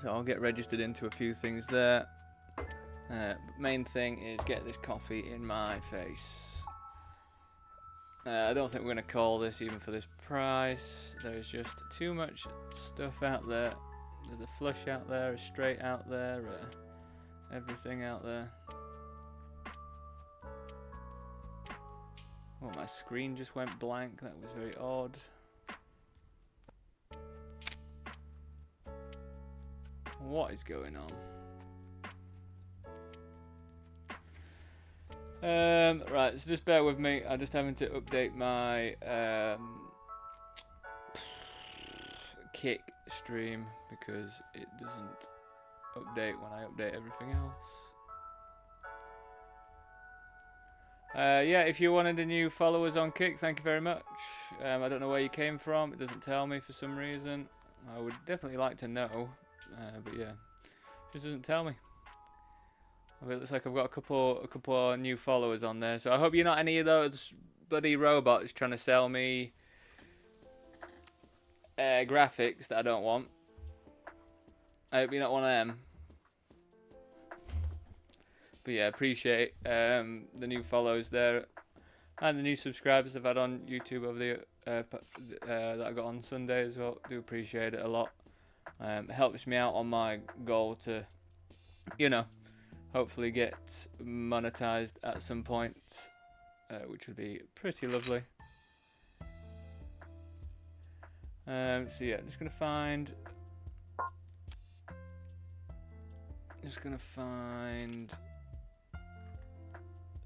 So I'll get registered into a few things there. Main thing is get this coffee in my face. I don't think we're going to call this even for this price. There's just too much stuff out there. There's a flush out there, a straight out there, everything out there. Oh, my screen just went blank. That was very odd. What is going on? Right, so just bear with me. I'm just having to update my Kick stream because it doesn't update when I update everything else. Yeah, if you wanted a new followers on Kick, thank you very much. I don't know where you came from. It doesn't tell me for some reason. I would definitely like to know, but yeah, it just doesn't tell me. It looks like I've got a couple of new followers on there, so I hope you're not any of those bloody robots trying to sell me graphics that I don't want. I hope you're not one of them. But yeah, appreciate the new follows there and the new subscribers I've had on YouTube over the that I got on Sunday as well. Do appreciate it a lot. It helps me out on my goal to, you know, hopefully get monetized at some point, which would be pretty lovely. So yeah, just gonna find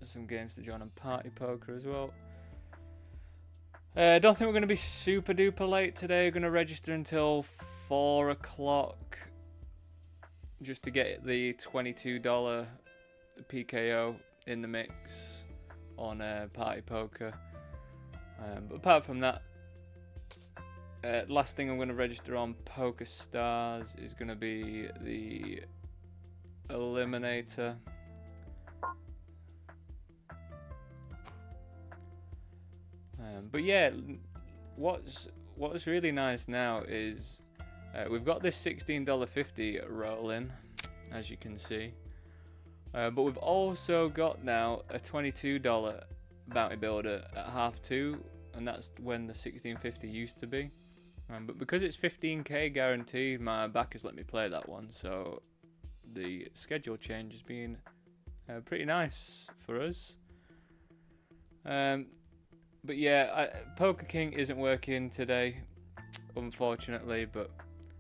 some games to join on Party Poker as well. I don't think we're going to be super duper late today. We're going to register until 4 o'clock just to get the $22 PKO in the mix on Party Poker. But apart from that, last thing I'm going to register on Poker Stars is going to be the Eliminator. But yeah, what's really nice now is we've got this $16.50 rolling, as you can see. But we've also got now a $22 bounty builder at 1/2, and that's when the $16.50 used to be. But because it's 15k guaranteed, my backers let me play that one, so the schedule change has been pretty nice for us. But yeah, Poker King isn't working today, unfortunately, but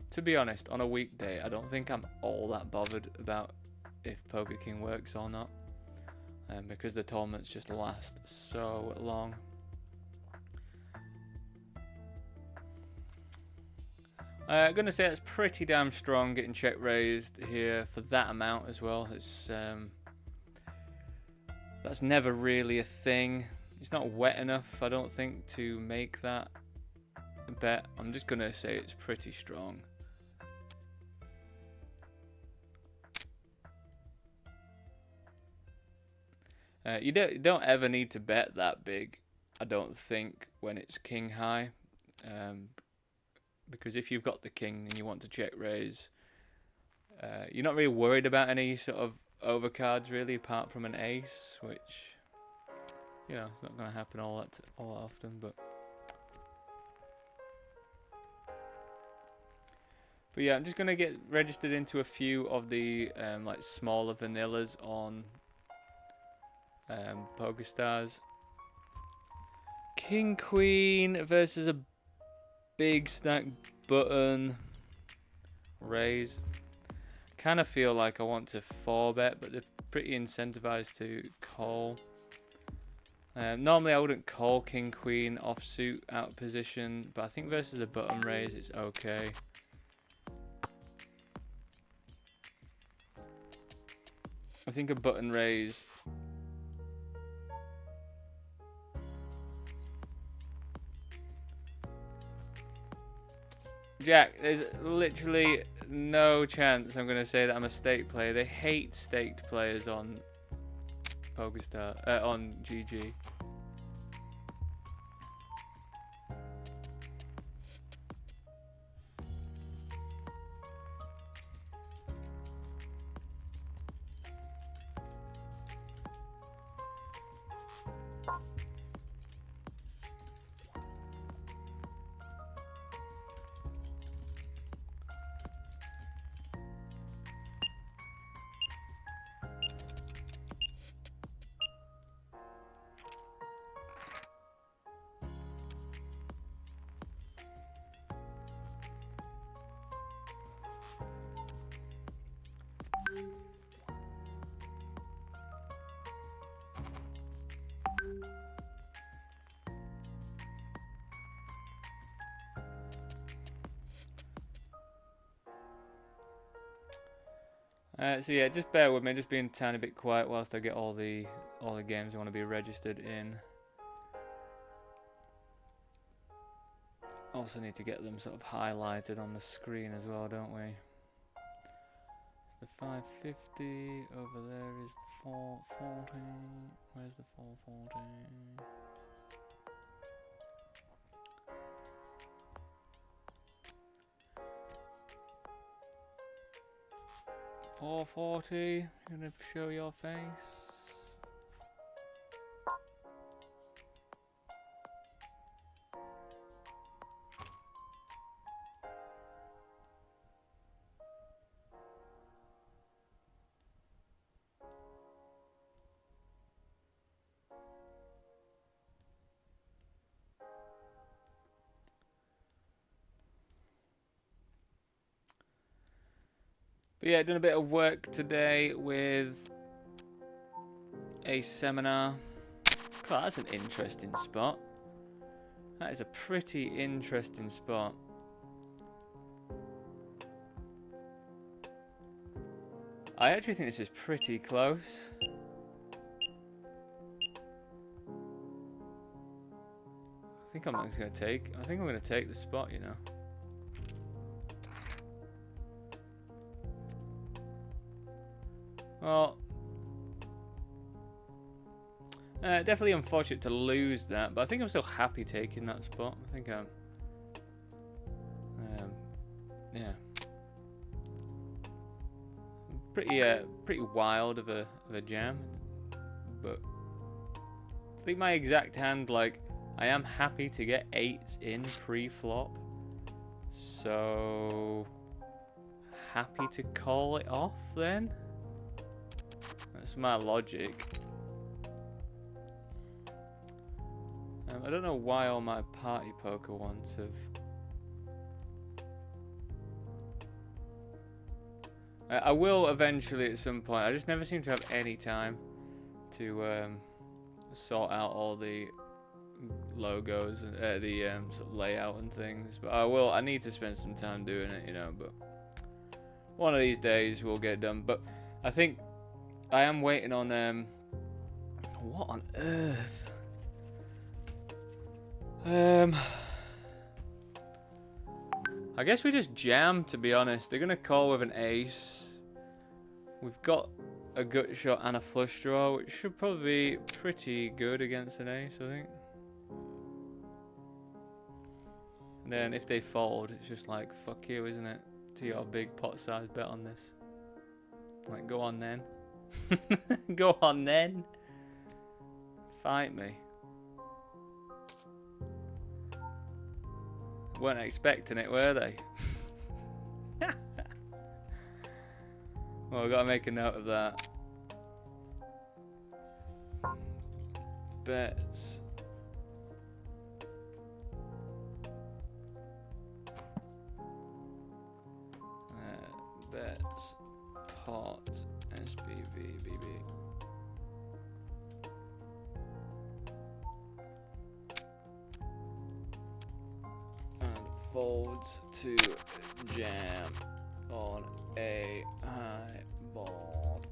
to be honest, on a weekday, I don't think I'm all that bothered about if Poker King works or not, because the tournaments just last so long. I'm going to say it's pretty damn strong getting check raised here for that amount as well. It's that's never really a thing. It's not wet enough, I don't think, to make that a bet. I'm just going to say it's pretty strong. You don't ever need to bet that big, I don't think, when it's king high. Because if you've got the king and you want to check raise, you're not really worried about any sort of overcards really, apart from an ace, which, you know, it's not going to happen all that often, but yeah, I'm just going to get registered into a few of the like smaller vanillas on PokerStars. King Queen versus a big stack button raise. Kind of feel like I want to 4-bet, but they're pretty incentivized to call. Normally I wouldn't call King Queen offsuit out of position, but I think versus a button raise it's okay. I think a button raise Jack, there's literally no chance I'm going to say that I'm a stake player. They hate staked players on PokerStar, on GG. So yeah, just bear with me, just being a tiny bit quiet whilst I get all the games I want to be registered in. Also need to get them sort of highlighted on the screen as well, don't we? The 550 over there is the 440. Where's the 440? 440. You're gonna show your face. But yeah, done a bit of work today with a seminar. God, that's an interesting spot. That is a pretty interesting spot. I actually think this is pretty close. I think I'm going to take the spot, you know. Well, definitely unfortunate to lose that, but I think I'm still happy taking that spot. I think I'm, yeah, pretty wild of a jam, but I think my exact hand, like, I am happy to get 8s in pre-flop, so happy to call it off then. That's my logic. I don't know why all my party poker ones have... I will eventually at some point. I just never seem to have any time to sort out all the logos, the sort of layout and things. But I need to spend some time doing it, you know. But one of these days we'll get it done. But I think I am waiting on what on earth? I guess we just jam, to be honest. They're gonna call with an ace. We've got a gut shot and a flush draw, which should probably be pretty good against an ace, I think. And then if they fold, it's just like, fuck you, isn't it? To your big pot size bet on this. Like, go on then. Go on then. Fight me. Weren't expecting it, were they? Well, I've got to make a note of that. Bets. Bets. Pot. SPV. BB. And folds to jam on a high board.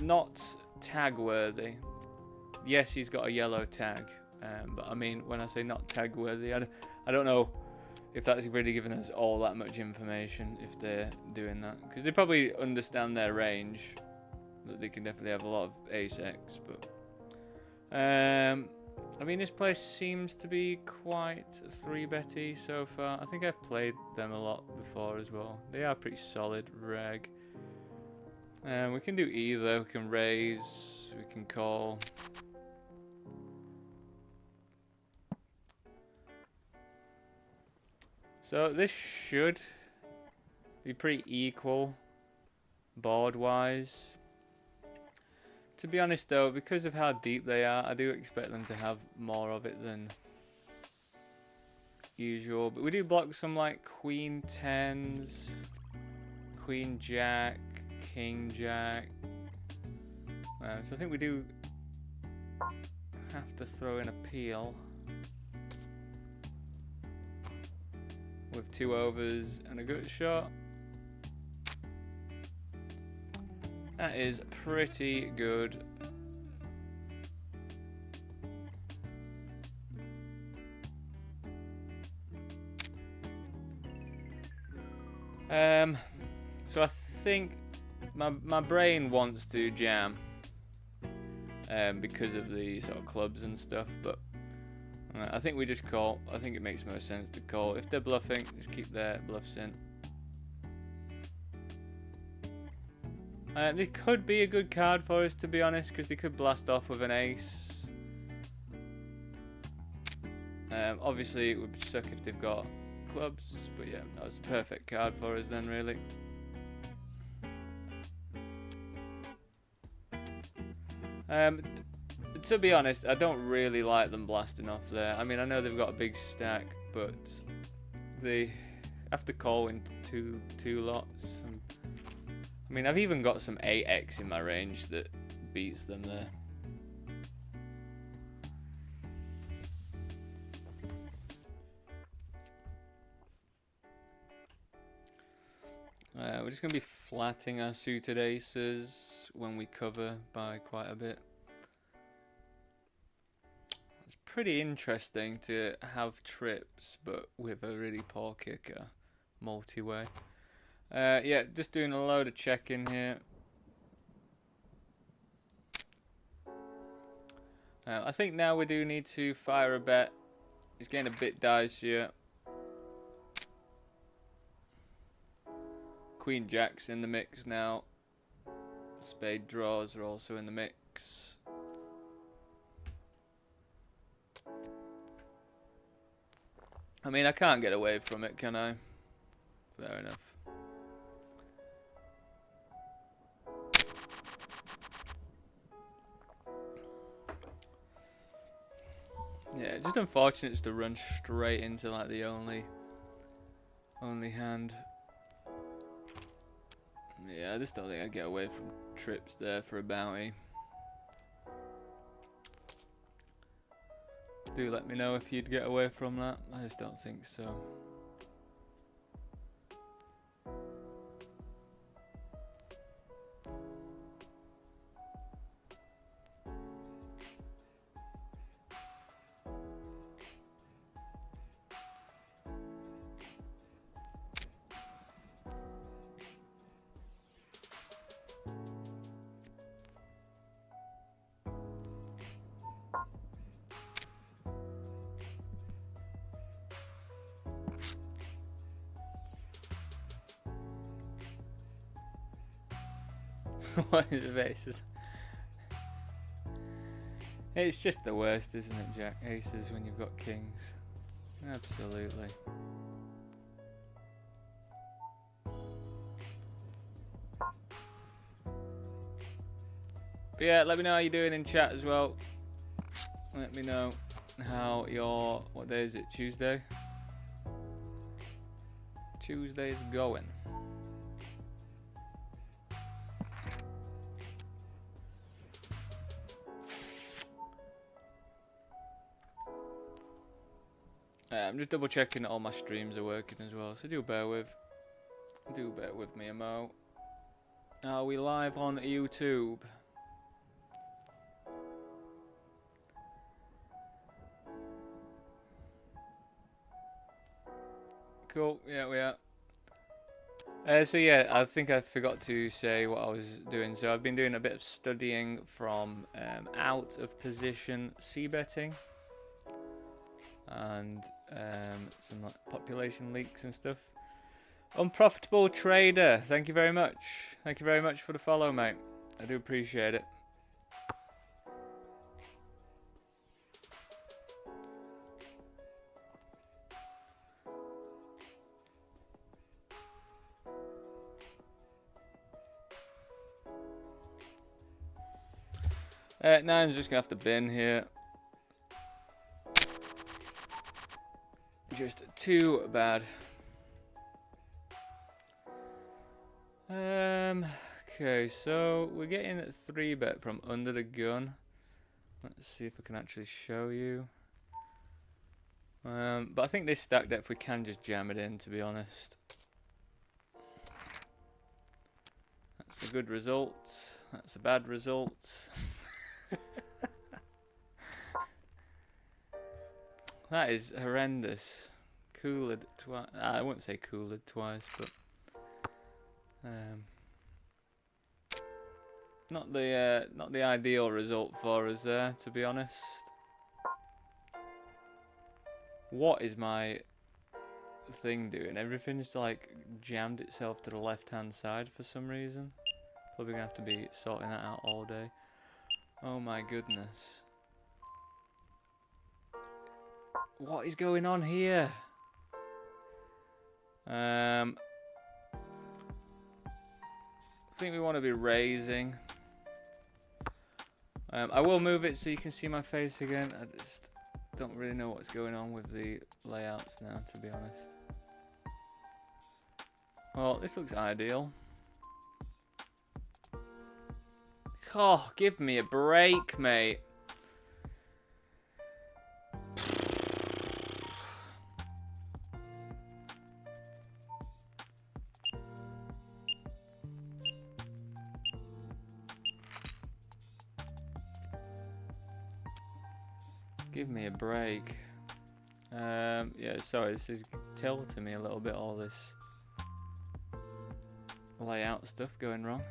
Not tag worthy. Yes, he's got a yellow tag, but I mean, when I say not tag worthy, I don't know if that's really giving us all that much information if they're doing that, because they probably understand their range, that they can definitely have a lot of ace-x, but I mean, this place seems to be quite 3-betty so far. I think I've played them a lot before as well. They are pretty solid reg. We can do either. We can raise, we can call. So this should be pretty equal board-wise. To be honest though, because of how deep they are, I do expect them to have more of it than usual. But we do block some like Queen 10s, Queen Jack, King Jack. So I think we do have to throw in a peel. with 2 overs and a good shot. That is pretty good. So I think my brain wants to jam because of the sort of clubs and stuff, but I think we just call. I think it makes most sense to call. If they're bluffing, just keep their bluffs in. This could be a good card for us, to be honest, because they could blast off with an ace. Obviously, it would suck if they've got clubs, but yeah, that was the perfect card for us then, really. To be honest, I don't really like them blasting off there. I mean, I know they've got a big stack, but they have to call in two lots. I mean, I've even got some 8x in my range that beats them there. We're just going to be flatting our suited aces when we cover by quite a bit. It's pretty interesting to have trips, but with a really poor kicker, multi-way. Yeah, just doing a load of checking here. I think now we do need to fire a bet. It's getting a bit dicier. Queen Jack's in the mix now. Spade draws are also in the mix. I mean, I can't get away from it, can I? Fair enough. Yeah, just unfortunate to run straight into like the only hand. Yeah, I just don't think I get away from trips there for a bounty. Do let me know if you'd get away from that. I just don't think so. What is the aces? It's just the worst, isn't it, Jack? Aces when you've got kings. Absolutely. But yeah, let me know how you're doing in chat as well. Let me know how your... What day is it? Tuesday? Tuesday's going. I'm just double checking that all my streams are working as well, so do bear with me a mo. Are we live on YouTube? Cool, yeah, we are. So yeah, I think I forgot to say what I was doing. So I've been doing a bit of studying from out of position c-betting and some like population leaks and stuff. Unprofitable trader, thank you very much. Thank you very much for the follow, mate. I do appreciate it. Nine's just gonna have to bin here. Just too bad. Okay, so we're getting a 3-bet from under the gun. Let's see if I can actually show you. But I think this stack depth we can just jam it in, to be honest. That's a good result. That's a bad result. That is horrendous. Cooled twice. I wouldn't say cooled twice, but not the ideal result for us there, to be honest. What is my thing doing? Everything's like jammed itself to the left hand side for some reason. Probably gonna have to be sorting that out all day. Oh my goodness. What is going on here? I think we want to be raising. I will move it so you can see my face again. I just don't really know what's going on with the layouts now, to be honest. Well, this looks ideal. Oh, give me a break, mate. Give me a break. Yeah, sorry, this is tilting me a little bit, all this layout stuff going wrong.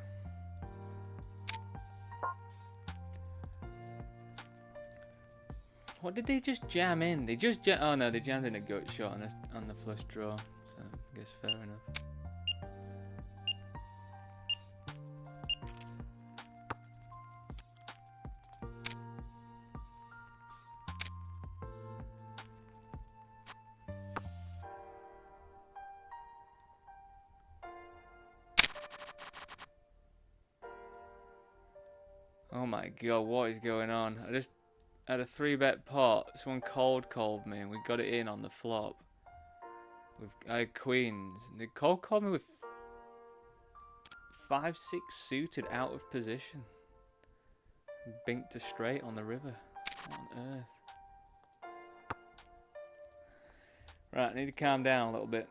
What did they just jam in? They just oh no, they jammed in a gut shot on the flush draw. So I guess fair enough. Oh my god, what is going on? I just had a 3-bet pot. Someone called me and we got it in on the flop. I had queens. They called me with 5-6 suited out of position. Binked a straight on the river. What on earth? Right, I need to calm down a little bit.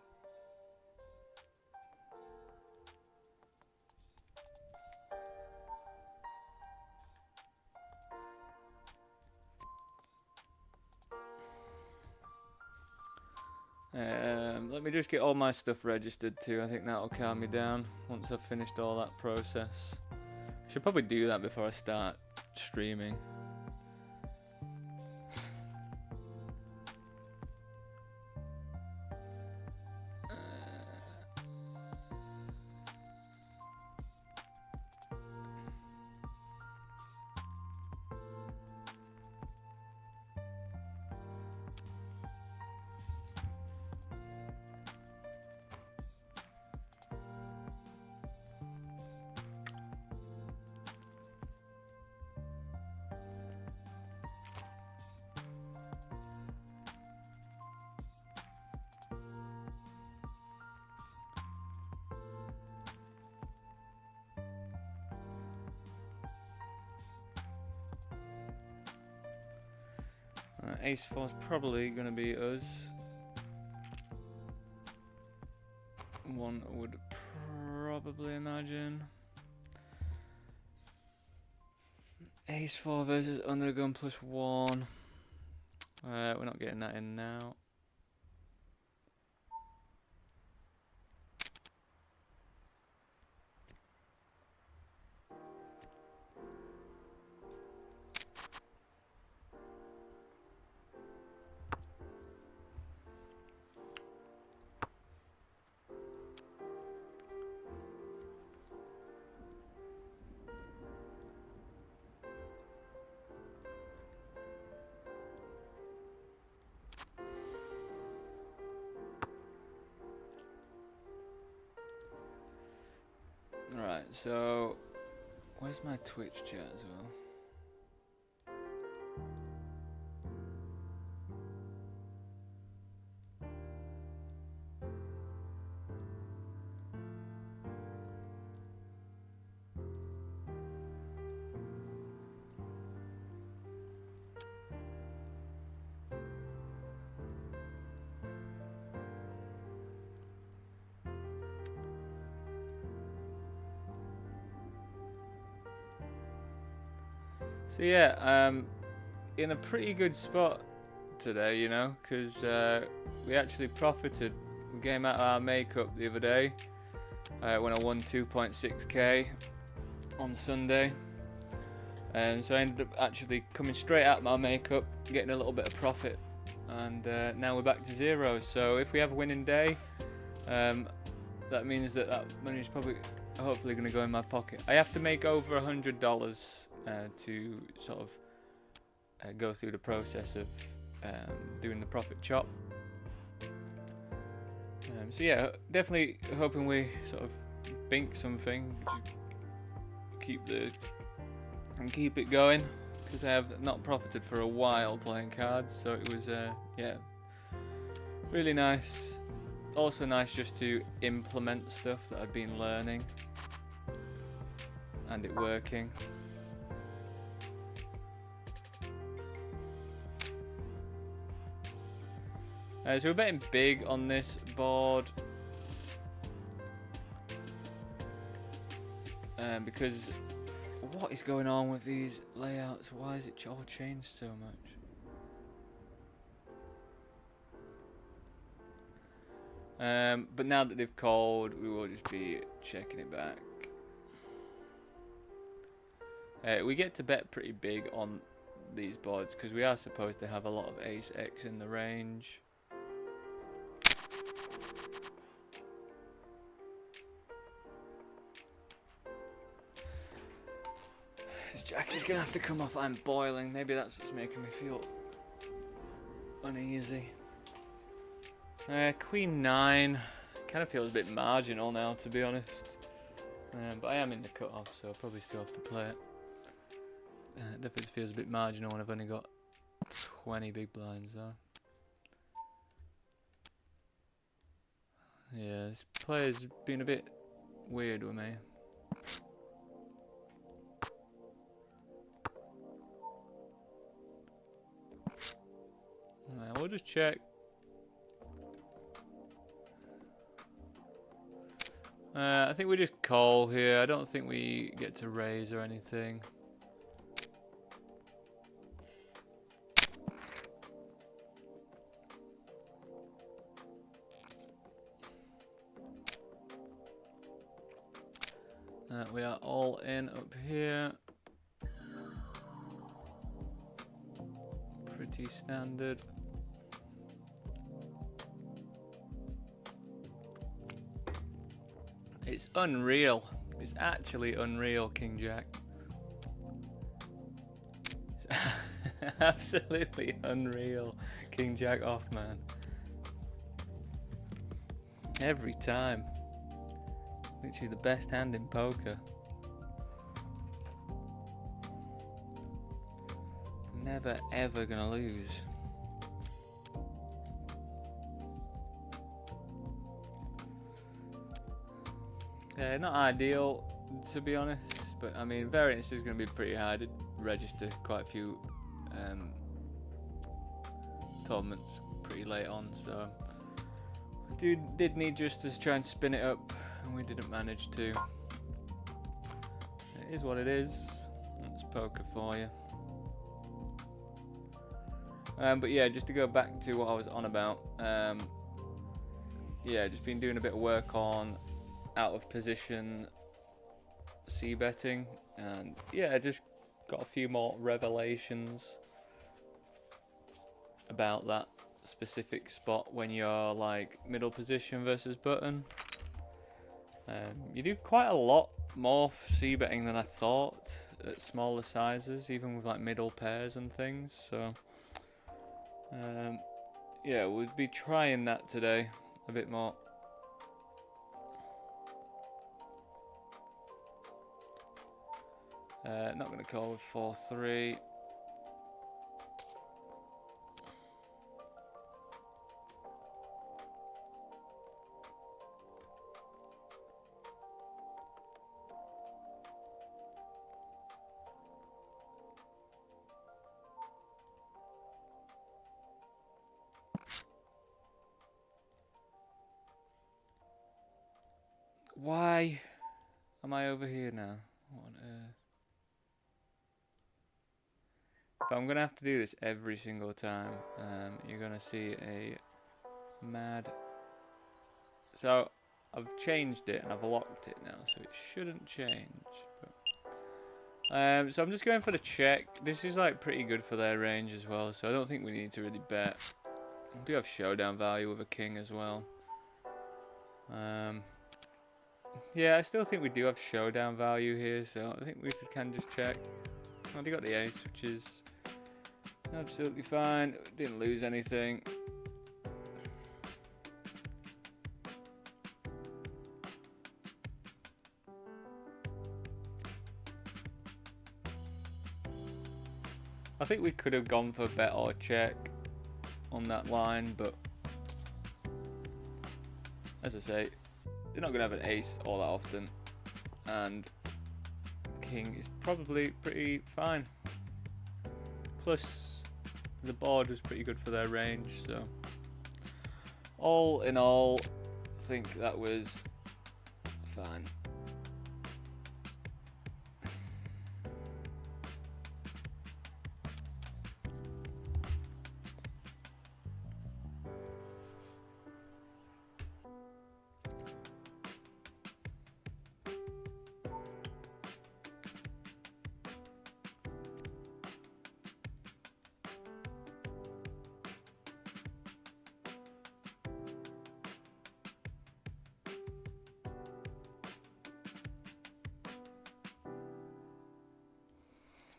Let me just get all my stuff registered too. I think that'll calm me down once I've finished all that process. Should probably do that before I start streaming. Ace 4 is probably going to be us. One would probably imagine. Ace 4 versus under the gun +1. We're not getting that in now. Right, so where's my Twitch chat as well? So yeah, in a pretty good spot today, you know, because we actually profited. We came out of our makeup the other day when I won 2.6k on Sunday. So I ended up actually coming straight out of my makeup, getting a little bit of profit, and now we're back to zero. So if we have a winning day, that means that money is probably, hopefully, going to go in my pocket. I have to make over $100 to sort of go through the process of doing the profit chop. So yeah, definitely hoping we sort of bink something, keep it going, because I have not profited for a while playing cards. So it was yeah, really nice. Also nice just to implement stuff that I've been learning and it working. So we're betting big on this board because what is going on with these layouts? Why is it all changed so much? But now that they've called, we will just be checking it back. We get to bet pretty big on these boards because we are supposed to have a lot of ace X in the range. This jacket's gonna have to come off. I'm boiling. Maybe that's what's making me feel uneasy. Queen 9 kind of feels a bit marginal now, to be honest. But I am in the cut-off, so I'll probably still have to play it. Definitely feels a bit marginal when I've only got 20 big blinds, though. Yeah, this player's been a bit weird with me. We'll just check. I think we just call here. I don't think we get to raise or anything. We are all in up here. Pretty standard. It's unreal. It's actually unreal, King Jack. It's absolutely unreal, King Jack off, man. Every time. Literally the best hand in poker. Never ever gonna lose. Yeah, not ideal to be honest, but I mean variance is going to be pretty high. I did register quite a few tournaments pretty late on, so I did need just to try and spin it up, and we didn't manage to. It is what it is. That's poker for you. But yeah, just to go back to what I was on about. Yeah, just been doing a bit of work on out of position c-betting, and yeah, just got a few more revelations about that specific spot when you're like middle position versus button. You do quite a lot more c-betting than I thought at smaller sizes, even with like middle pairs and things, so yeah, we'll be trying that today a bit more. Not going to call with 4-3. Why am I over here now? What on earth? but I'm gonna have to do this every single time. You're gonna see a mad. So I've changed it and I've locked it now, so it shouldn't change. But, so I'm just going for the check. This is like pretty good for their range as well, so I don't think we need to really bet. We do have showdown value with a king as well. Yeah, I still think we do have showdown value here, so I think we can just check. Oh, they got the ace, which is absolutely fine. Didn't lose anything. I think we could have gone for bet or check on that line, but as I say, they're not going to have an ace all that often, and king is probably pretty fine. Plus, the board was pretty good for their range, so all in all, I think that was fine.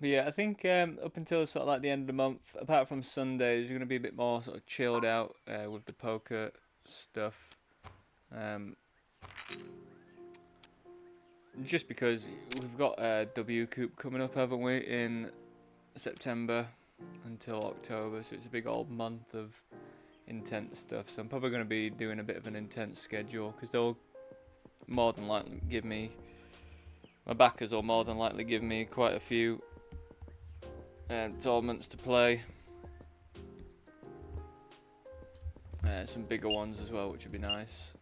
But yeah, I think up until sort of like the end of the month, apart from Sundays, you're going to be a bit more sort of chilled out with the poker stuff. Just because we've got a W Coup coming up, haven't we, in September until October, so it's a big old month of intense stuff. So I'm probably going to be doing a bit of an intense schedule, because they'll more than likely give me, my backers will more than likely give me quite a few tournaments to play. Some bigger ones as well, which would be nice.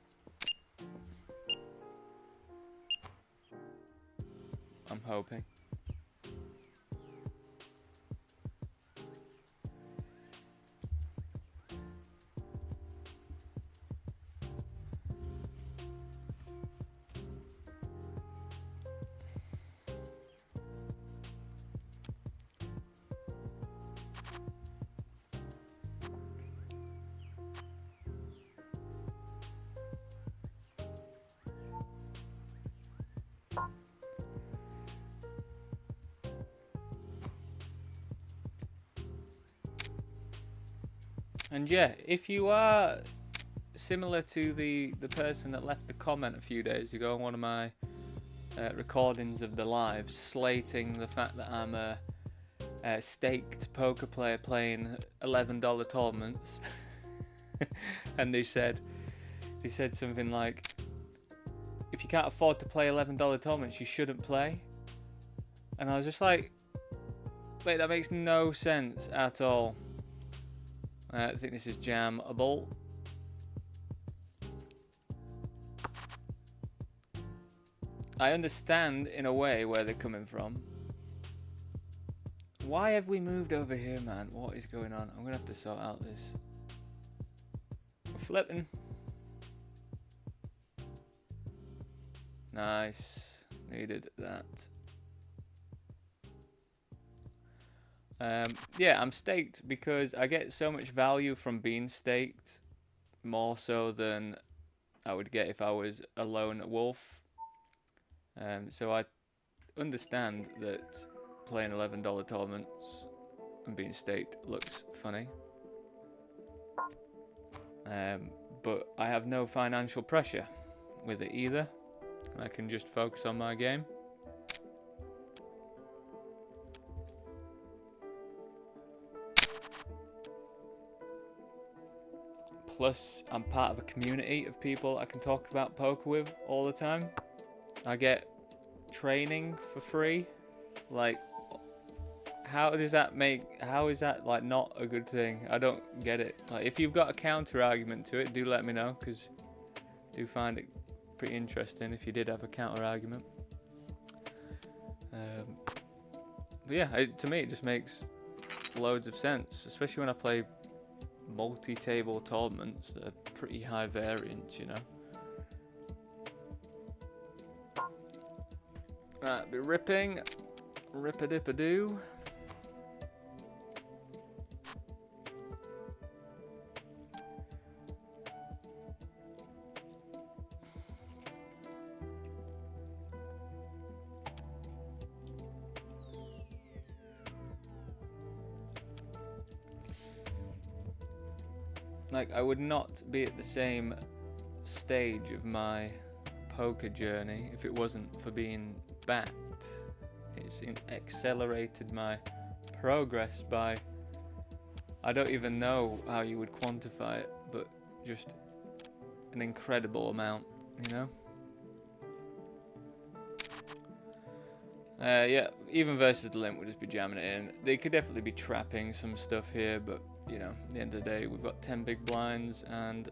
I'm hoping. And yeah, if you are similar to the person that left the comment a few days ago on one of my recordings of the live, slating the fact that I'm a staked poker player playing $11 tournaments, and they said something like, if you can't afford to play $11 tournaments, you shouldn't play. And I was just like, wait, that makes no sense at all. I think this is jammable. I understand in a way where they're coming from. Why have we moved over here, man? What is going on? I'm gonna have to sort out this. We're flipping. Nice. Needed that. Yeah, I'm staked because I get so much value from being staked, more so than I would get if I was a lone wolf. So I understand that playing $11 tournaments and being staked looks funny. But I have no financial pressure with it either. I can just focus on my game. Plus, I'm part of a community of people I can talk about poker with all the time. I get training for free. Like, how is that like not a good thing? I don't get it. Like, if you've got a counter argument to it, do let me know, because I do find it pretty interesting if you did have a counter argument. But yeah, to me it just makes loads of sense, especially when I play multi-table tournaments that are pretty high variance, you know. Right, be ripping. Rip-a-dip-a-doo. Like, I would not be at the same stage of my poker journey if it wasn't for being backed. It's accelerated my progress by, I don't even know how you would quantify it, but just an incredible amount, you know? Yeah, even versus the limp would just be jamming it in. They could definitely be trapping some stuff here, but you know, at the end of the day, we've got 10 big blinds and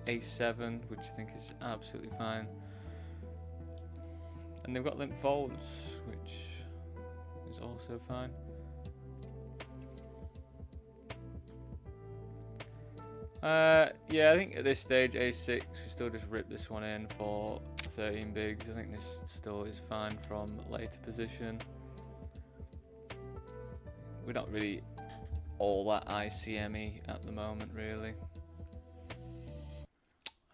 ace-7, which I think is absolutely fine. And they've got limp folds, which is also fine. Yeah, I think at this stage, ace-6, we still just rip this one in for 13 bigs. I think this still is fine from later position. We're not really all that ICM-y at the moment, really.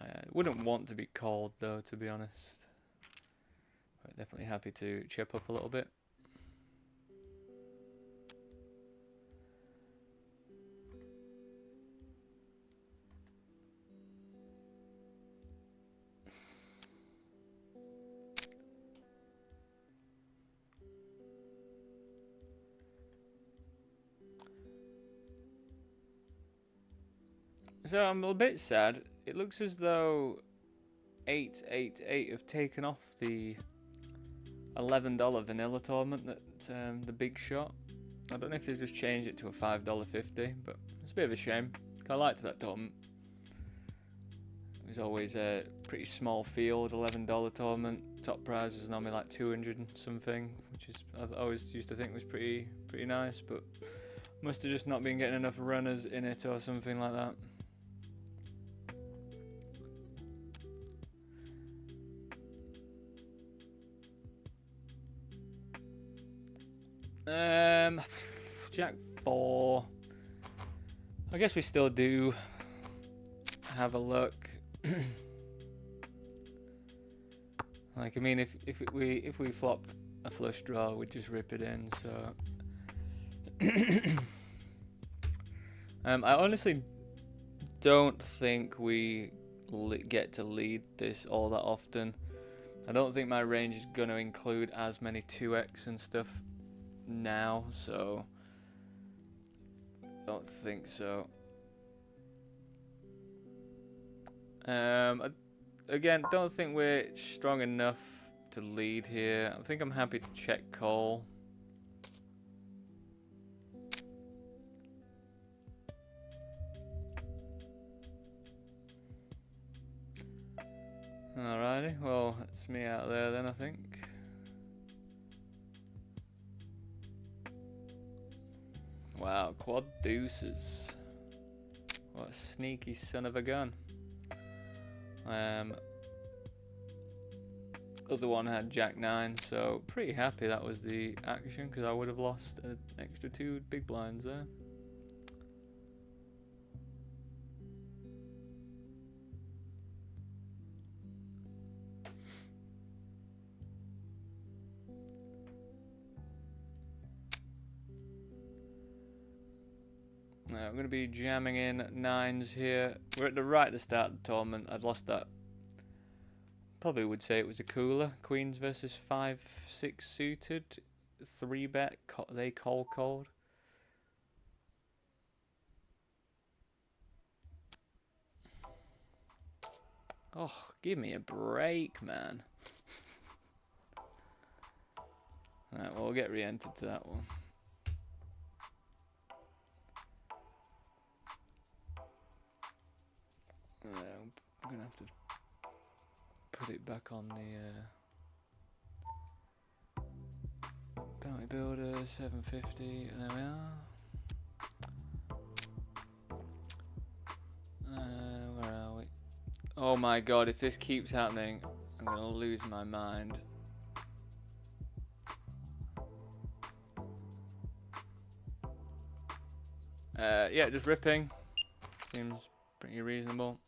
I wouldn't want to be called, though, to be honest. But definitely happy to chip up a little bit. So I'm a bit sad. It looks as though 888 have taken off the $11 vanilla tournament that the big shot. I don't know if they've just changed it to a $5.50, but it's a bit of a shame. I liked that tournament. It was always a pretty small field, $11 tournament. Top prize was normally like 200 and something, which is I always used to think was pretty nice, but must have just not been getting enough runners in it or something like that. Jack 4. I guess we still do have a look. Like, I mean, if we flopped a flush draw, we'd just rip it in. So, I honestly don't think we get to lead this all that often. I don't think my range is going to include as many 2x and stuff now, so I don't think so. Again, don't think we're strong enough to lead here. I think I'm happy to check call. Alrighty, well, that's me out there then, I think. Wow, quad deuces. What a sneaky son of a gun. Other one had Jack 9, so pretty happy that was the action, because I would have lost an extra 2 big blinds there. I'm going to be jamming in 9s here. We're at the right at the start of the tournament. I'd lost that. Probably would say it was a cooler. Queens versus 5-6 suited. 3-bet. They called. Oh, give me a break, man. Alright, well, we'll get re-entered to that one. I'm gonna have to put it back on the Bounty Builder, 750, and there we are. Where are we? Oh my god, if this keeps happening, I'm gonna lose my mind. Yeah, just ripping. Seems pretty reasonable.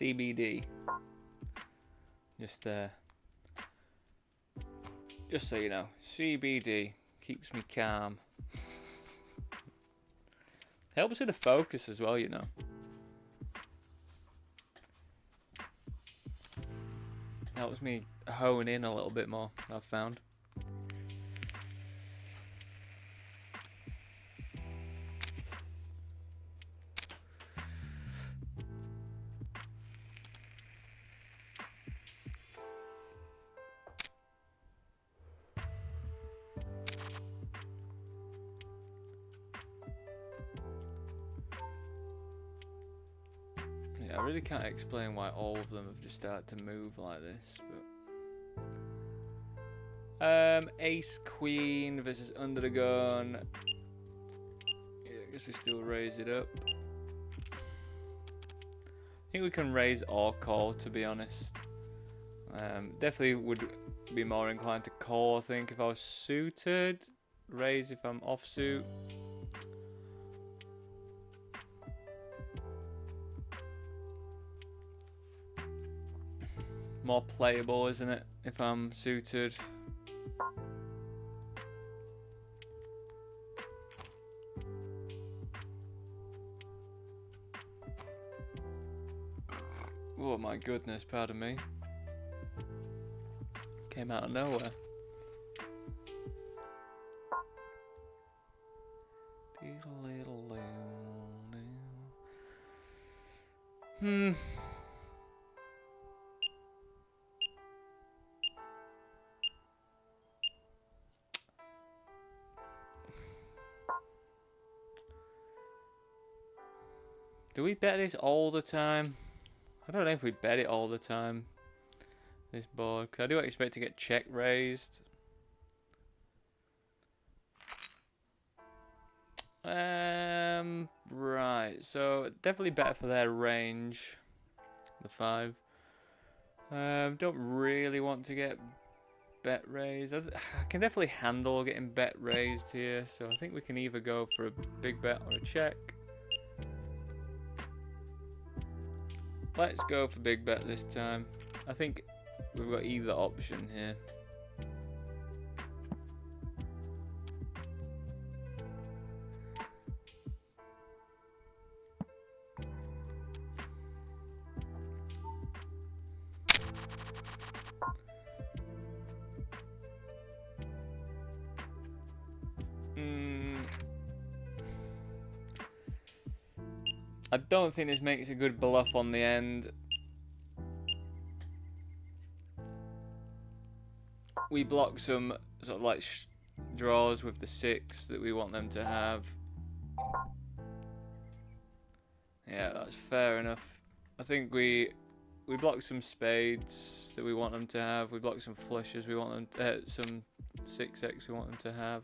CBD. Just so you know, CBD keeps me calm. Helps with the focus as well, you know. Helps me hone in a little bit more, I've found. I really can't explain why all of them have just started to move like this, but Ace Queen versus Under the Gun. Yeah, I guess we still raise it up. I think we can raise or call, to be honest. Definitely would be more inclined to call, I think, if I was suited. Raise if I'm off suit. More playable, isn't it, if I'm suited? Oh my goodness, pardon me. Came out of nowhere. Do we bet this all the time? I don't know if we bet it all the time. This board, 'cause I do expect to get check raised. Right. So definitely better for their range. The 5. Don't really want to get bet raised. I can definitely handle getting bet raised here. So I think we can either go for a big bet or a check. Let's go for big bet this time. I think we've got either option here. I don't think this makes a good bluff on the end. We block some sort of like draws with the 6 that we want them to have. Yeah, that's fair enough. I think we block some spades that we want them to have. We block some flushes we want them some 6x we want them to have.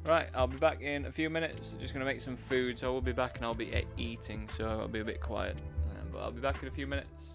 Right, I'll be back in a few minutes. Just gonna make some food, so I will be back and I'll be eating, so I'll be a bit quiet. But I'll be back in a few minutes.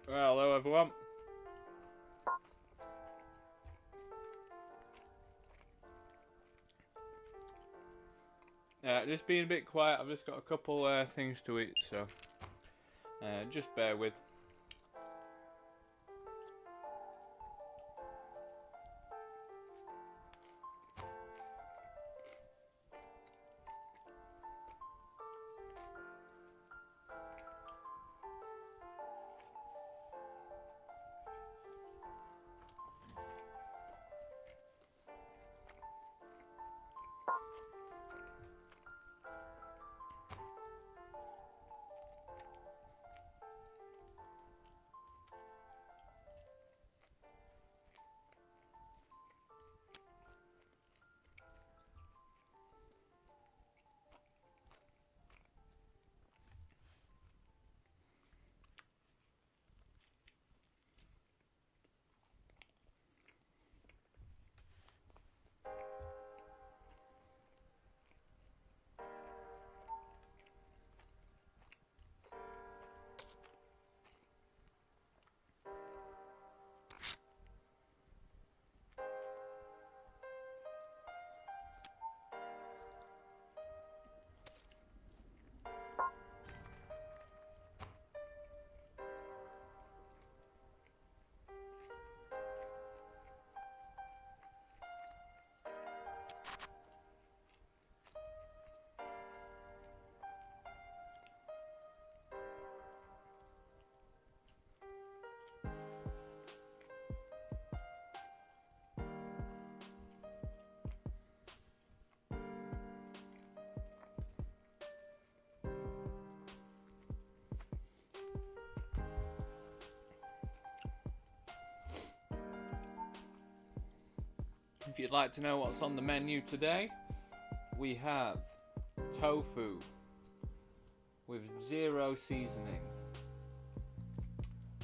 Well, hello everyone. Just being a bit quiet. I've just got a couple things to eat, so just bear with. If you'd like to know what's on the menu today, we have tofu with 0 seasoning,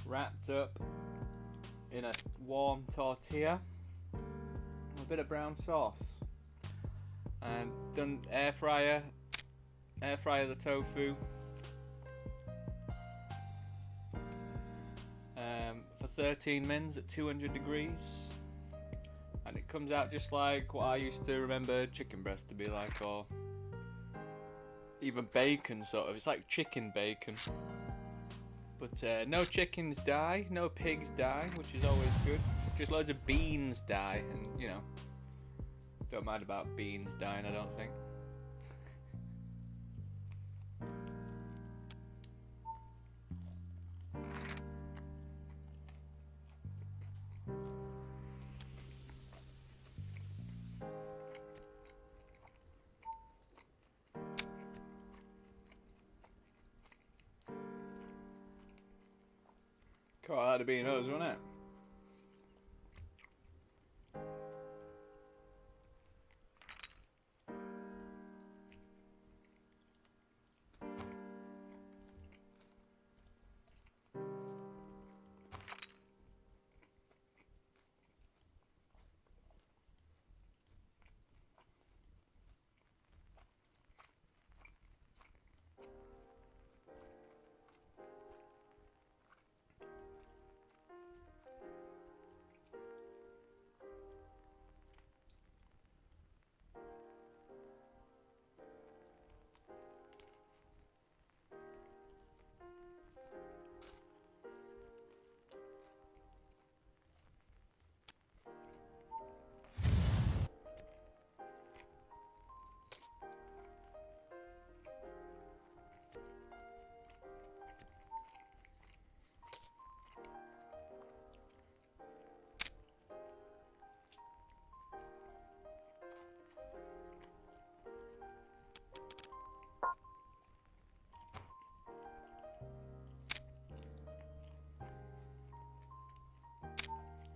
wrapped up in a warm tortilla, a bit of brown sauce, and done air fryer the tofu for 13 mins at 200 degrees. And it comes out just like what I used to remember chicken breast to be like, or even bacon sort of. It's like chicken bacon. But no chickens die, no pigs die, which is always good. Just loads of beans die, and you know, don't mind about beans dying, I don't think. God, that'd be us, wouldn't it?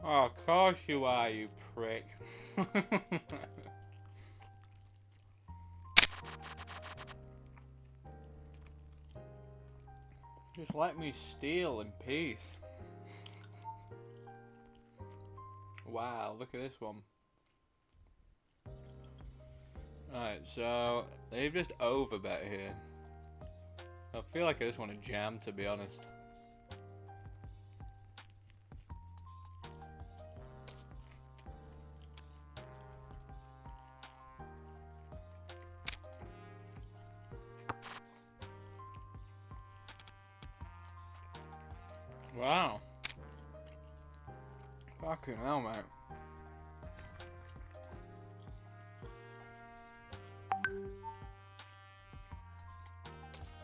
Oh, of course you are, you prick. Just let me steal in peace. Wow, look at this one. Right, so they've just overbet here. I feel like I just want to jam, to be honest. Wow. Fucking hell, mate.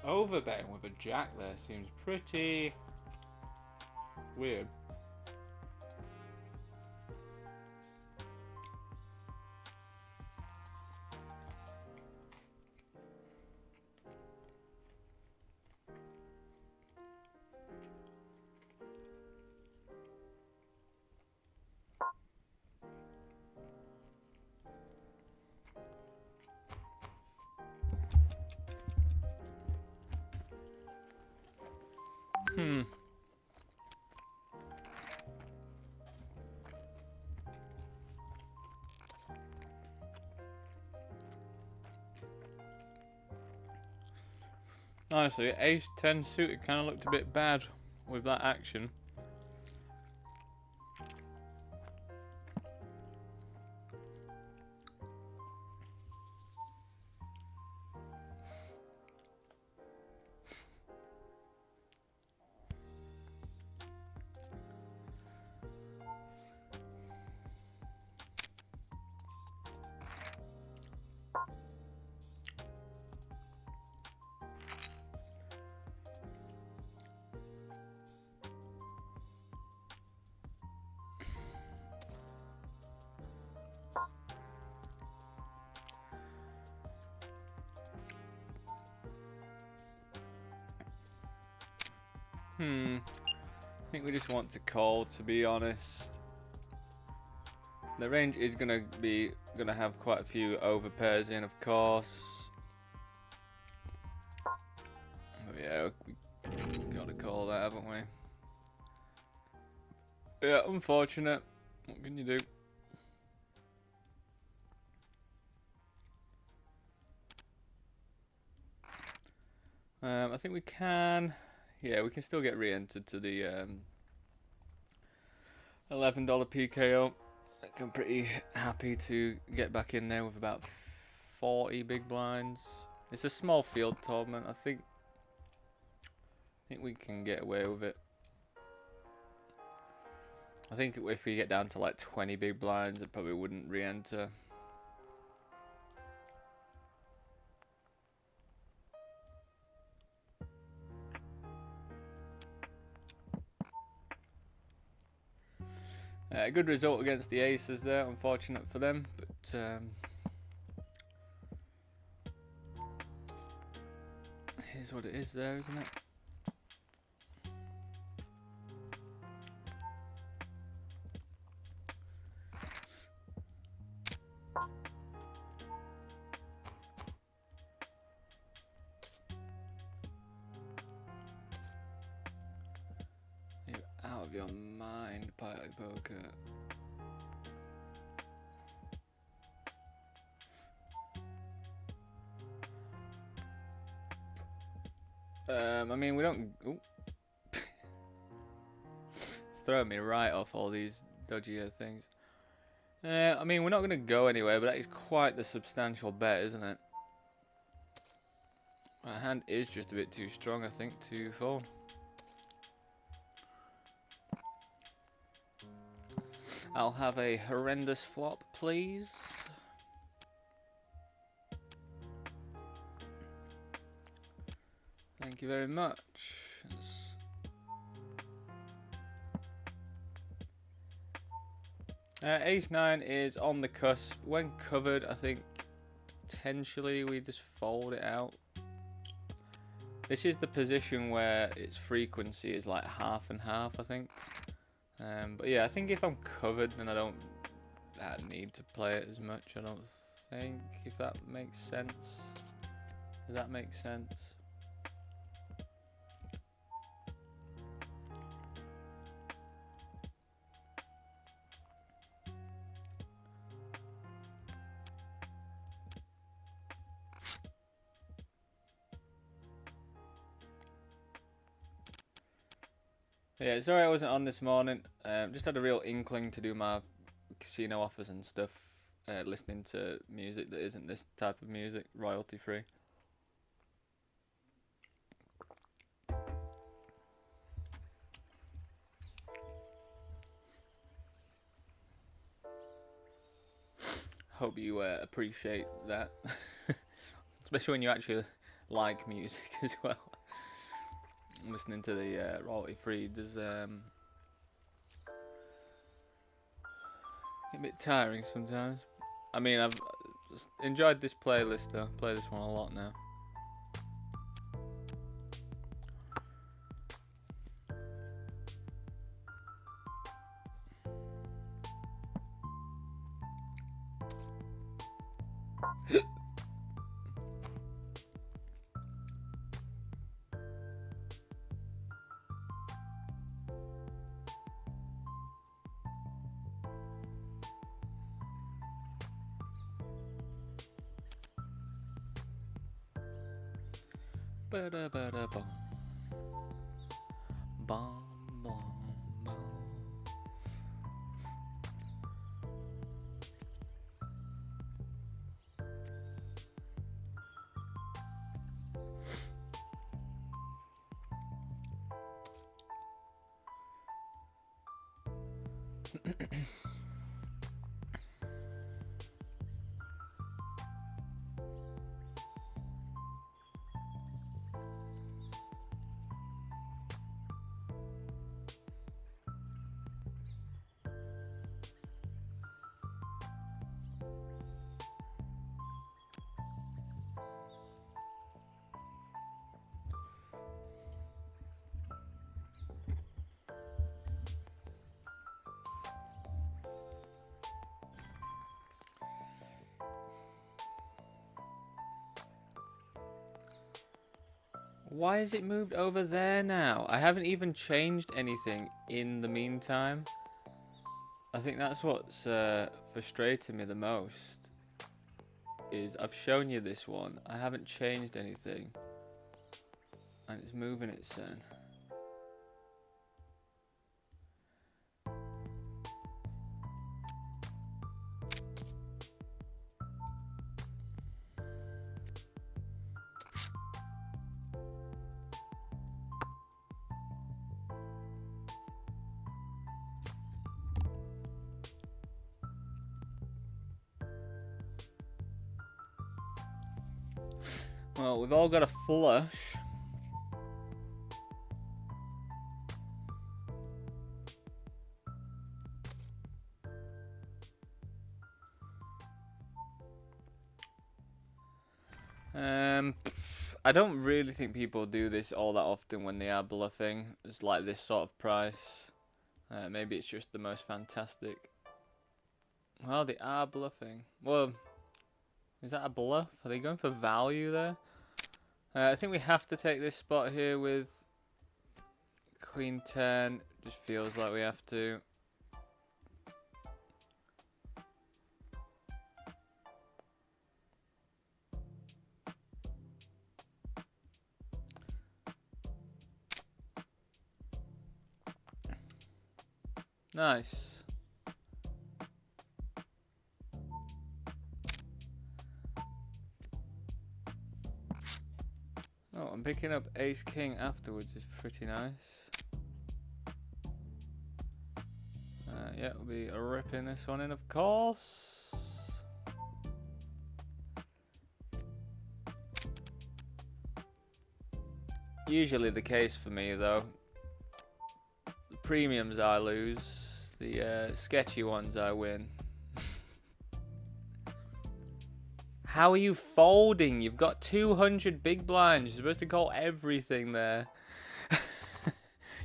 Overbetting with a jack there seems pretty weird. Honestly, ace 10 suited kind of looked a bit bad with that action. I think we just want to call, to be honest. The range is gonna have quite a few overpairs in, of course. But yeah, we gotta call that, haven't we? Yeah, unfortunate. What can you do? I think we can. Yeah, we can still get re-entered to the $11 PKO. I'm pretty happy to get back in there with about 40 big blinds. It's a small field tournament. I think we can get away with it. I think if we get down to like 20 big blinds, it probably wouldn't re-enter. A good result against the Aces there, unfortunate for them, but here's what it is there, isn't it? You're out of your mind, party poker. I mean, we don't. Ooh. It's throwing me right off all these dodgier things. I mean, we're not going to go anywhere, but that is quite the substantial bet, isn't it? My hand is just a bit too strong, I think, to fold. I'll have a horrendous flop, please. Thank you very much. Ace 9 is on the cusp. When covered, I think potentially we just fold it out. This is the position where its frequency is like half and half, I think. But yeah, I think if I'm covered, then I don't need to play it as much, I don't think, if that makes sense. Does that make sense? Yeah, sorry I wasn't on this morning. Just had a real inkling to do my casino offers and stuff, listening to music that isn't this type of music, royalty free. hope you appreciate that, especially when you actually like music as well. Listening to the royalty free does a bit tiring sometimes. I mean, I've enjoyed this playlist though. Play this one a lot now. Ba-da-ba-da-bum. Bum, bum, bum. Why has it moved over there now? I haven't even changed anything in the meantime. I think that's what's frustrating me the most. Is I've shown you this one. I haven't changed anything. And it's moving it soon. Well, we've all got a flush. I don't really think people do this all that often when they are bluffing. It's like this sort of price. Maybe it's just the most fantastic. Well, they are bluffing. Well, is that a bluff? Are they going for value there? I think we have to take this spot here with Queen 10. Just feels like we have to. Nice. Oh, I'm picking up Ace King afterwards is pretty nice. Yeah, we'll be ripping this one in, of course. Usually the case for me, though. The premiums I lose, the sketchy ones I win. How are you folding? You've got 200 big blinds. You're supposed to call everything there.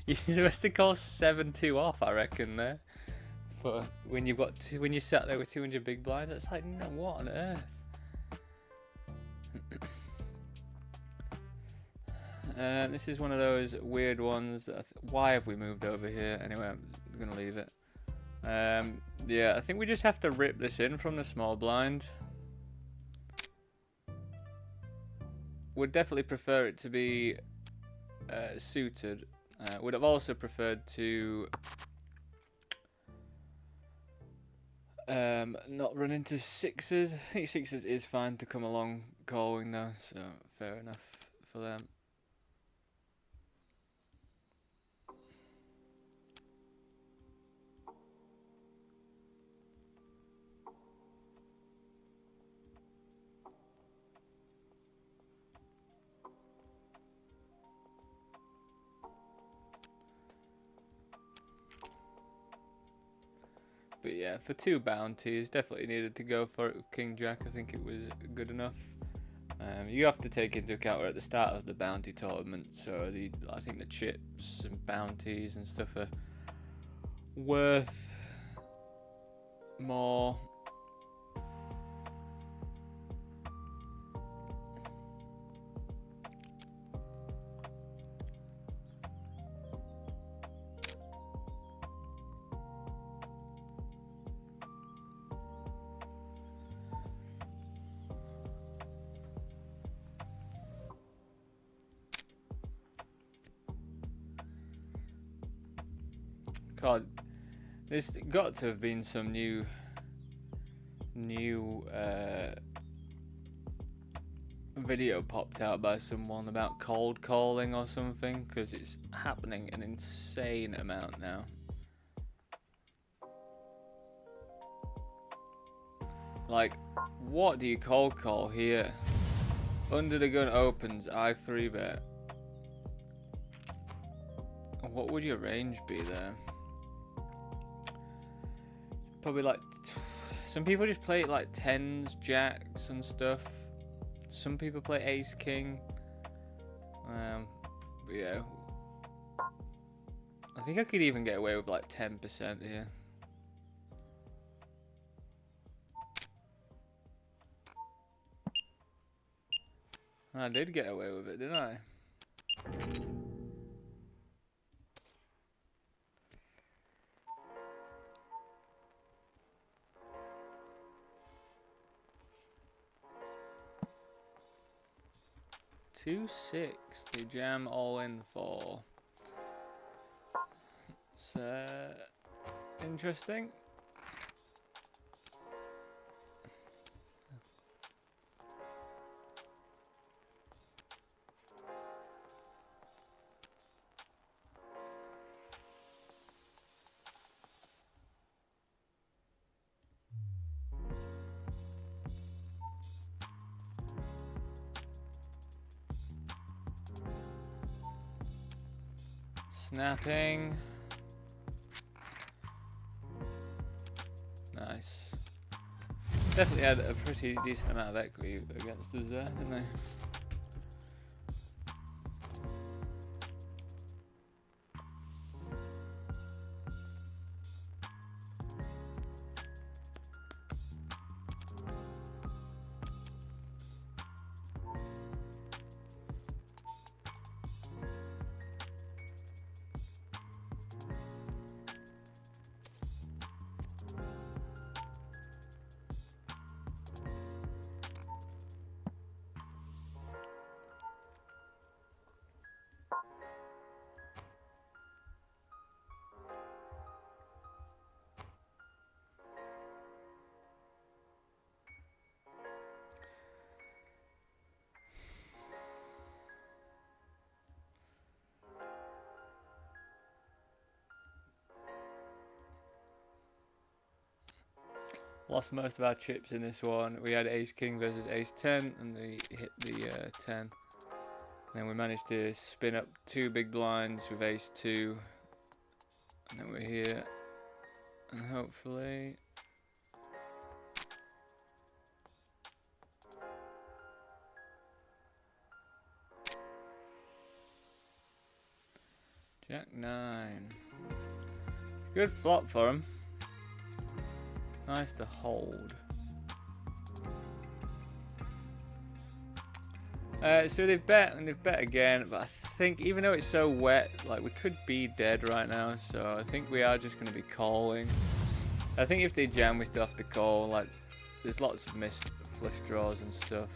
You're supposed to call 7-2 off, I reckon, there. For when you've got when you sat there with 200 big blinds, it's like, no, what on earth? This is one of those weird ones. That why have we moved over here? Anyway, I'm gonna leave it. Yeah, I think we just have to rip this in from the small blind. Would definitely prefer it to be suited. Would have also preferred to not run into sixes. I think sixes is fine to come along calling though, so fair enough for them. But yeah, for 2 bounties, definitely needed to go for it with King Jack. I think it was good enough. You have to take into account we're at the start of the bounty tournament, so I think the chips and bounties and stuff are worth more. God, there's got to have been some new video popped out by someone about cold calling or something, because it's happening an insane amount now. Like, what do you cold call here? Under the gun opens, I 3-bet. What would your range be there? Probably like, some people just play it like 10s, jacks and stuff. Some people play ace king. But yeah, I think I could even get away with like 10% here. I did get away with it, didn't I? $2-6, they jam all in for. It's interesting. Snapping. Nice. Definitely had a pretty decent amount of equity against us there, didn't they? Lost most of our chips in this one. We had ace king versus ace 10 and they hit the 10. And then we managed to spin up 2 big blinds with ace 2. And then we're here. And hopefully... Jack 9. Good flop for him. Nice to hold. So they've bet and they've bet again, but I think even though it's so wet, like we could be dead right now, so I think we are just going to be calling. I think if they jam, we still have to call. Like, there's lots of missed flush draws and stuff.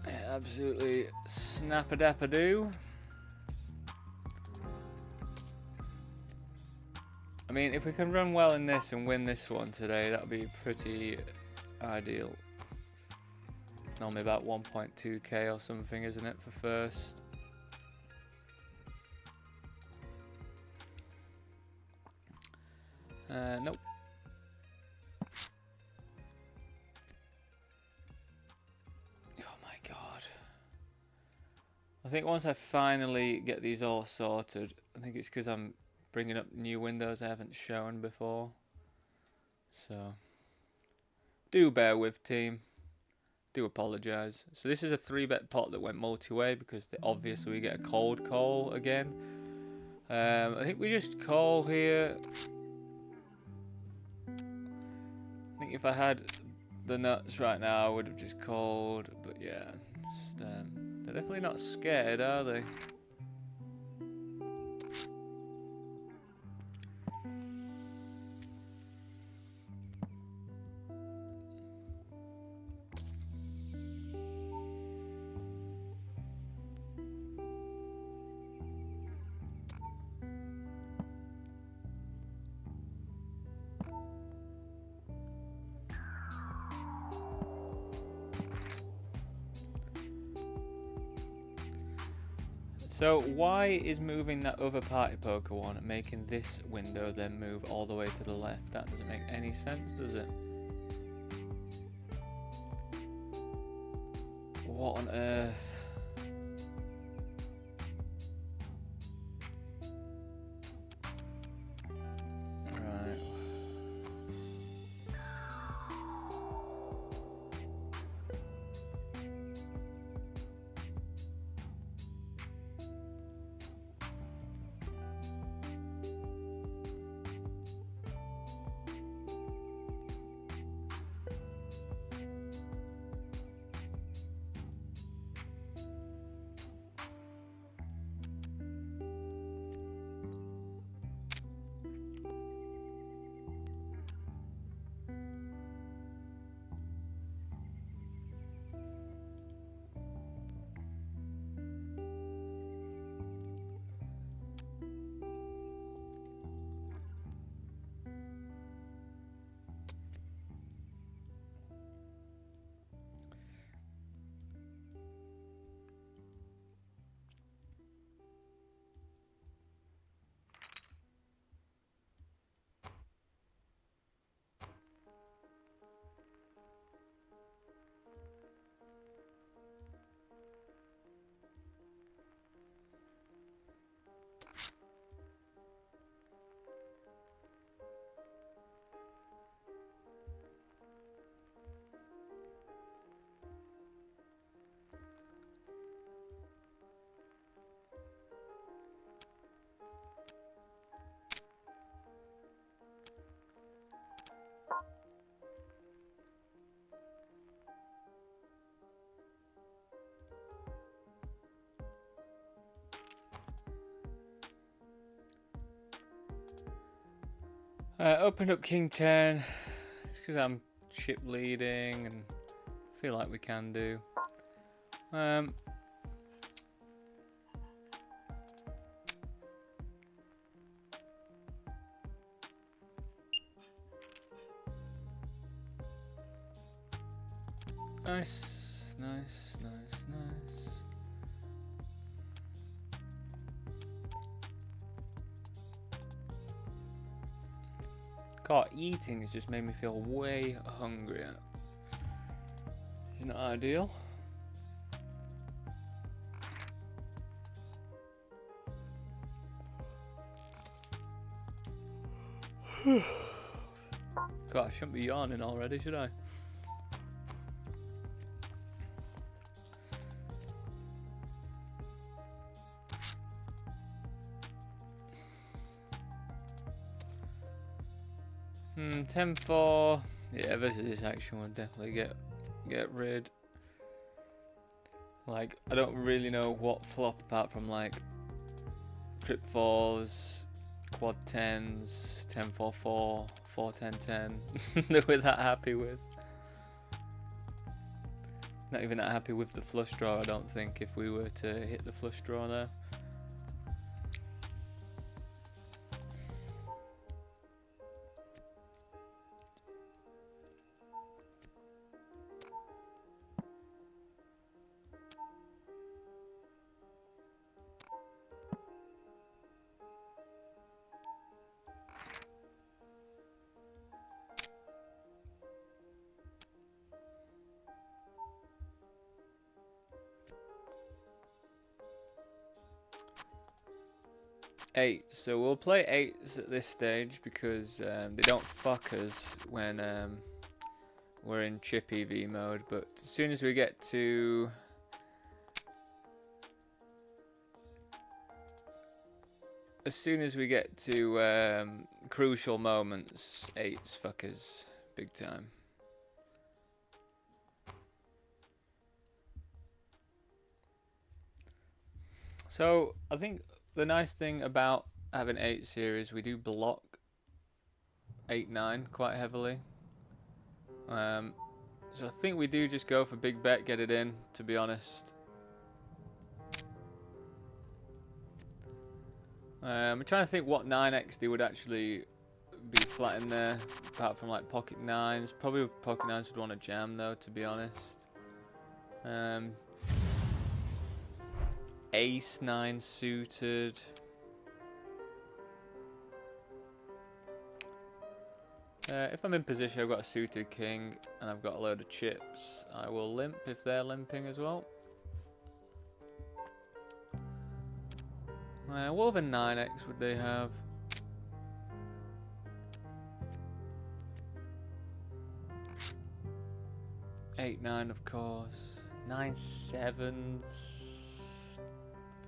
Yeah, absolutely snap-a-dap-a-doo. I mean, if we can run well in this and win this one today, that would be pretty ideal. It's normally about 1.2k or something, isn't it, for first? Nope. Oh my god. I think once I finally get these all sorted, I think it's because I'm bringing up new windows I haven't shown before. So, do bear with, team. Do apologise. So this is a 3-bet pot that went multi-way because obviously we get a cold call again. I think we just call here. I think if I had the nuts right now, I would have just called. But yeah, just, they're definitely not scared, are they? So why is moving that other party poker one making this window then move all the way to the left? That doesn't make any sense, does it? What on earth? Right. Opened up King 10 because I'm chip leading and feel like we can do. Nice, nice, nice, nice. God, eating has just made me feel way hungrier. It's not ideal. God, I shouldn't be yawning already, should I? Hmm, 10-4. Yeah, versus this action would definitely get rid. Like, I don't really know what flop apart from like trip 4s, quad 10s, 10-4-4, 4-10-10 that we're that happy with. Not even that happy with the flush draw, I don't think, if we were to hit the flush draw there. eights. So we'll play eights at this stage because they don't fuck us when we're in chip EV mode. But as soon as we get to crucial moments, eights fuck us big time. So I think the nice thing about having 8 series, we do block 8-9 quite heavily. So I think we do just go for big bet, get it in, to be honest. I'm trying to think what 9XD would actually be flat in there, apart from like pocket 9s. Probably pocket 9s would want to jam though, to be honest. Ace 9 suited. If I'm in position, I've got a suited king and I've got a load of chips. I will limp if they're limping as well. What other 9x would they have? Eight 9, of course. 9-7s.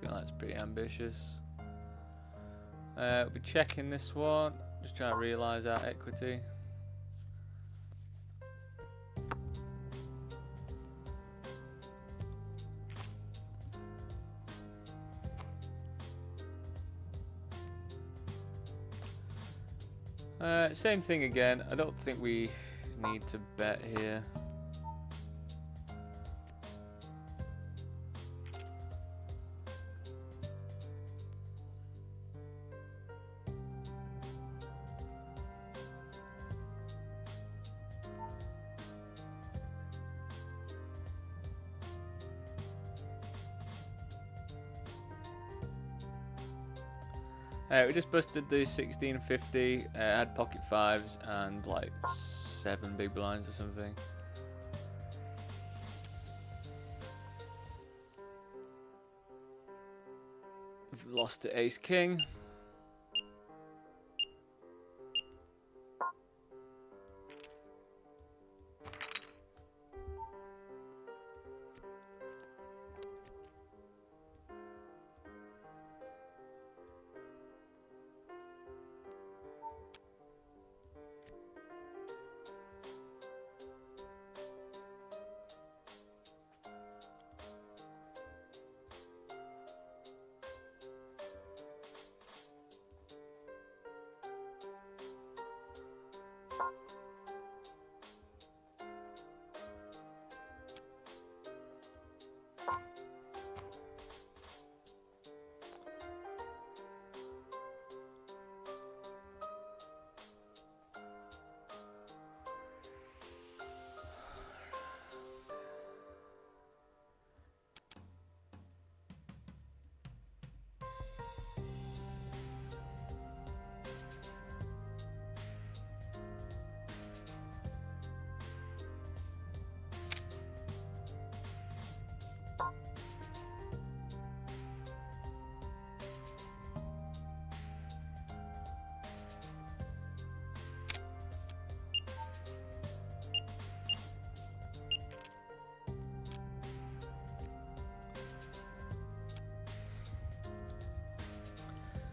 I feel that's pretty ambitious. We'll be checking this one. Just trying to realise our equity. Same thing again. I don't think we need to bet here. We just busted the 1650, had pocket 5s and like 7 big blinds or something. We've lost to ace king.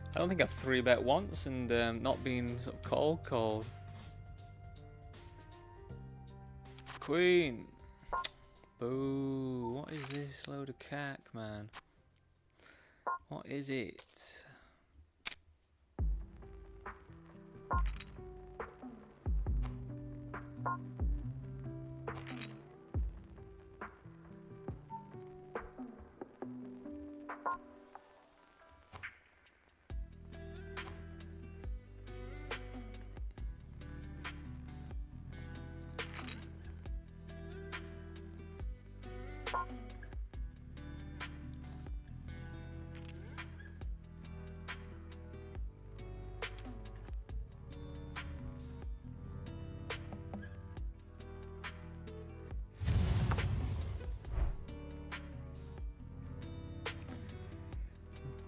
I don't think I've 3-bet once and not been sort of cold. Queen. Boo. What is this load of cack, man? What is it?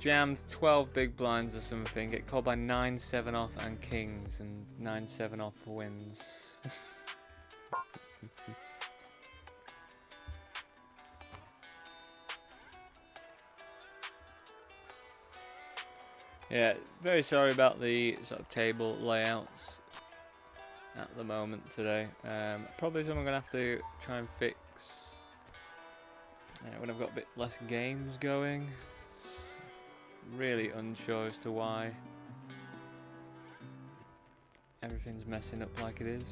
jammed 12 big blinds or something, get called by 9-7 off and kings, and 9-7 off wins. Yeah, very sorry about the sort of table layouts at the moment today. Probably something I'm going to have to try and fix when I've got a bit less games going. Really unsure as to why everything's messing up like it is.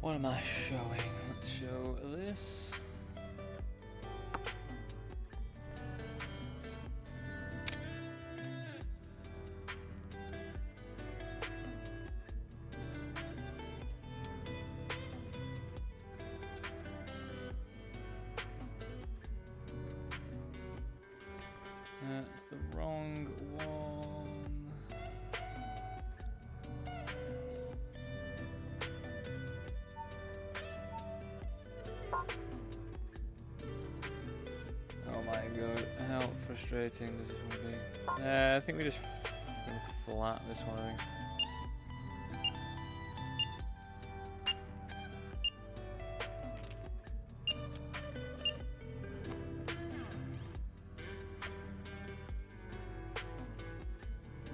What am I showing? Let's show this. That's the wrong one. Oh my god, how frustrating does this one be? I think we're just gonna flat this one, I think.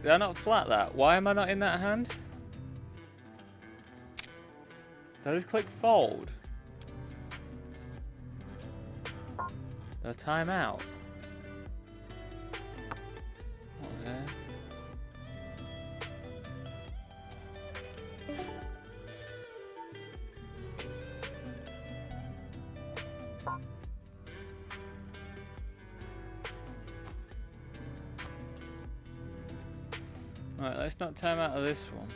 Did I not flat that? Why am I not in that hand? Did I just click fold? Did I time out? What on earth? Alright, let's not time out of this one.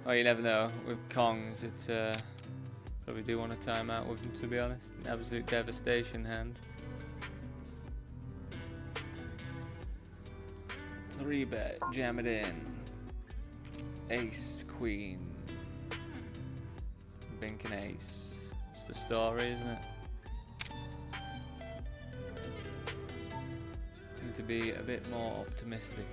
Oh, you never know. With Kongs, it's probably do want to time out with them, to be honest. An absolute devastation hand. 3-bet, jam it in. Ace, queen. Bink and ace. It's the story, isn't it? Need to be a bit more optimistic.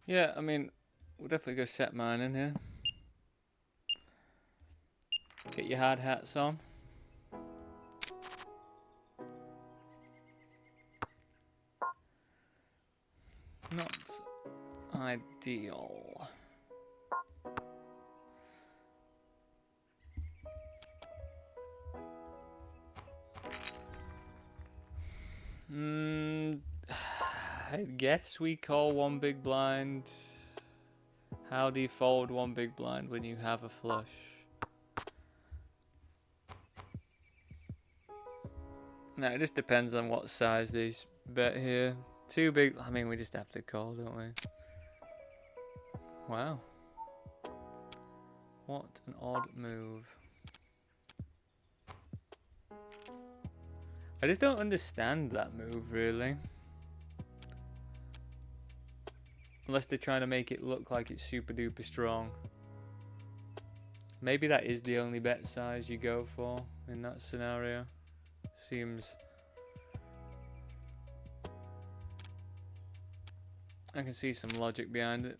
Yeah, I mean, We'll definitely go set mine in here. Get your hard hats on. Not ideal. I guess we call one big blind. How do you fold one big blind when you have a flush? No, it just depends on what size they bet here. Too big, I mean, we just have to call, don't we? Wow. What an odd move. I just don't understand that move, really. Unless they're trying to make it look like it's super duper strong. Maybe that is the only bet size you go for in that scenario. Seems... I can see some logic behind it.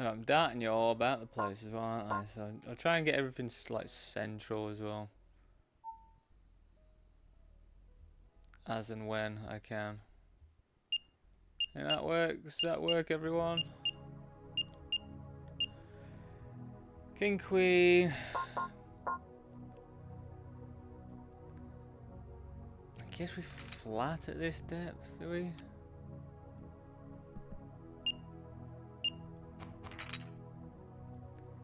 I'm darting you all about the place as well, aren't I? So I'll try and get everything like central as well. As and when I can. And that works. Does that work, everyone? King, Queen. I guess we flat at this depth, do we?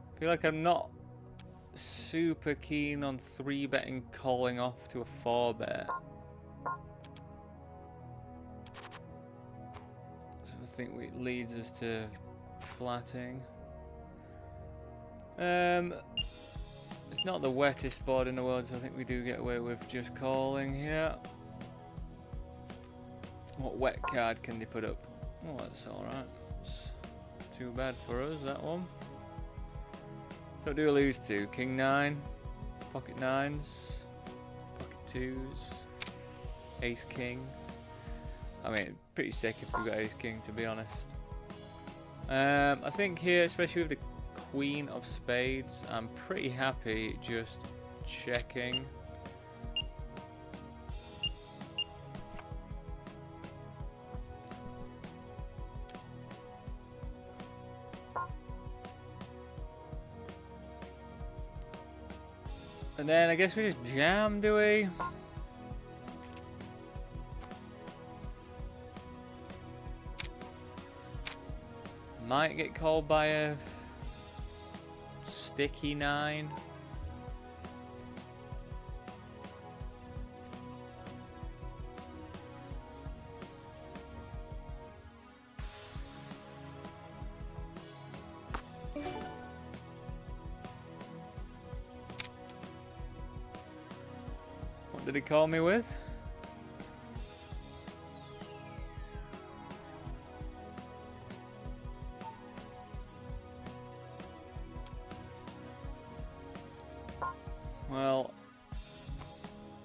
I feel like I'm not super keen on 3-betting calling off to a 4-bet. So I think it leads us to flatting. It's not the wettest board in the world, so I think we do get away with just calling here. What wet card can they put up? Oh, that's alright. It's too bad for us, that one. So do I lose to King 9, Pocket 9s, Pocket 2s, Ace King. I mean, pretty sick if we got Ace King, to be honest. I think here, especially with the Queen of Spades, I'm pretty happy just checking. And then I guess we just jam, do we? Might get called by a sticky 9. What did he call me with? Well,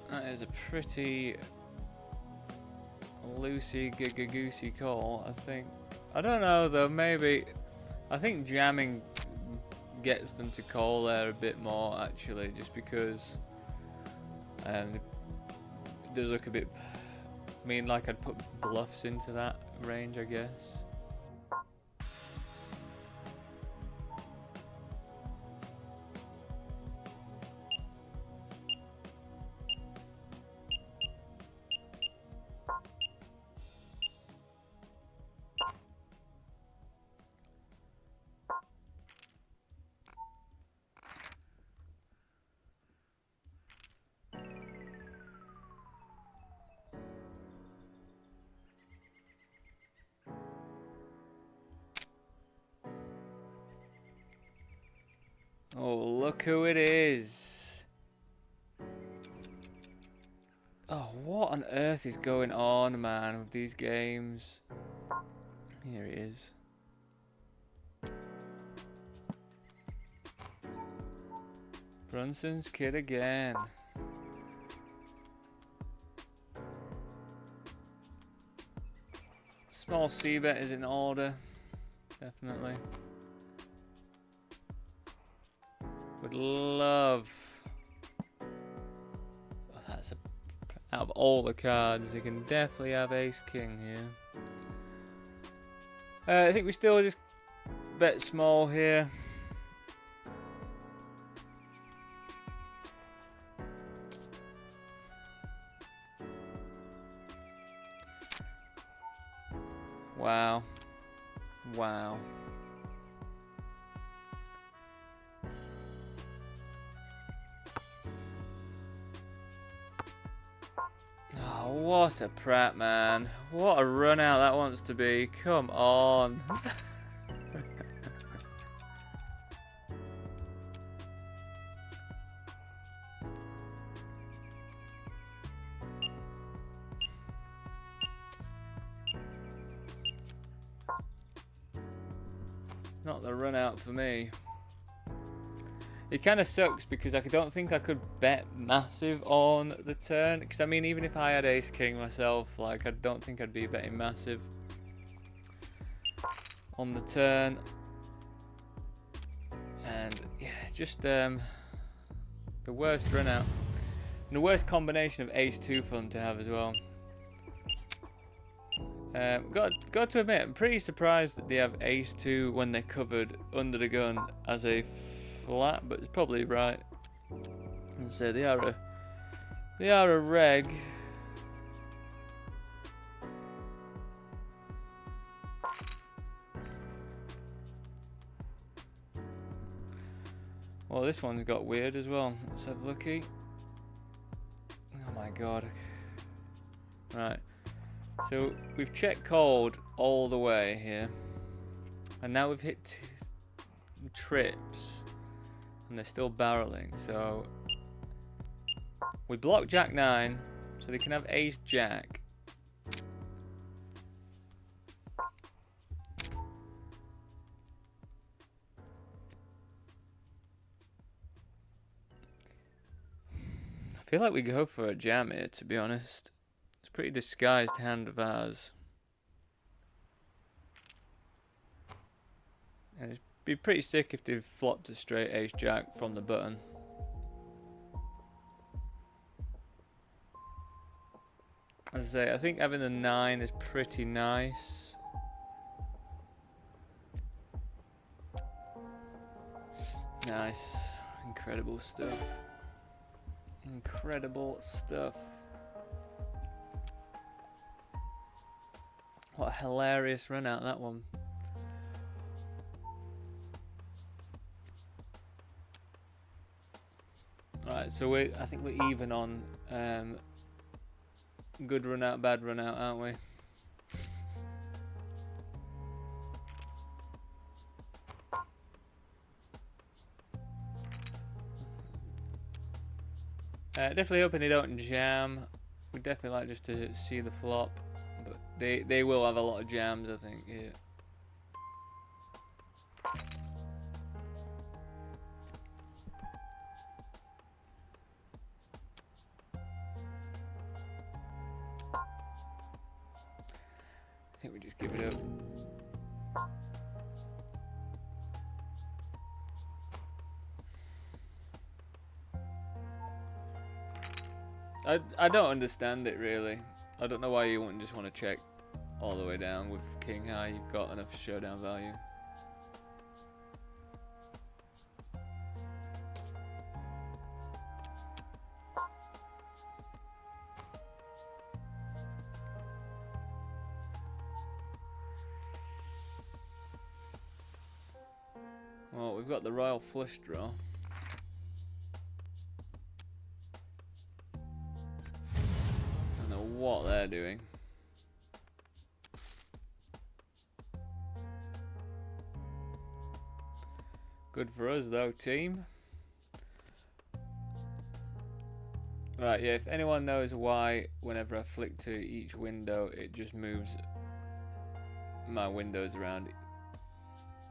that is a pretty loosey goosey call. I think. I don't know though. Maybe. I think jamming gets them to call there a bit more actually, just because it does look a bit. I mean, like I'd put bluffs into that range, I guess. Oh, look who it is. Oh, what on earth is going on, man, with these games? Here he is. Brunson's kid again. Small C-bet is in order. Definitely. Would love. Oh, that's a. Out of all the cards, you can definitely have Ace King here. I think we still just bet small here. Wow. Wow. Oh, what a prat, man. What a run out that wants to be. Come on. Not the run out for me. It kind of sucks because I don't think I could bet massive on the turn. Because I mean, even if I had Ace King myself, like I don't think I'd be betting massive on the turn. And yeah, just the worst run out. And the worst combination of Ace-2 fun to have as well. Got to admit, I'm pretty surprised that they have Ace-2 when they're covered under the gun as a flat, but it's probably right. And so they are a reg. Well, this one's got weird as well. Let's have a looky. Oh my god. Right. So we've checked called all the way here, and now we've hit trips, and they're still barreling. So we block Jack 9, so they can have Ace Jack. I feel like we go for a jam here, to be honest. Pretty disguised hand of ours, and it'd be pretty sick if they flopped a straight Ace Jack from the button. As I say, I think having the 9 is pretty nice. Nice, incredible stuff. Incredible stuff. What a hilarious run out that one. Alright, so I think we're even on good run out, bad run out, aren't we? Definitely hoping they don't jam. We'd definitely like just to see the flop. But they will have a lot of jams, I think, here. I think we just give it up. I don't understand it really. I don't know why you wouldn't just want to check all the way down with king high. You've got enough showdown value. Well, we've got the royal flush draw. I don't know what they're doing. Good for us though, team. Right, yeah, if anyone knows why whenever I flick to each window it just moves my windows around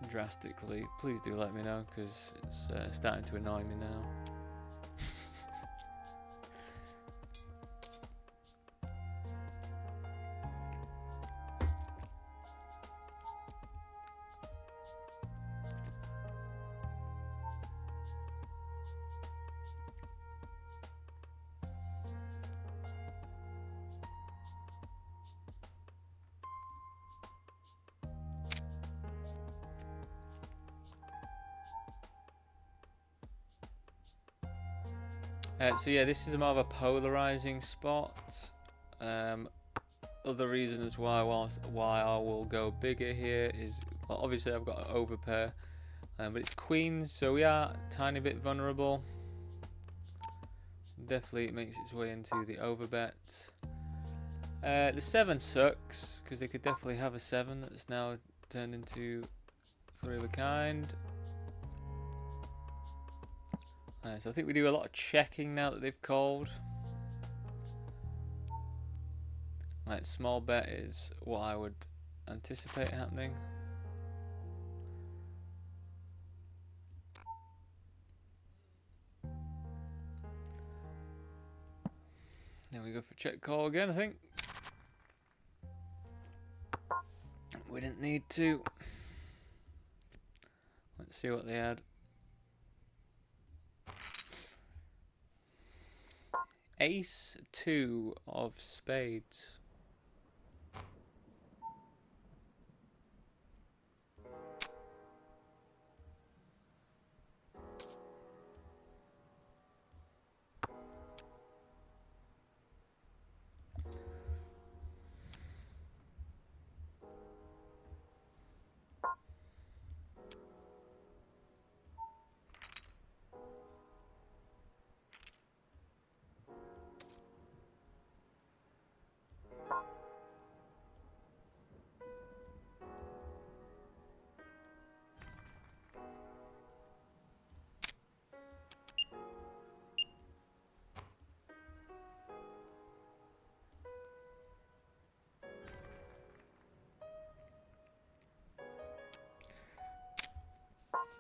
drastically, please do let me know, because it's starting to annoy me now. So yeah, this is more of a polarizing spot. Other reasons why I will go bigger here is, well, obviously I've got an overpair, but it's queens, so we are a tiny bit vulnerable. Definitely it makes its way into the overbet. The 7 sucks because they could definitely have a 7 that's now turned into 3 of a kind. So I think we do a lot of checking now that they've called. Like, small bet is what I would anticipate happening. Then we go for check call again, I think. We didn't need to. Let's see what they had. Ace 2 of spades.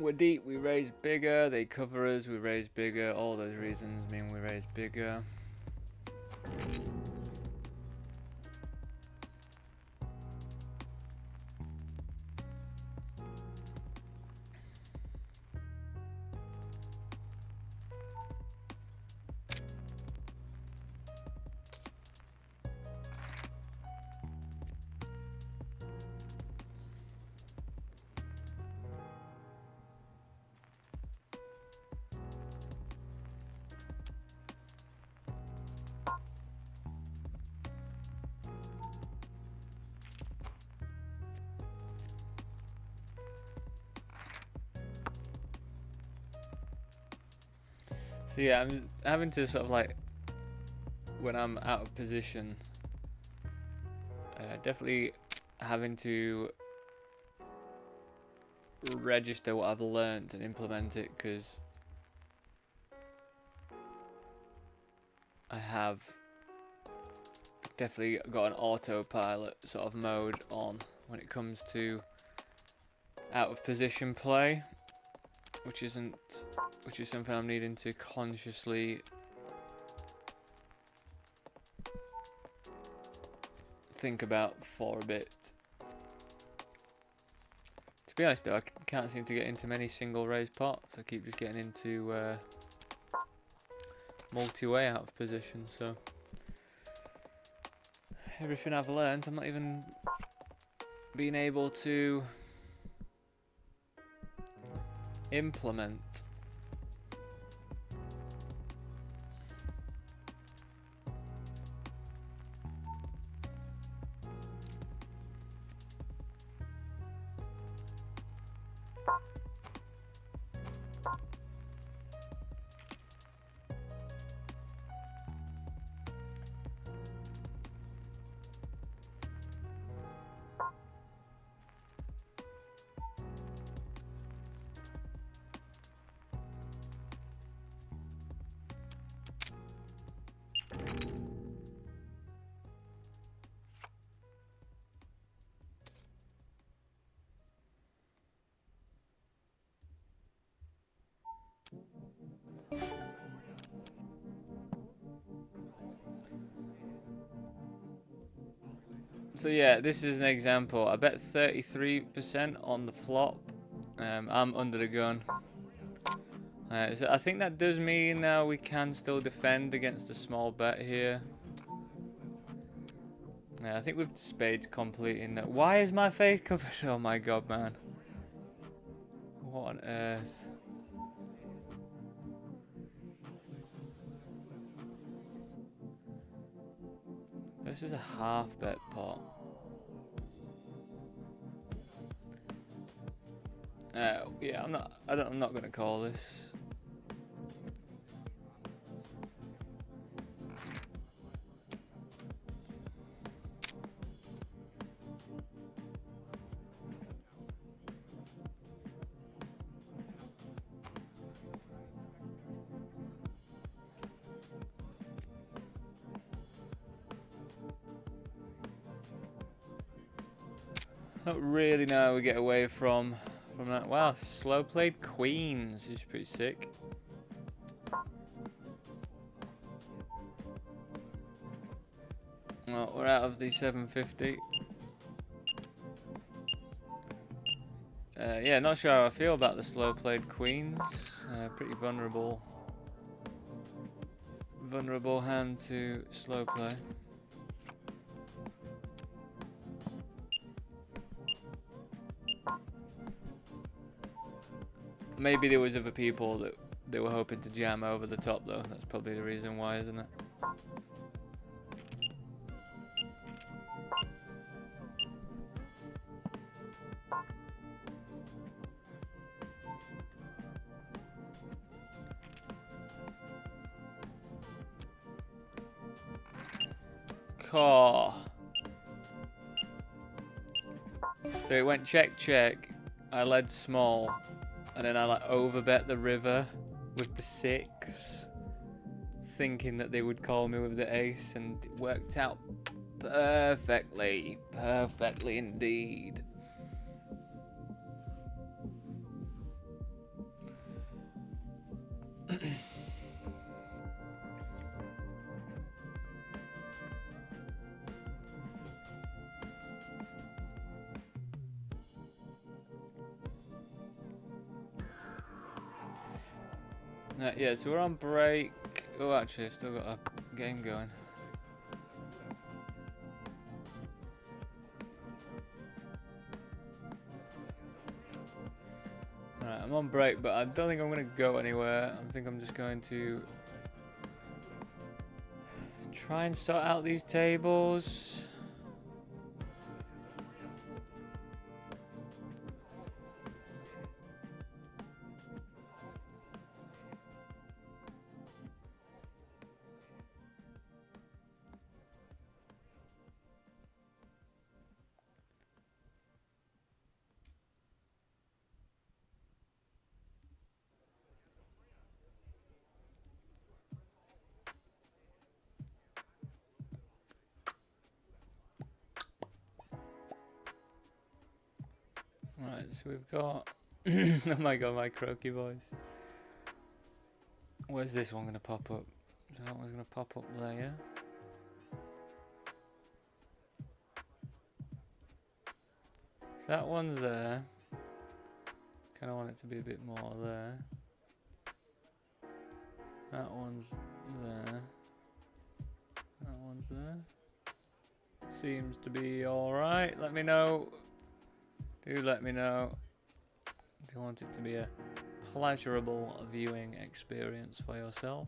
We're deep, we raise bigger, they cover us, we raise bigger, all those reasons mean we raise bigger. So yeah, I'm having to sort of like, when I'm out of position, definitely having to register what I've learned and implement it, because I have definitely got an autopilot sort of mode on when it comes to out of position play, which is something I'm needing to consciously think about for a bit. be honest though, I can't seem to get into many single raised pots. I keep just getting into multi-way out of position, so everything I've learned, I'm not even being able to implement. So yeah, this is an example. I bet 33% on the flop. I'm under the gun. So I think that does mean now we can still defend against a small bet here. Yeah, I think with the spades completing that. Why is my face covered? Oh my god, man. What on earth? This is a half bet pot. Yeah, I'm not gonna call this. Not really know how we get away from that. Wow, slow played queens is pretty sick. Well, we're out of the 750. Yeah, not sure how I feel about the slow played queens. Pretty vulnerable hand to slow play. Maybe there was other people that they were hoping to jam over the top though. That's probably the reason why, isn't it? Caw. So it went check check. I led small. And then I like overbet the river with the 6, thinking that they would call me with the ace, and it worked out perfectly indeed. Yeah, so we're on break. Oh, actually, I've still got a game going. Alright, I'm on break, but I don't think I'm going to go anywhere. I think I'm just going to try and sort out these tables. Right, so we've got... oh my god, my croaky voice. Where's this one going to pop up? That one's going to pop up there, yeah? So that one's there. Kind of want it to be a bit more there. That one's there. That one's there. Seems to be alright. Let me know. Do let me know. Do you want it to be a pleasurable viewing experience for yourself?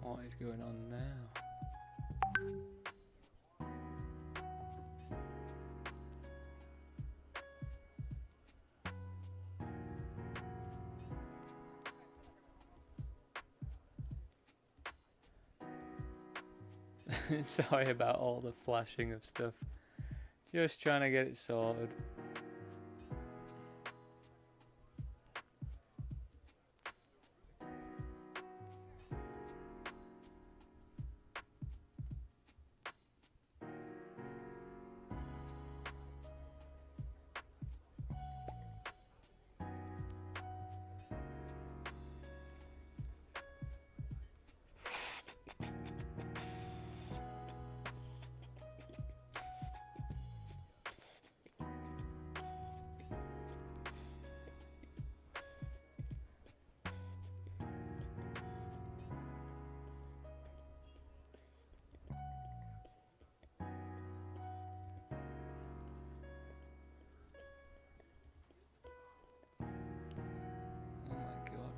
What is going on now? Sorry about all the flashing of stuff. Just trying to get it sorted.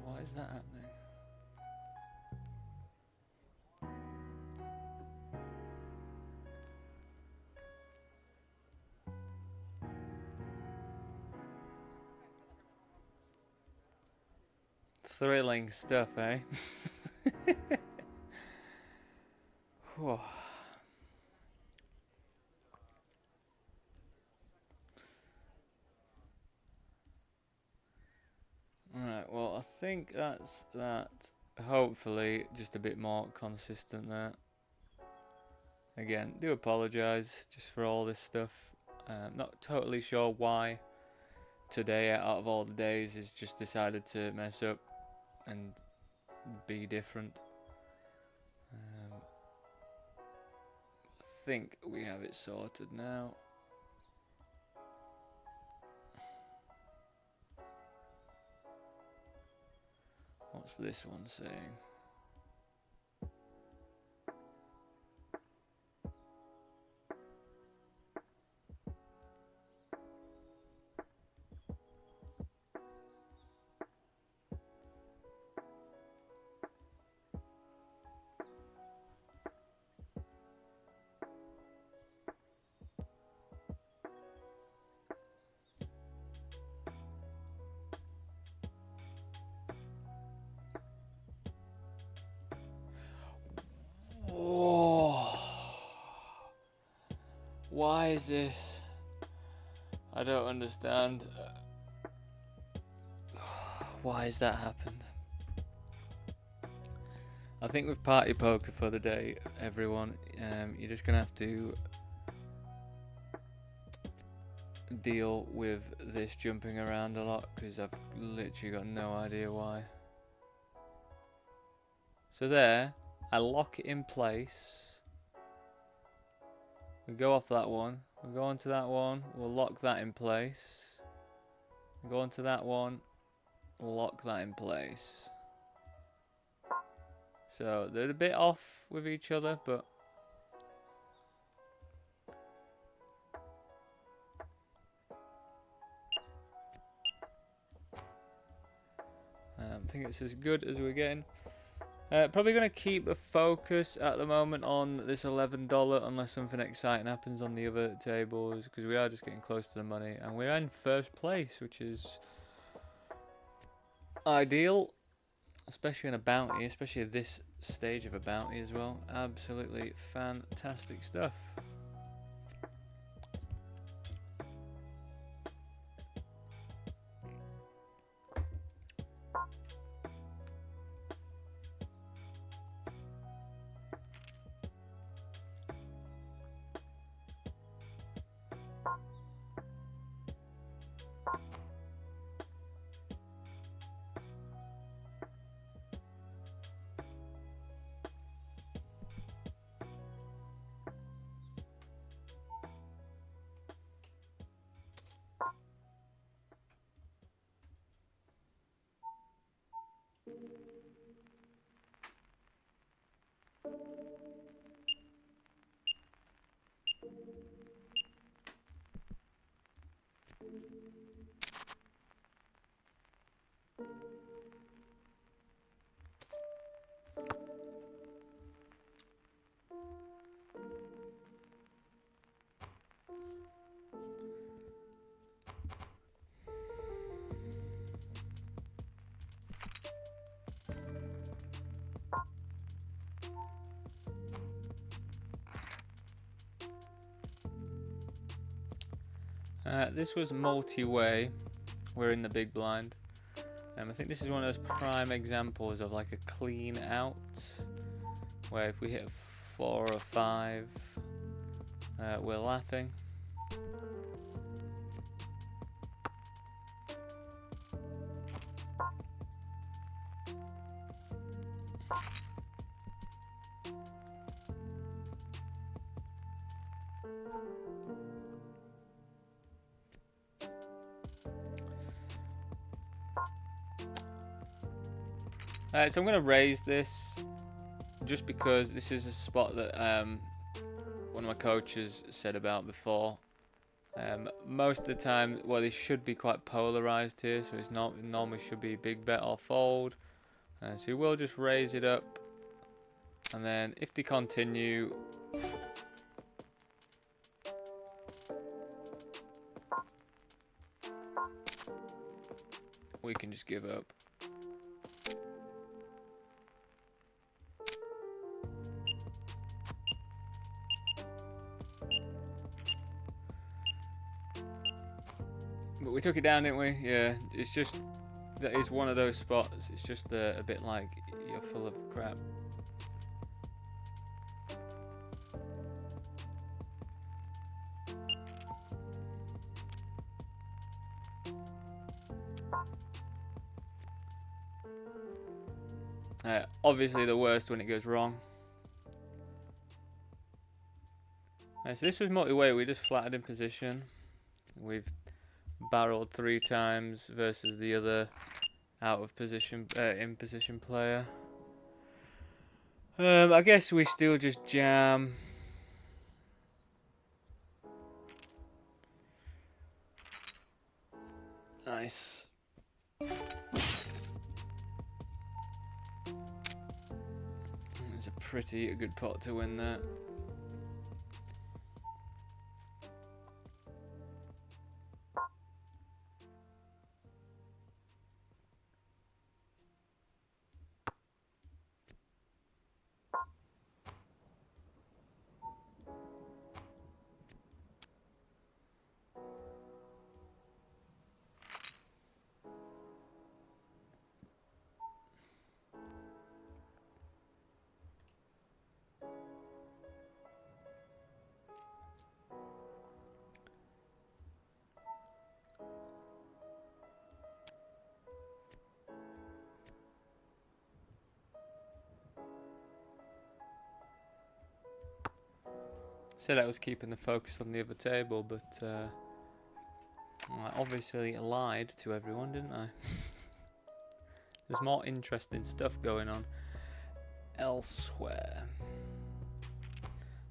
Why is that happening? Thrilling stuff, eh? Whew. Alright, well, I think that's that. Hopefully, just a bit more consistent there. Again, do apologise just for all this stuff. Not totally sure why today, out of all the days, has just decided to mess up and be different. I think we have it sorted now. What's this one saying? Why is this? I don't understand. Why has that happened? I think with party poker for the day, everyone, you're just gonna have to deal with this jumping around a lot, because I've literally got no idea why. So there, I lock it in place. We go off that one, we'll go onto that one, we'll lock that in place. We'll go onto that one, lock that in place. So they're a bit off with each other, but I think it's as good as we're getting. Probably going to keep a focus at the moment on this $11 unless something exciting happens on the other tables, because we are just getting close to the money and we're in first place, which is ideal, especially in a bounty, especially at this stage of a bounty as well. Absolutely fantastic stuff. This was multi-way. We're in the big blind. I think this is one of those prime examples of like a clean out, where if we hit a 4 or 5, we're laughing. So I'm going to raise this just because this is a spot that one of my coaches said about before. Most of the time, well, this should be quite polarized here, so it's not normally should be big bet or fold. So we'll just raise it up, and then if they continue, we can just give up. But we took it down, didn't we? Yeah, it's just, that is one of those spots. It's just a bit like you're full of crap. Obviously the worst when it goes wrong. So this was multi-way, we just flattered in position. We've barreled 3 times versus the other out of position, in position player. I guess we still just jam. Nice. It's a pretty good pot to win that. Said I was keeping the focus on the other table, but I obviously lied to everyone, didn't I? There's more interesting stuff going on elsewhere.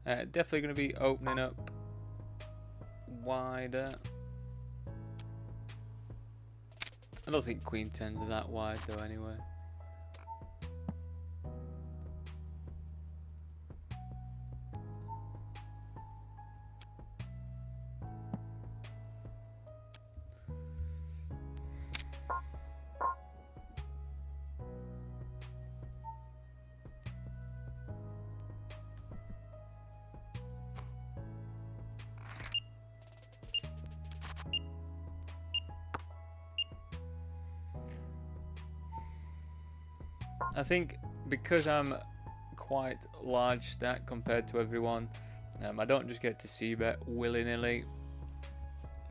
Definitely going to be opening up wider. I don't think Queen 10s are that wide though anyway. I think because I'm quite large stack compared to everyone, I don't just get to c-bet willy-nilly,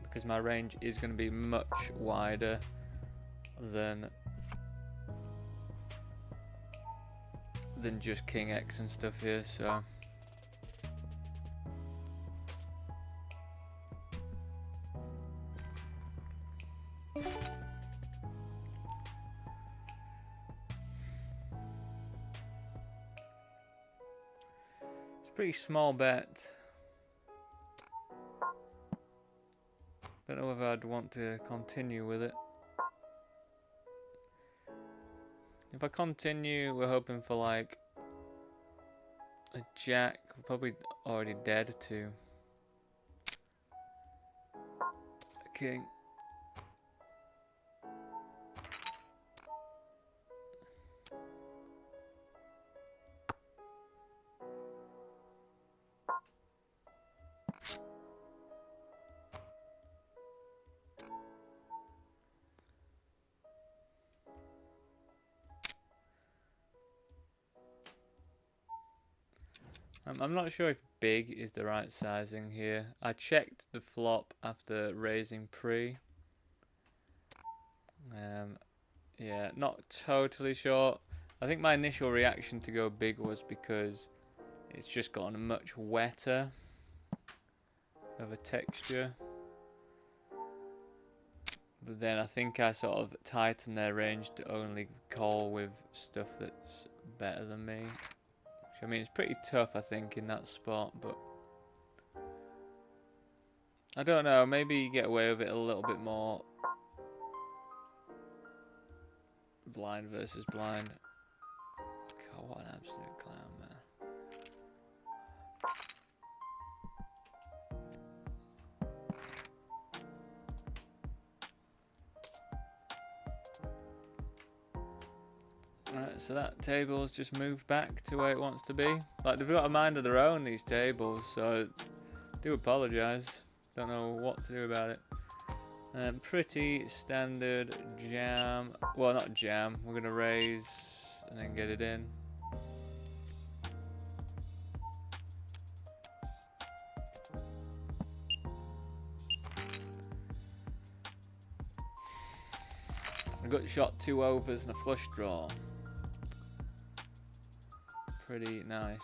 because my range is going to be much wider than just King X and stuff here, so pretty small bet. Don't know whether I'd want to continue with it. If I continue, we're hoping for like a jack. We're probably already dead to a king. I'm not sure if big is the right sizing here. I checked the flop after raising pre. Yeah, not totally sure. I think my initial reaction to go big was because it's just gotten much wetter of a texture. But then I think I sort of tightened their range to only call with stuff that's better than me. Which, I mean, it's pretty tough, I think, in that spot, but I don't know, maybe you get away with it a little bit more. Blind versus blind. God, what an absolute clown, man. Alright, so that table's just moved back to where it wants to be. Like, they've got a mind of their own, these tables, so I do apologise. Don't know what to do about it. Pretty standard jam. Well, not jam. We're going to raise and then get it in. I got shot 2 overs and a flush draw. Pretty nice.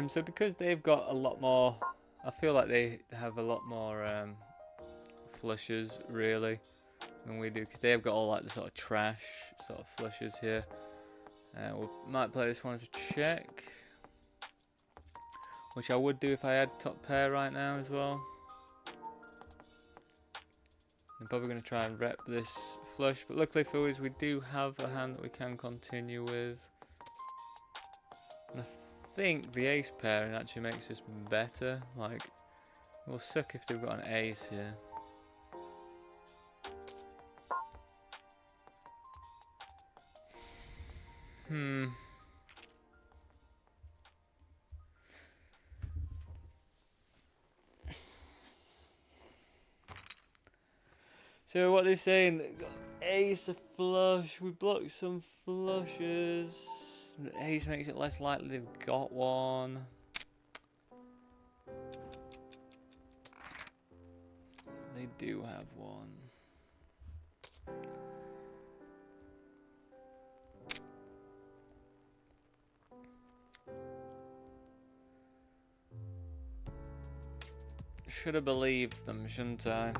So because they've got a lot more, I feel like they have a lot more flushes really than we do, because they've got all like the sort of trash sort of flushes here. We might play this one as a check, which I would do if I had top pair right now as well. I'm probably going to try and rep this flush, but luckily for us we do have a hand that we can continue with. And I think the ace pairing actually makes this better. Like, it will suck if they've got an ace here. So what they're saying, ace, a flush, we block some flushes. The ace makes it less likely they've got one. They do have one. Should have believed them, shouldn't I?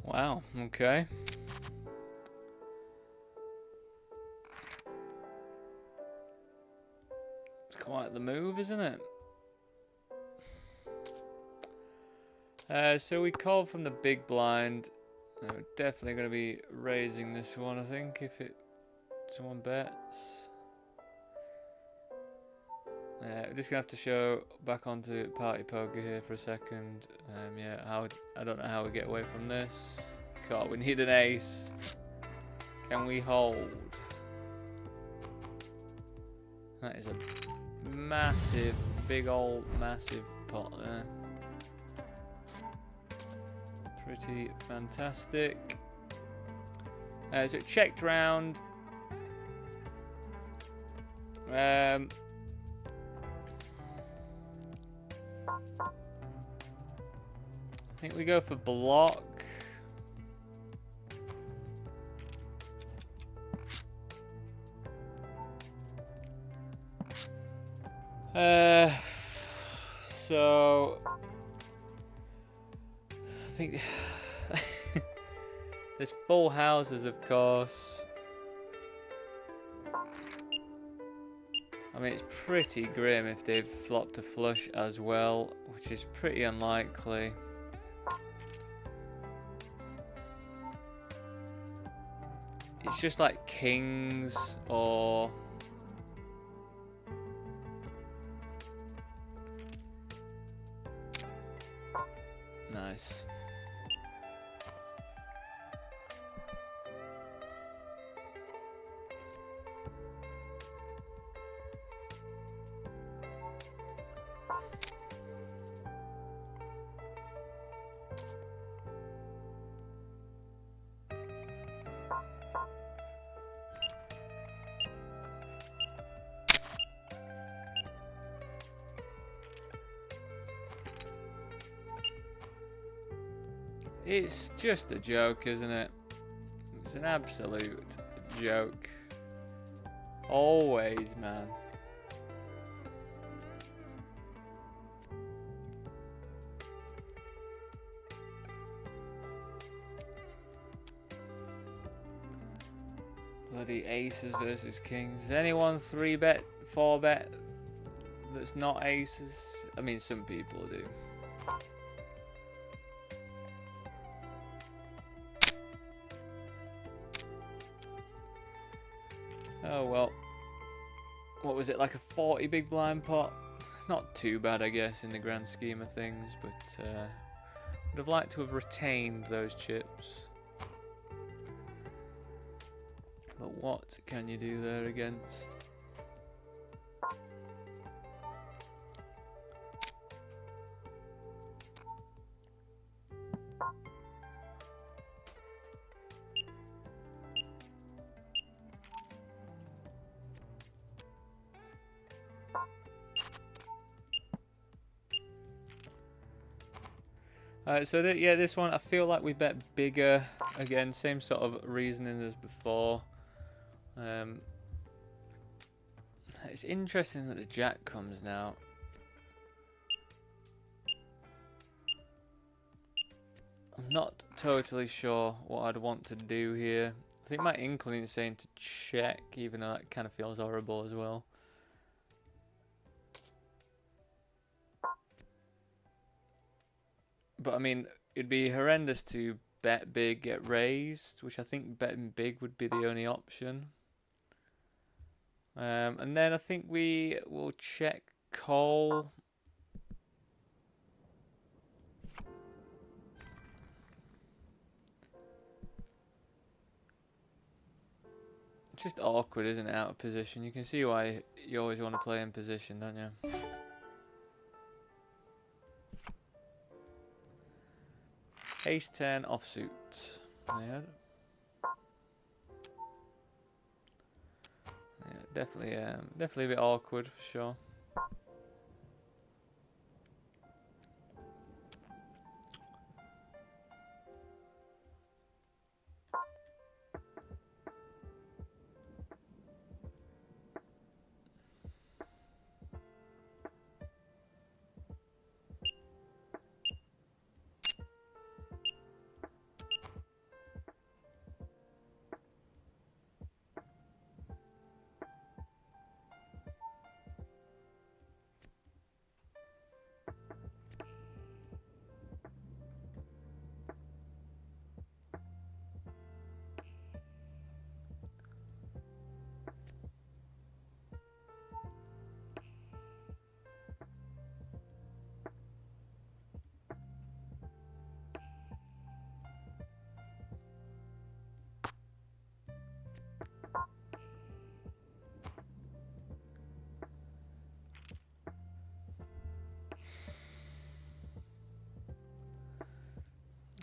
Wow, okay. It's quite the move, isn't it? So we called from the big blind. We're definitely going to be raising this one, I think, if someone bets. We're just going to have to show back onto party poker here for a second. Yeah, I don't know how we get away from this. God, we need an ace. Can we hold? That is a massive big old massive pot there. Pretty fantastic. So it checked round. I think we go for block. So I think there's full houses, of course. I mean, it's pretty grim if they've flopped a flush as well, which is pretty unlikely. It's just like kings or... Nice. It's just a joke, isn't it? It's an absolute joke. Always, man. Bloody aces versus kings. Is anyone 3-bet, 4-bet that's not aces? I mean, some people do. Oh well. What was it, like a 40 big blind pot? Not too bad, I guess, in the grand scheme of things, but would have liked to have retained those chips. But what can you do there against? So yeah, this one I feel like we bet bigger. Again, same sort of reasoning as before. It's interesting that the jack comes now. I'm not totally sure what I'd want to do here. I think my inkling is saying to check, even though that kind of feels horrible as well. But I mean, it'd be horrendous to bet big, get raised, which I think betting big would be the only option. And then I think we will check call. It's just awkward, isn't it, out of position? You can see why you always want to play in position, don't you? Ace 10 offsuit. Yeah. Yeah, definitely a bit awkward for sure.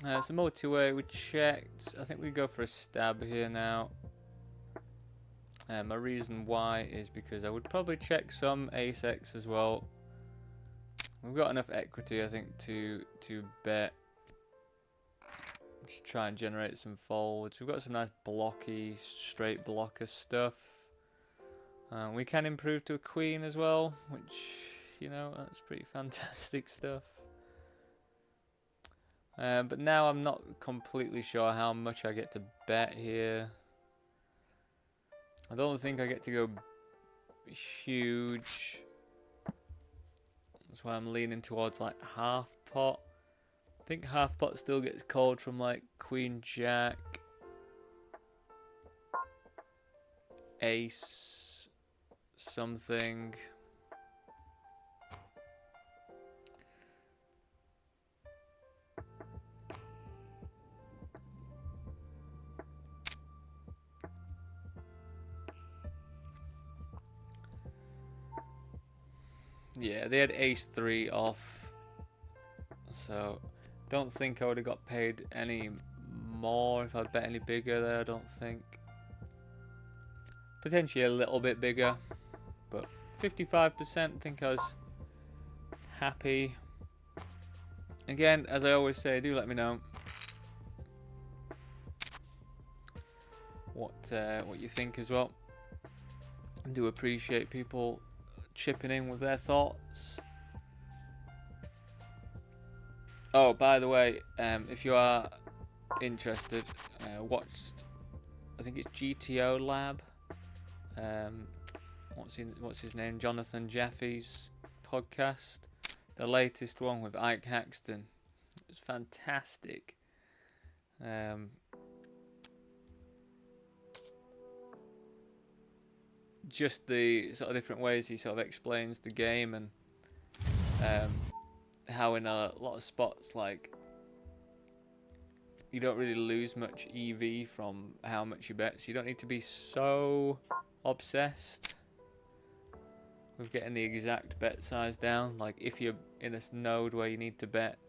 So multi-way we checked. I think we go for a stab here now. My reason why is because I would probably check some ace-x as well. We've got enough equity, I think, to bet. Just try and generate some folds. We've got some nice blocky, straight blocker stuff. We can improve to a queen as well, which, you know, that's pretty fantastic stuff. But now I'm not completely sure how much I get to bet here. I don't think I get to go huge. That's why I'm leaning towards like half pot. I think half pot still gets called from like queen jack, ace, something. Yeah, they had ace-3 off, so don't think I would have got paid any more if I'd bet any bigger there. I don't think. Potentially a little bit bigger, but 55%. I think I was happy. Again, as I always say, do let me know what you think as well. I do appreciate people chipping in with their thoughts. Oh, by the way, if you are interested, watched, I think it's GTO Lab. What's his name? Jonathan Jaffe's podcast. The latest one with Ike Haxton. It was fantastic. Just the sort of different ways he sort of explains the game, and how in a lot of spots, like, you don't really lose much EV from how much you bet, so you don't need to be so obsessed with getting the exact bet size down. Like, if you're in a node where you need to bet,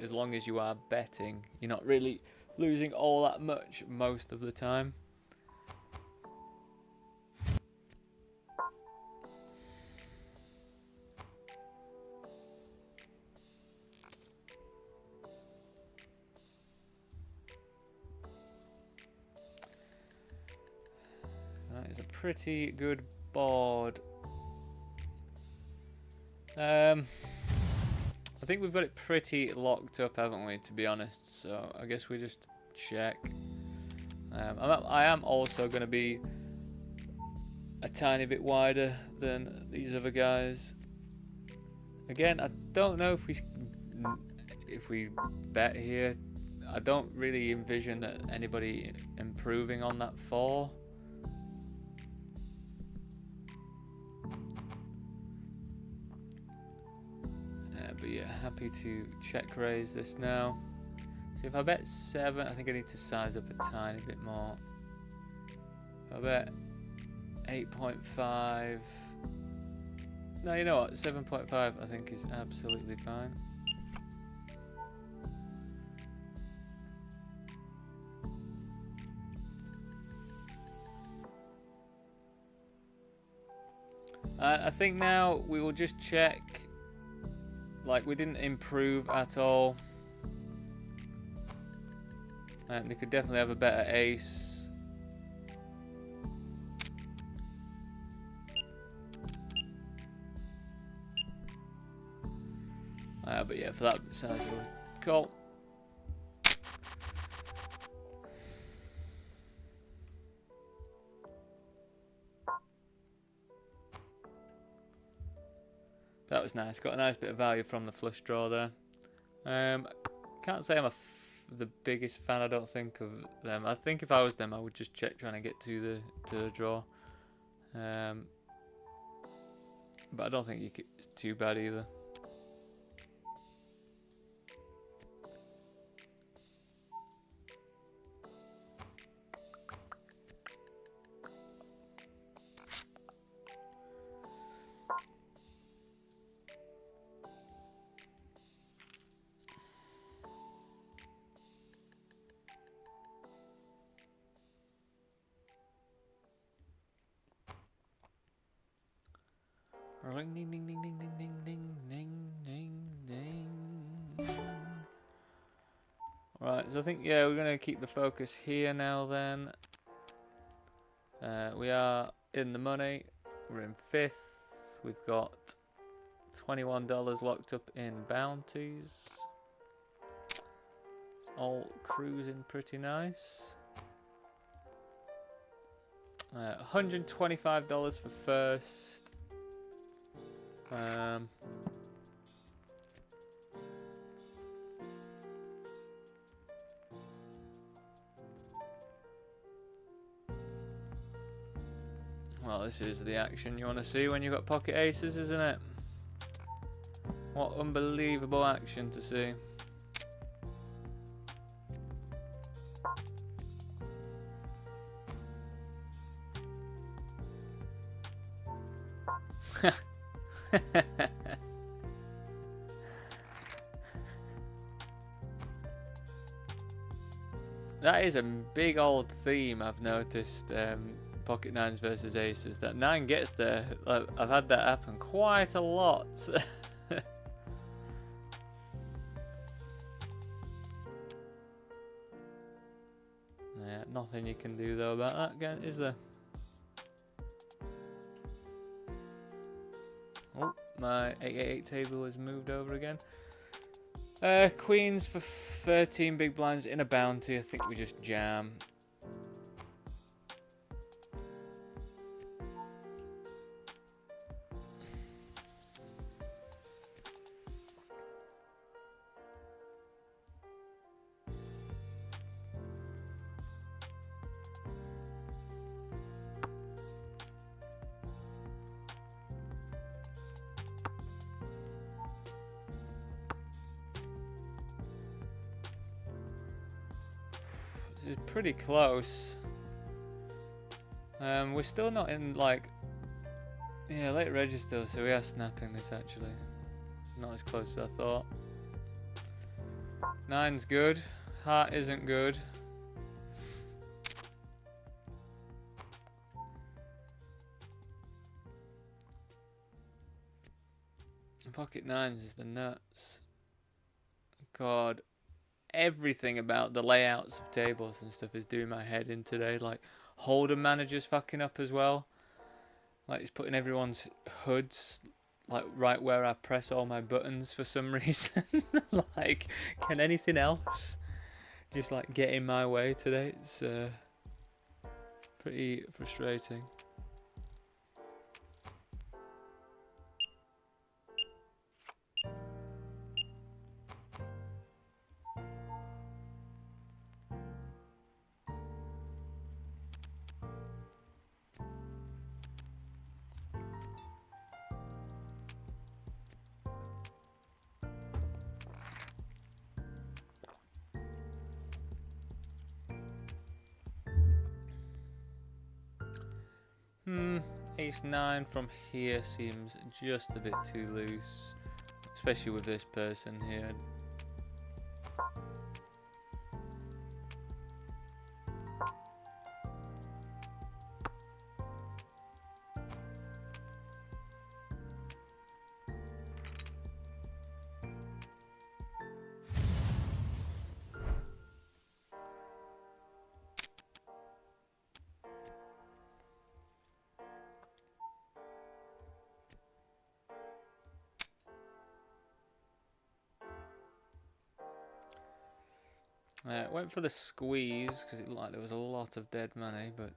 as long as you are betting, you're not really losing all that much most of the time. That is a pretty good board. I think we've got it pretty locked up, haven't we, to be honest? So I guess we just check. I am also going to be a tiny bit wider than these other guys. Again, I don't know if we bet here. I don't really envision that anybody improving on that 4. But yeah, happy to check raise this now. So if I bet 7, I think I need to size up a tiny bit more. If I bet 8.5. No, you know what? 7.5 I think is absolutely fine. I think now we will just check. Like, we didn't improve at all. And they could definitely have a better ace. But yeah, for that size, it was cool. That was nice. Got a nice bit of value from the flush draw there. Can't say I'm the biggest fan, I don't think, of them. I think if I was them, I would just check trying to get to the draw. But I don't think it's too bad either. Ring, ding, ding, ding, ding, ding, ding, ding, ding, ding, ding. Right, so I think, yeah, we're going to keep the focus here now then. We are in the money. We're in 5th. We've got $21 locked up in bounties. It's all cruising pretty nice. $125 for first. Well, this is the action you want to see when you've got pocket aces, isn't it? What unbelievable action to see. That is a big old theme I've noticed, pocket nines versus aces. That 9 gets there. I've had that happen quite a lot. Yeah, nothing you can do though about that again, is there? Oh, my 888 table has moved over again. Queens for 13 big blinds in a bounty. I think we just jam. This is pretty close. We're still not in like, yeah, late register, so we are snapping this actually. Not as close as I thought. 9's good. Heart isn't good. Pocket 9s is the nuts. God. Everything about the layouts of tables and stuff is doing my head in today. Like, Hold'em manager's fucking up as well. Like, it's putting everyone's hoods, like, right where I press all my buttons for some reason. Like, can anything else just, like, get in my way today? It's pretty frustrating. Ace 9 from here seems just a bit too loose, especially with this person here. Went for the squeeze because it looked like there was a lot of dead money, but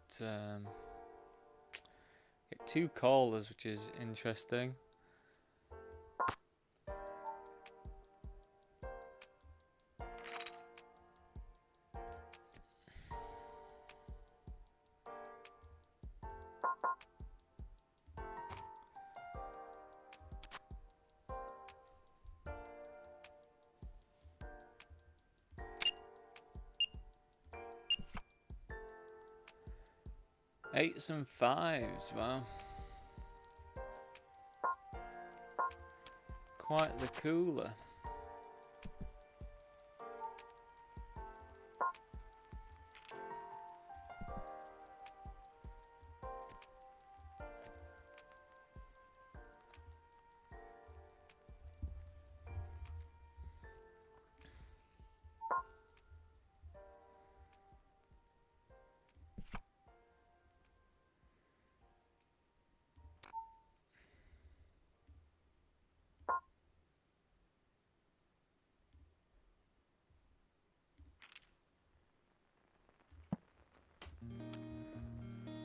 get 2 callers, which is interesting. Eights and 5s, wow. Quite the cooler.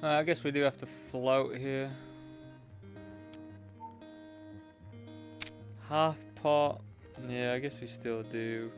I guess we do have to float here. Half pot. Yeah, I guess we still do.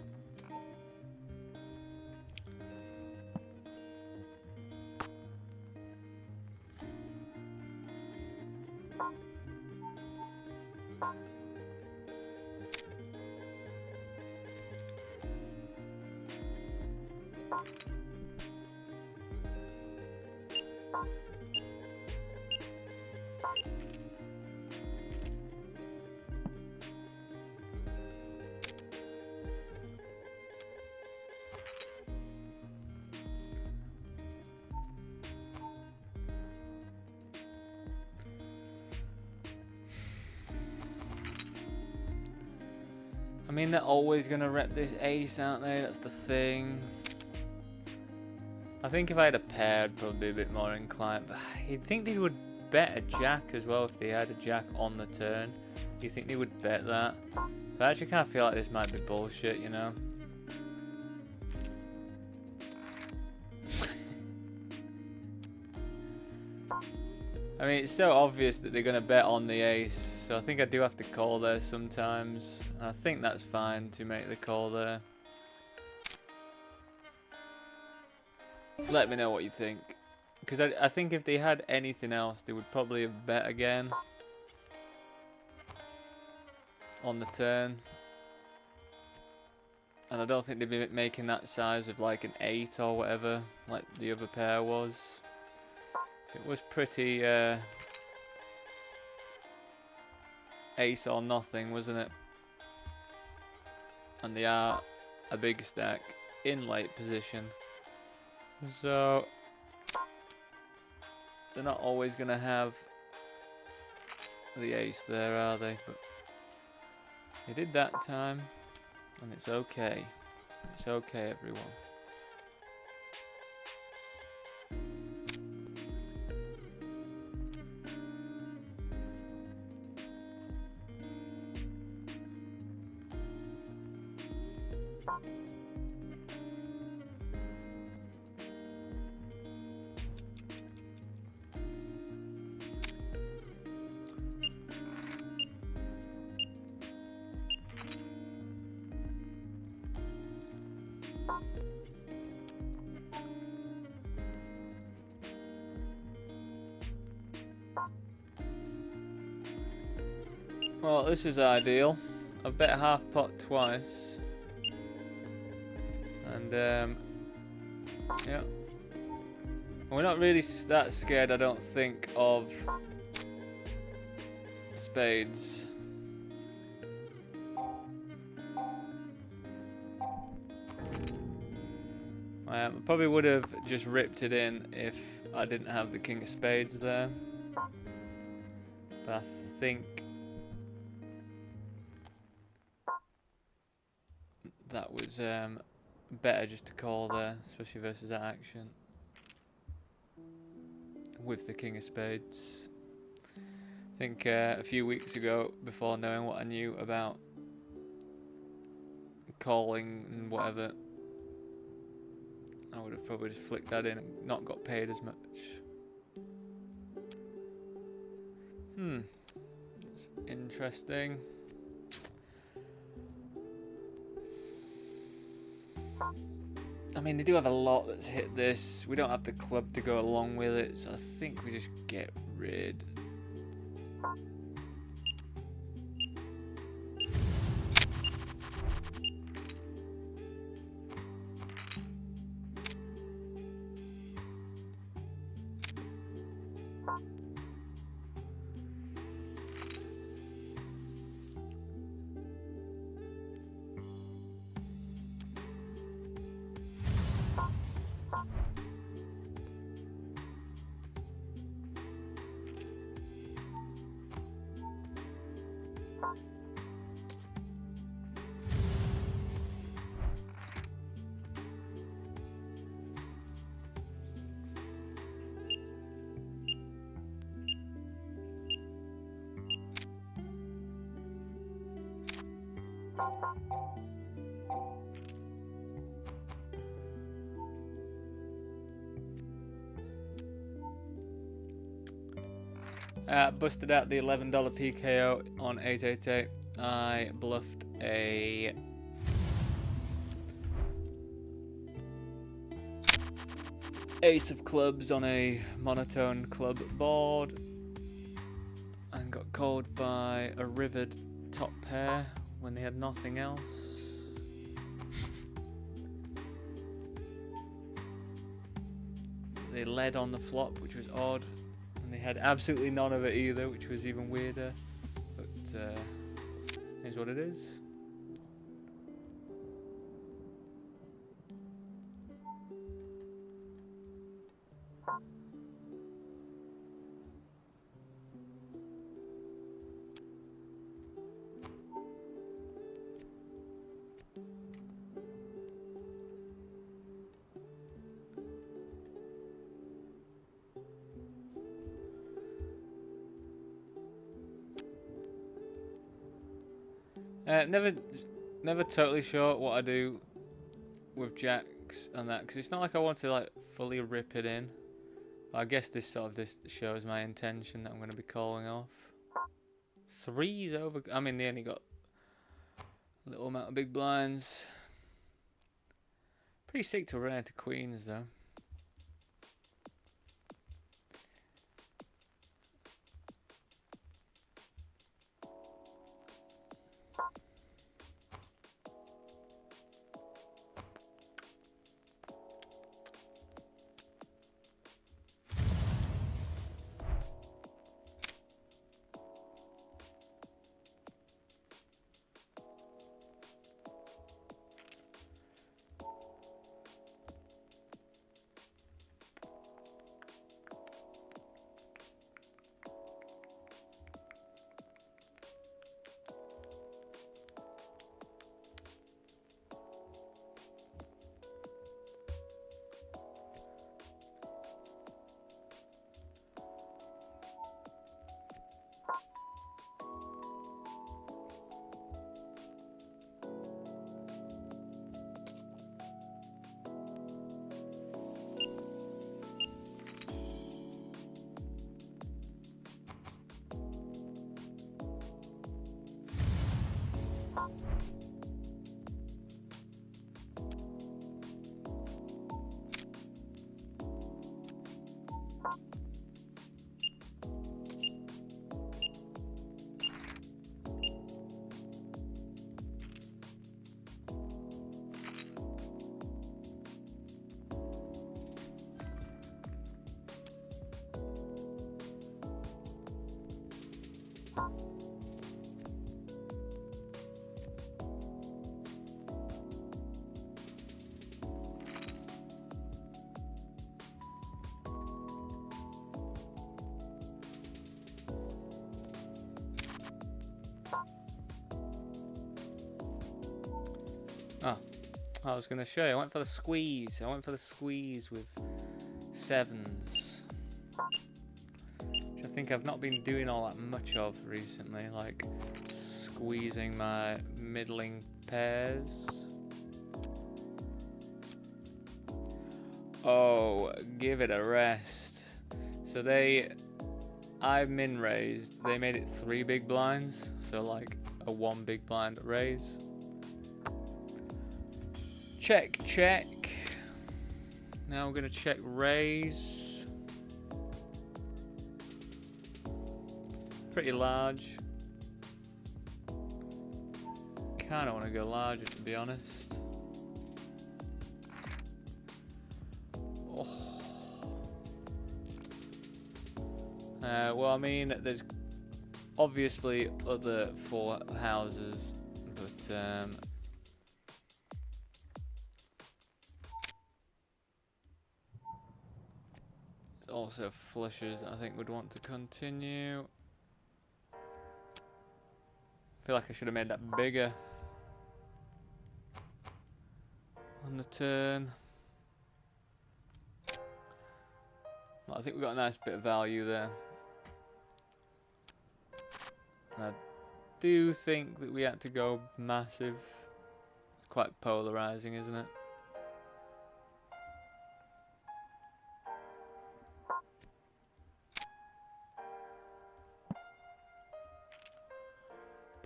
I mean, they're always going to rep this ace, aren't they? That's the thing. I think if I had a pair, I'd probably be a bit more inclined. But you'd think they would bet a jack as well if they had a jack on the turn. You think they would bet that? So I actually kind of feel like this might be bullshit, you know? I mean, it's so obvious that they're going to bet on the ace, so I think I do have to call there sometimes. I think that's fine to make the call there. Let me know what you think. Because I think if they had anything else, they would probably have bet again on the turn. And I don't think they'd be making that size of like an 8 or whatever, like the other pair was. So it was pretty ace or nothing, wasn't it? And they are a big stack in late position. So they're not always going to have the ace there, are they? But they did that time, and it's okay. It's okay, everyone. Well, this is ideal. I've bet half pot twice. And, yeah. We're not really that scared, I don't think, of spades. I probably would have just ripped it in if I didn't have the king of spades there. But I think that was better just to call there, especially versus that action with the king of spades. I think a few weeks ago, before knowing what I knew about calling and whatever, I would have probably just flicked that in and not got paid as much. That's interesting. I mean, they do have a lot that's hit this. We don't have the club to go along with it, so I think we just get rid. Busted out the $11 PKO on 888. I bluffed a ace of clubs on a monotone club board and got called by a rivered top pair when they had nothing else. They led on the flop, which was odd, and they had absolutely none of it either, which was even weirder, but is what it is. Never totally sure what I do with jacks and that, because it's not like I want to like fully rip it in. I guess this shows my intention that I'm going to be calling off. Threes over. I mean, they only got a little amount of big blinds. Pretty sick to run into queens though. Oh, I was going to show you. I went for the squeeze. I went for the squeeze with sevens, which I think I've not been doing all that much of recently, like squeezing my middling pairs. Oh, give it a rest. So I min raised. They made it 3 big blinds, so like a 1 big blind raise. Check, check. Now we're gonna check raise. Pretty large. Kinda wanna go larger, to be honest. Oh. Well, I mean, there's obviously other 4 houses, but there's also flushes that I think would want to continue. I feel like I should have made that bigger on the turn. Well, I think we've got a nice bit of value there. I do think that we had to go massive. It's quite polarizing, isn't it?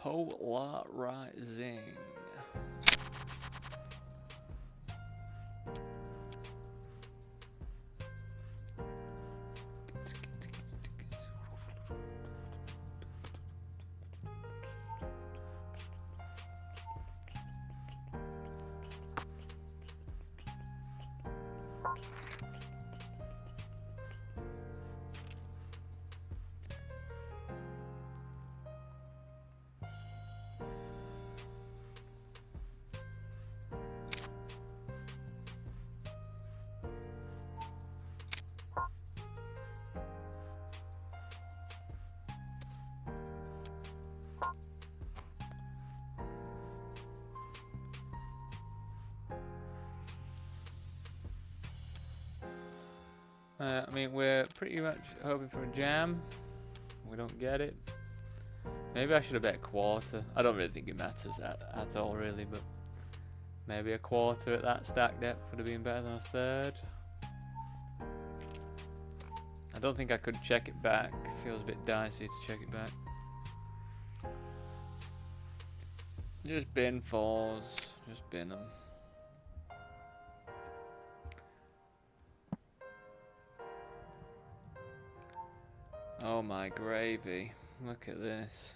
Polarizing. I mean, we're pretty much hoping for a jam. We don't get it. Maybe I should have bet a quarter. I don't really think it matters at all, really, but maybe a quarter at that stack depth would have been better than a third. I don't think I could check it back. Feels a bit dicey to check it back. Just bin fours. Just bin them. Oh my gravy. Look at this.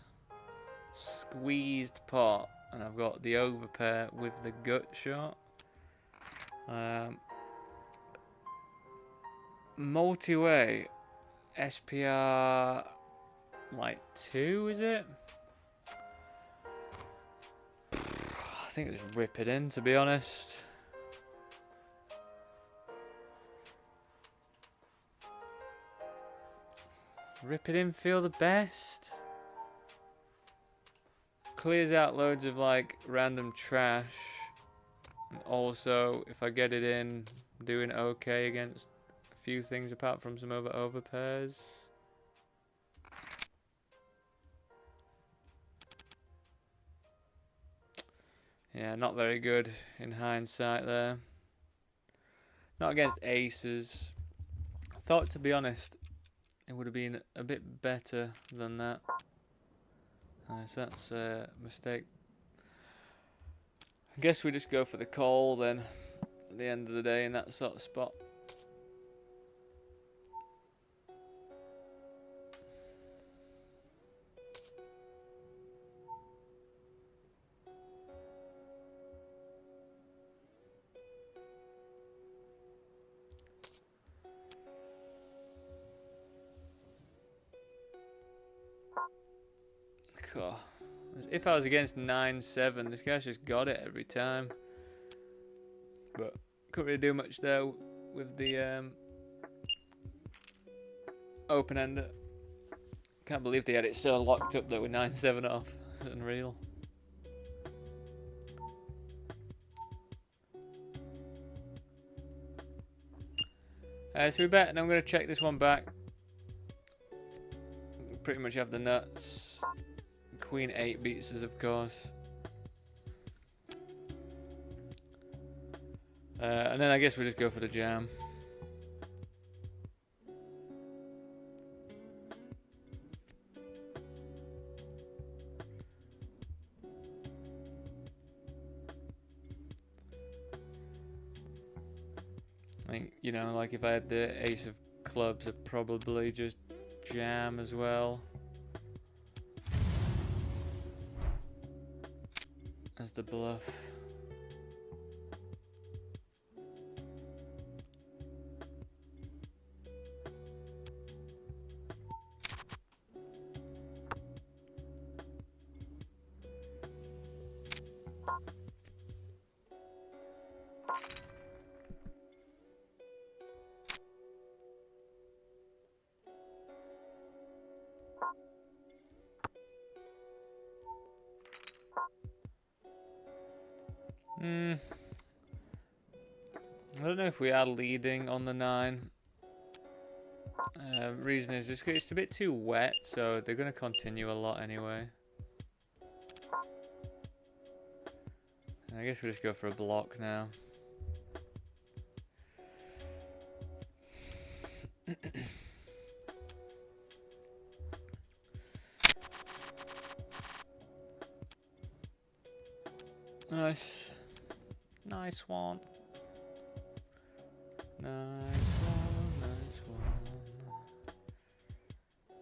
Squeezed pot. And I've got the overpair with the gut shot. Multi-way. SPR like 2, is it? I think just rip it in, to be honest. Rip it in, feel the best. Clears out loads of like random trash. And also, if I get it in, doing okay against a few things apart from some over pairs. Yeah, not very good in hindsight there. Not against aces. I thought, to be honest, it would have been a bit better than that. So that's a mistake. I guess we just go for the call then at the end of the day in that sort of spot. Cool. If I was against 9-7, this guy's just got it every time. But couldn't really do much there with the open ender. Can't believe they had it so locked up there with 9-7 off. It's unreal. So we bet, and I'm going to check this one back. Pretty much have the nuts. Queen 8 beats us, of course. And then I guess we just go for the jam. I think, you know, like if I had the ace of clubs, I'd probably just jam as well as the bluff. I don't know if we are leading on the 9. Reason is just it's a bit too wet, so they're going to continue a lot anyway. And I guess we just go for a block now. Nice. Nice one. Nice one, nice one.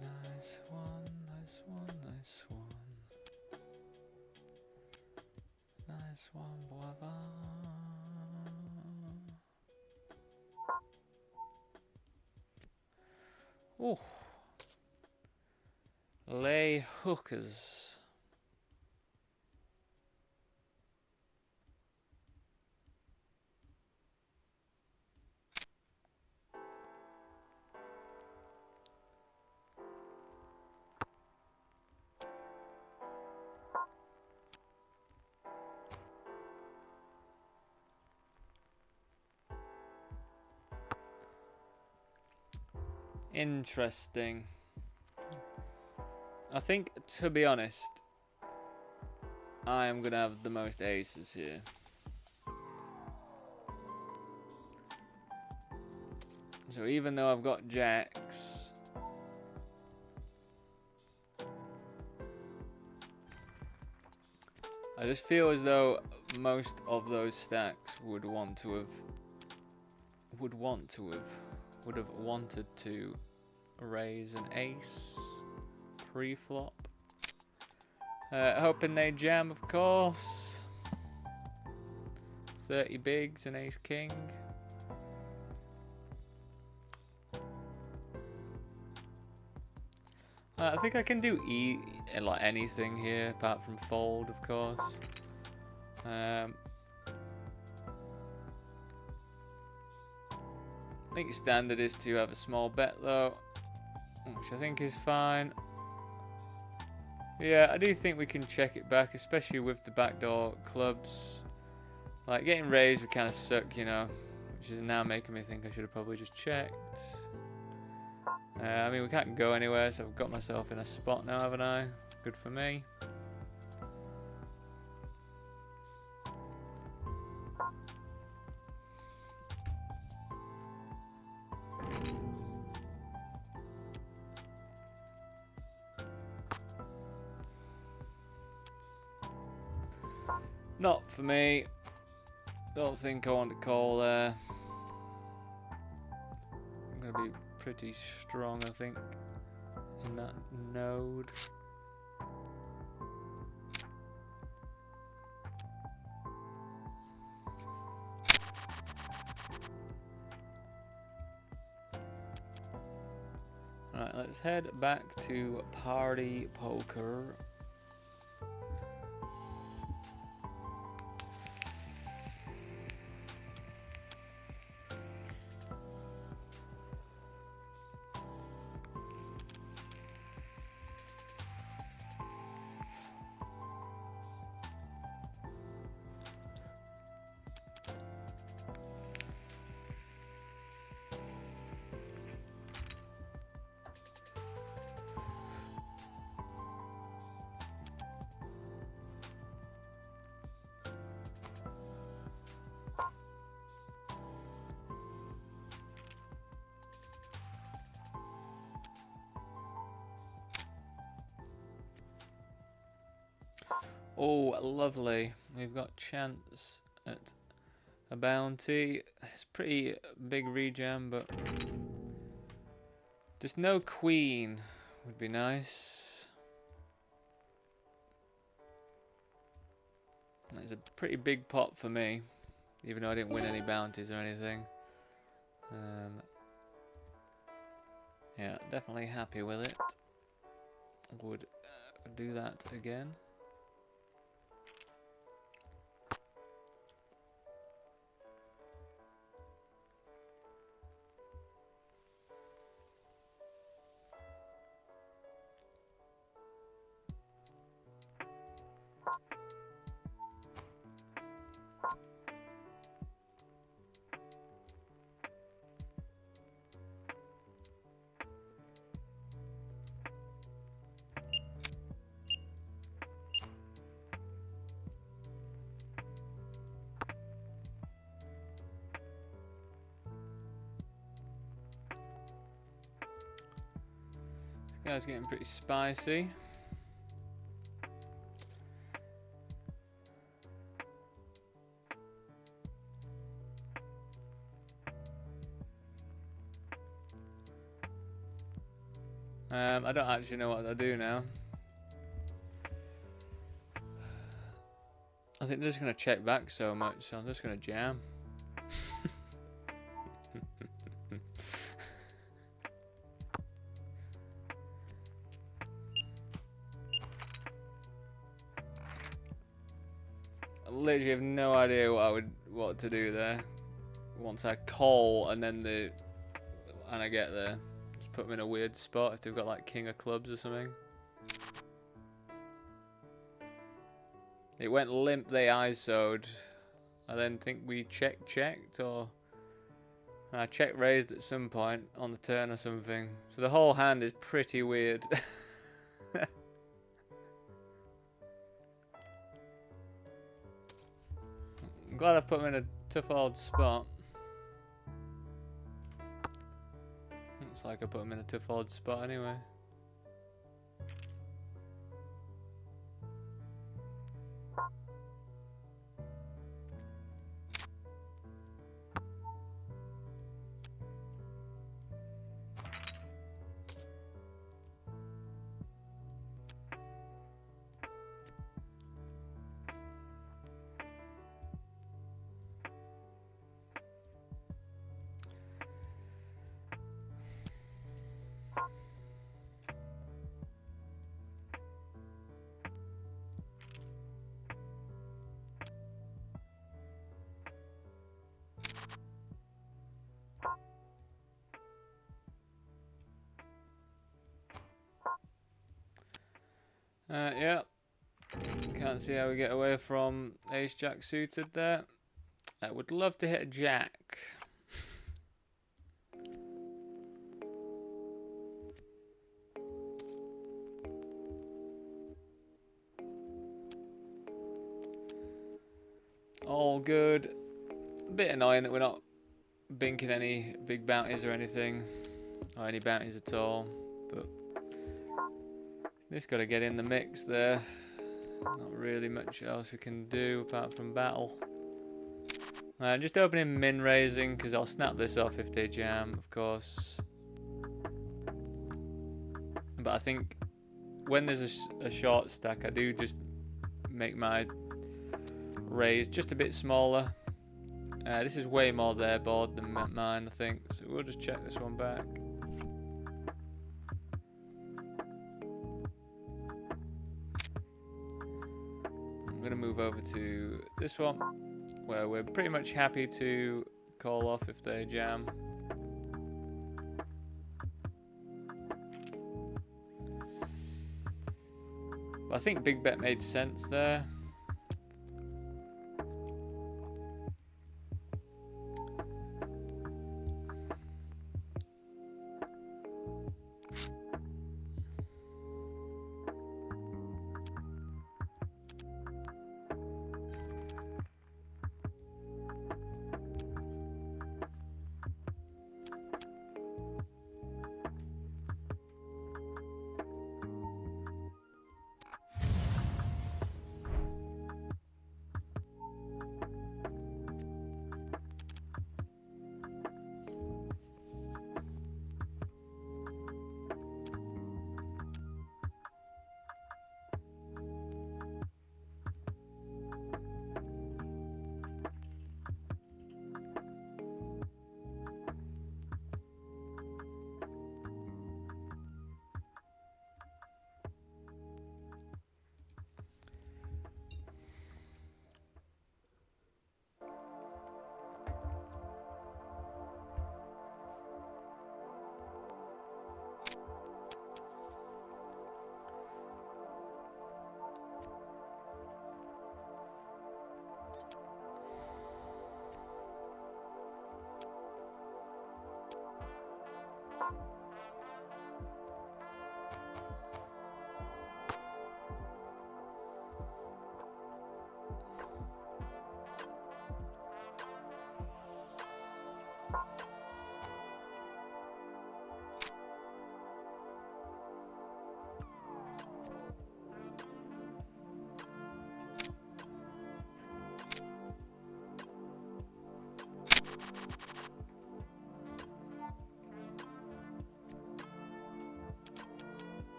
Nice one, nice one, nice one. Nice one, brava. Oh. Lay hookers. Interesting. I think, to be honest, I am going to have the most aces here. So even though I've got jacks, I just feel as though most of those stacks would have wanted to raise an ace pre-flop. Hoping they jam, of course. 30 bigs and ace king. I think I can do like anything here apart from fold, of course. I think standard is to have a small bet though, which I think is fine. Yeah, I do think we can check it back, especially with the backdoor clubs. Like getting raised would kind of suck, you know, which is now making me think I should have probably just checked. I mean, we can't go anywhere, so I've got myself in a spot now, haven't I? Good for me. Not for me. Don't think I want to call there. I'm going to be pretty strong, I think, in that node. Alright, let's head back to party poker. Oh, lovely. We've got chance at a bounty. It's pretty big rejam, but just no queen would be nice. That's a pretty big pot for me, even though I didn't win any bounties or anything. Yeah, definitely happy with it. Would do that again. This guy's getting pretty spicy. I don't actually know what I do now. I think they're just going to check back so much, so I'm just going to jam. I literally have no idea what to do there. Once I call and then I get there. Just put them in a weird spot if they've got like king of clubs or something. It went limp, they ISO'd. I then think we checked, or I check raised at some point on the turn or something. So the whole hand is pretty weird. I'm glad I put him in a tough old spot. Looks like I put him in a tough old spot anyway. Yeah. Can't see how we get away from ace jack suited there. I would love to hit a jack. All good. A bit annoying that we're not binking any big bounties or anything, or any bounties at all, but just got to get in the mix there. Not really much else we can do apart from battle. Just opening min raising because I'll snap this off if they jam, of course. But I think when there's a short stack, I do just make my raise just a bit smaller. This is way more their board than mine, I think. So we'll just check this one back. I'm going to move over to this one, where we're pretty much happy to call off if they jam. But I think big bet made sense there.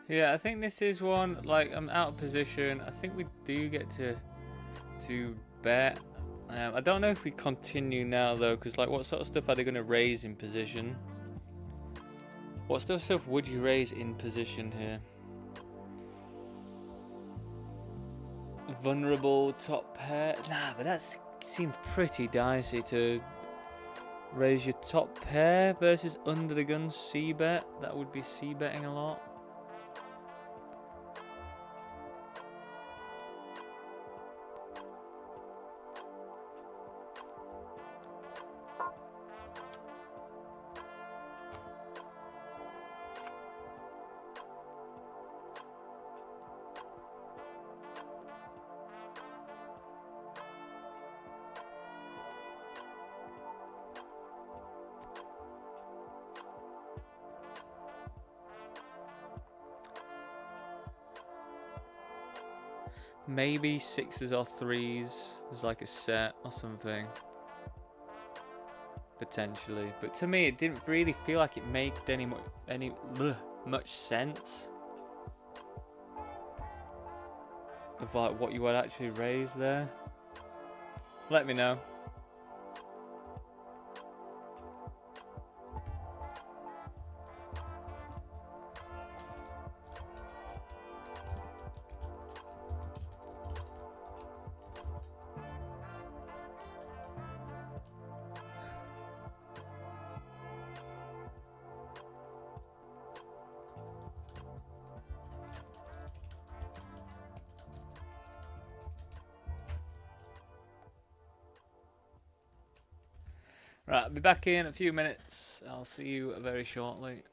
Yeah, I think this is one, like, I'm out of position. I think we do get to bet. I don't know if we continue now, though, because, like, what sort of stuff are they going to raise in position? What sort of stuff would you raise in position here? Vulnerable top pair? Nah, but that seems pretty dicey to raise your top pair versus under the gun c-bet. That would be c-betting a lot. Maybe sixes or threes as like a set or something. Potentially. But to me, it didn't really feel like it made much sense of like what you would actually raise there. Let me know. Right, I'll be back in a few minutes. I'll see you very shortly.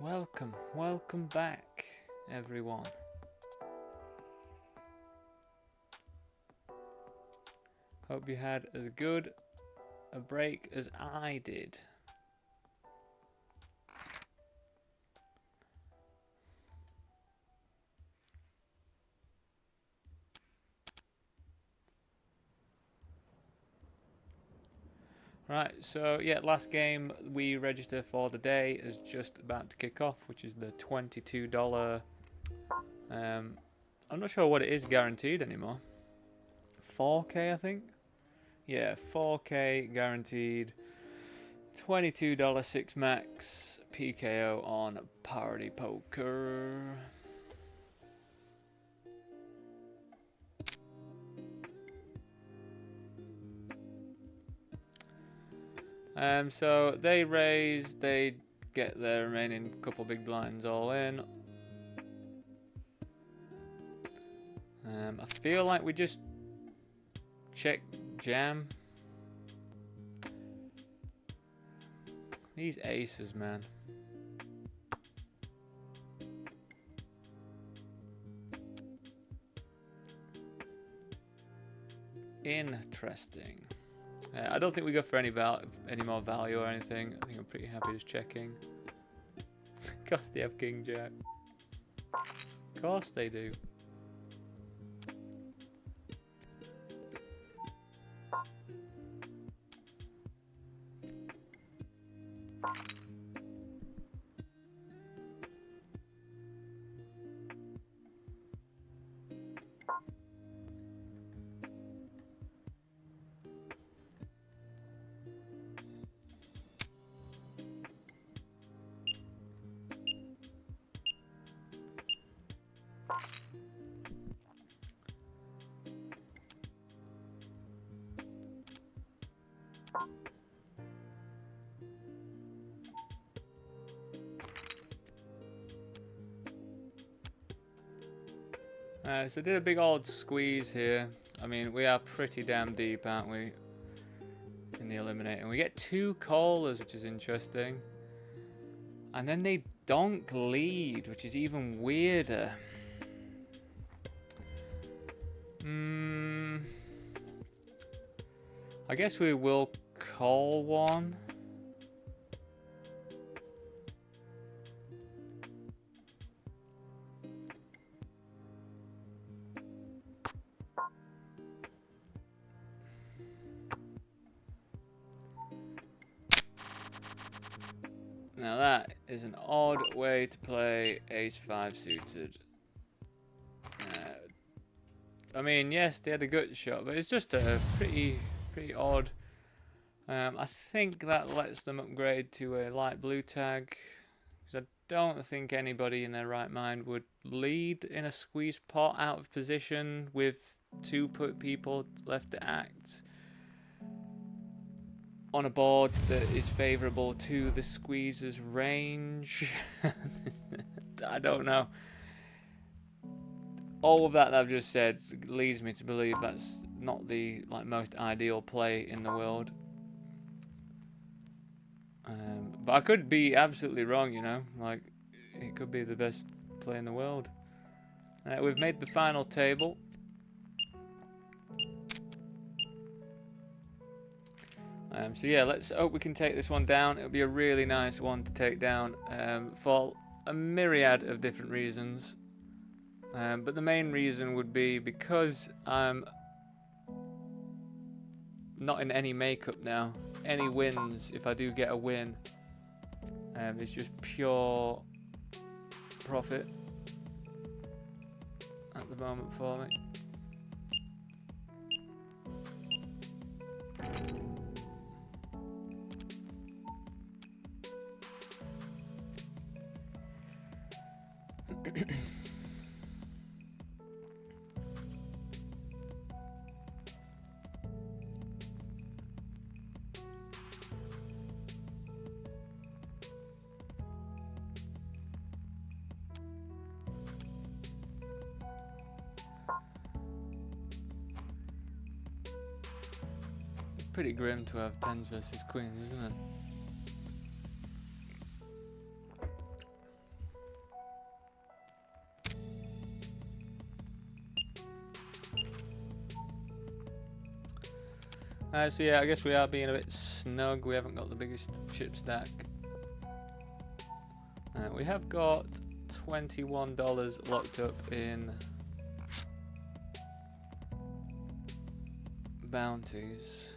Welcome back, everyone. Hope you had as good a break as I did. Right, so yeah, last game we register for the day is just about to kick off, which is the $22. I'm not sure what it is guaranteed anymore. 4K, I think. Yeah, 4K guaranteed. $22 6 max PKO on Party Poker. So they raise, they get their remaining couple big blinds all in. I feel like we just check jam. These aces, man. Interesting. I don't think we go for any more value or anything. I think I'm pretty happy just checking. Of course they have King Jack. Of course they do. So did a big old squeeze here. I mean, we are pretty damn deep, aren't we? In the eliminating. We get 2 callers, which is interesting. And then they donk lead, which is even weirder. I guess we will call one. Now that is an odd way to play ace-5 suited. I mean, yes, they had a good shot, but it's just a pretty odd. I think that lets them upgrade to a light blue tag, because I don't think anybody in their right mind would lead in a squeeze pot out of position with 2 people left to act on a board that is favourable to the squeezer's range. I don't know. All of that I've just said leads me to believe that's not the most ideal play in the world. But I could be absolutely wrong, you know. Like, it could be the best play in the world. We've made the final table. So yeah, let's hope we can take this one down. It'll be a really nice one to take down for a myriad of different reasons. But the main reason would be because I'm not in any makeup now. Any wins, if I do get a win, it's just pure profit at the moment for me. Pretty grim to have 10s versus queens, isn't it? So yeah, I guess we are being a bit snug. We haven't got the biggest chip stack. We have got $21 locked up in bounties.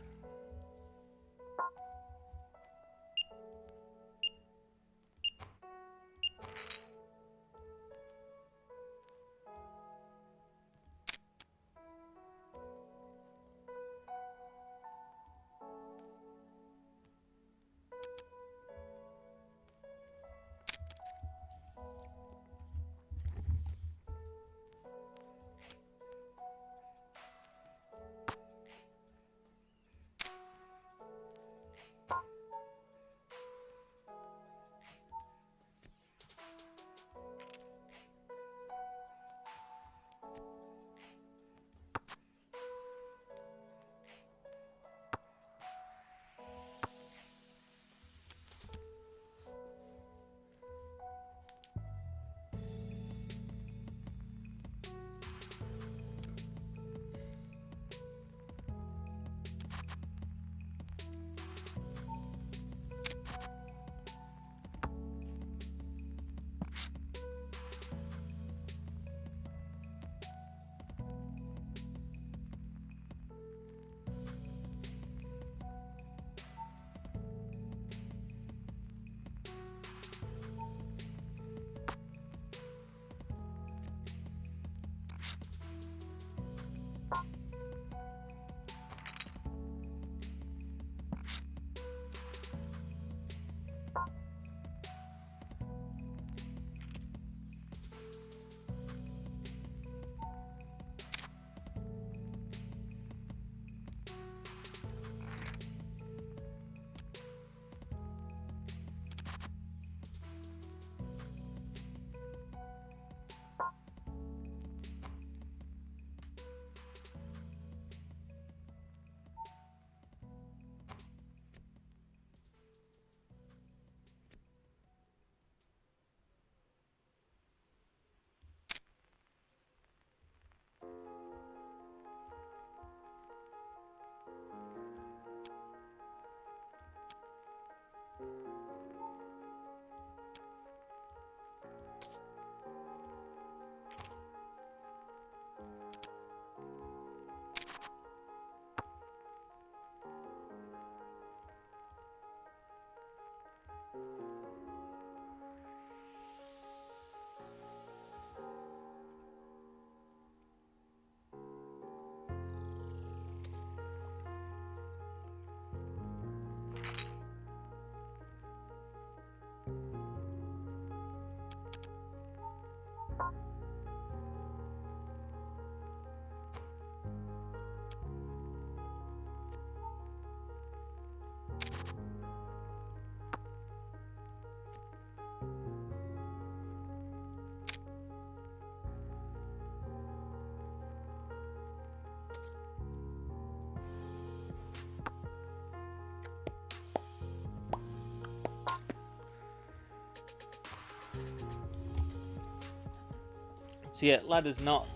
So yeah, ladder's not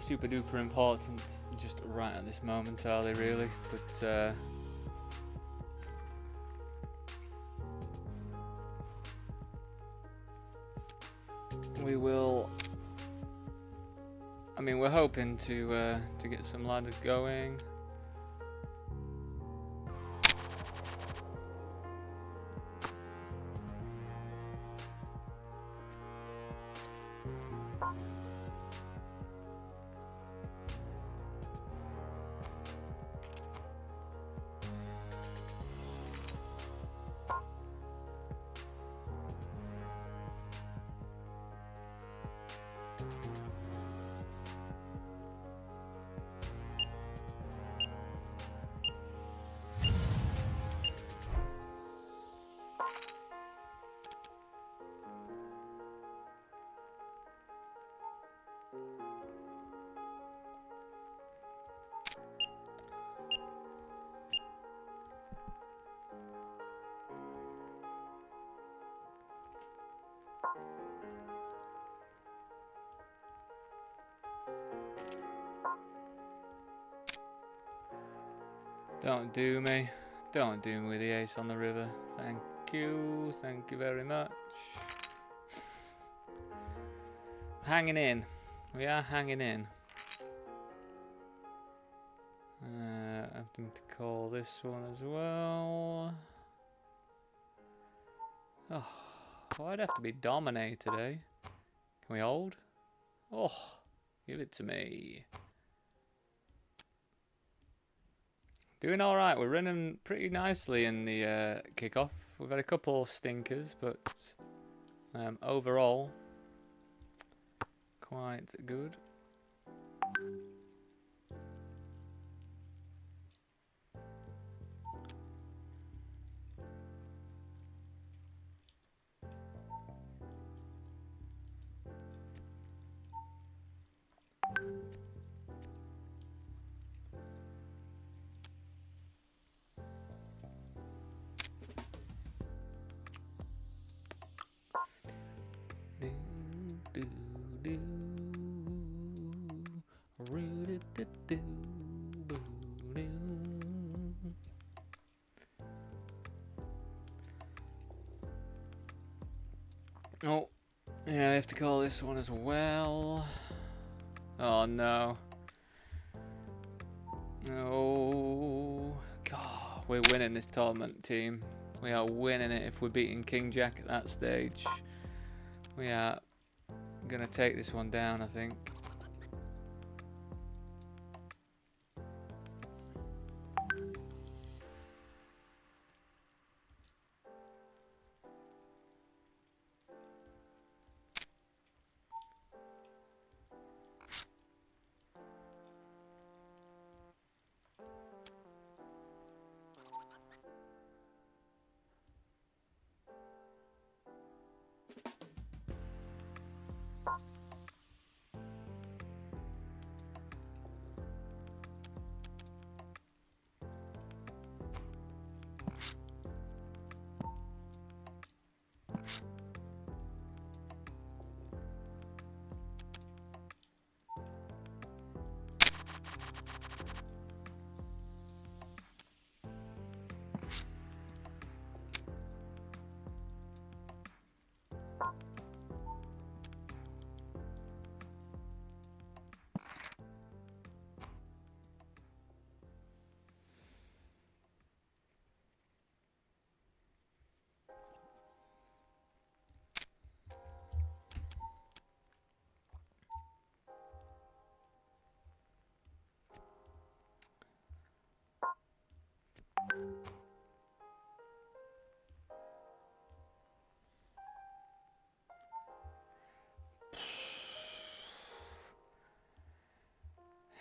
super duper important just right at this moment, are they really? But we will. I mean, we're hoping to get some ladders going. Don't do me. Don't do me with the ace on the river. Thank you. Thank you very much. Hanging in. We are hanging in. Having to call this one as well. Oh, why'd have to be dominated, eh? Can we hold? Oh, give it to me. Doing alright, we're running pretty nicely in the kickoff. We've had a couple stinkers, but overall, quite good. Oh, yeah, I have to call this one as well. Oh no. Oh, God, we're winning this tournament, team. We are winning it if we're beating King Jack at that stage. We are going to take this one down, I think.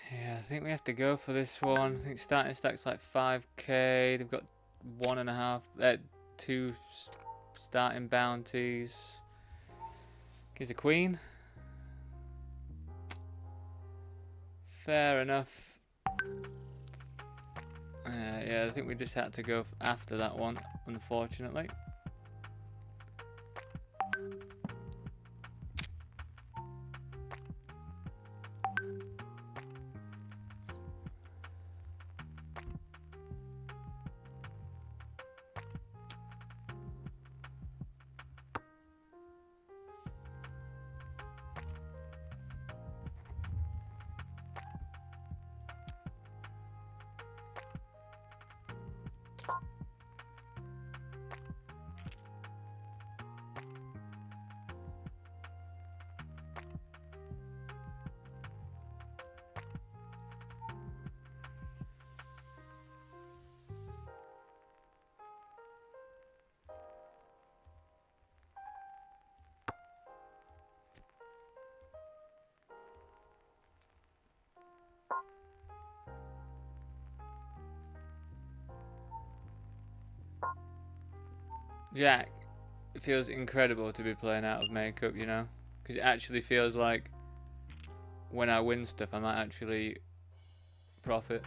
Yeah, I think we have to go for this one. I think starting stack's like 5k. They've got 2 starting bounties. Gives a queen. Fair enough. Yeah, I think we just had to go after that one, unfortunately. Jack, it feels incredible to be playing out of makeup, you know? Because it actually feels like when I win stuff, I might actually profit.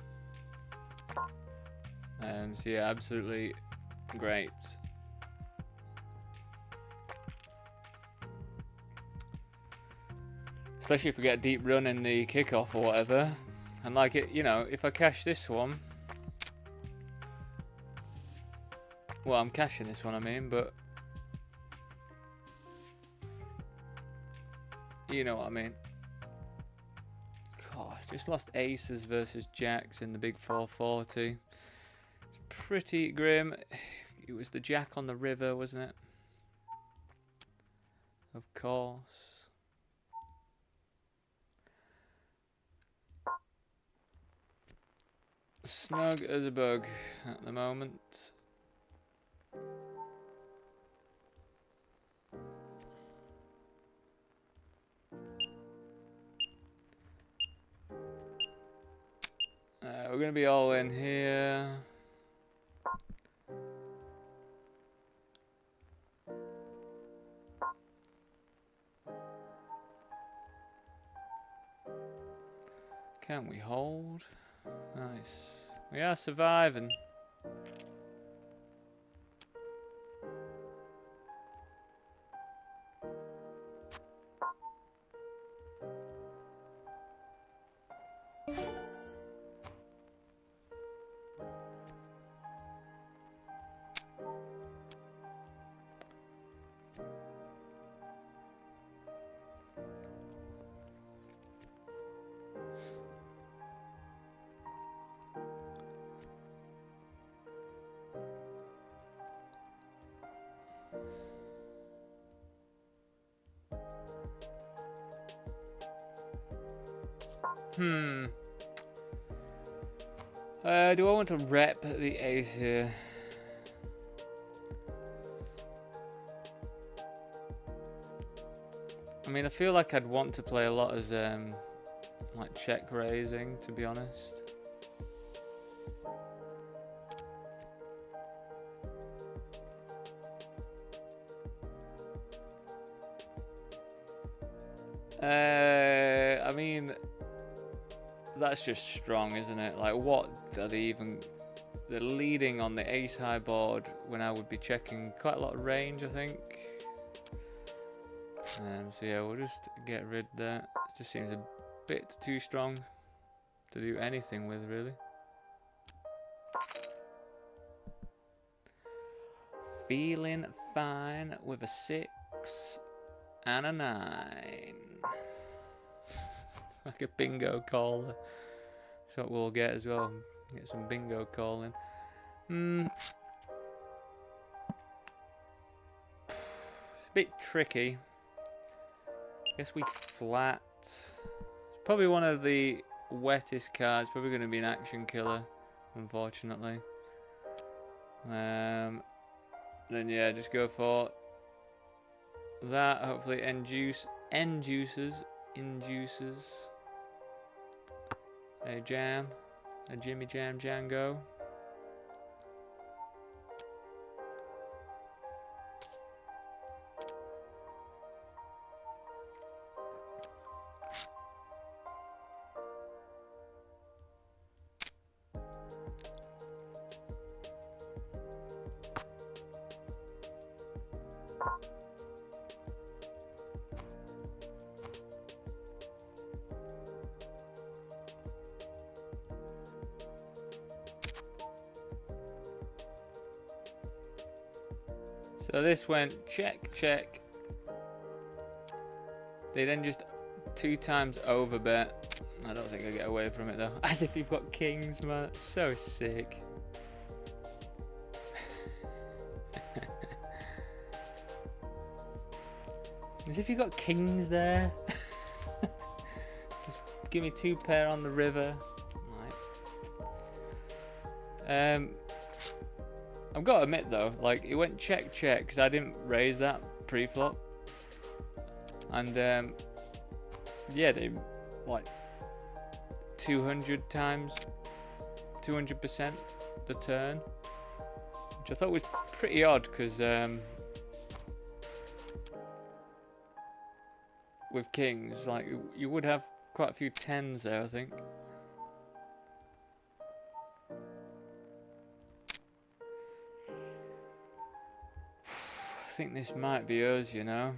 So yeah, absolutely great. Especially if we get a deep run in the kickoff or whatever. And like it, you know, if I cash this one, Well, I'm cashing this one, I mean, but you know what I mean. God, just lost aces versus jacks in the big 440. It's pretty grim. It was the jack on the river, wasn't it? Of course. Snug as a bug at the moment. We're going to be all in here. Can we hold? Nice. We are surviving. Do I want to rep the ace here? I mean, I feel like I'd want to play a lot as like check raising, to be honest. I mean, that's just strong, isn't it? Like, what are they even... They're leading on the ace high board when I would be checking quite a lot of range, I think. So yeah, we'll just get rid of that. It just seems a bit too strong to do anything with, really. Feeling fine with a 6 and a 9. Like a bingo caller. That's what we'll get as well. Get some bingo calling. It's a bit tricky. Guess we flat. It's probably one of the wettest cards. Probably going to be an action killer, unfortunately. Then yeah, just go for that. Hopefully induces a jam, a Jimmy Jam Django. So this went check, check. They then just 2 times overbet. I don't think I get away from it though. As if you've got kings, man. That's so sick. As if you've got kings there. Just give me 2 pair on the river. Right. I've got to admit though, like it went check check because I didn't raise that pre-flop, and yeah, they like 200 times, 200% the turn, which I thought was pretty odd because with kings, like you would have quite a few 10s there, I think. I think this might be us, you know.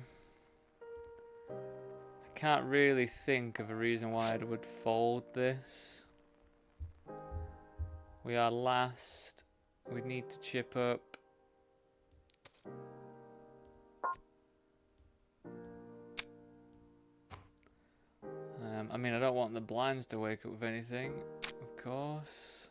I can't really think of a reason why I would fold this. We are last. We need to chip up. I mean, I don't want the blinds to wake up with anything, of course.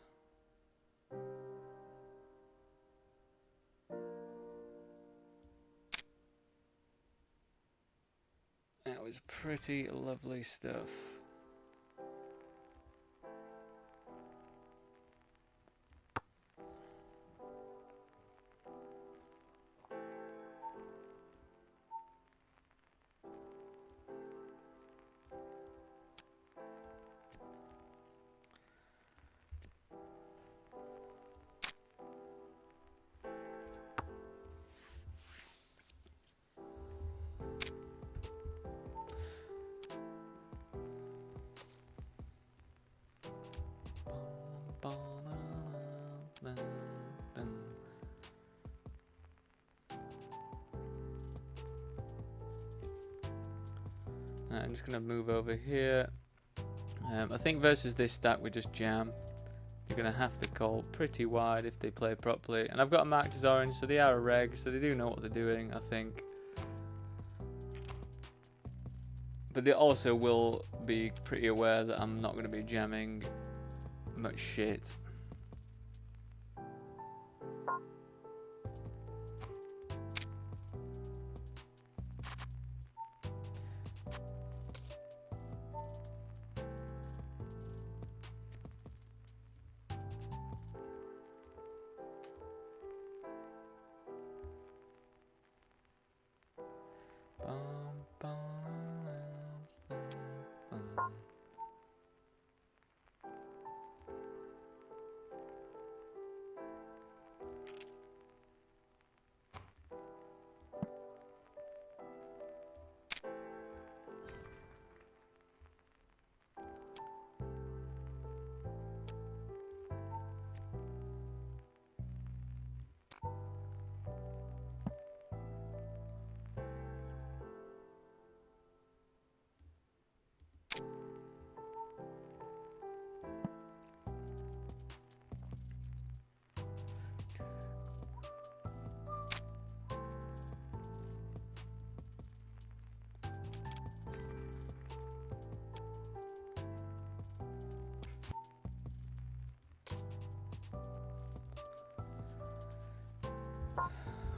That was pretty lovely stuff. I'm just going to move over here. I think versus this stack we just jam. They're going to have to call pretty wide if they play properly. And I've got them marked as orange, so they are a reg, so they do know what they're doing, I think. But they also will be pretty aware that I'm not going to be jamming much shit.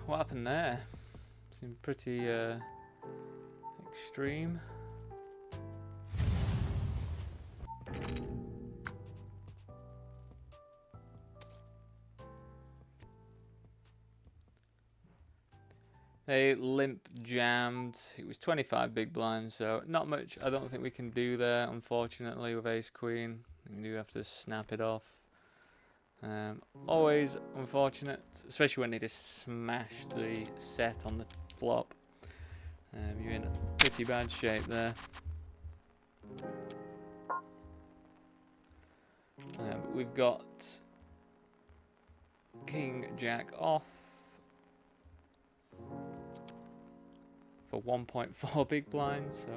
What happened there? Seemed pretty extreme. They limp jammed. It was 25 big blinds, so not much I don't think we can do there, unfortunately, with ace queen. We do have to snap it off. Always unfortunate, especially when they just smash the set on the flop. You're in pretty bad shape there. But we've got king jack off for 1.4 big blinds, so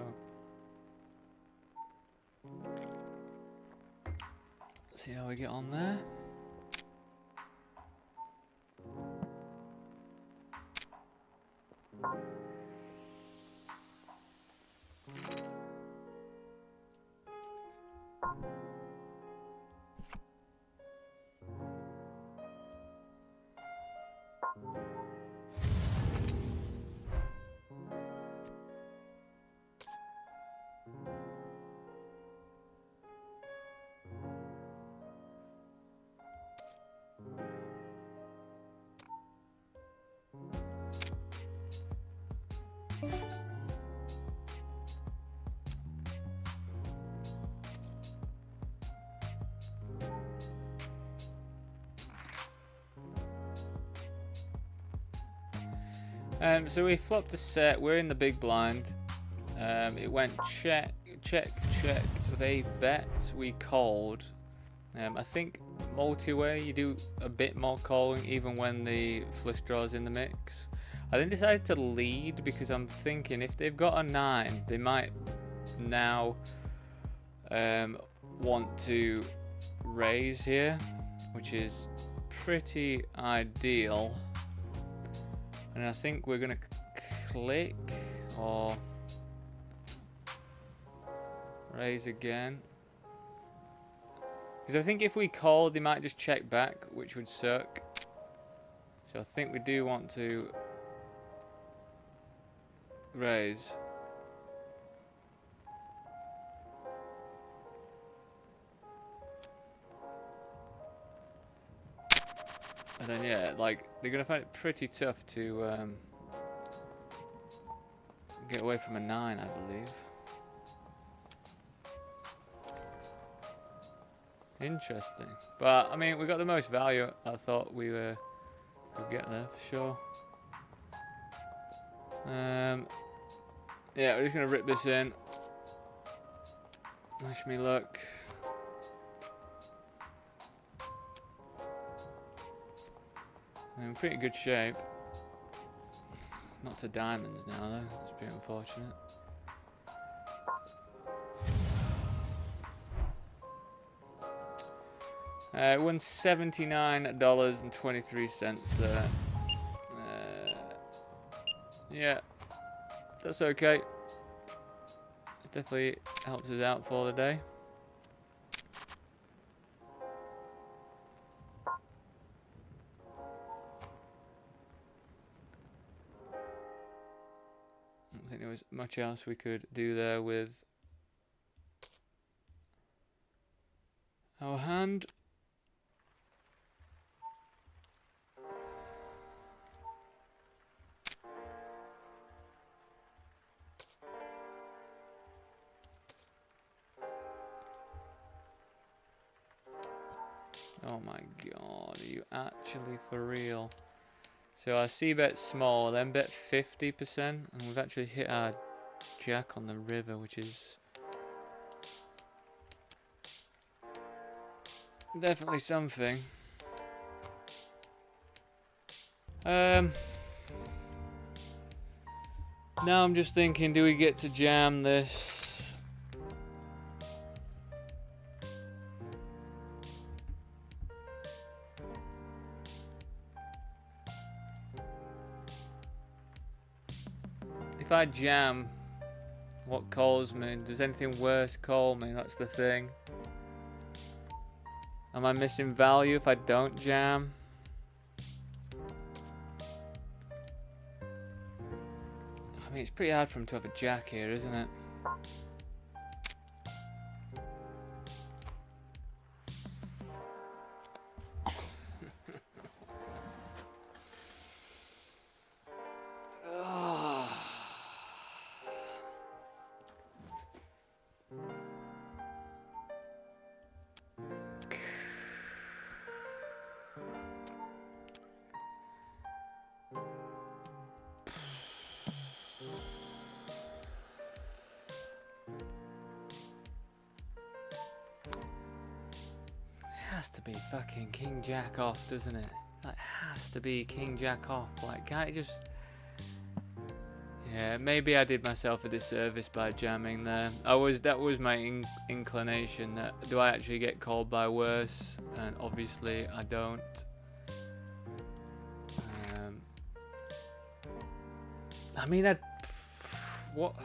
let's see how we get on there. So we flopped a set. We're in the big blind. It went check, check, check. They bet. We called. I think multi-way you do a bit more calling even when the flush draw's in the mix. I then decided to lead because I'm thinking if they've got a 9, they might now want to raise here, which is pretty ideal. And I think we're gonna click or raise again. Because I think if we call, they might just check back, which would suck. So I think we do want to raise. And then yeah, like they're gonna find it pretty tough to get away from a 9, I believe. Interesting, but I mean we got the most value. I thought we could get there for sure. Yeah, we're just gonna rip this in. Wish me luck. I'm in pretty good shape. Not to diamonds now though, that's pretty unfortunate. Won $79.23 there. Yeah, that's okay. It definitely helps us out for the day. I don't think there was much else we could do there with our hand. Oh my god, are you actually for real? So our C bet small, then bet 50%, and we've actually hit our jack on the river, which is definitely something. Now I'm just thinking, do we get to jam this? If I jam, what calls me? Does anything worse call me? That's the thing. Am I missing value if I don't jam? I mean, it's pretty hard for him to have a jack here, isn't it? Has to be fucking king jack off, doesn't it? That has to be king jack off. Like, can't it just... Yeah, maybe I did myself a disservice by jamming there. That was my inclination. That do I actually get called by worse? And obviously I don't. I mean, what?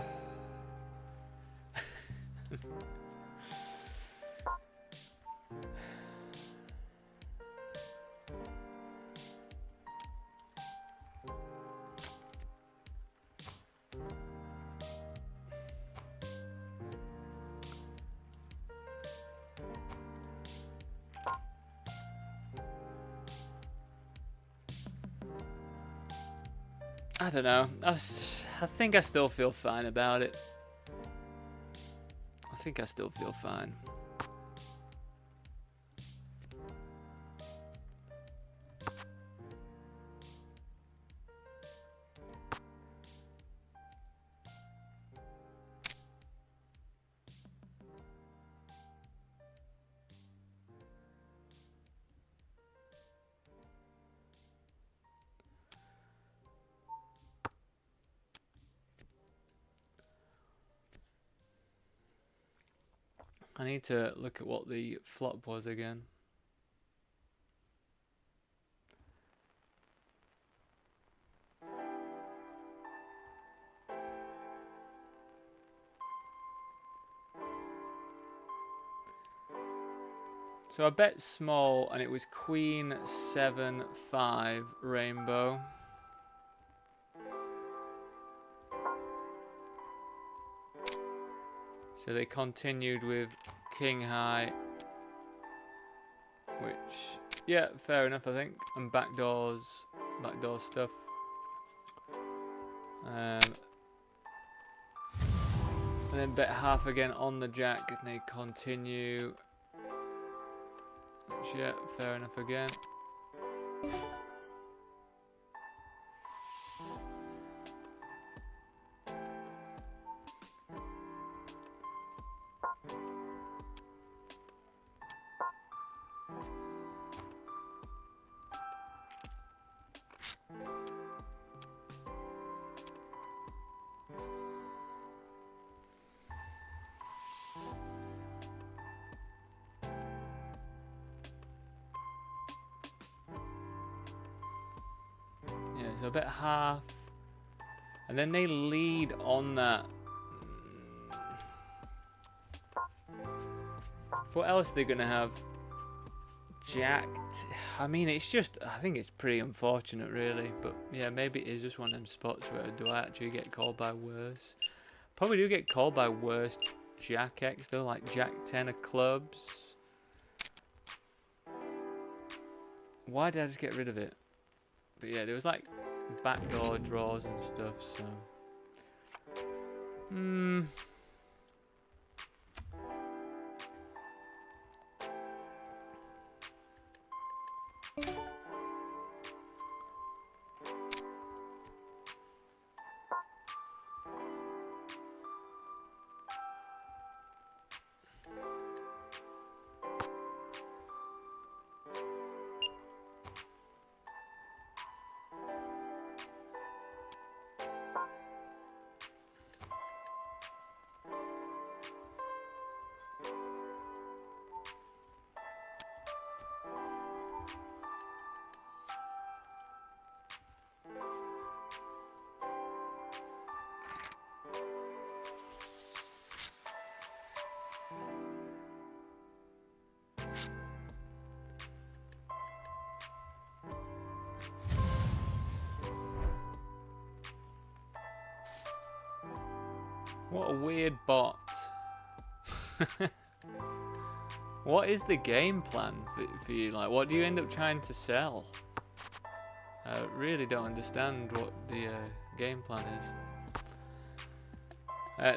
I don't know. I think I still feel fine about it. I think I still feel fine. I need to look at what the flop was again. So I bet small, and it was Queen 7-5 rainbow. So they continued with King High, which, yeah, fair enough, I think. And backdoor stuff. And then bet half again on the jack, and they continue. Which, yeah, fair enough again. Yeah, so I bet half. And then they lead on that. What else are they going to have? Jacked. I mean, it's just, I think it's pretty unfortunate, really. But yeah, maybe it is just one of them spots where do I actually get called by worse? Probably do get called by worse Jack X, though, like Jack 10 of clubs. Why did I just get rid of it? But yeah, there was like backdoor draws and stuff, so. What a weird bot. What is the game plan for you? Like, what do you end up trying to sell? I really don't understand what the game plan is.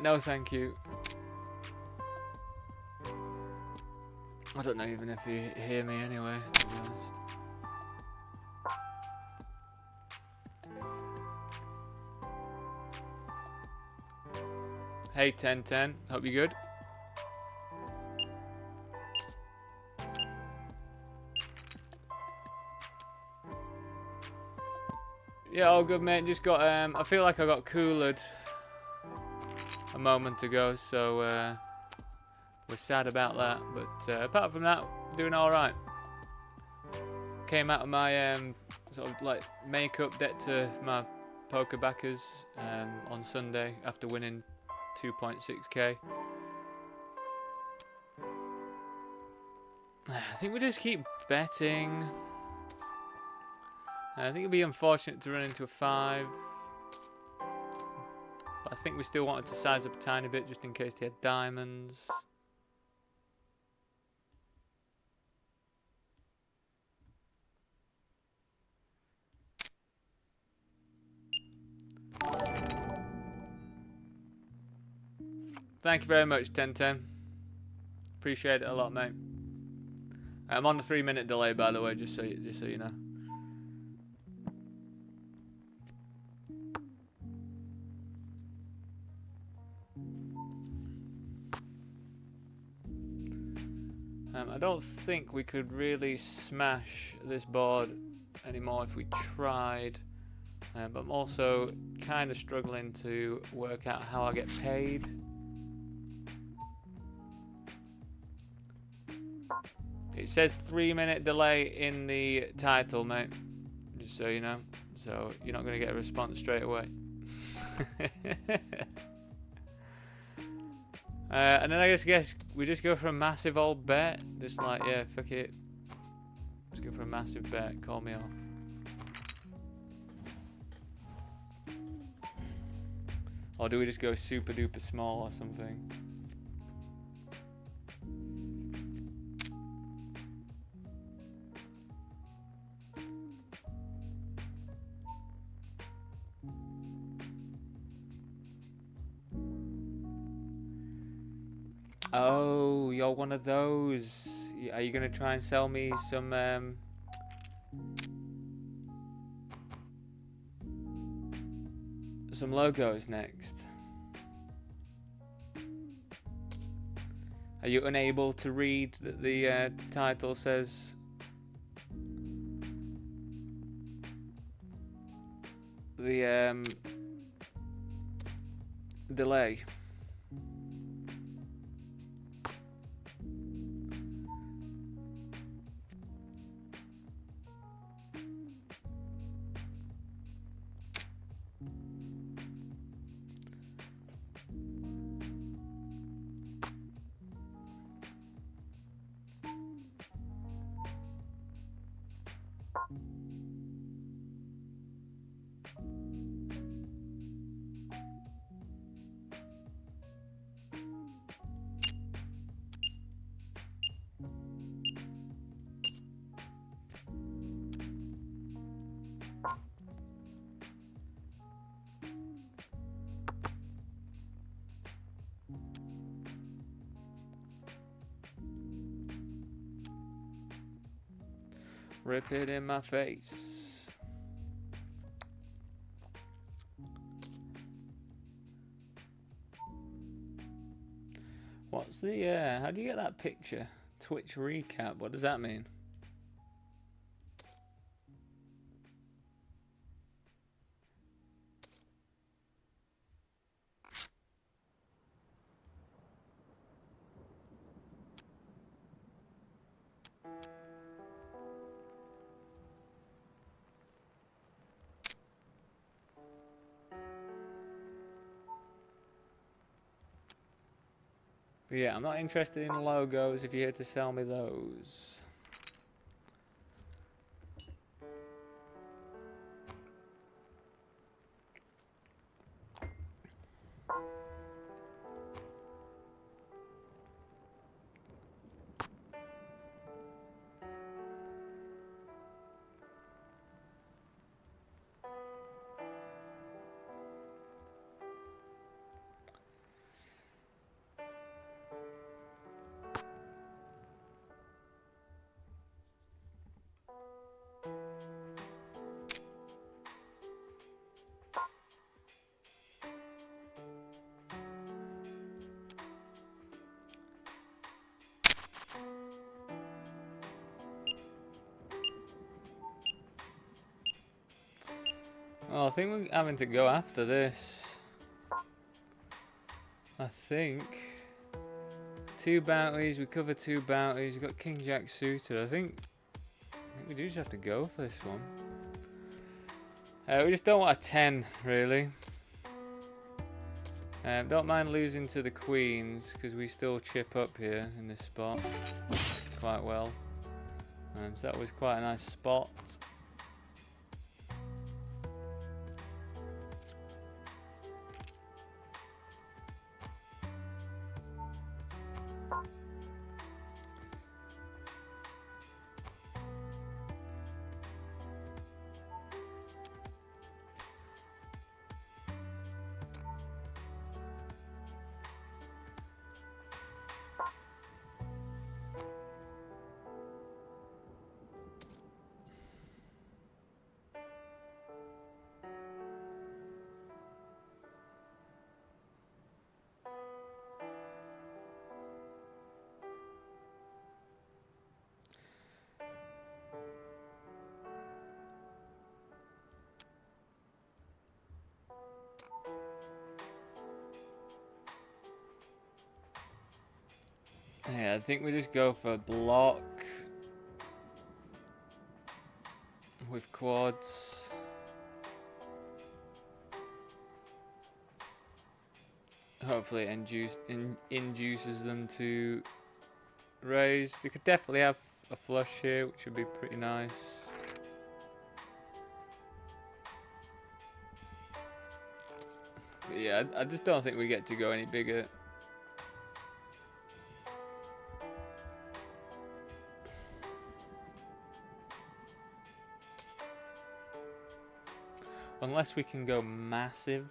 No, thank you. I don't know even if you hear me anyway, to be honest. Hey 1010, hope you're good. Yeah, all good, mate. Just got I feel like I got coolered a moment ago, so we're sad about that. But apart from that, doing all right. Came out of my sort of like make-up debt to my poker backers on Sunday after winning 2.6k. I think we just keep betting. I think it'd be unfortunate to run into a 5. But I think we still wanted to size up a tiny bit just in case he had diamonds. Thank you very much, 1010. Appreciate it a lot, mate. I'm on the 3-minute delay, by the way, just so you know. I don't think we could really smash this board anymore if we tried. But I'm also kind of struggling to work out how I get paid. It says 3-minute delay in the title, mate. Just so you know. So you're not going to get a response straight away. And then I guess we just go for a massive old bet. Just like, yeah, fuck it. Let's go for a massive bet. Call me off. Or do we just go super duper small or something? Oh, you're one of those. Are you gonna try and sell me some logos next? Are you unable to read that the title says the delay? Rip it in my face. What's the, how do you get that picture? Twitch recap, what does that mean? But yeah, I'm not interested in logos if you're here to sell me those. Oh, I think we're having to go after this. I think. 2 bounties, we cover 2 bounties, we've got King Jack suited. I think we do just have to go for this one. We just don't want a 10, really. Don't mind losing to the queens, because we still chip up here in this spot quite well. So that was quite a nice spot. Yeah, I think we just go for a block with quads. hopefully it induces them to raise. They could definitely have a flush here, which would be pretty nice. But yeah, I just don't think we get to go any bigger. Unless we can go massive.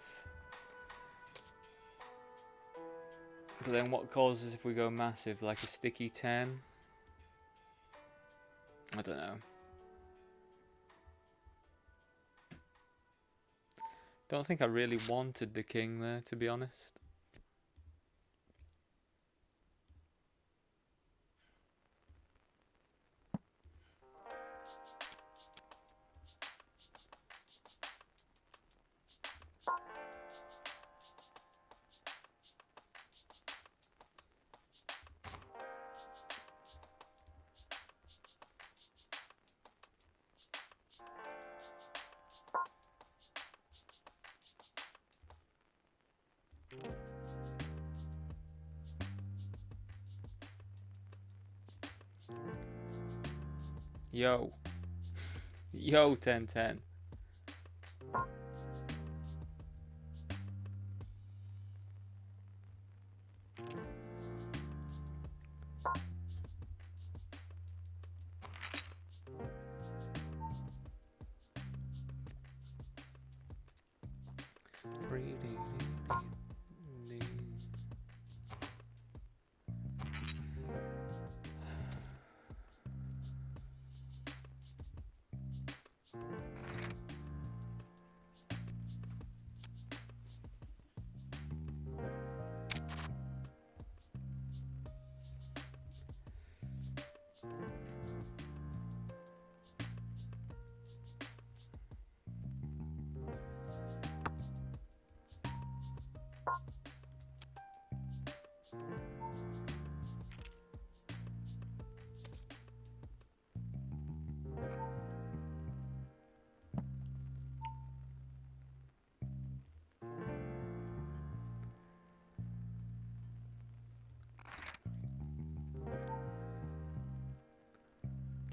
But then what causes if we go massive? Like a sticky 10? I don't know. Don't think I really wanted the king there, to be honest. Yo. Yo, 10-10.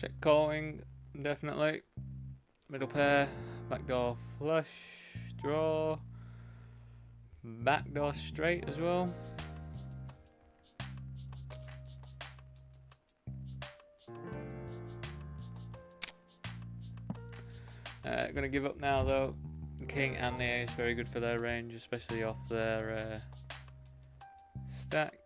Check calling, definitely. Middle pair, backdoor flush, draw, backdoor straight as well. Gonna give up now though. King and the ace, very good for their range, especially off their stack.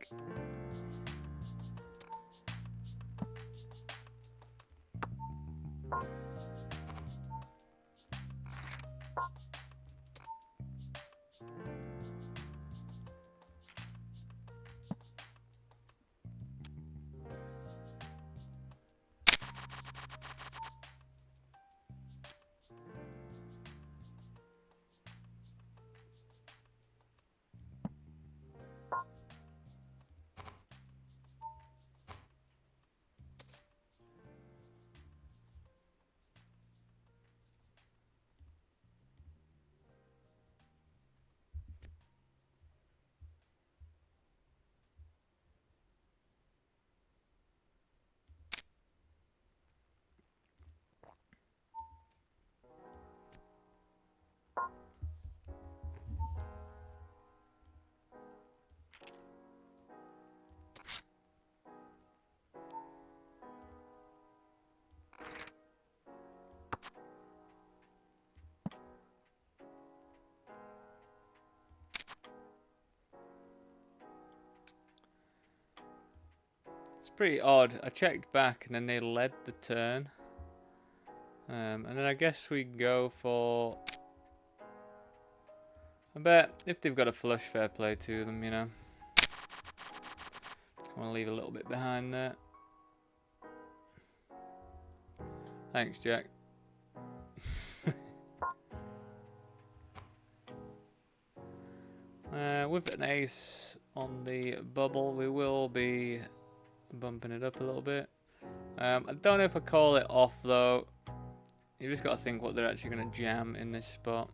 It's pretty odd. I checked back and then they led the turn. And then I guess we go for... I bet if they've got a flush, fair play to them, you know. Just want to leave a little bit behind there. Thanks, Jack. With an ace on the bubble, we will be bumping it up a little bit. I don't know if I call it off though. You just got to think what they're actually going to jam in this spot.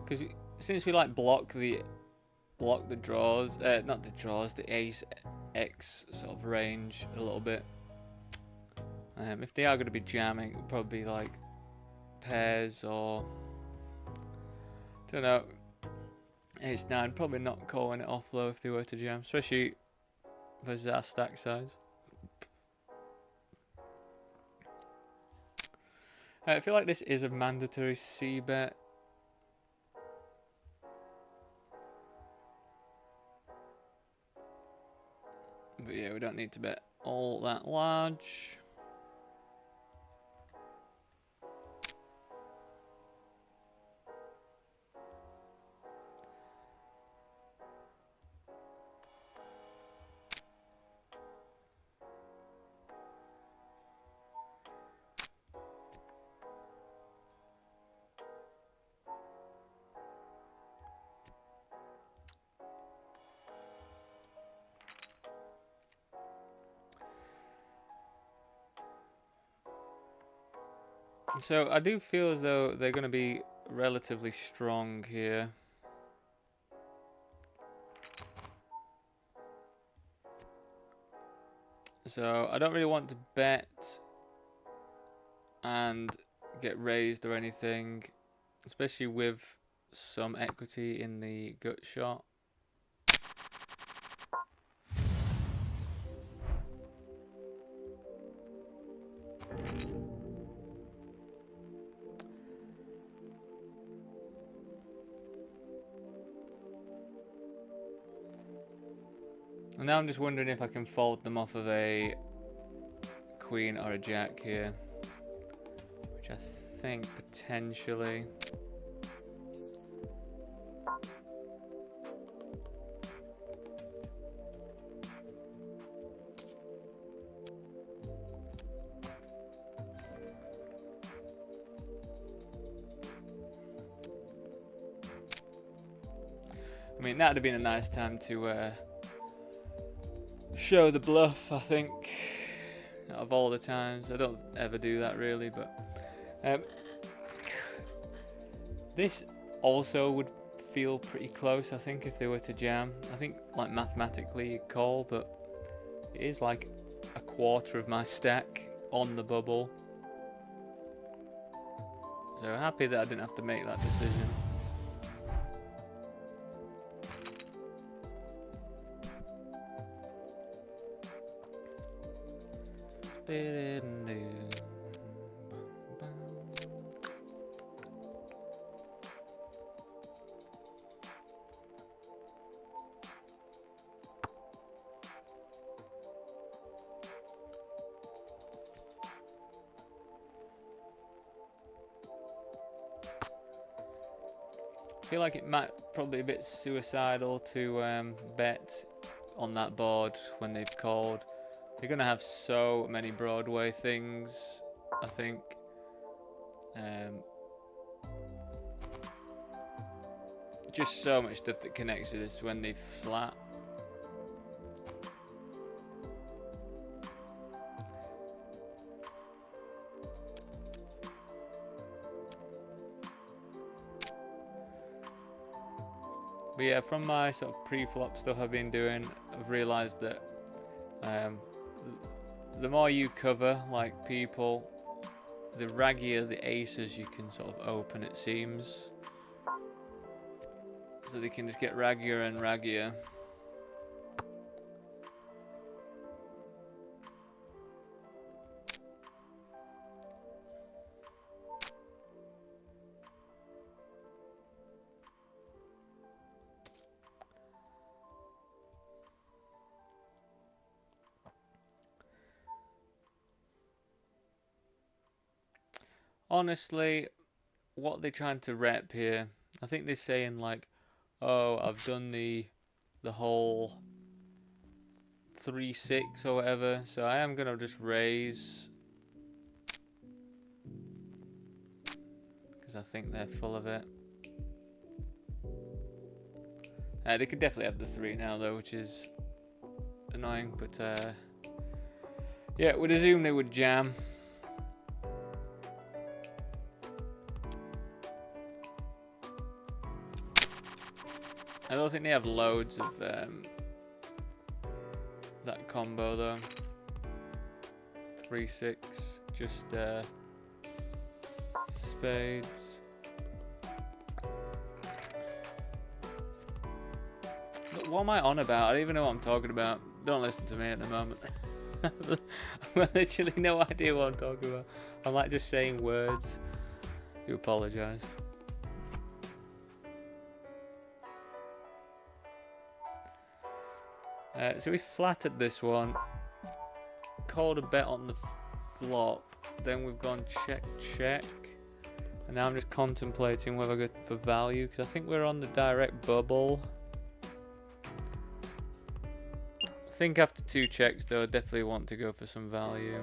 because since we like block the draws, not the draws, the ace X sort of range a little bit. If they are going to be jamming, it'll probably be like pairs or don't know. Ace 9, probably not calling it off though if they were to jam, especially versus our stack size. I feel like this is a mandatory C bet. But yeah, we don't need to bet all that large. So I do feel as though they're going to be relatively strong here. So I don't really want to bet and get raised or anything, especially with some equity in the gut shot. And now I'm just wondering if I can fold them off of a queen or a jack here, which I think potentially. I mean, that would have been a nice time to show the bluff, I think, out of all the times. I don't ever do that really, but this also would feel pretty close, I think, if they were to jam. I think, like, mathematically you call, but it is like a quarter of my stack on the bubble. So happy that I didn't have to make that decision. I feel like it might probably be a bit suicidal to bet on that board when they've called. They're going to have so many Broadway things, I think. Just so much stuff that connects with this when they flat. But yeah, from my sort of pre-flop stuff I've been doing, I've realised that the more you cover, like people, the raggier the aces you can sort of open, it seems. So they can just get raggier and raggier. Honestly, what they're trying to rep here, I think they're saying like, oh, I've done the whole 3-6 or whatever, so I am gonna just raise because I think they're full of it. They could definitely have the 3 now though, which is annoying, but yeah, we'd assume they would jam. I don't think they have loads of that combo though. 3-6, just spades. Look, what am I on about? I don't even know what I'm talking about. Don't listen to me at the moment. I've literally no idea what I'm talking about. I'm like just saying words. I do apologise. So we flattered this one, called a bet on the flop, then we've gone check, and now I'm just contemplating whether I go for value, because I think we're on the direct bubble. I think after 2 checks though, I definitely want to go for some value.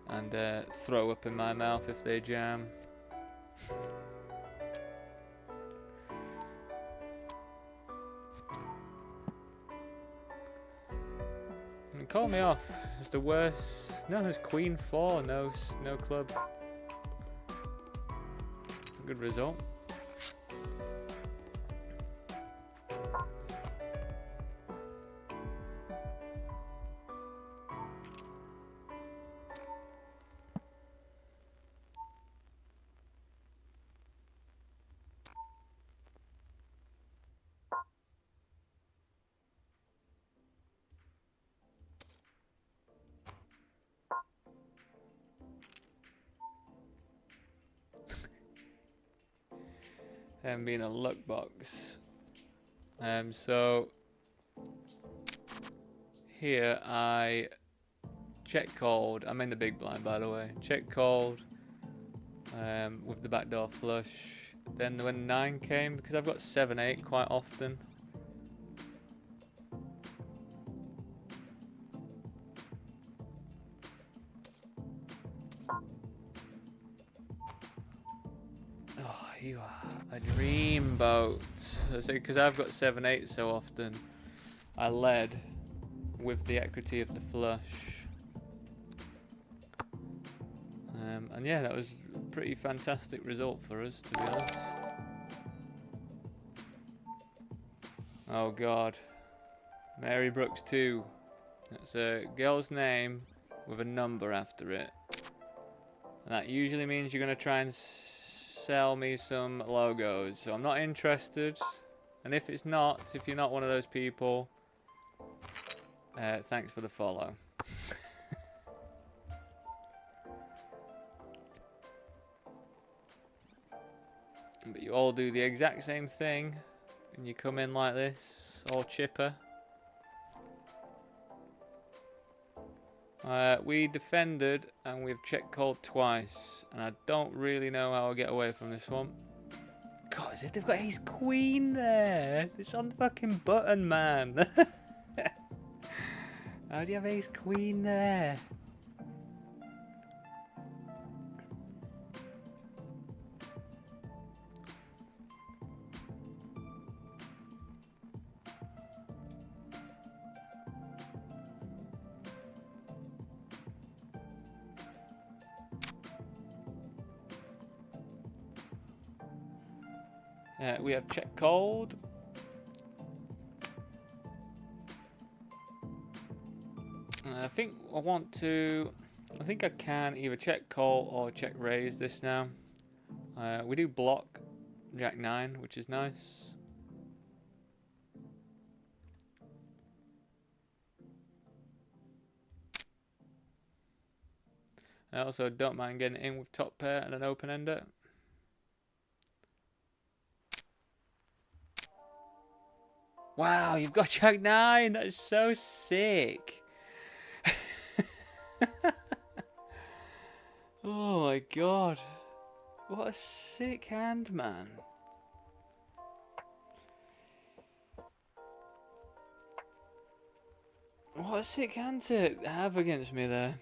And throw up in my mouth if they jam. And call me off. It's the worst. No, it's Queen 4. No club. Good result. And being a luck box. So here I check called. I'm in the big blind, by the way. Check called with the backdoor flush. Then when 9 came, because I've got 7-8 quite often. Oh, you are a dreamboat. So because I've got 7-8 so often, I led with the equity of the flush. And yeah, that was a pretty fantastic result for us, to be honest. Oh god. Mary Brooks 2. That's a girl's name with a number after it. And that usually means you're going to try and sell me some logos. So I'm not interested. And if it's not, if you're not one of those people, thanks for the follow. But you all do the exact same thing, and you come in like this, all chipper. We defended, and we've check called twice, and I don't really know how I'll get away from this one. God, as if they've got ace queen there. It's on the fucking button, man. How do you have ace queen there? We have check called. I think I can either check call or check raise this now. We do block Jack 9, which is nice. I also don't mind getting in with top pair and an open ender. Wow, you've got Jack 9. That's so sick. Oh my god. What a sick hand, man. What a sick hand to have against me there.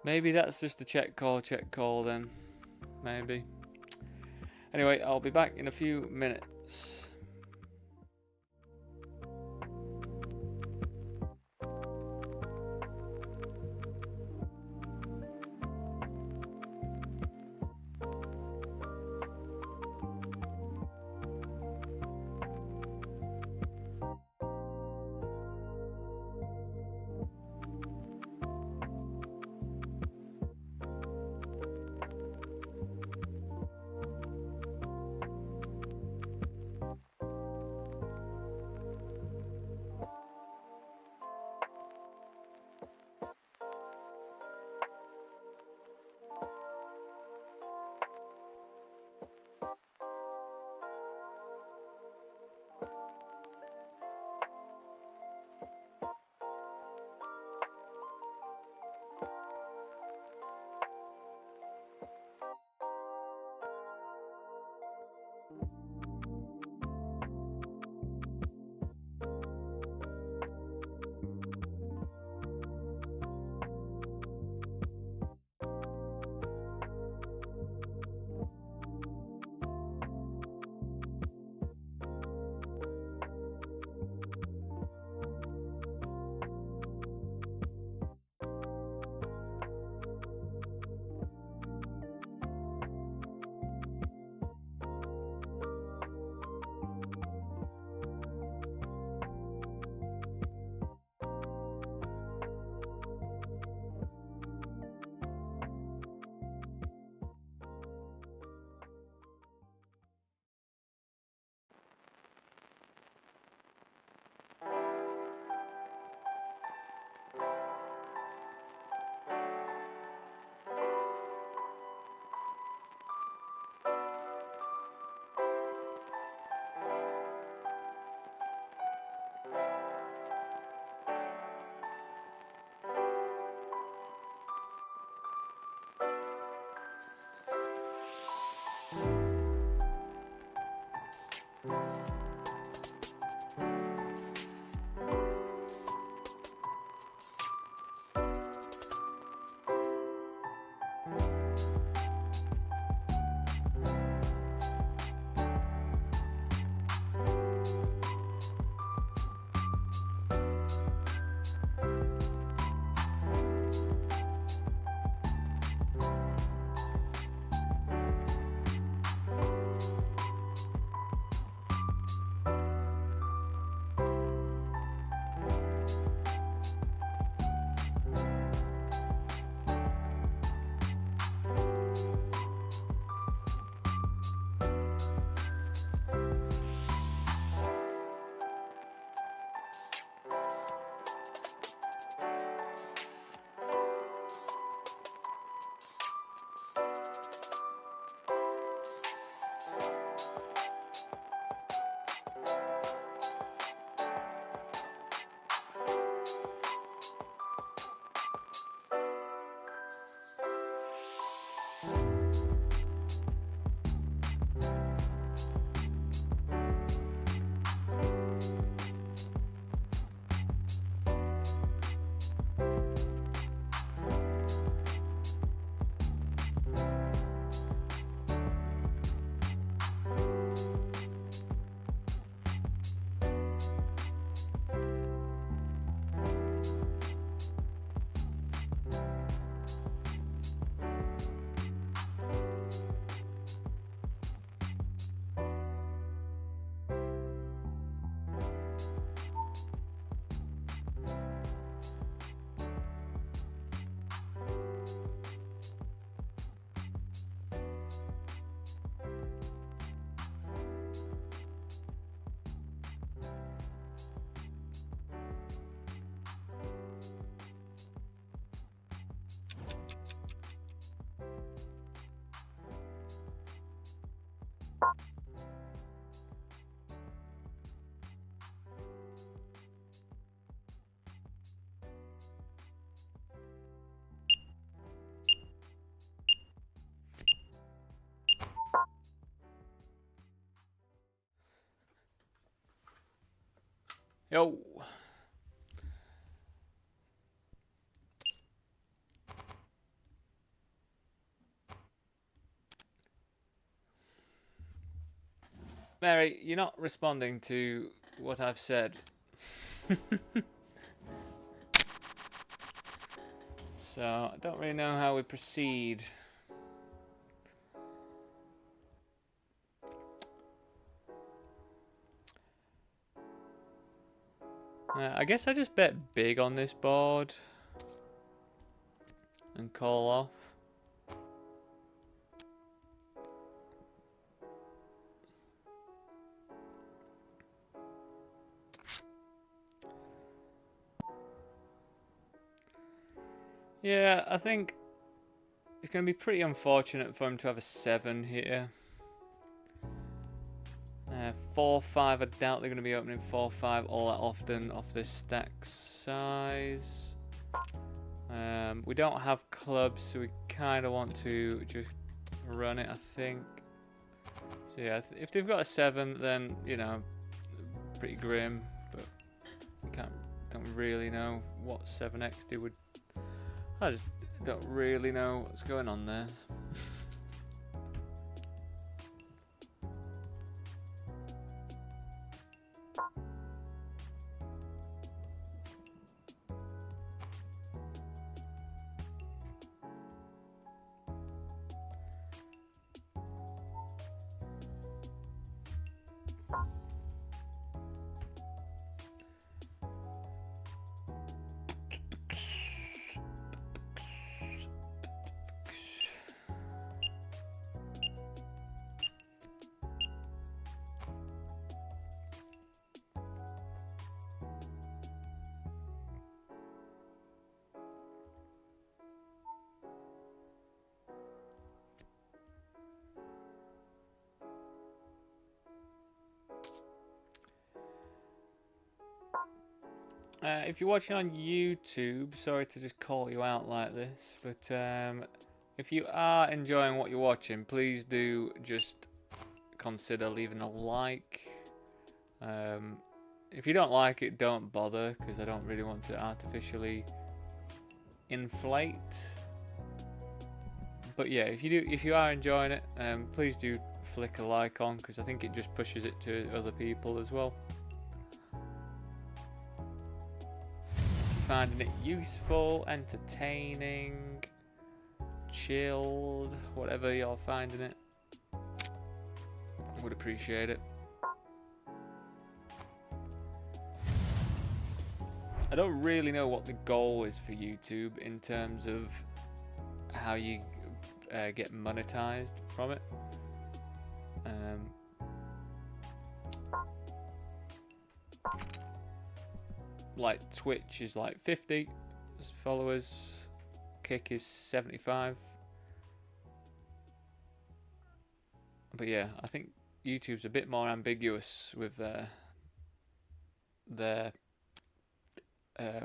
Maybe that's just a check call then. Maybe. Anyway, I'll be back in a few minutes. Yo. Mary, you're not responding to what I've said. So, I don't really know how we proceed. I guess I just bet big on this board and call off. Yeah, I think it's going to be pretty unfortunate for him to have a 7 here. 4-5, I doubt they're going to be opening 4-5 all that often off this stack size. We don't have clubs, so we kind of want to just run it, I think. So yeah, if they've got a 7, then, you know, pretty grim, but don't really know what 7x they would. I just don't really know what's going on there. If you're watching on YouTube, sorry to just call you out like this, but if you are enjoying what you're watching, please do just consider leaving a like. If you don't like it, don't bother, because I don't really want to artificially inflate. But yeah, if you are enjoying it, please do flick a like on, because I think it just pushes it to other people as well. Finding it useful, entertaining, chilled, whatever you're finding it, I would appreciate it. I don't really know what the goal is for YouTube in terms of how you get monetized from it. Like Twitch is like 50 followers, Kick is 75. But yeah, I think YouTube's a bit more ambiguous with their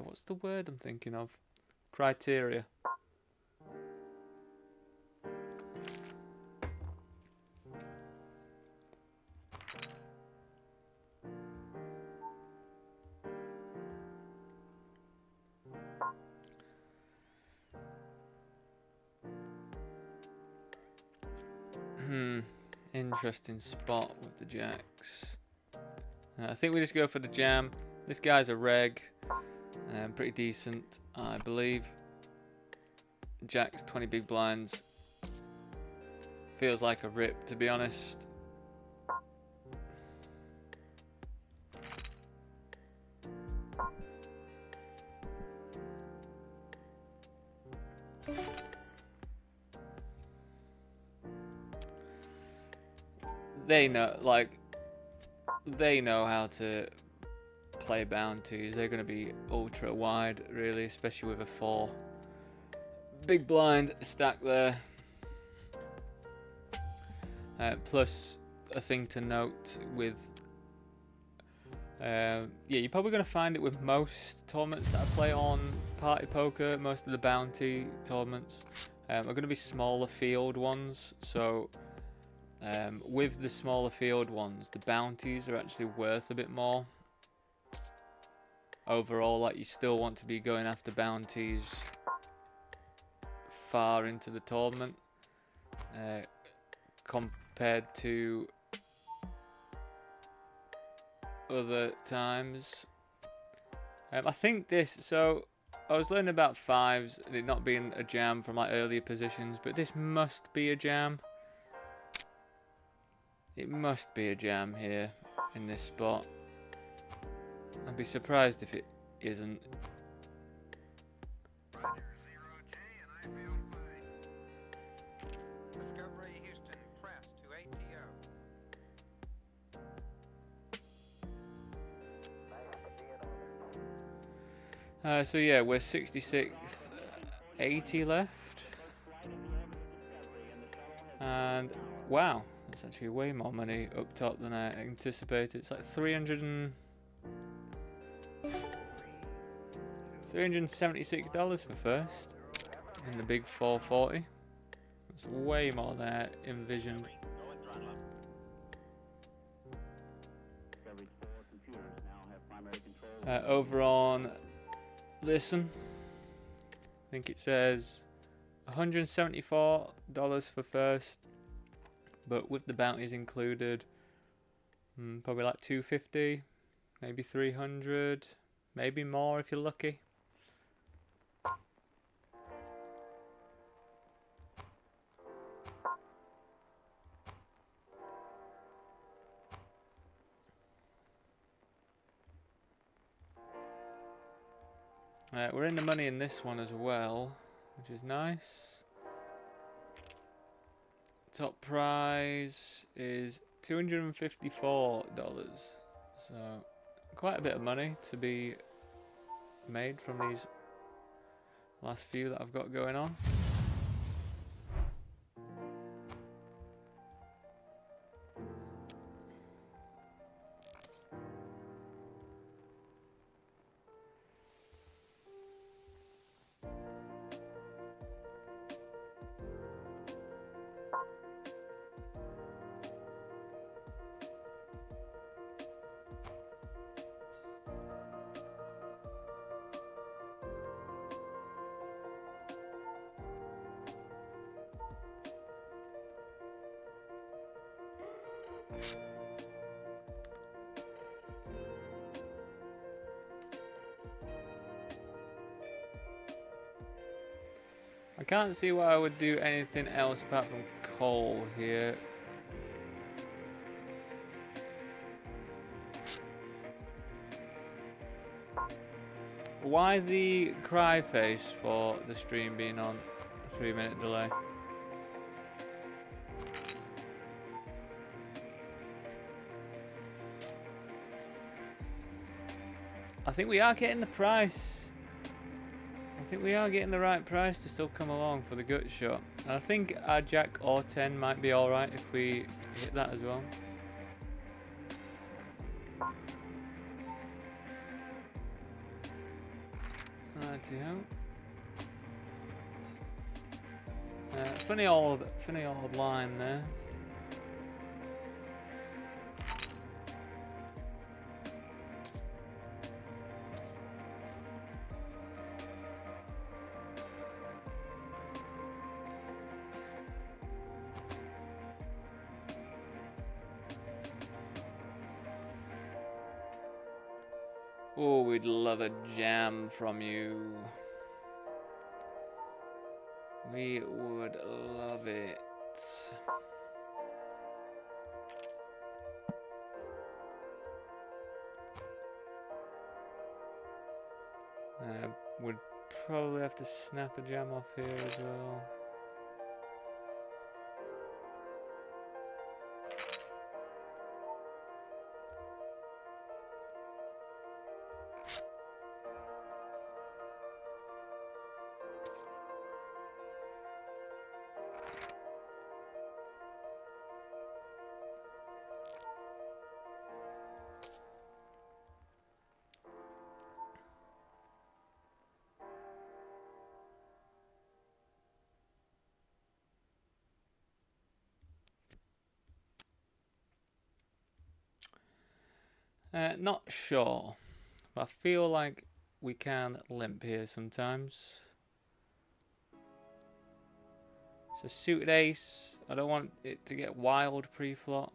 what's the word I'm thinking of? Criteria. Interesting spot with the jacks. I think we just go for the jam. This guy's a reg, pretty decent, I believe. Jacks, 20 big blinds. Feels like a rip, to be honest. They know how to play bounties. They're going to be ultra wide, really, especially with a 4 big blind stack there. Plus, a thing to note with yeah, you're probably going to find it with most tournaments that I play on Party Poker. Most of the bounty tournaments are going to be smaller field ones, so with the smaller field ones, the bounties are actually worth a bit more. overall, like you still want to be going after bounties far into the tournament compared to other times. I think this, so I was learning about fives and it not being a jam from like earlier positions, but this must be a jam. It must be a jam here in this spot. I'd be surprised if it isn't. So yeah, we're 66th, 80 left. And wow, that's actually way more money up top than I anticipated. It's like $376 for first in the big 440. That's way more than I envisioned. Over on Listen, I think it says $174 for first, but with the bounties included, probably like $250, maybe $300, maybe more if you're lucky. We're in the money in this one as well, which is nice. Top prize is $254, so quite a bit of money to be made from these last few that I've got going on. I can't see why I would do anything else apart from coal here. Why the cry face for the stream being on a 3-minute delay? I think we are getting the price. I think we are getting the right price to still come along for the gut shot. And I think our Jack or 10 might be alright if we hit that as well. Righty-ho. Funny old line there. Oh, we'd love a jam from you. We would love it. Would probably have to snap a jam off here as well. Not sure, But I feel like we can limp here sometimes. It's a suited ace. I don't want it to get wild pre-flop.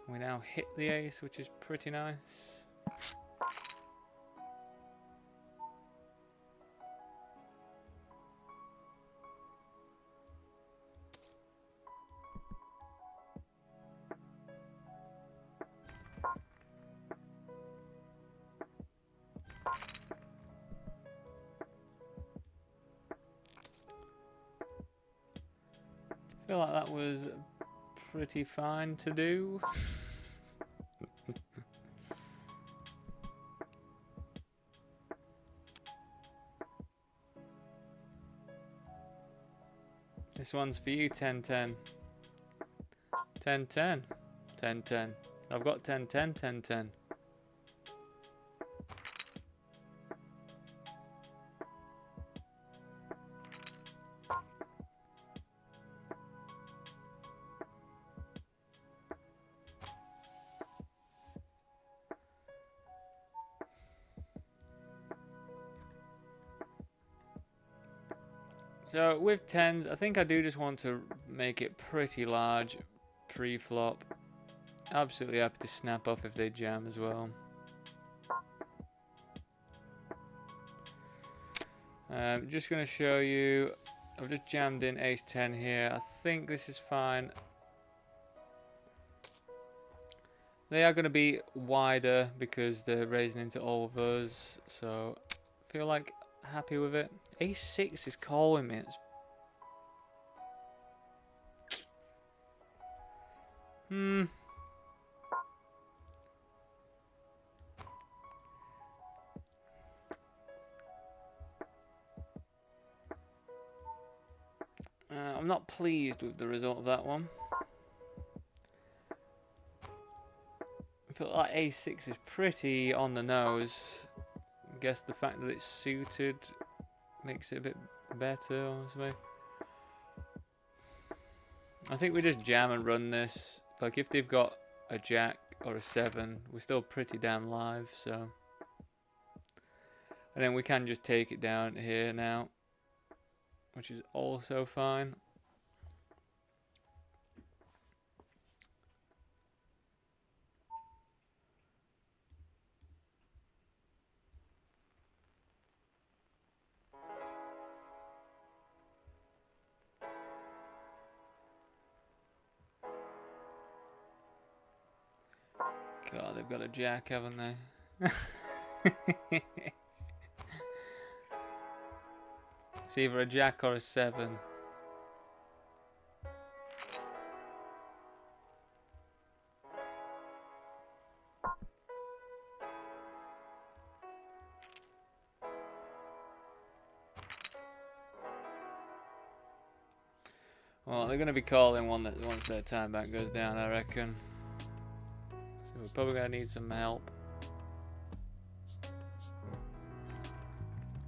We now hit the ace, which is pretty nice. I feel like that was pretty fine to do. This one's for you, 10-10. 10-10. 10-10. I've got 10-10, 10-10. So with 10s, I think I do just want to make it pretty large pre-flop. Absolutely happy to snap off if they jam as well. Just going to show you, I've just jammed in ace 10 here. I think this is fine. They are going to be wider because they're raising into all of us, so I feel like happy with it. Ace 6 is calling me. I'm not pleased with the result of that one. I feel like ace 6 is pretty on the nose. I guess the fact that it's suited makes it a bit better, honestly. I think we just jam and run this. Like, if they've got a jack or a 7, we're still pretty damn live, so. And then we can just take it down here now, which is also fine. God, they've got a jack, haven't they? It's either a jack or a 7. Well, they're going to be calling one that once their time back goes down, I reckon. So we're probably going to need some help.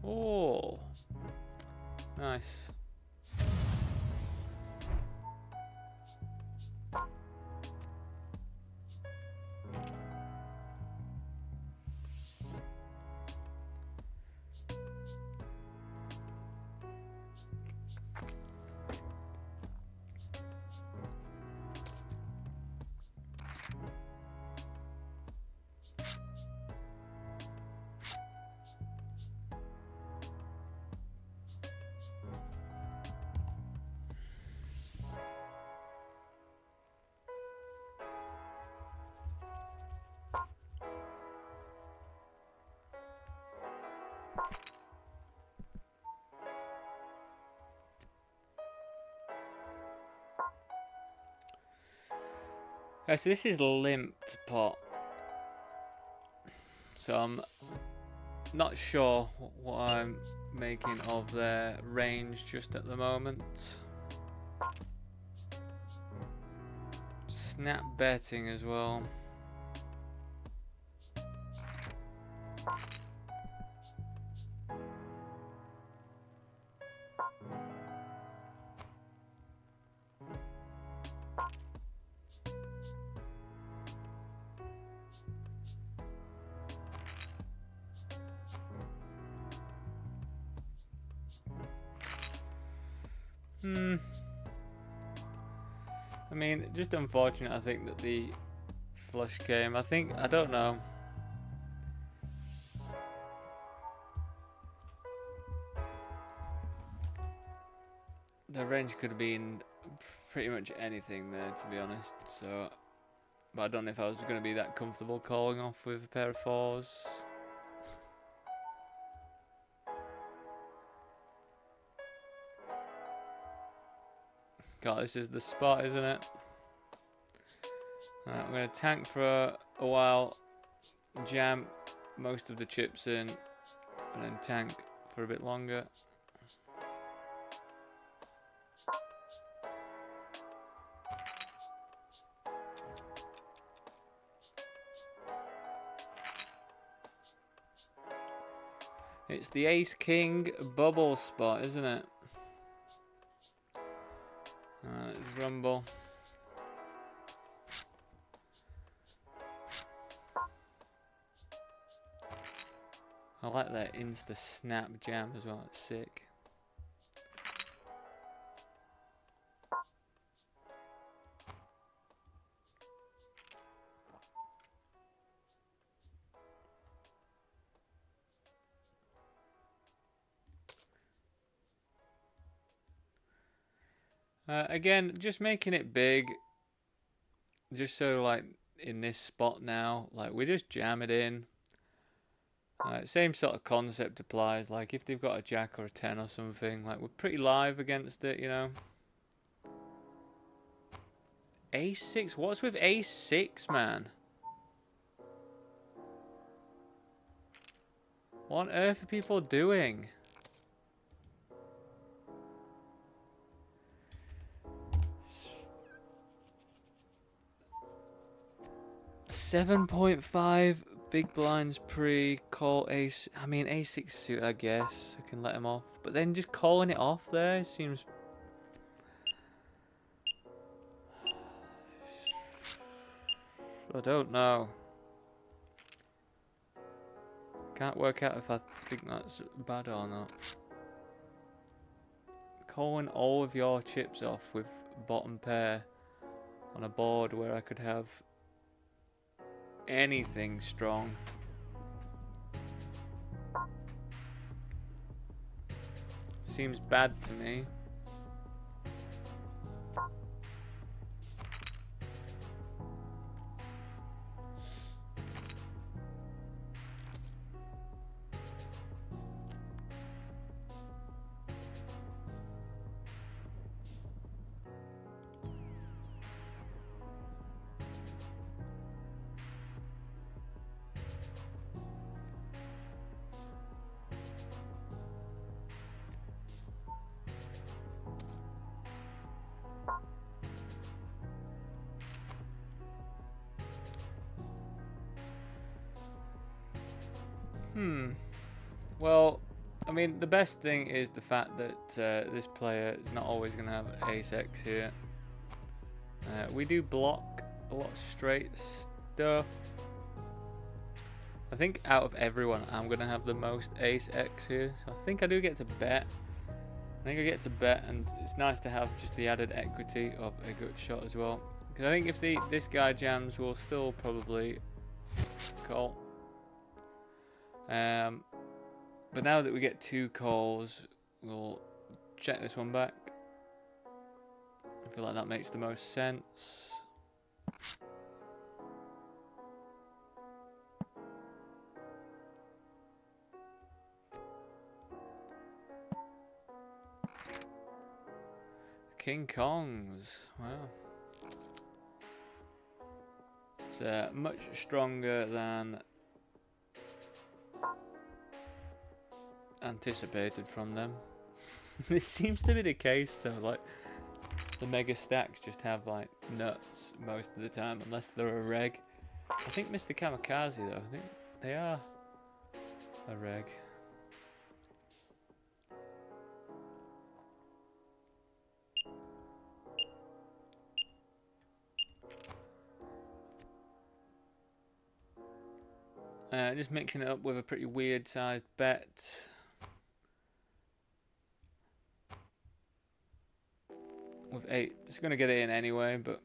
Oh, nice. Okay, so this is limped pot. So I'm not sure what I'm making of their range just at the moment. Snap betting as well. I mean, just unfortunate, I think, that the flush came. I don't know. The range could have been pretty much anything there, to be honest. So, but I don't know if I was going to be that comfortable calling off with a pair of fours. God, this is the spot, isn't it? Right, I'm going to tank for a while, jam most of the chips in, and then tank for a bit longer. It's the Ace King bubble spot, isn't it? Let's rumble. I like that insta snap jam as well, it's sick. Again, just making it big, just so like in this spot now, like we just jam it in. Same sort of concept applies, like if they've got a jack or a 10 or something, like we're pretty live against it, you know. Ace 6, what's with Ace 6, man? What on earth are people doing? $7.5 big blinds pre call ace. I mean A6 suit, I guess I can let him off, but then just calling it off there seems. I don't know. Can't work out if I think that's bad or not. Calling all of your chips off with bottom pair on a board where I could have anything strong. Seems bad to me. Well, I mean, the best thing is the fact that this player is not always going to have ace x here. We do block a lot of straight stuff. I think out of everyone, I'm going to have the most ace x here. So I think I do get to bet. I think I get to bet, and it's nice to have just the added equity of a good shot as well. Because I think if this guy jams, we'll still probably call. But now that we get 2 calls, we'll check this one back. I feel like that makes the most sense. King Kongs, wow. It's much stronger than anticipated from them. This seems to be the case though, like the mega stacks just have like nuts most of the time unless they're a reg. I think Mr. Kamikaze though, I think they are a reg. Just mixing it up with a pretty weird sized bet. with 8. It's going to get it in anyway, but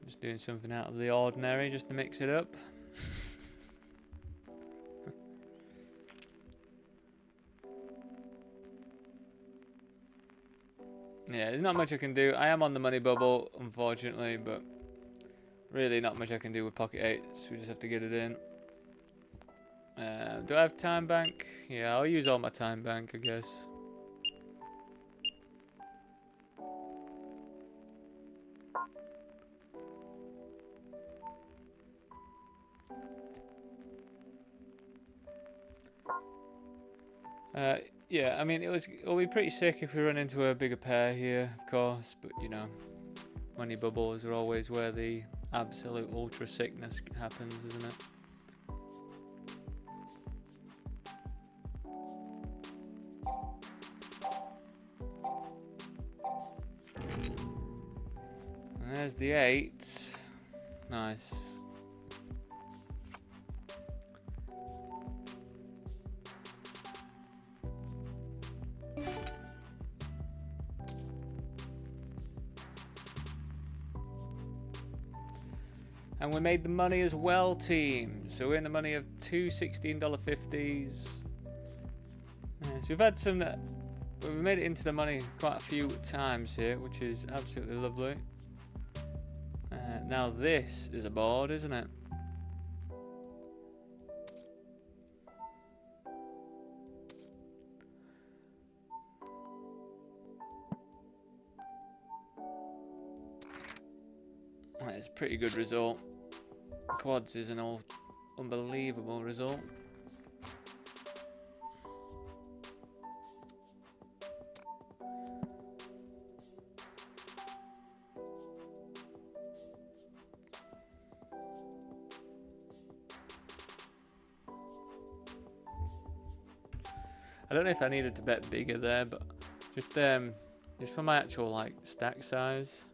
just doing something out of the ordinary just to mix it up. Yeah, there's not much I can do. I am on the money bubble, unfortunately, but really not much I can do with pocket 8s. We just have to get it in. Do I have time bank? Yeah, I'll use all my time bank, I guess. Yeah, I mean, it'll be pretty sick if we run into a bigger pair here, of course, but you know, money bubbles are always where the absolute ultra sickness happens, isn't it? And there's the 8. Nice. And we made the money as well, team. So we're in the money of two $16.50s. So we've had some... we've made it into the money quite a few times here, which is absolutely lovely. Now this is a board, isn't it? That's a pretty good result. Quads is an unbelievable result. I don't know if I needed to bet bigger there, but just for my actual like stack size.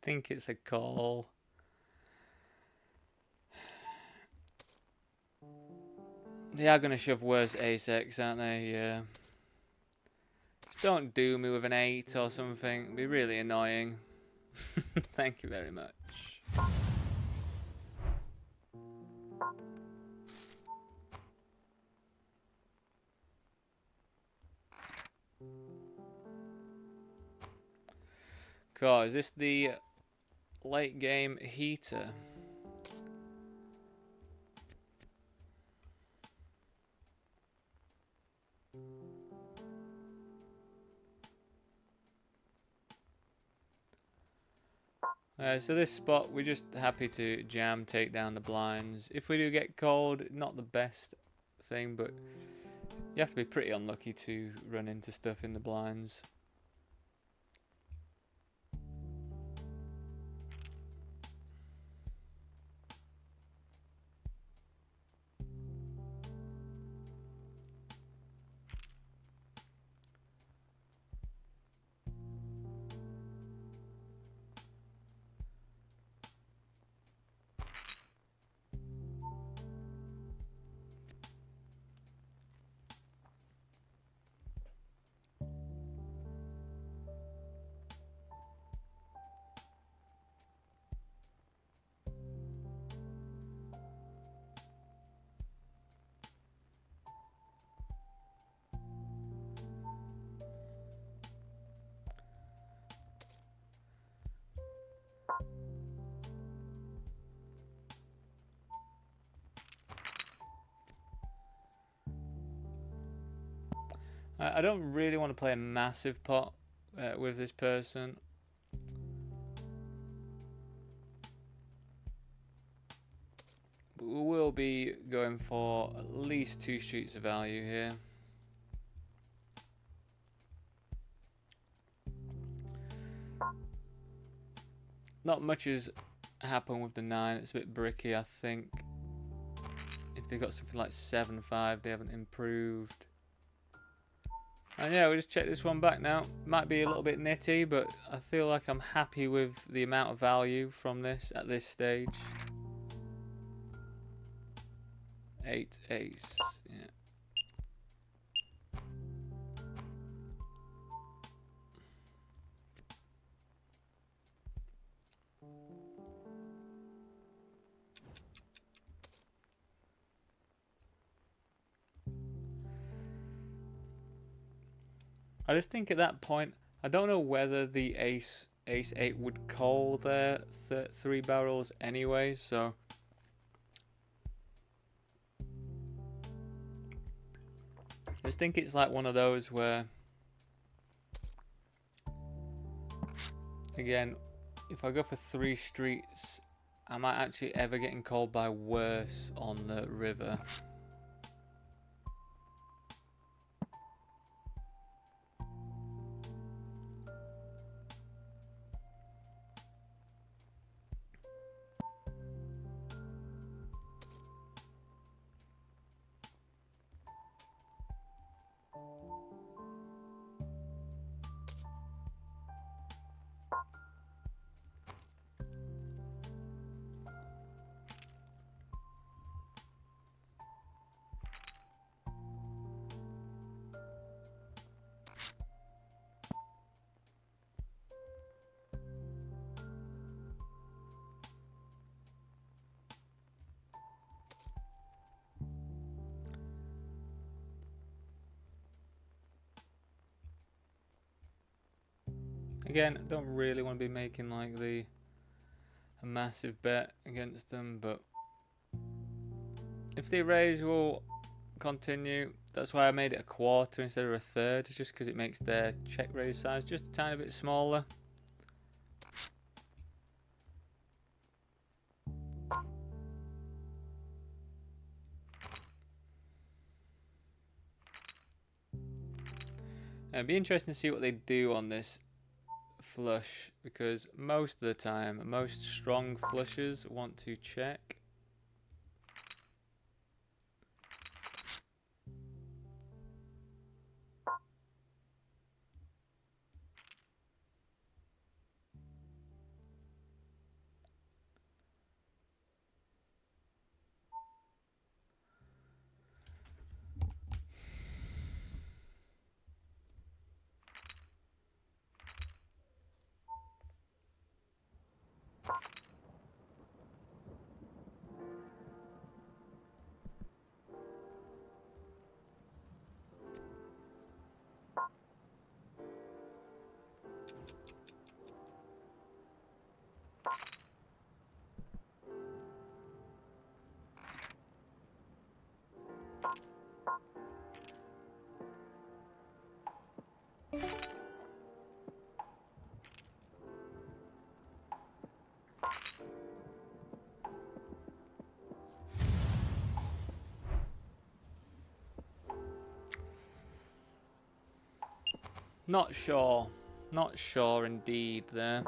Think it's a call. They are going to shove worse ace-x, aren't they? Yeah. Just don't do me with an 8 or something. It'd be really annoying. Thank you very much. Cool. Is this the late game heater? So this spot, we're just happy to jam, take down the blinds. If we do get called, not the best thing, but you have to be pretty unlucky to run into stuff in the blinds. I don't really want to play a massive pot with this person. But we will be going for at least 2 streets of value here. Not much has happened with the 9. It's a bit bricky, I think. If they got something like 7-5, they haven't improved. And yeah, we'll just check this one back now. Might be a little bit nitty, but I feel like I'm happy with the amount of value from this at this stage. 8 ace, yeah. I just think at that point, I don't know whether the ace 8 would call their 3 barrels anyway, so I just think it's like one of those where, again, if I go for 3 streets, I might actually ever getting called by worse on the river. Again, I don't really want to be making like a massive bet against them, but if they raise, we'll continue. That's why I made it a quarter instead of a third, just because it makes their check raise size just a tiny bit smaller. It'd be interesting to see what they do on this flush, because most of the time, most strong flushes want to check. Not sure. Not sure indeed there.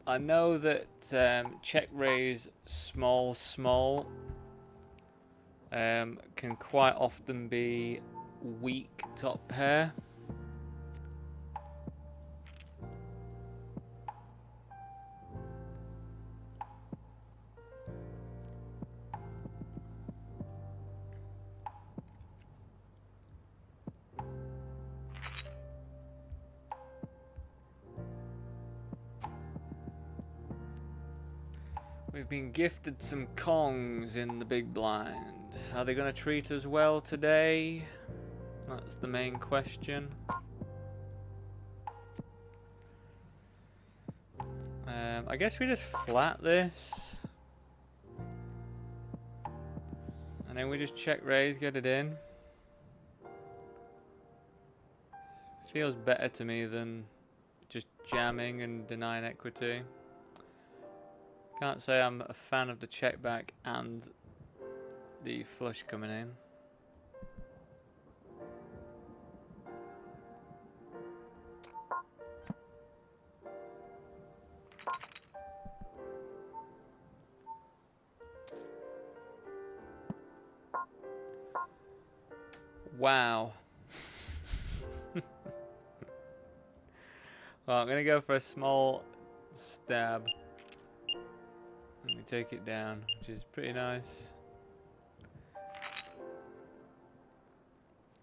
I know that check raise small can quite often be weak top pair. We've been gifted some Kongs in the big blind. Are they going to treat us well today? That's the main question. I guess we just flat this. And then we just check raise, get it in. Feels better to me than just jamming and denying equity. Can't say I'm a fan of the check back and the flush coming in. Wow. Well, I'm gonna go for a small stab. Let me take it down, which is pretty nice.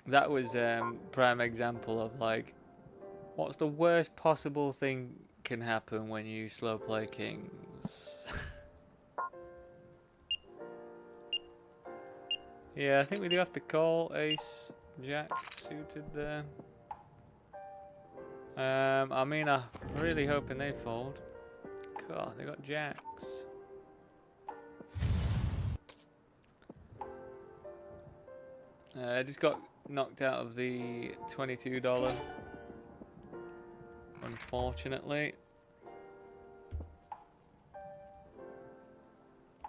That was prime example of like, what's the worst possible thing can happen when you slow play kings? Yeah, I think we do have to call ace jack suited there. I mean, I'm really hoping they fold. God, they got jacks. I just got knocked out of the $22, unfortunately.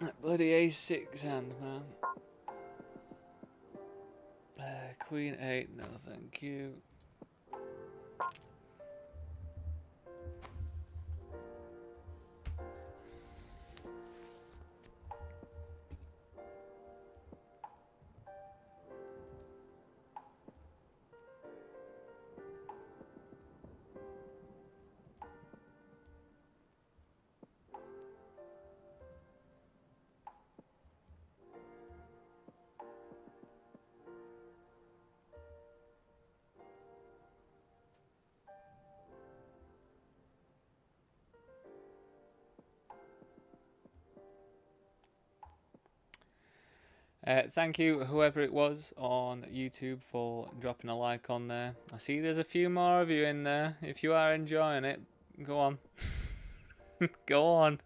That bloody ace-6 hand, man. Queen 8, no thank you. Thank you, whoever it was on YouTube, for dropping a like on there. I see there's a few more of you in there. If you are enjoying it, go on. Go on.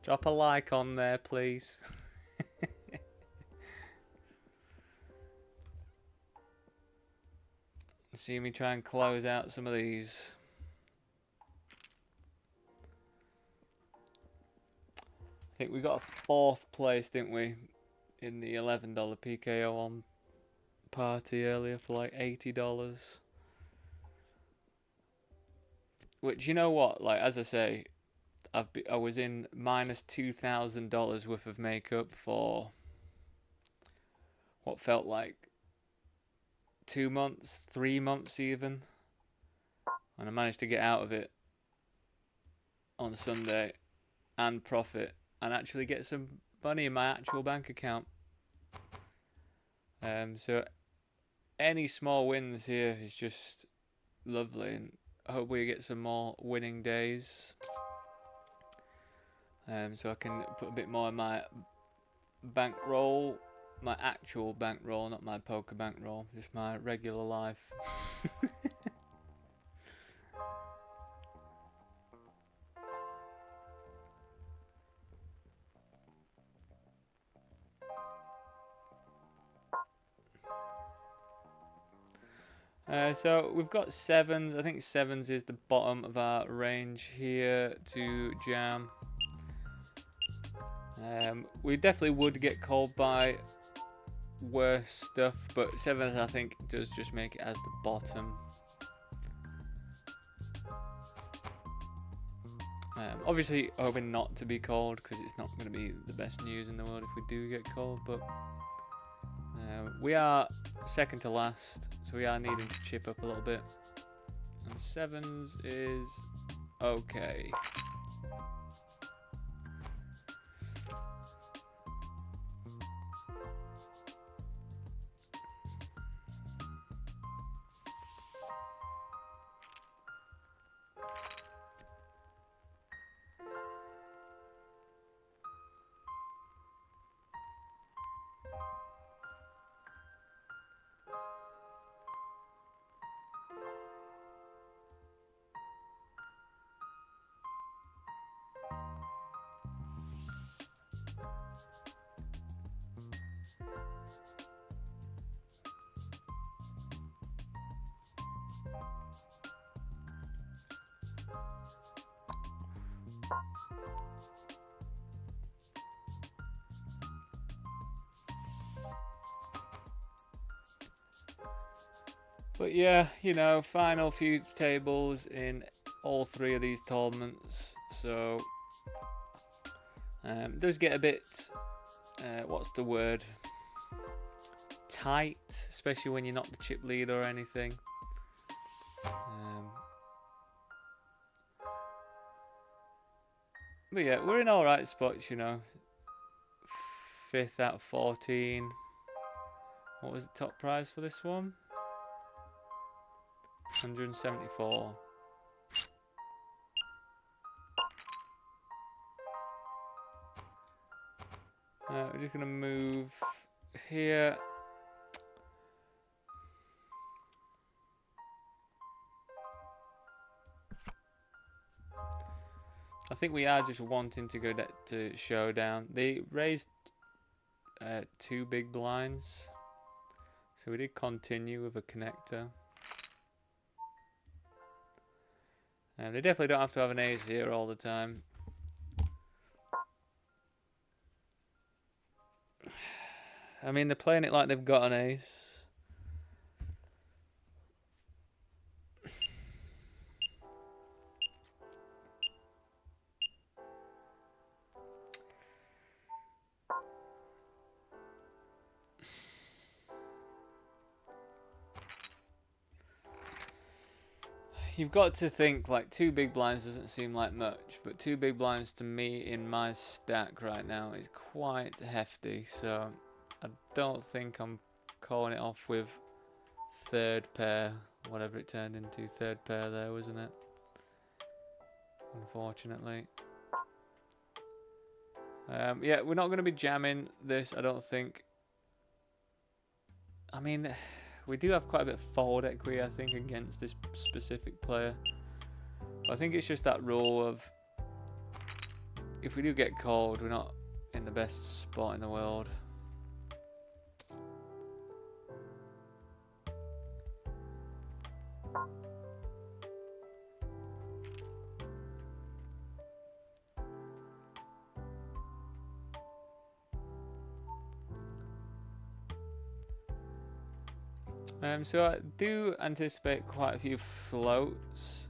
Drop a like on there, please. See me try and close out some of these. I think we got a 4th place, didn't we? In the $11 PKO on party earlier for like $80. Which, you know what, like, as I say, I was in minus $2,000 worth of makeup for what felt like 2 months, 3 months even, and I managed to get out of it on Sunday and profit and actually get some money in my actual bank account. So any small wins here is just lovely, and I hope we get some more winning days, so I can put a bit more in my bankroll, my actual bankroll, not my poker bankroll, just my regular life. So we've got 7s. I think 7s is the bottom of our range here to jam. We definitely would get called by worse stuff, but 7s I think does just make it as the bottom. Obviously hoping not to be called, because it's not going to be the best news in the world if we do get called, but we are second to last, so we are needing to chip up a little bit. And 7s is okay. But yeah, you know, final few tables in all 3 of these tournaments, so it does get a bit, what's the word, tight, especially when you're not the chip lead or anything. But yeah, we're in alright spots, you know. 5th out of 14. What was the top prize for this one? 174. We're just going to move here. I think we are just wanting to go to showdown. They raised 2 big blinds, so we did continue with a connector. And they definitely don't have to have an ace here all the time. I mean, they're playing it like they've got an ace. You've got to think, like, 2 big blinds doesn't seem like much, but 2 big blinds to me in my stack right now is quite hefty, so I don't think I'm calling it off with 3rd pair, whatever it turned into. 3rd pair there, wasn't it? Unfortunately. Yeah, we're not going to be jamming this, I don't think. I mean, we do have quite a bit of forward equity, I think, against this specific player. But I think it's just that rule of, if we do get called, we're not in the best spot in the world. So I do anticipate quite a few floats,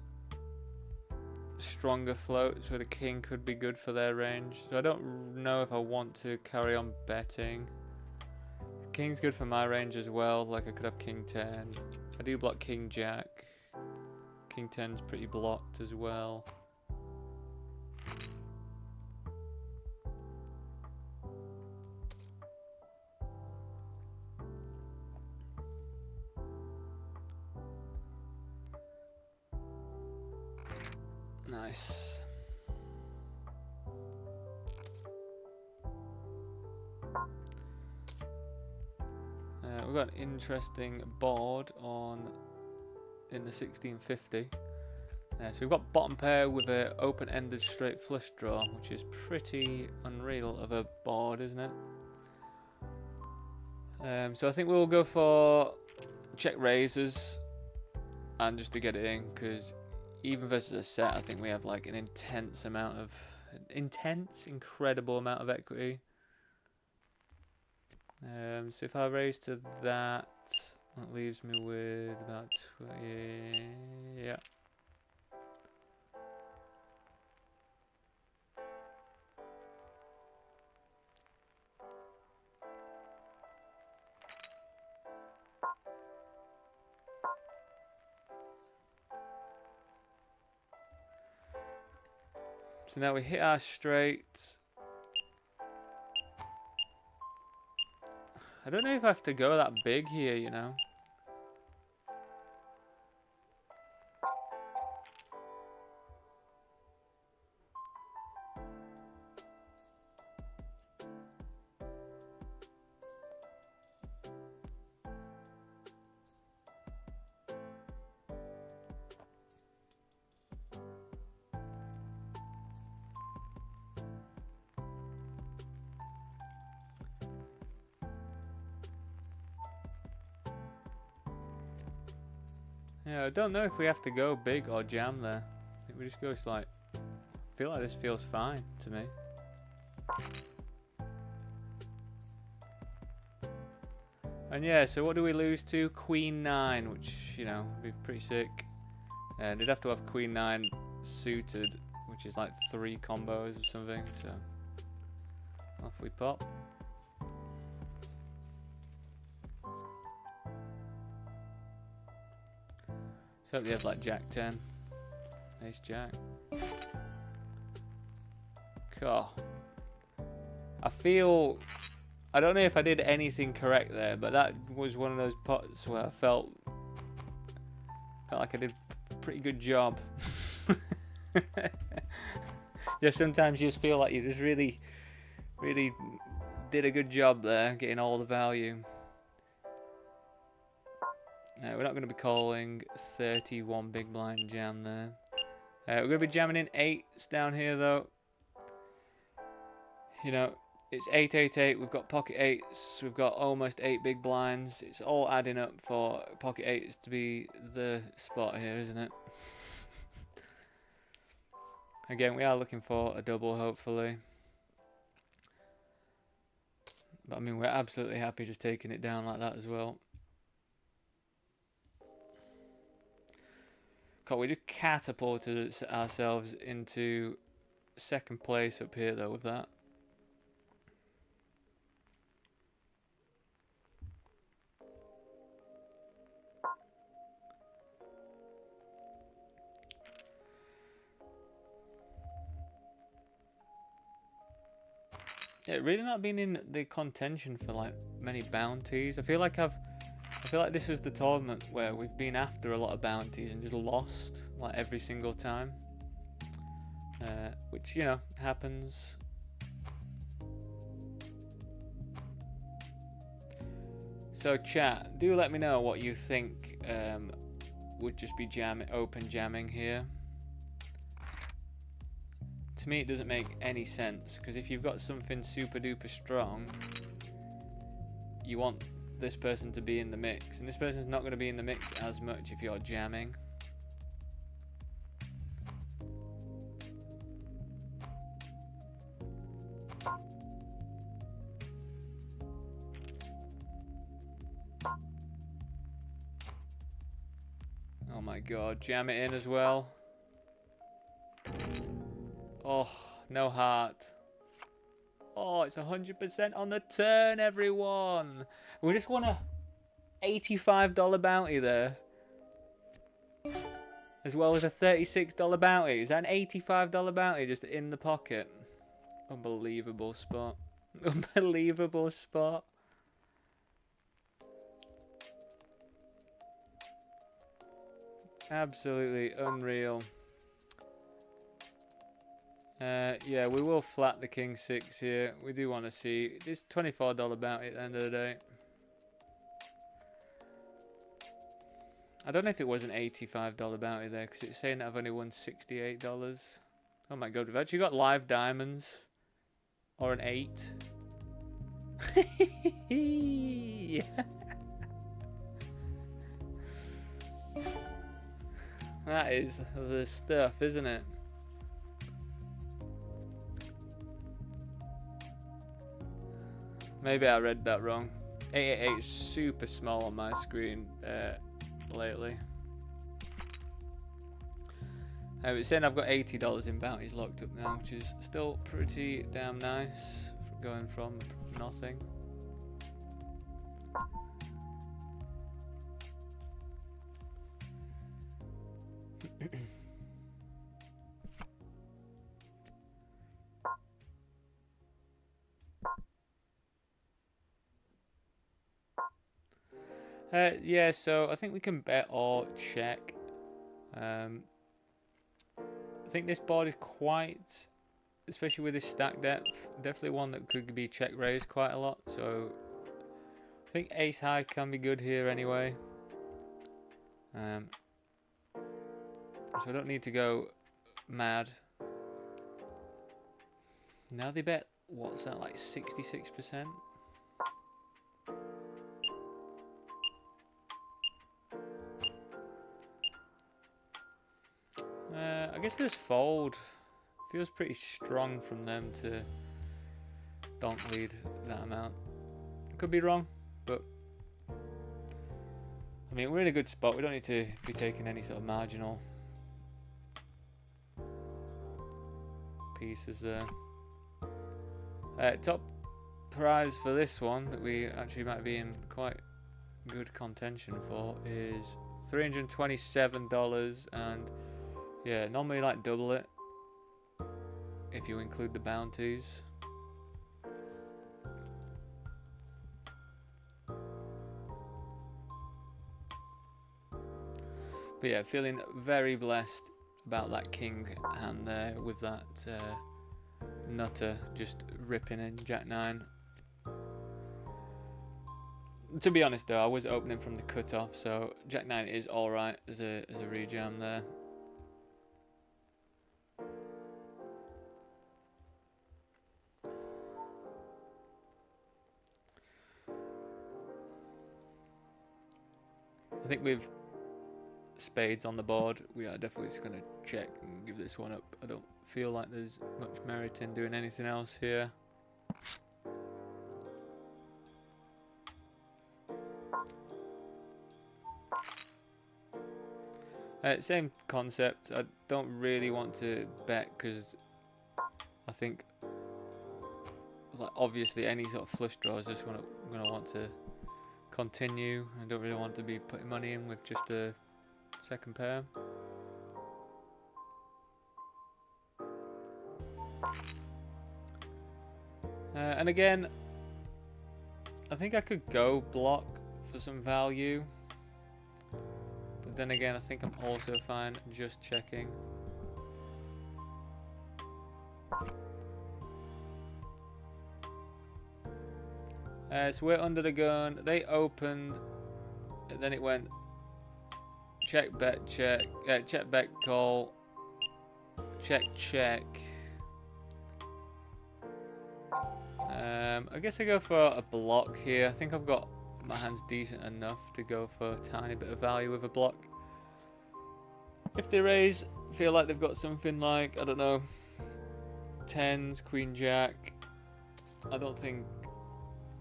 stronger floats, where the king could be good for their range. So I don't know if I want to carry on betting. King's good for my range as well, like I could have king 10. I do block king jack. King 10's pretty blocked as well. Nice. We've got an interesting board in the 1650. So we've got bottom pair with an open-ended straight flush draw, which is pretty unreal of a board, isn't it? So I think we'll go for check raises, and just to get it in, because even versus a set, I think we have like an incredible amount of equity. So if I raise to that leaves me with about 20, yeah. So now we hit our straight. I don't know if I have to go that big here, you know. Yeah, I don't know if we have to go big or jam there. I think we just go slight. I feel like this feels fine to me. And And yeah, so what do we lose to? Queen 9, which, you know, would be pretty sick. And they'd have to have Queen 9 suited, which is like 3 combos or something, so off we pop. So they have like Jack 10. Ace Jack. Cool. I don't know if I did anything correct there, but that was one of those pots where I felt like I did a pretty good job. Just sometimes you just feel like you just really did a good job there, getting all the value. We're not going to be calling 31 big blind jam there. We're going to be jamming in 8s down here though. You know, it's 888, we've got pocket 8s, we've got almost 8 big blinds. It's all adding up for pocket 8s to be the spot here, isn't it? Again, we are looking for a double, hopefully. But I mean, we're absolutely happy just taking it down like that as well. God, we just catapulted ourselves into second place up here though with that. Yeah, really not been in the contention for like many bounties. I feel like this was the tournament where we've been after a lot of bounties and just lost like every single time. Which, you know, happens. So chat, do let me know what you think would just be open jamming here. To me, it doesn't make any sense, because if you've got something super duper strong, you want this person to be in the mix, and this person's not going to be in the mix as much if you're jamming. Oh my god, jam it in as well. Oh, no heart. Oh, it's 100% on the turn, everyone. We just won a $85 bounty there. As well as a $36 bounty. Is that an $85 bounty just in the pocket? Unbelievable spot. Unbelievable spot. Absolutely unreal. Yeah, we will flat the King 6 here. We do want to see this $24 bounty at the end of the day. I don't know if it was an $85 bounty there, because it's saying that I've only won $68. Oh my god, we've actually got live diamonds. Or an 8. Yeah. That is the stuff, isn't it? Maybe I read that wrong. 888 is super small on my screen lately. It's saying I've got $80 in bounties locked up now, which is still pretty damn nice, going from nothing. Yeah, so I think we can bet or check. I think this board is quite, especially with this stack depth, definitely one that could be check raised quite a lot. So I think ace high can be good here anyway. So I don't need to go mad. Now they bet, what's that, like 66%? I guess this fold feels pretty strong from them to donk lead that amount. Could be wrong, but mean, we're in a good spot. We don't need to be taking any sort of marginal pieces there. Top prize for this one that we actually might be in quite good contention for is $327, and yeah, normally like double it if you include the bounties. But yeah, feeling very blessed about that king hand there with that nutter just ripping in Jack 9. To be honest though, I was opening from the cutoff, so Jack 9 is alright as a rejam there. I think with spades on the board, we are definitely just going to check and give this one up. I don't feel like there's much merit in doing anything else here. Same concept. I don't really want to bet because I think, like, obviously any sort of flush draw is just going to want to continue. I don't really want to be putting money in with just a second pair. And again, I think I could go block for some value. But then again, I think I'm also fine just checking. So we're under the gun. They opened, and then it went check, bet, check, check, bet, call, check, check. I guess I go for a block here. I think I've got my hands decent enough to go for a tiny bit of value with a block. If they raise, feel like they've got something like, I don't know, tens, queen, jack. I don't think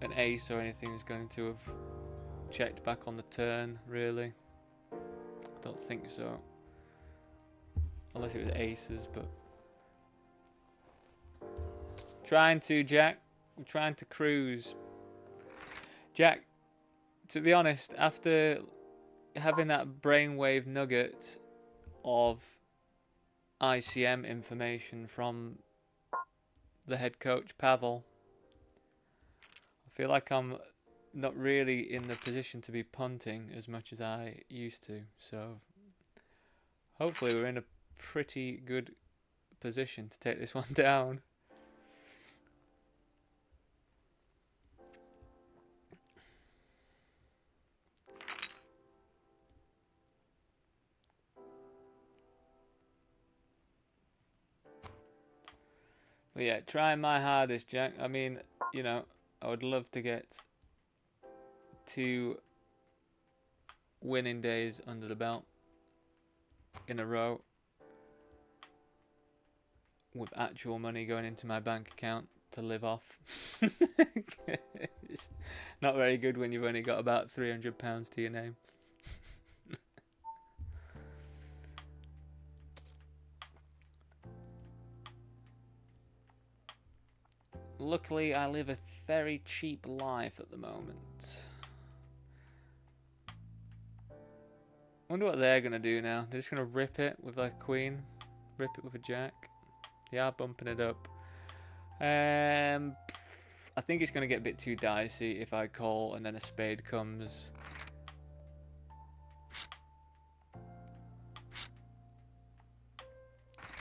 an ace or anything is going to have checked back on the turn, really. I don't think so. Unless it was aces, but... Trying to, Jack. I'm trying to cruise. Jack, to be honest, after having that brainwave nugget of ICM information from the head coach, Pavel, I feel like I'm not really in the position to be punting as much as I used to. So hopefully we're in a pretty good position to take this one down. But yeah, trying my hardest, Jack. I mean, you know, I would love to get 2 winning days under the belt in a row with actual money going into my bank account to live off. It's not very good when you've only got about £300 to your name. Luckily, I live a very cheap life at the moment. Wonder what they're going to do now. They're just going to rip it with their queen. Rip it with a jack. They are bumping it up. I think it's going to get a bit too dicey if I call and then a spade comes.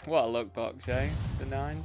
What a luck box, eh? The 9s.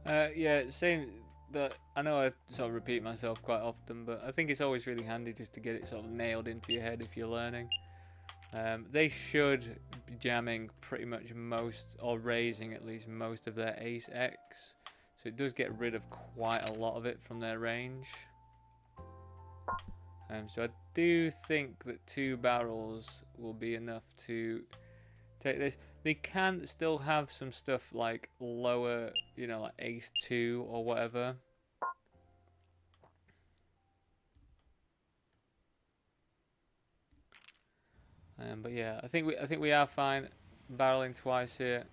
Yeah, same. That I know I sort of repeat myself quite often, but I think it's always really handy just to get it sort of nailed into your head if you're learning. They should be jamming pretty much most, or raising at least most of their ace X, so it does get rid of quite a lot of it from their range. So I do think that 2 barrels will be enough to take this. They can still have some stuff like lower, you know, like ace 2 or whatever. But yeah, I think we are fine barreling twice here.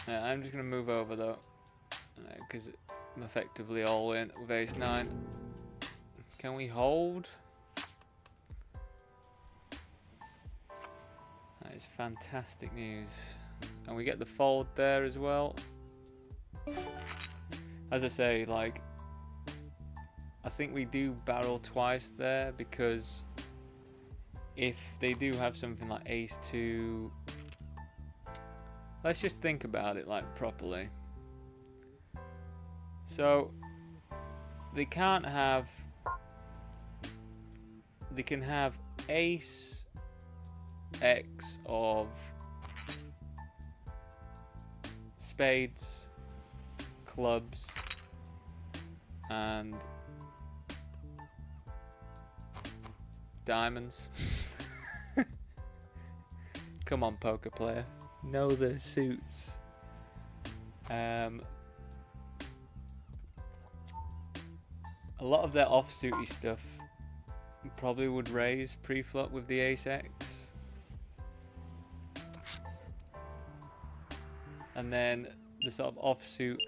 I'm just gonna move over though, because I'm effectively all in with ace 9. Can we hold? That is fantastic news. And we get the fold there as well. As I say, like, I think we do barrel twice there, because if they do have something like ace 2, let's just think about it like properly. So they can't have, they can have ace X of spades, clubs, and diamonds. Come on, poker player, know the suits. A lot of their offsuity stuff probably would raise pre-flop with the ace X, and then the sort of offsuit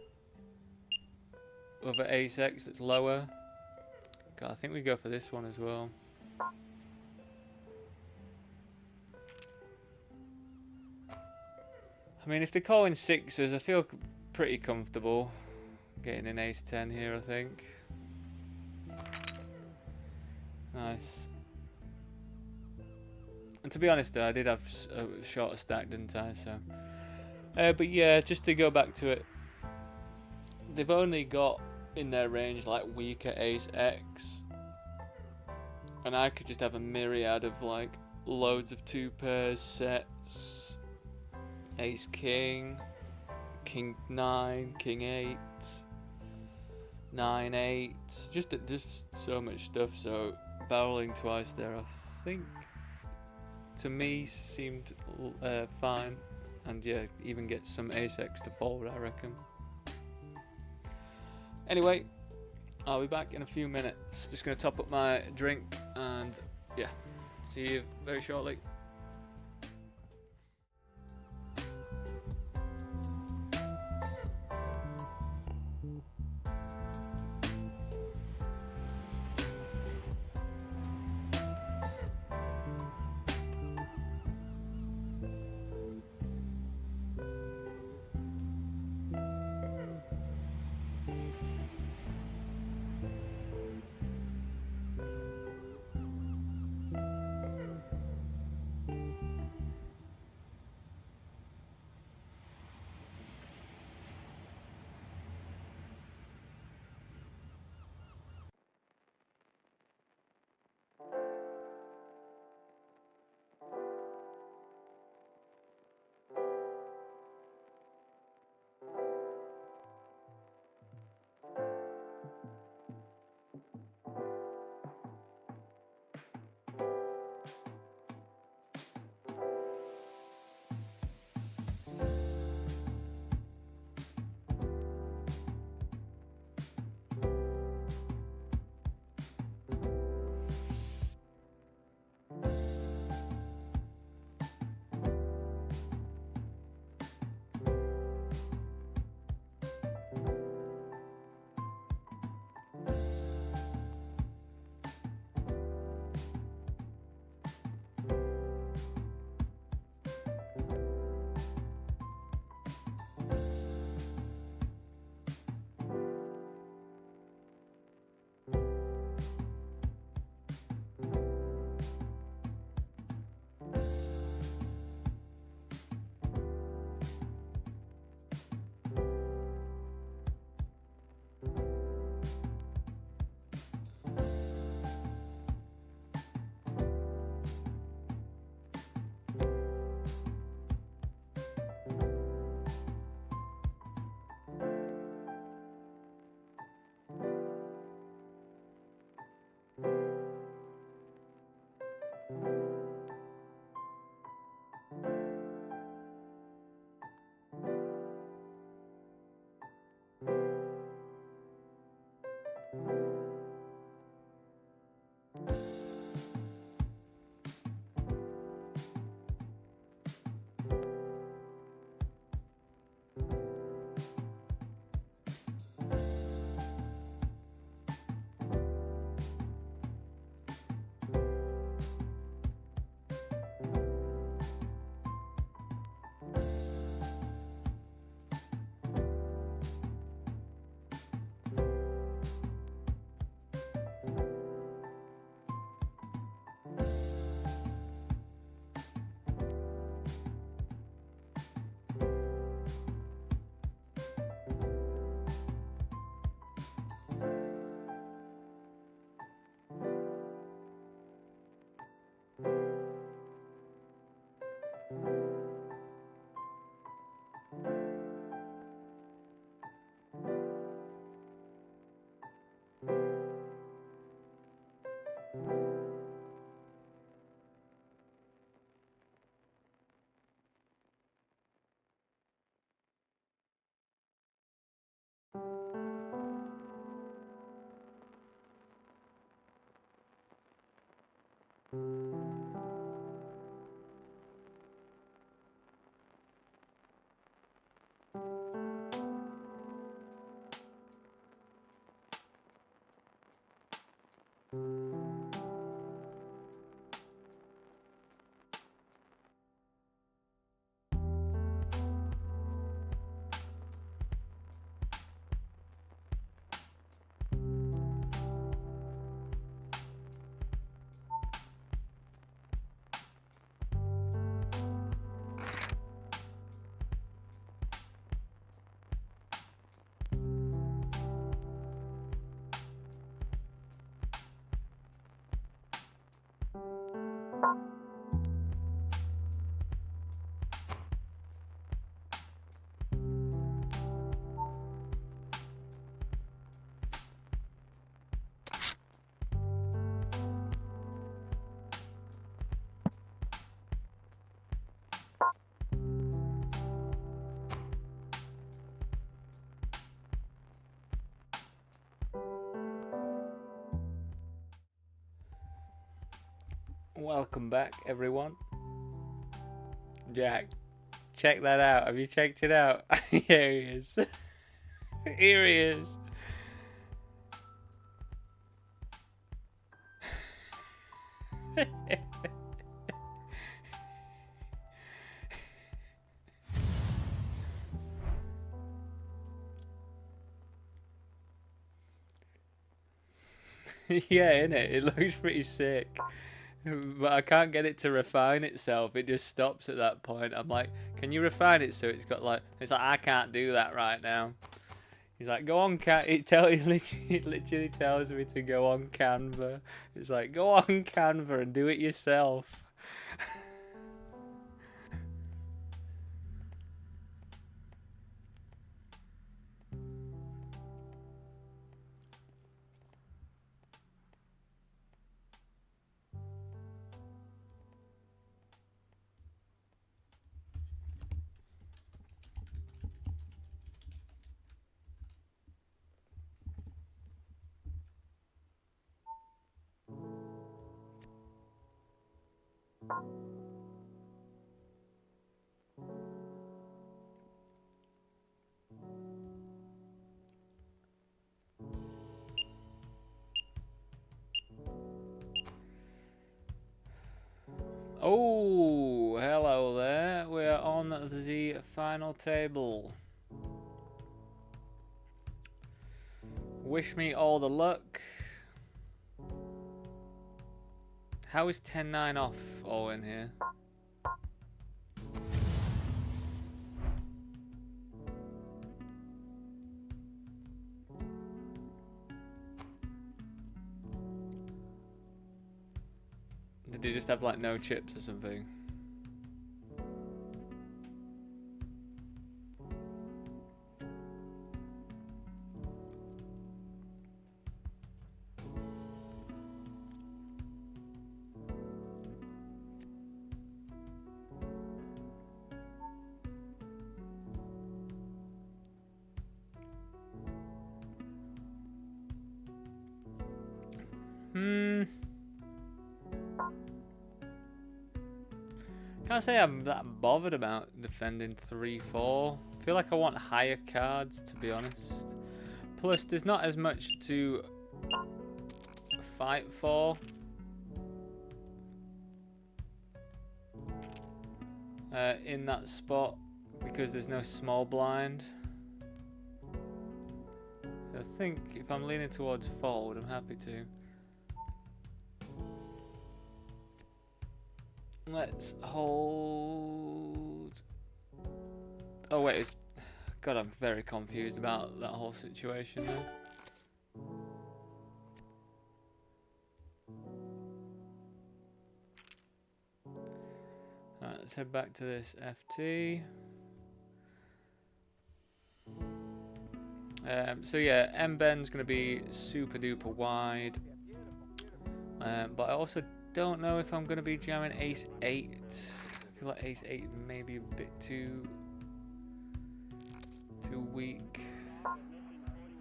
of an ace X that's lower. God, I think we go for this one as well. I mean, if they're calling sixes, I feel pretty comfortable getting an ace 10 here, I think. Nice. And to be honest though, I did have a shorter stack, didn't I? So, but yeah, just to go back to it, they've only got in their range like weaker ace X, and I could just have a myriad of like loads of 2 pairs sets, ace king, king 9, king 8, 9 8, just so much stuff. So barreling twice there, I think, to me seemed fine, and yeah, even get some ace X to fold, I reckon. Anyway, I'll be back in a few minutes. Just gonna top up my drink, and yeah, see you very shortly. Welcome back, everyone. Jack, check that out. Have you checked it out? Here he is. Here he is. Yeah, innit? It looks pretty sick. But I can't get it to refine itself. It just stops at that point. I'm like, can you refine it so it's got like... It's like, I can't do that right now. He's like, go on, it literally tells me to go on Canva. It's like, go on Canva and do it yourself. Oh, hello there. We're on the final table. Wish me all the luck. How is 10-9 off all in here? Did they just have like no chips or something? Can't say I'm that bothered about defending 3-4. I feel like I want higher cards, to be honest. Plus, there's not as much to fight for. In that spot, because there's no small blind. So I think if I'm leaning towards fold, I'm happy to. Let's hold. Oh wait, it's... God, I'm very confused about that whole situation now. Alright, let's head back to this FT. So yeah, M-Ben's going to be super duper wide. But I also don't know if I'm going to be jamming Ace 8. I feel like Ace 8 may be a bit too weak. I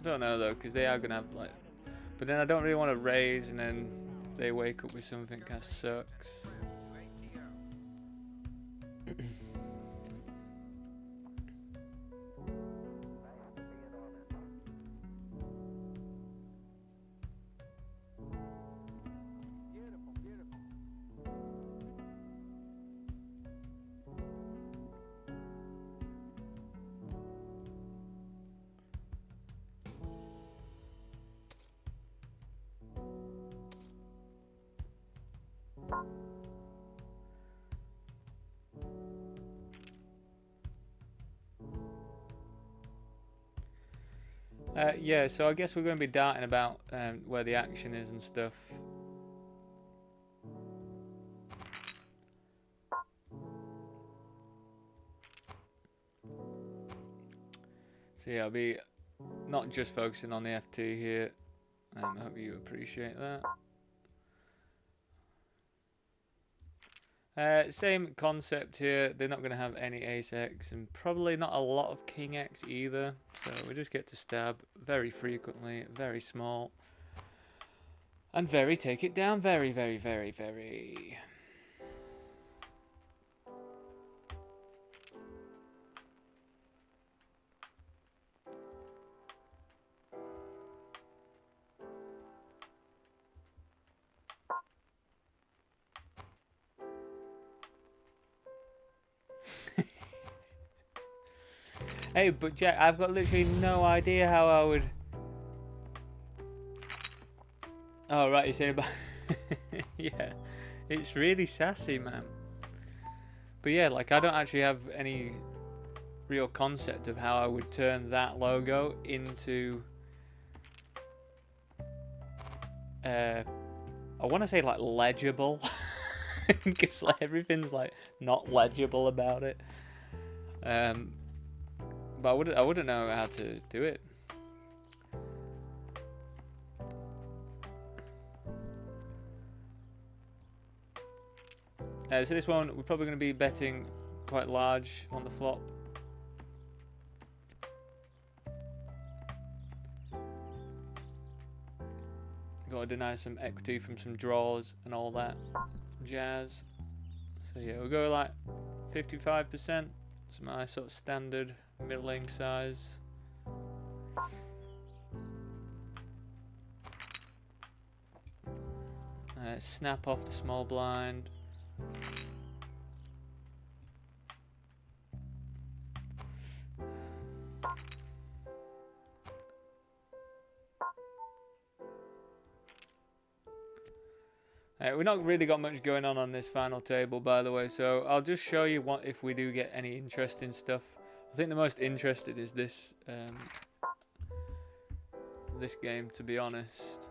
don't know though, because they are going to have like... But then I don't really want to raise, and then if they wake up with something, kind of sucks. Yeah, so I guess we're going to be darting about where the action is and stuff. So yeah, I'll be not just focusing on the FT here. I hope you appreciate that. Same concept here. They're not going to have any Ace X and probably not a lot of King X either. So we just get to stab very frequently, very small. And very take it down very, very, very, very. Hey, but Jack, I've got literally no idea how I would... Oh, right, you're saying about... Yeah, it's really sassy, man. But yeah, like, I don't actually have any real concept of how I would turn that logo into... I want to say, like, legible. Because, like, everything's, like, not legible about it. But I wouldn't know how to do it. So this one, we're probably going to be betting quite large on the flop. Got to deny some equity from some draws and all that jazz. So yeah, we'll go like 55%. It's my sort of standard middling size. Snap off the small blind. We've not really got much going on this final table, by the way, so I'll just show you what if we do get any interesting stuff. I think the most interested is this this game, to be honest.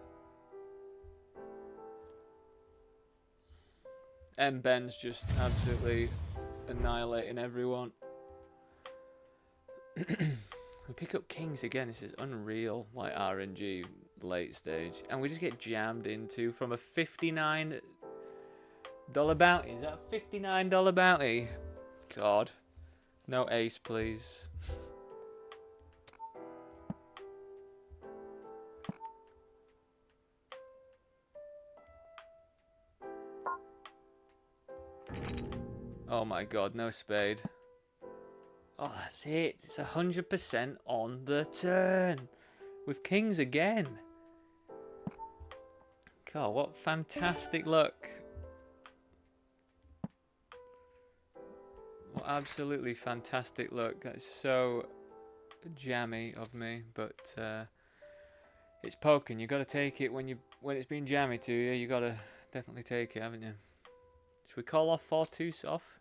And Ben's just absolutely annihilating everyone. We pick up kings again. This is unreal, like RNG late stage, and we just get jammed into from a $59 bounty. Is that a $59 bounty? God, no ace, please. Oh my God, no spade. Oh, that's it. It's 100% on the turn. With kings again. God, what fantastic luck. What absolutely fantastic luck. That's so jammy of me, but it's poking. You got to take it when it's been jammy to you. You got to definitely take it, haven't you? Should we call off 4-2 off?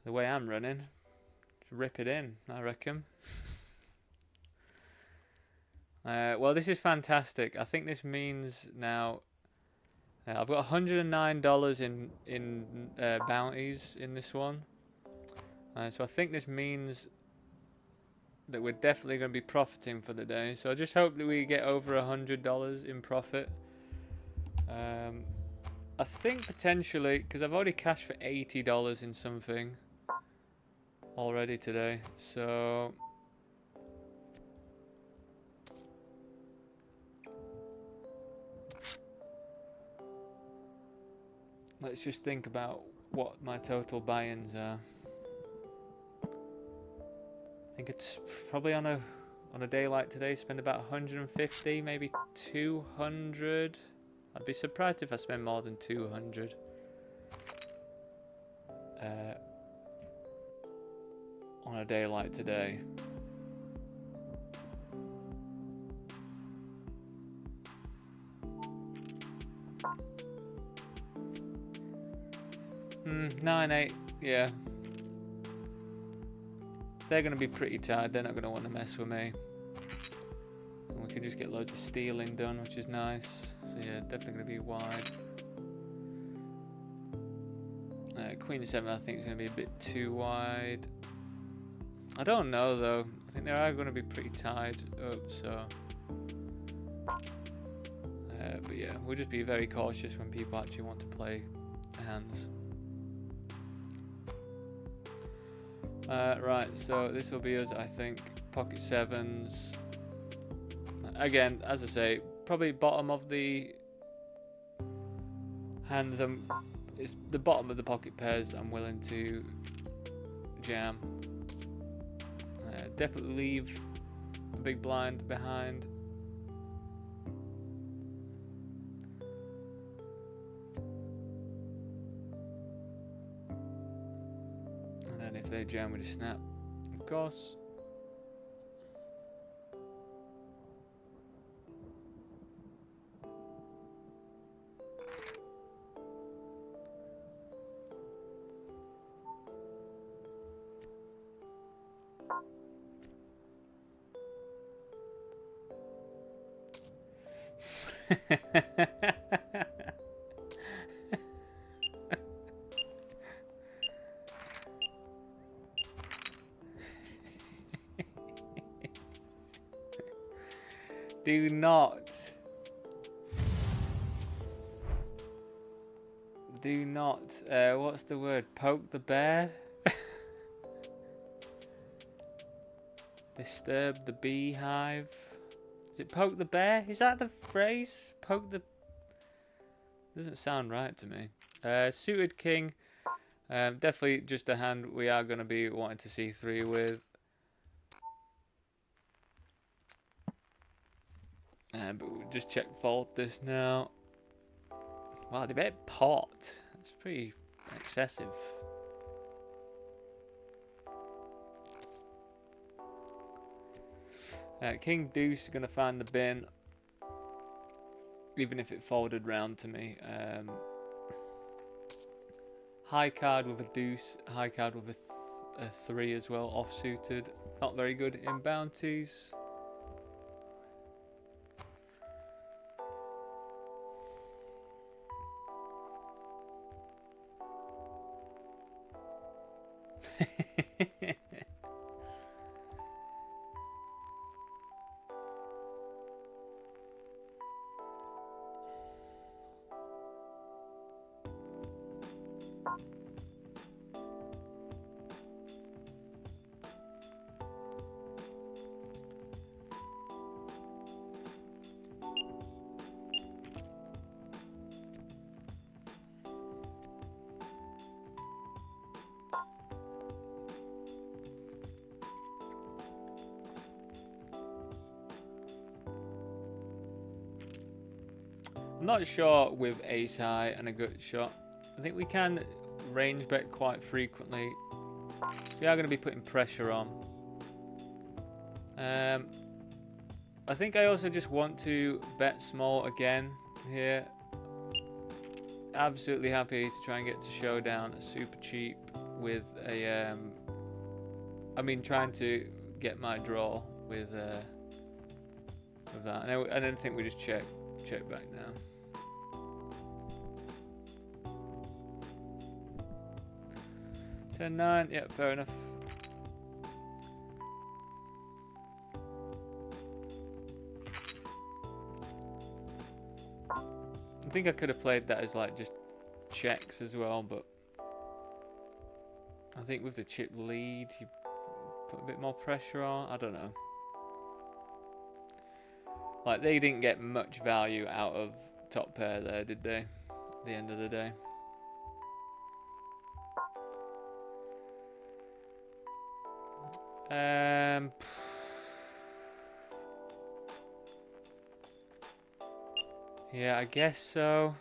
The way I'm running, just rip it in, I reckon. Well, this is fantastic. I think this means now I've got $109 in bounties in this one. So I think this means that we're definitely going to be profiting for the day. So I just hope that we get over $100 in profit. I think potentially, because I've already cashed for $80 in something already today, so let's just think about what my total buy-ins are. I think it's probably on a day like today, spend about 150, maybe 200. I'd be surprised if I spend more than 200. On a day like today. Nine, 8, yeah. They're going to be pretty tired. They're not going to want to mess with me. And we can just get loads of stealing done, which is nice. So yeah, definitely going to be wide. Queen 7, I think, is going to be a bit too wide. I don't know though. I think they are going to be pretty tied up, so. But yeah, we'll just be very cautious when people actually want to play hands. Right, so this will be us, I think. Pocket sevens. Again, as I say, probably bottom of the hands. It's the bottom of the pocket pairs I'm willing to jam. Definitely leave a big blind behind. play jam with a snap. Of course. Do not what's the word, poke the bear? Disturb the beehive. Is it poke the bear? Is that the phrase? Poke the... Doesn't sound right to me. Suited king. Definitely just a hand we are going to be wanting to see 3 with. But we'll just check fold this now. Wow, they bet pot. That's pretty excessive. King deuce is going to find the bin. Even if it folded round to me. High card with a deuce. High card with a 3 as well. Off suited. Not very good in bounties. I'm not sure with ace high and a good shot. I think we can range bet quite frequently. We are going to be putting pressure on. I think I also just want to bet small again here. Absolutely happy to try and get to showdown super cheap with a... I mean, trying to get my draw with that. And then think we just check back now. Ten 9, yeah, fair enough. I think I could have played that as like just checks as well, but I think with the chip lead, you put a bit more pressure on. I don't know. Like, they didn't get much value out of top pair there, did they? At the end of the day. Yeah, I guess so.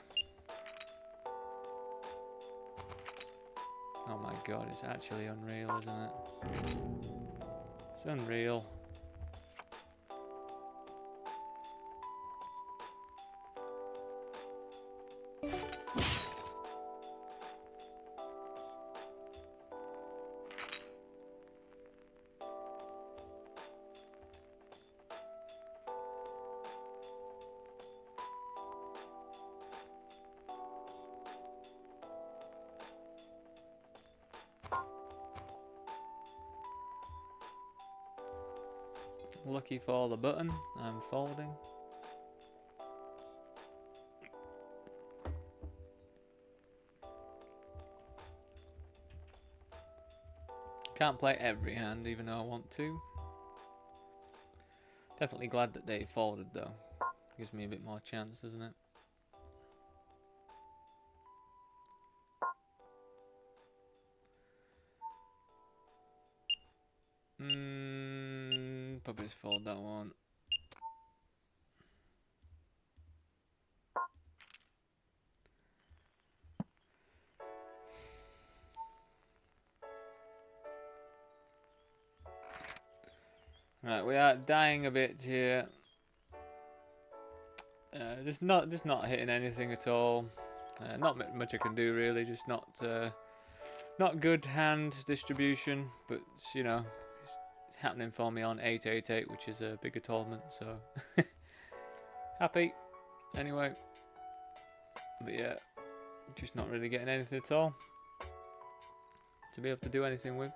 Oh my god, it's actually unreal, isn't it? It's unreal. Lucky for the button, I'm folding. Can't play every hand even though I want to. Definitely glad that they folded though. Gives me a bit more chance, doesn't it? Probably just fold that one. Right, we are dying a bit here. Just not hitting anything at all. Not much I can do really. Just not good hand distribution. But you know, it's happening for me on 888, which is a bigger tournament. So happy. Anyway, but yeah, just not really getting anything at all to be able to do anything with.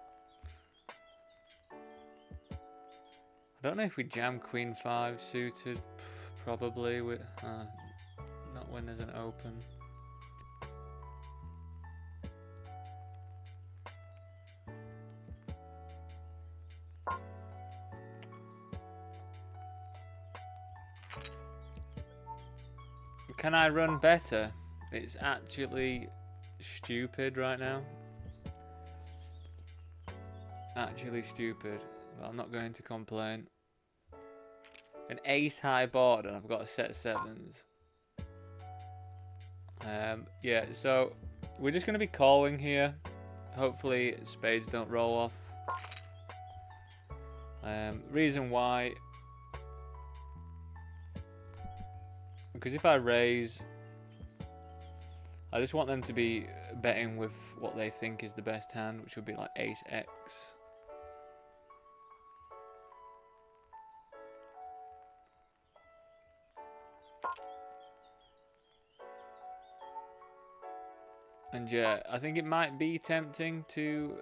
I don't know if we jam Queen 5 suited. Probably with not when there's an open. Can I run better? It's actually stupid right now. Actually stupid. But I'm not going to complain. An ace high board and I've got a set sevens. Yeah, so we're just going to be calling here. Hopefully spades don't roll off. Reason why, because if I raise, I just want them to be betting with what they think is the best hand, which would be like ace X. And yeah, I think it might be tempting to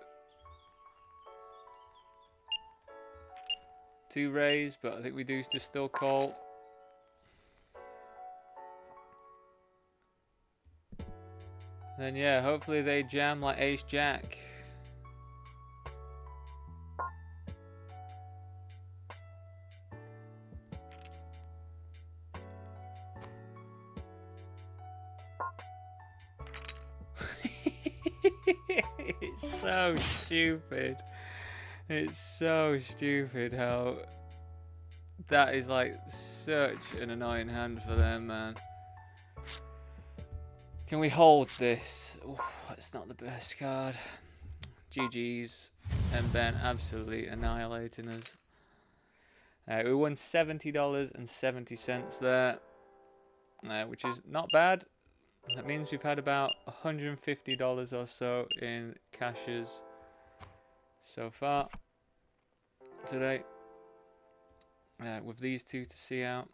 raise, but I think we do just still call. And then yeah, hopefully they jam like ace jack. It's so stupid. It's so stupid how that is like such an annoying hand for them, man. Can we hold this? Ooh, that's not the best card. GG's. And Ben absolutely annihilating us. We won $70.70 there, which is not bad. That means we've had about $150 or so in cashes so far today, with these two to see out.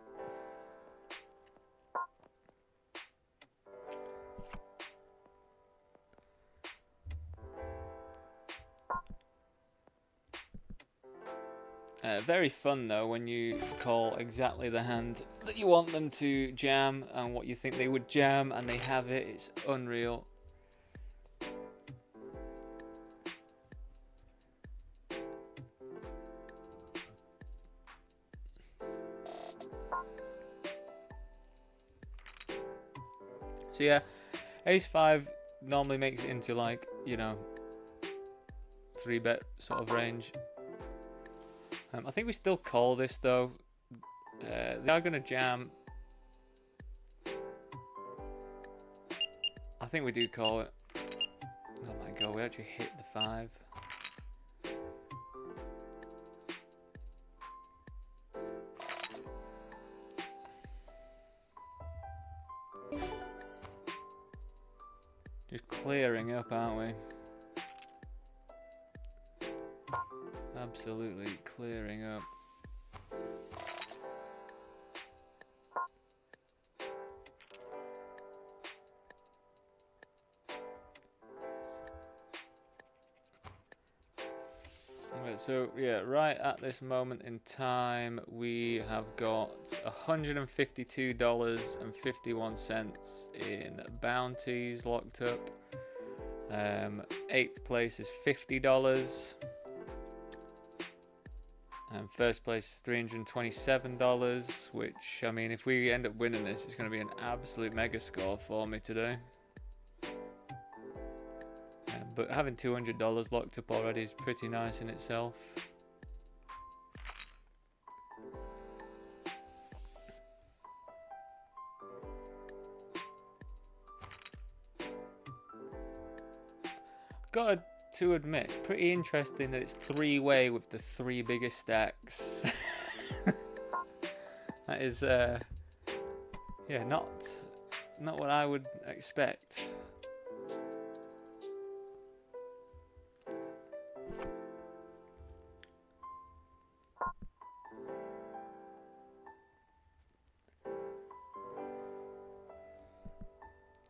Very fun though when you call exactly the hand that you want them to jam and what you think they would jam and they have it. It's unreal. So yeah, ace 5 normally makes it into like, you know, 3-bet sort of range. I think we still call this though. They are going to jam. I think we do call it. Oh my god, we actually hit the 5. Just clearing up, aren't we? Absolutely clearing up. Okay, so yeah, right at this moment in time, we have got $152.51 in bounties locked up. 8th place is $50. And first place is $327, which, I mean, if we end up winning this, it's going to be an absolute mega score for me today. But having $200 locked up already is pretty nice in itself. Got a to admit, pretty interesting that it's 3-way with the 3 biggest stacks. That is, yeah, not what I would expect.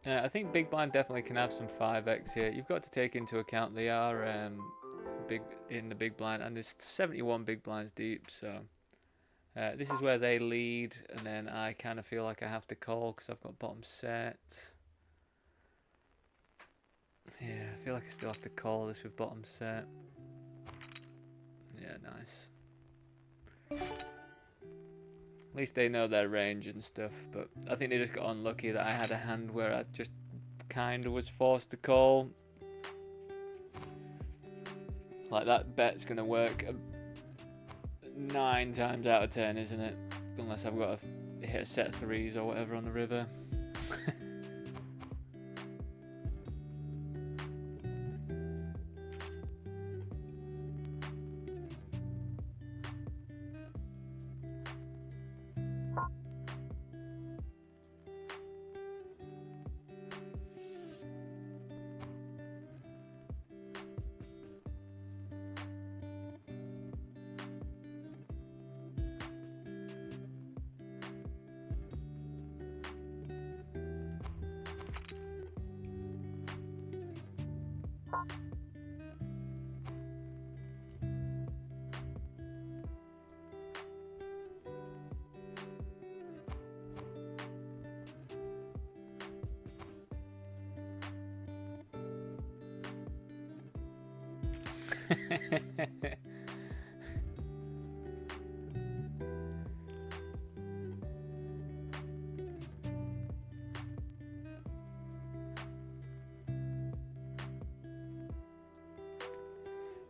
I think big blind definitely can have some 5x here. You've got to take into account they are big in the big blind, and there's 71 big blinds deep, so this is where they lead, and then I kind of feel like I have to call because I've got bottom set. Yeah, I feel like I still have to call this with bottom set. Yeah, nice. At least they know their range and stuff, but I think they just got unlucky that I had a hand where I just kind of was forced to call. Like, that bet's going to work 9 times out of 10, isn't it? Unless I've got to hit a set of 3s or whatever on the river.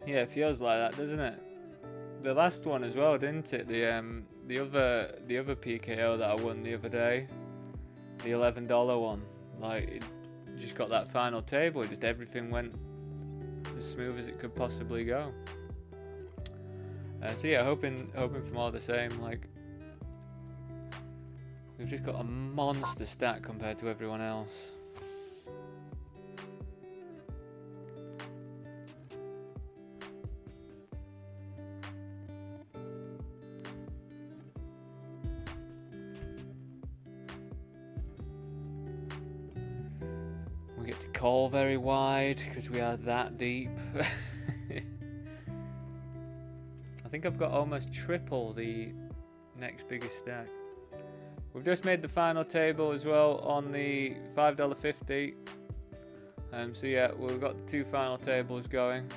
Yeah, it feels like that, doesn't it? The last one as well, didn't it? The other PKO that I won the other day, the $11 one. Like, it just got that final table. Just everything went as smooth as it could possibly go. So yeah, hoping for more the same. Like, we've just got a monster stack compared to everyone else. We get to call very wide because we are that deep. I think I've got almost triple the next biggest stack. We've just made the final table as well on the $5.50. So yeah, we've got the 2 final tables going.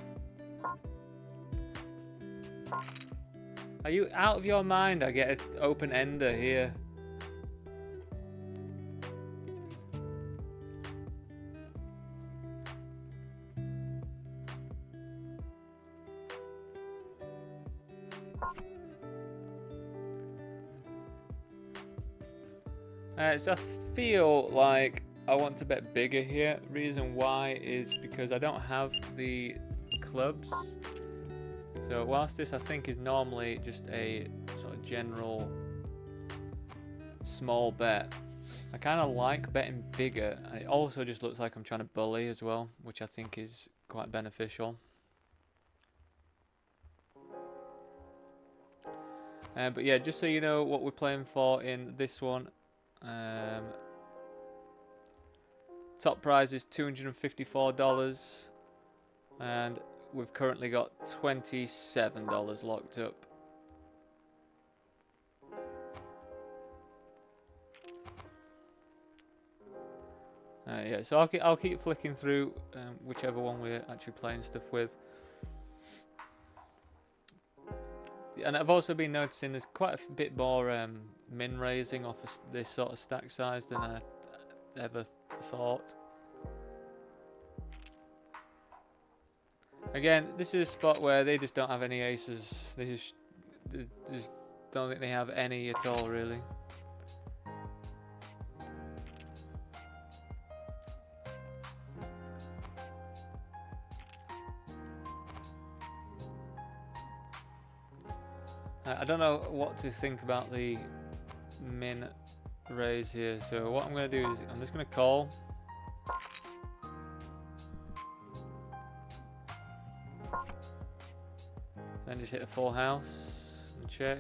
Are you out of your mind? I get an open ender here. So I feel like I want to bet bigger here. Reason why is because I don't have the clubs. So whilst this I think is normally just a sort of general small bet, I kind of like betting bigger. And it also just looks like I'm trying to bully as well, which I think is quite beneficial. But yeah, just so you know what we're playing for in this one. Top prize is $254, and we've currently got $27 locked up. Yeah, so I'll keep flicking through whichever one we're actually playing stuff with. And I've also been noticing there's quite a bit more min raising off of this sort of stack size than I ever thought. Again, this is a spot where they just don't have any aces. They just don't think they have any at all, really. I don't know what to think about the min raise here, so what I'm going to do is I'm just going to call. Then just hit a full house and check.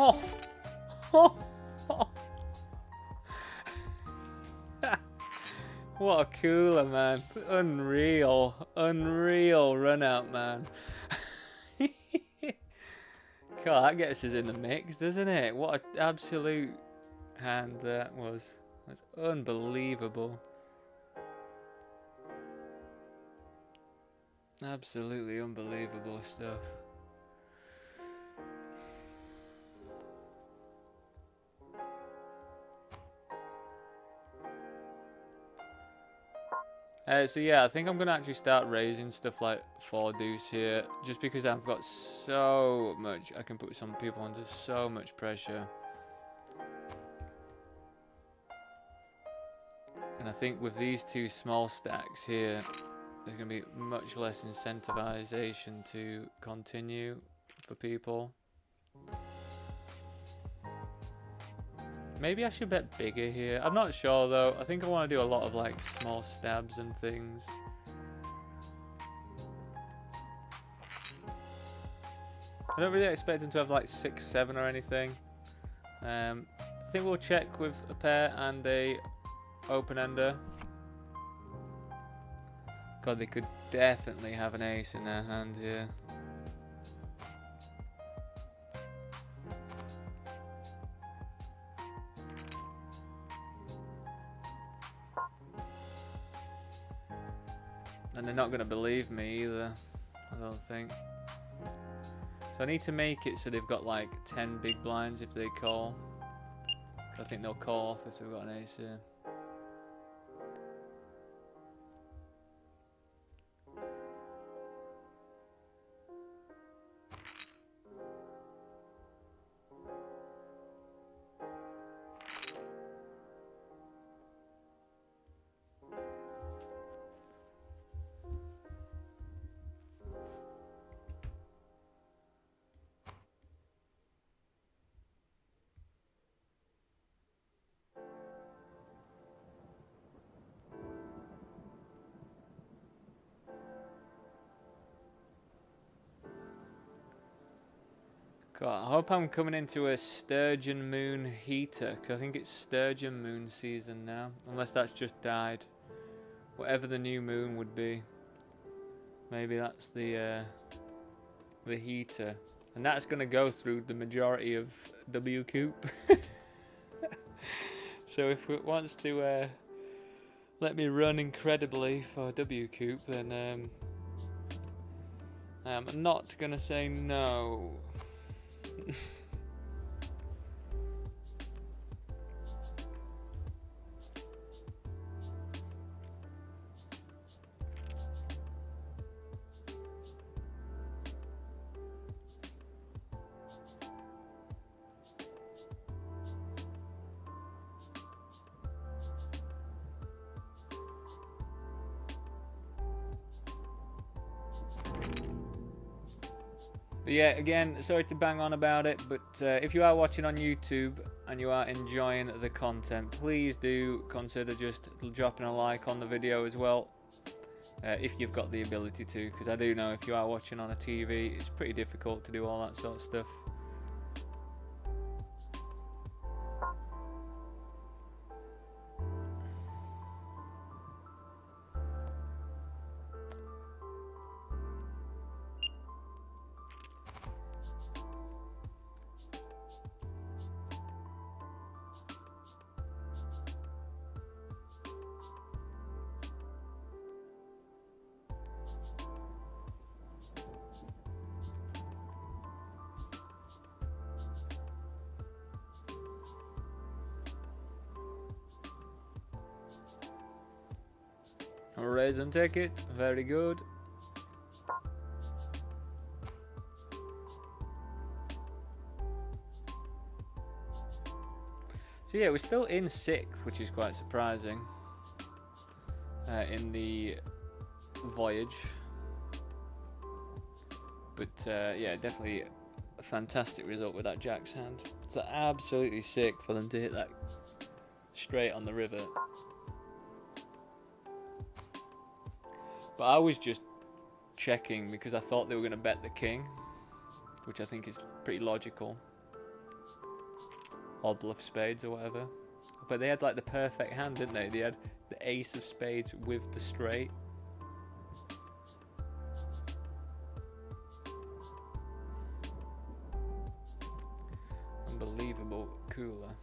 Oh. What a cooler, man. Unreal. Unreal run out, man. God, that gets us in the mix, doesn't it? What an absolute hand that was. That's unbelievable. Absolutely unbelievable stuff. So yeah, I think I'm gonna actually start raising stuff like 4 deuce here, just because I've got so much. I can put some people under so much pressure, and I think with these 2 small stacks here, there's gonna be much less incentivization to continue for people. Maybe I should bet bigger here. I'm not sure though. I think I want to do a lot of like small stabs and things. I don't really expect him to have like 6, 7 or anything. I think we'll check with a pair and a open-ender. God, they could definitely have an ace in their hand here. And they're not going to believe me either, I don't think. So I need to make it so they've got like 10 big blinds if they call. I think they'll call off if they've got an ace here. God, I hope I'm coming into a Sturgeon Moon heater, because I think it's Sturgeon Moon season now. Unless that's just died. Whatever the new moon would be. Maybe that's the heater. And that's going to go through the majority of W Coop. So if it wants to let me run incredibly for W Coop, then I'm not going to say no. But yeah, again, sorry to bang on about it, but if you are watching on YouTube and you are enjoying the content, please do consider just dropping a like on the video as well, if you've got the ability to, because I do know if you are watching on a TV, it's pretty difficult to do all that sort of stuff. Raisin ticket, very good. So yeah, we're still in 6th, which is quite surprising in the voyage. But yeah, definitely a fantastic result with that Jack's hand. It's absolutely sick for them to hit that straight on the river. But I was just checking because I thought they were going to bet the king, which I think is pretty logical. Or bluff spades or whatever. But they had like the perfect hand, didn't they? They had the ace of spades with the straight. Unbelievable cooler.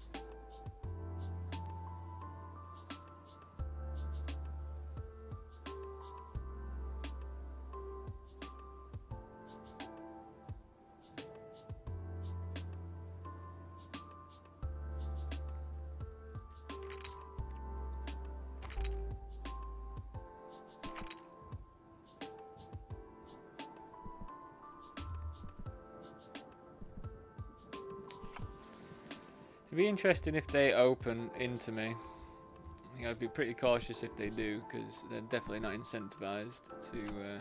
It'd be interesting if they open into me. I think I'd be pretty cautious if they do, because they're definitely not incentivized to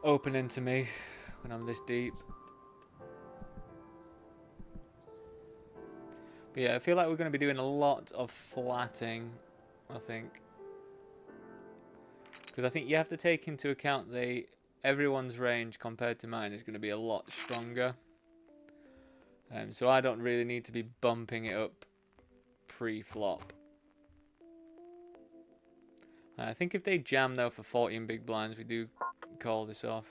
open into me when I'm this deep. But yeah, I feel like we're going to be doing a lot of flatting, I think. Because I think you have to take into account everyone's range compared to mine is going to be a lot stronger. So I don't really need to be bumping it up pre-flop. I think if they jam though for 14 big blinds, we do call this off.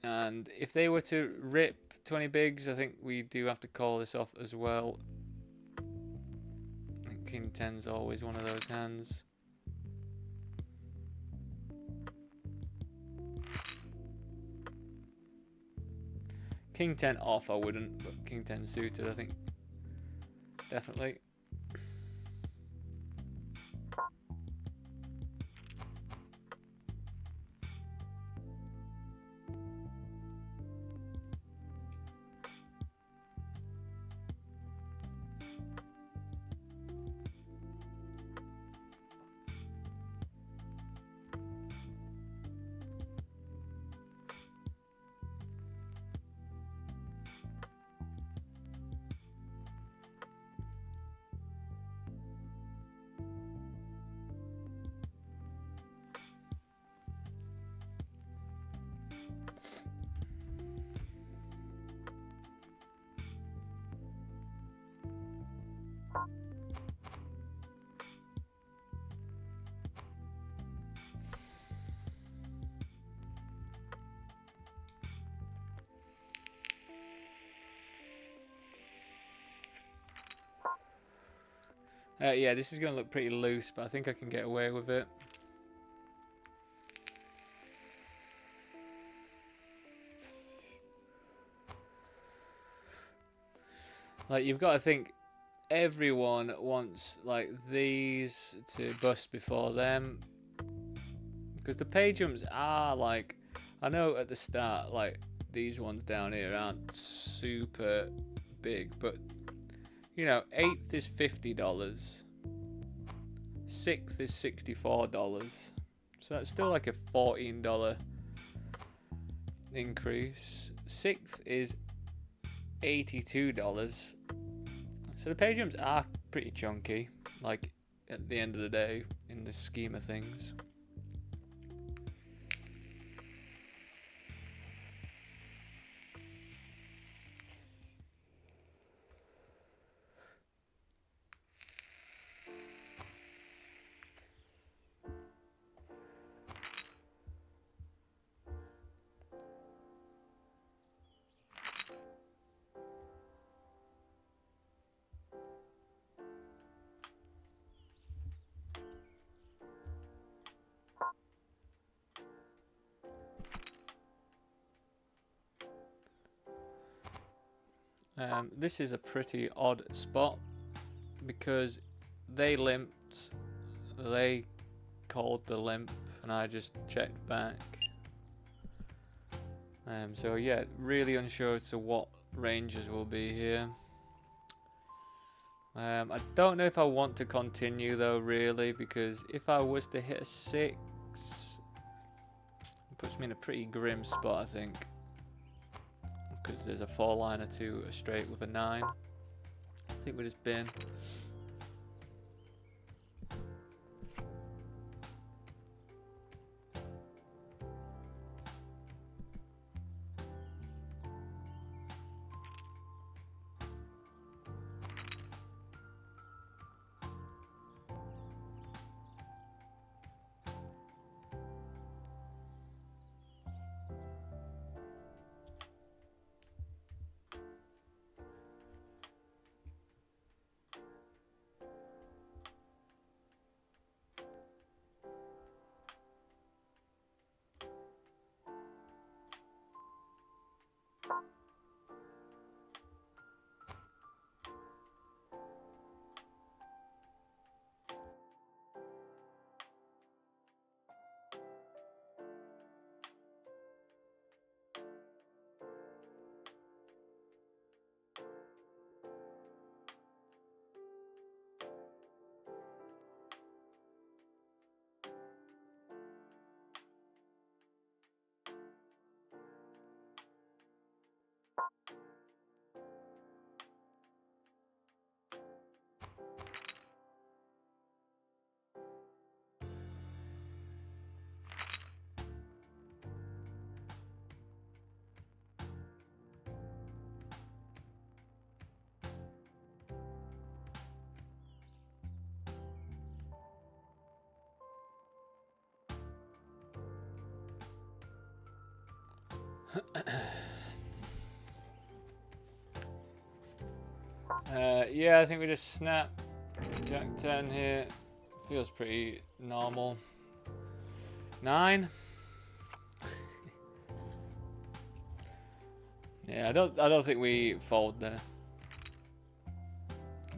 And if they were to rip 20 bigs, I think we do have to call this off as well. I think King 10's always one of those hands. King 10 off I wouldn't, but King 10 suited I think definitely. Yeah, this is going to look pretty loose, but I think I can get away with it. Like, you've got to think, everyone wants, like, these to bust before them. Because the pay jumps are, like, I know at the start, like, these ones down here aren't super big, but, you know, 8th is $50. 6th is $64. So that's still like a $14 increase. 6th is $82. So the pay jumps are pretty chunky, like at the end of the day, in the scheme of things. This is a pretty odd spot. because they limped. They called the limp, and I just checked back. So yeah, really unsure as to what ranges will be here. I don't know if I want to continue though, really, because if I was to hit a 6, it puts me in a pretty grim spot, I think. Because there's a 4-liner to a straight with a 9. I think we just bin. Yeah, I think we just snap Jack 10 here. Feels pretty normal. 9. Yeah, I don't think we fold there.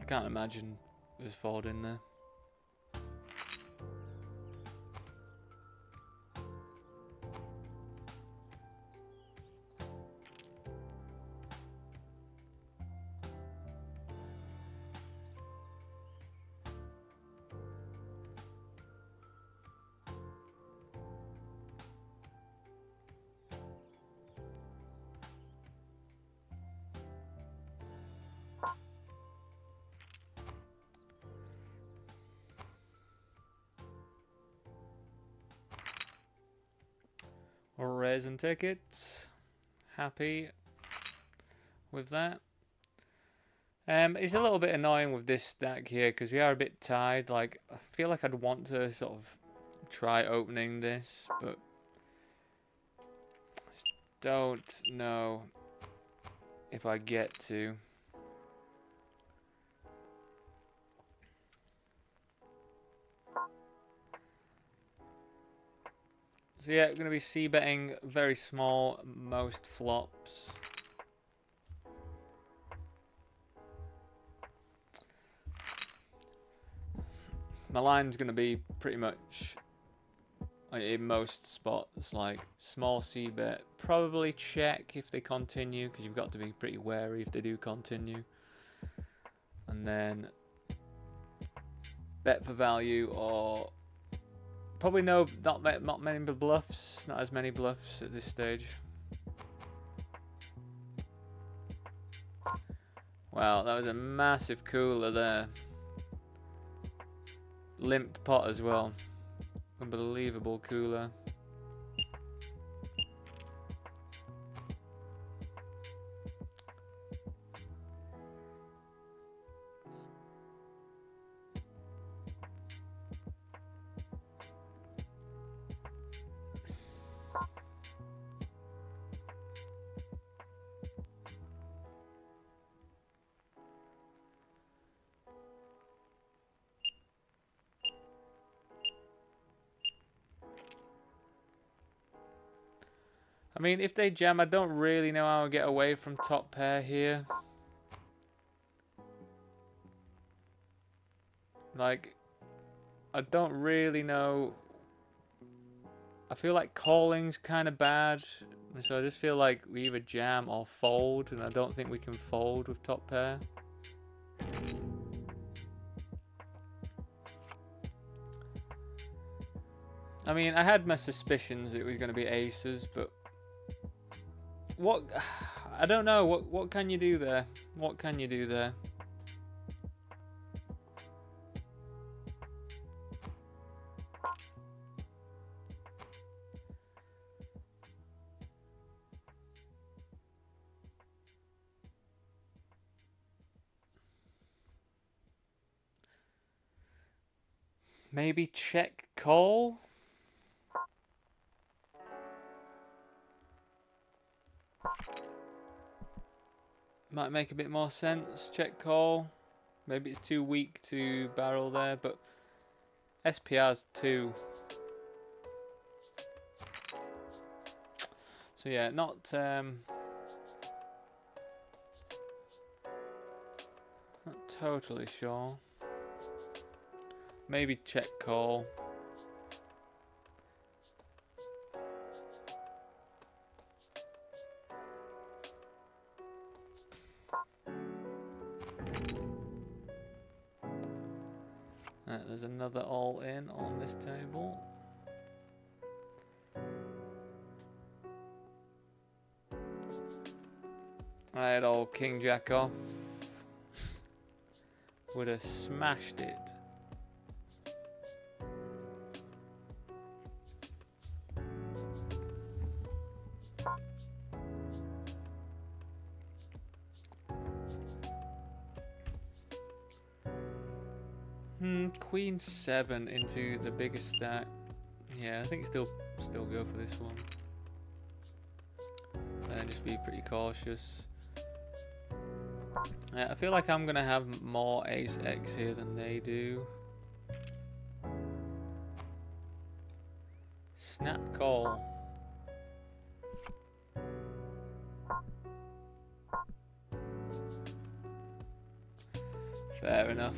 I can't imagine us folding there. Raising tickets. Happy with that. It's a little bit annoying with this stack here because we are a bit tied. Like, I feel like I'd want to sort of try opening this, but I just don't know if I get to. So yeah, going to be c-betting very small, most flops. My line's going to be pretty much in most spots, like small c-bet, probably check if they continue, because you've got to be pretty wary if they do continue. And then bet for value, or probably not many bluffs, not as many bluffs at this stage. Wow, that was a massive cooler there. Limped pot as well. Unbelievable cooler. I mean, if they jam, I don't really know how I'll get away from top pair here. Like, I don't really know. I feel like calling's kind of bad. So I just feel like we either jam or fold, and I don't think we can fold with top pair. I mean, I had my suspicions it was going to be aces, but what? I don't know. What can you do there? What can you do there? Maybe check call? Might make a bit more sense. Check call. Maybe it's too weak to barrel there, but SPR's 2. So yeah, not totally sure. Maybe check call. There's another all in on this table. I had all king jack off. Would have smashed it. Queen 7 into the biggest stack. Yeah, I think still go for this one. And just be pretty cautious. I feel like I'm gonna have more ace X here than they do. Snap call. Fair enough.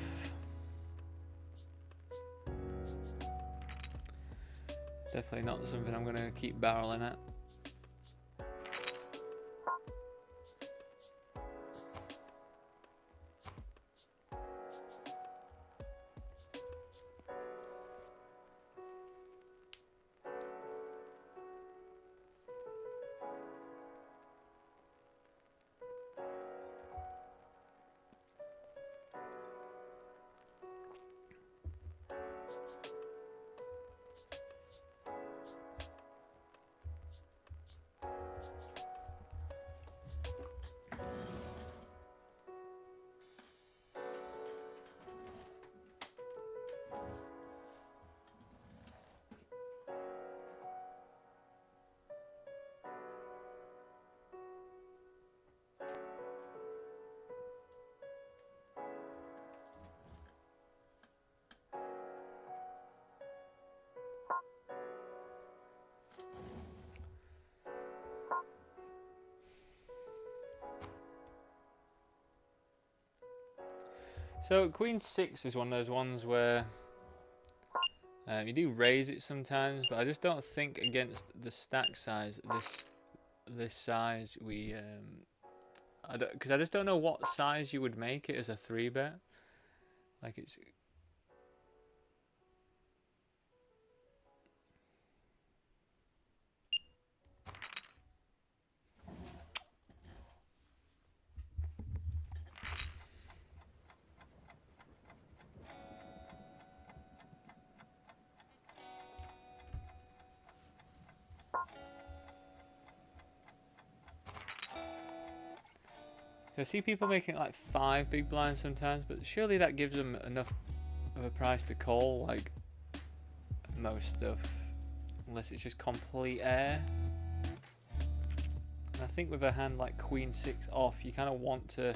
Definitely not something I'm gonna keep barreling at. So Queen 6 is one of those ones where you do raise it sometimes, but I just don't think against the stack size this size we because I just don't know what size you would make it as a 3-bet. Like it's. I see people making like 5 big blinds sometimes, but surely that gives them enough of a price to call like most stuff, unless it's just complete air. And I think with a hand like Queen 6 off, you kind of want to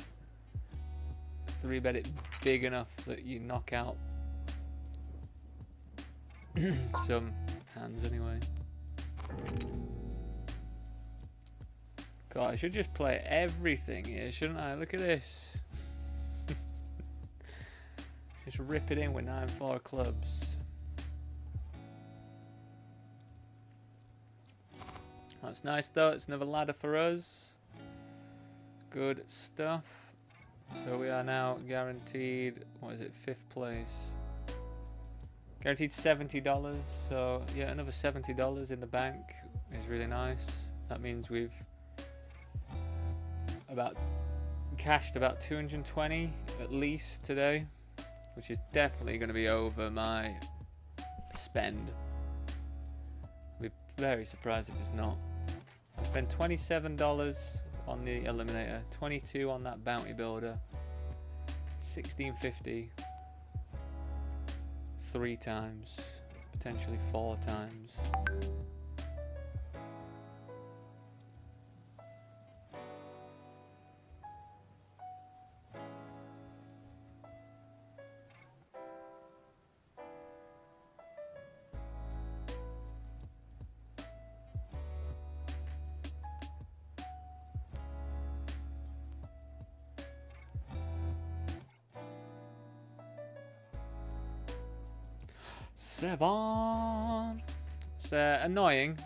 3-bet it big enough that you knock out some hands anyway. God, I should just play everything here, shouldn't I? Look at this. Just rip it in with 9-4 clubs. That's nice though. It's another ladder for us. Good stuff. So we are now guaranteed, what is it, 5th place. Guaranteed $70. So yeah, another $70 in the bank is really nice. That means we've cashed about 220 at least today, which is definitely going to be over my spend. I'll be very surprised if it's not. I spent $27 on the eliminator, 22 on that bounty builder, 1650 3 times, potentially 4 times. Seven. It's annoying.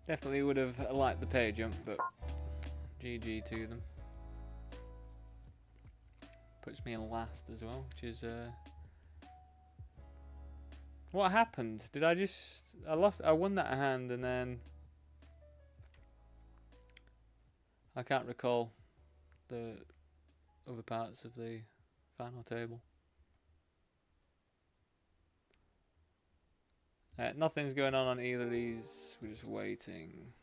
Definitely would have liked the pay jump, but GG to them. Puts me in last as well, which is what happened? Did I just I won that hand and then I can't recall the other parts of the final table. Nothing's going on either of these. We're just waiting.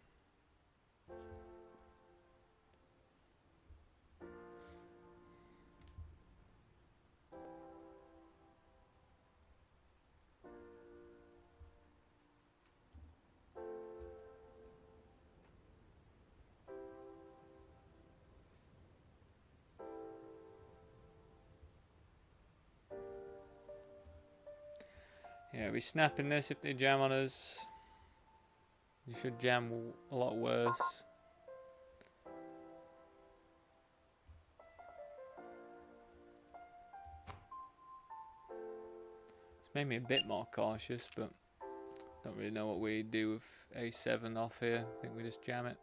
Yeah, we're snapping this if they jam on us. You should jam a lot worse. It's made me a bit more cautious, but don't really know what we do with A7 off here. I think we just jam it.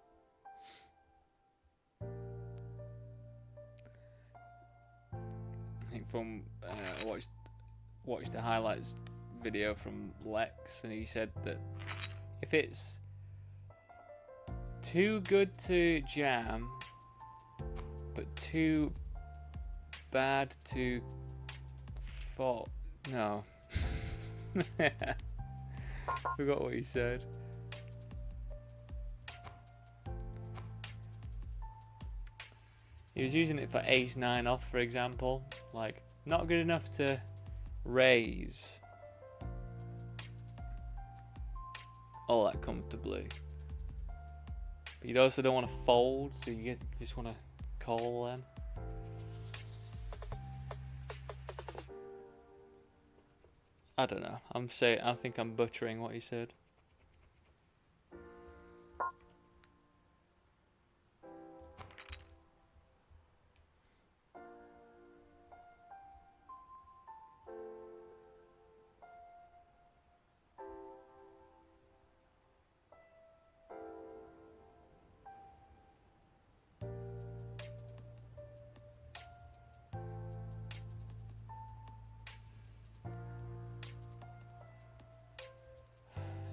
I think from watched the highlights video from Lex, and he said that if it's too good to jam but too bad to fall, no. Forgot what he said. He was using it for ace 9 off, for example. Like, not good enough to raise all that comfortably, but you also don't want to fold, so you just want to call then. I don't know. I think I'm butchering what he said.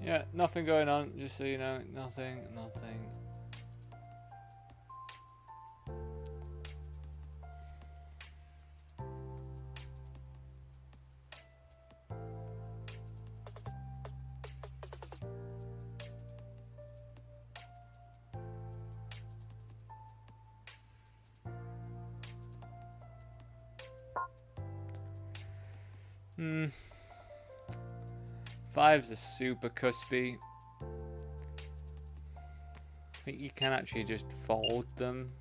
Yeah, nothing going on, just so you know. Nothing. Fives are super cuspy. I think you can actually just fold them.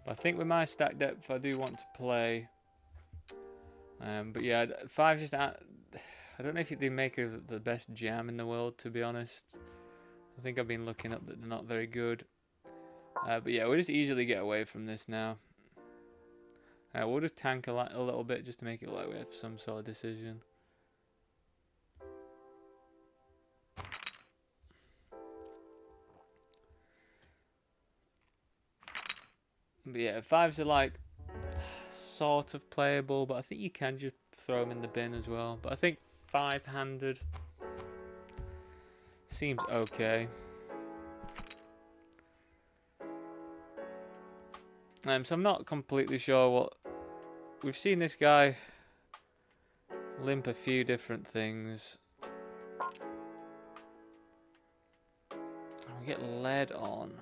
But I think with my stack depth, I do want to play. But yeah, fives just I don't know if they make the best jam in the world, to be honest. I think I've been looking up that they're not very good. But yeah, we'll just easily get away from this now. We'll just tank a little bit just to make it look like we have some sort of decision. But yeah, 5s are like sort of playable, but I think you can just throw them in the bin as well. But I think 5-handed seems okay. So I'm not completely sure what... We've seen this guy limp a few different things. We get lead on.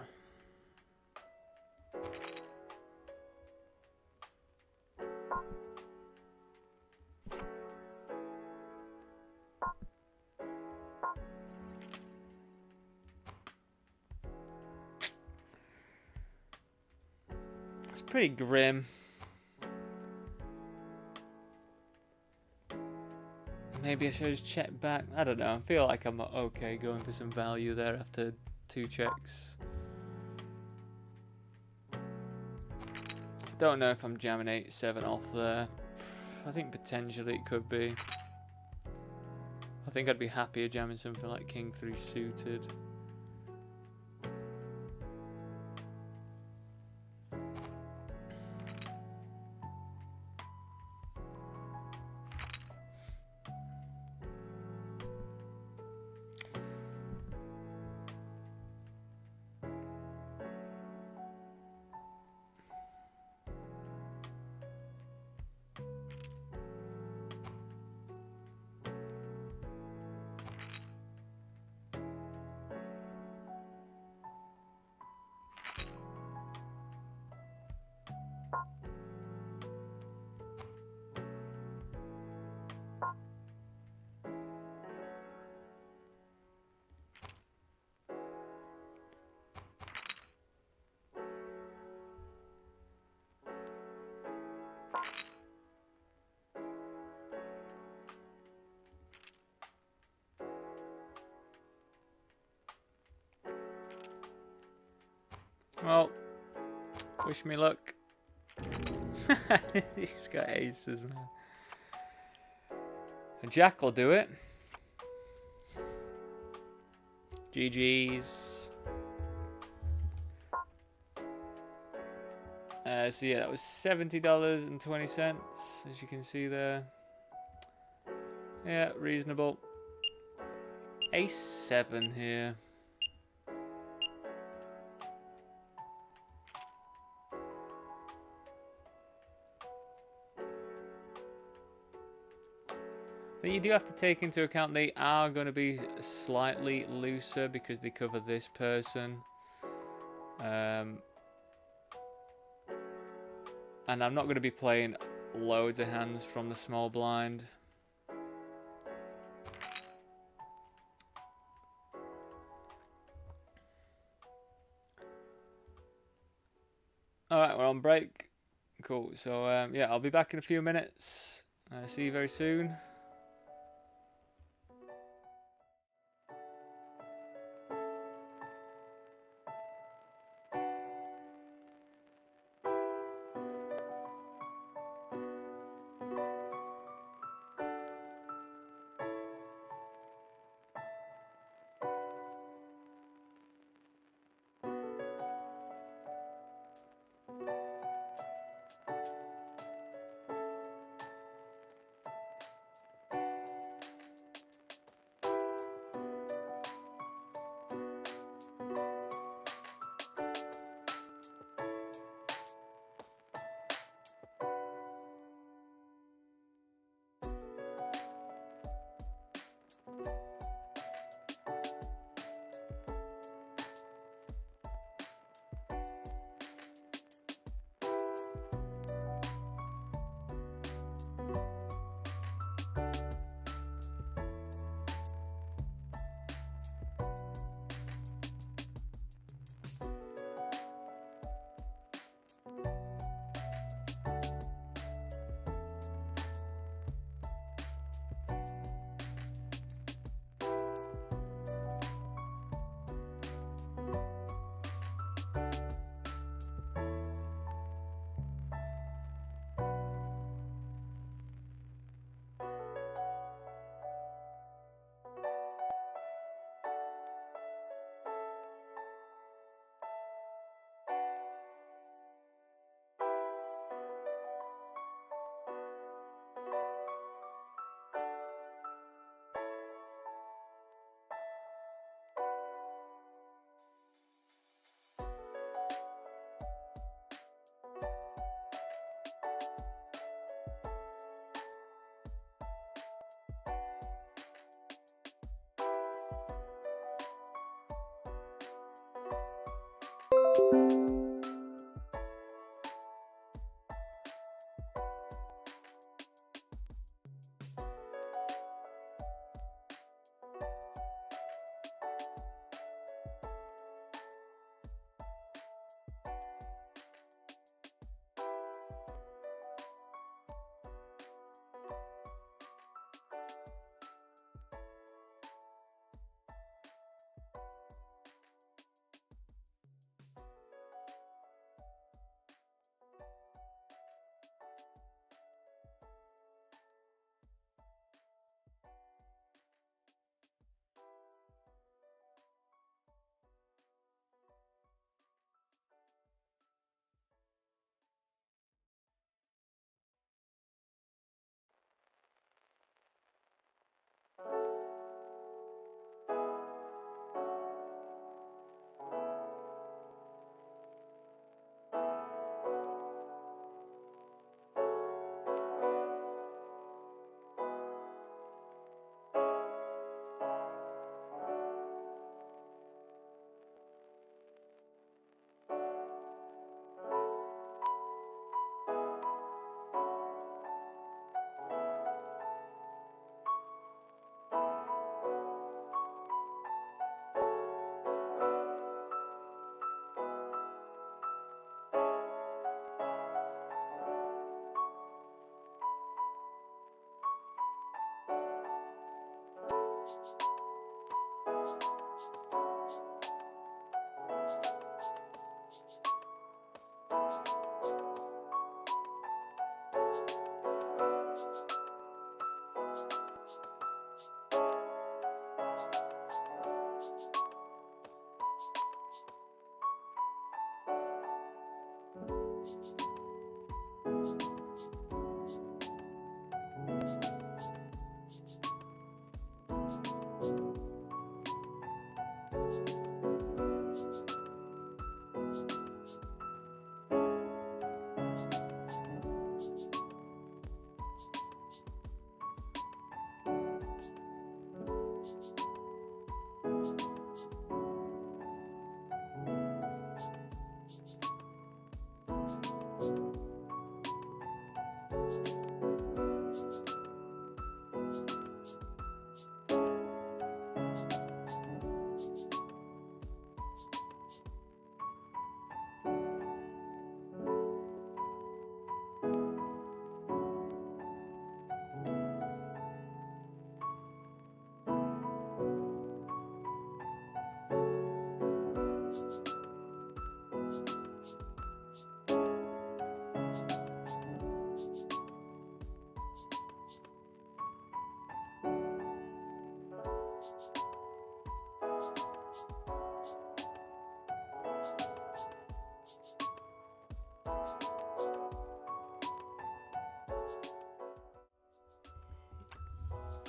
It's pretty grim. Maybe I should just check back. I don't know. I feel like I'm okay going for some value there after 2 checks. Don't know if I'm jamming 8-7 off there. I think potentially it could be. I think I'd be happier jamming something like King 3 suited. Well, wish me luck. He's got aces, man. A jack will do it. GG's. So yeah, that was $70.20, as you can see there. Yeah, reasonable. Ace-7 here. I think you do have to take into account they are going to be slightly looser because they cover this person. And I'm not going to be playing loads of hands from the small blind. Alright, we're on break. Cool. So, yeah, I'll be back in a few minutes. See you very soon.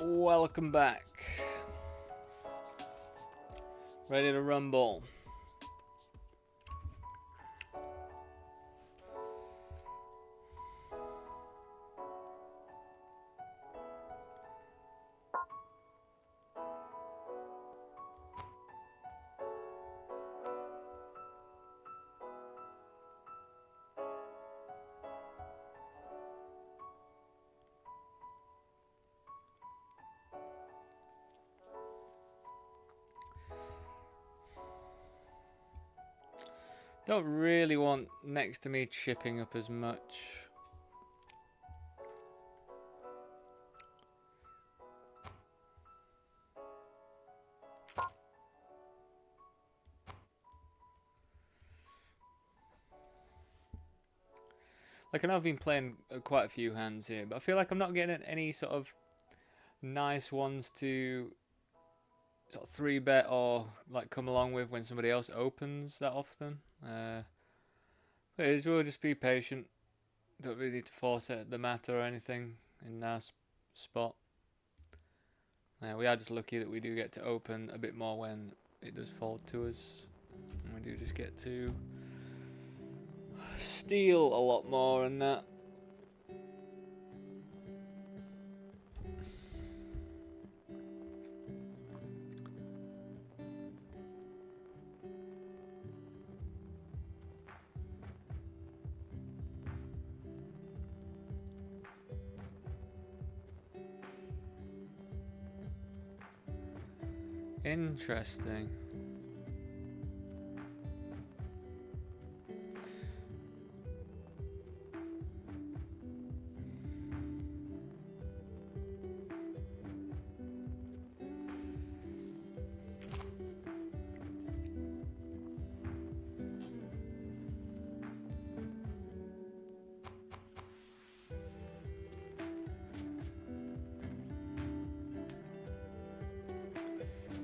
Welcome back. Ready to rumble. Don't really want next to me chipping up as much. Like, I know I've been playing quite a few hands here, but I feel like I'm not getting any sort of nice ones to sort of 3-bet or like come along with when somebody else opens that often. We'll just be patient. Don't really need to force the matter or anything in our spot. We are just lucky that we do get to open a bit more when it does fall to us. And we do just get to steal a lot more and that. Interesting.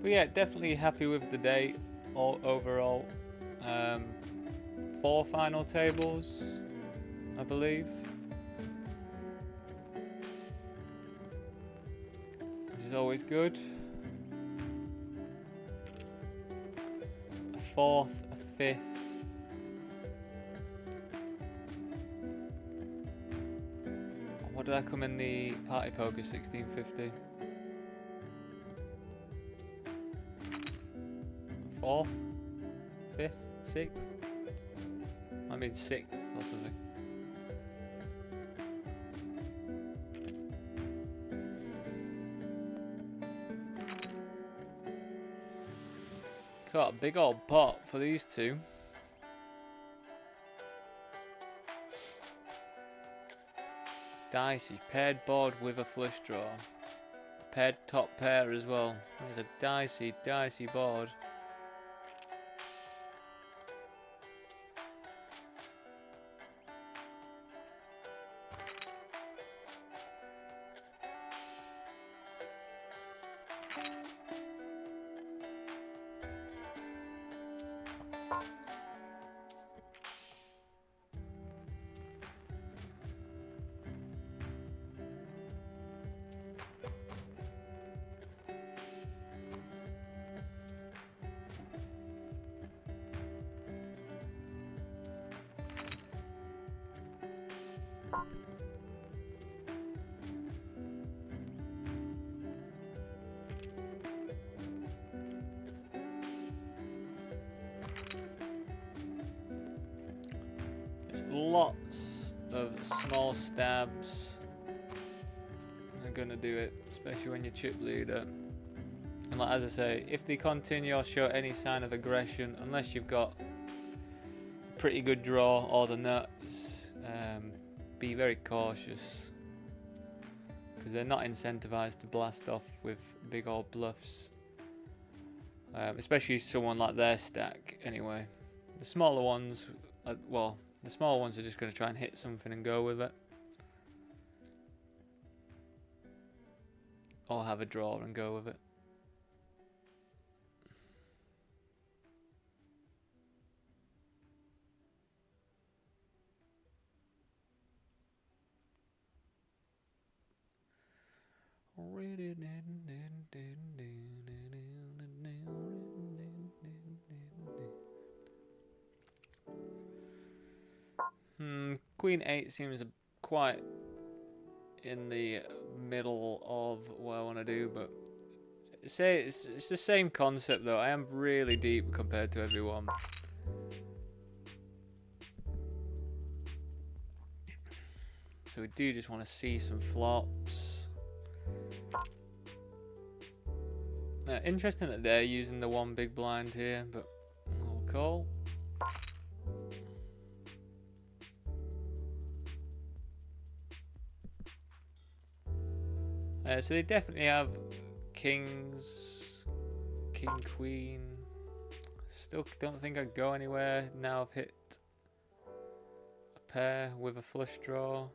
But yeah, definitely happy with the day all overall. 4 final tables, I believe, which is always good. A 4th, a 5th. What did I come in the party poker? 1650. 4th, 5th, 6th. I mean 6th or something. Got a big old pot for these two. Dicey, paired board with a flush draw. Paired top pair as well. There's a dicey board. lots of small stabs are gonna do it, especially when you're chip leader. And like, as I say, if they continue or show any sign of aggression, unless you've got a pretty good draw or the nuts, be very cautious, because they're not incentivized to blast off with big old bluffs, especially someone like their stack. Anyway, the smaller ones, well, the smaller ones are just going to try and hit something and go with it, or have a draw and go with it. Queen 8 seems quite in the middle of what I want to do, but say it's the same concept though. I am really deep compared to everyone. So we do just want to see some flops. Interesting that they're using the one big blind here, but we'll call. So they definitely have kings, king, queen. Still don't think I'd go anywhere. Now I've hit a pair with a flush draw.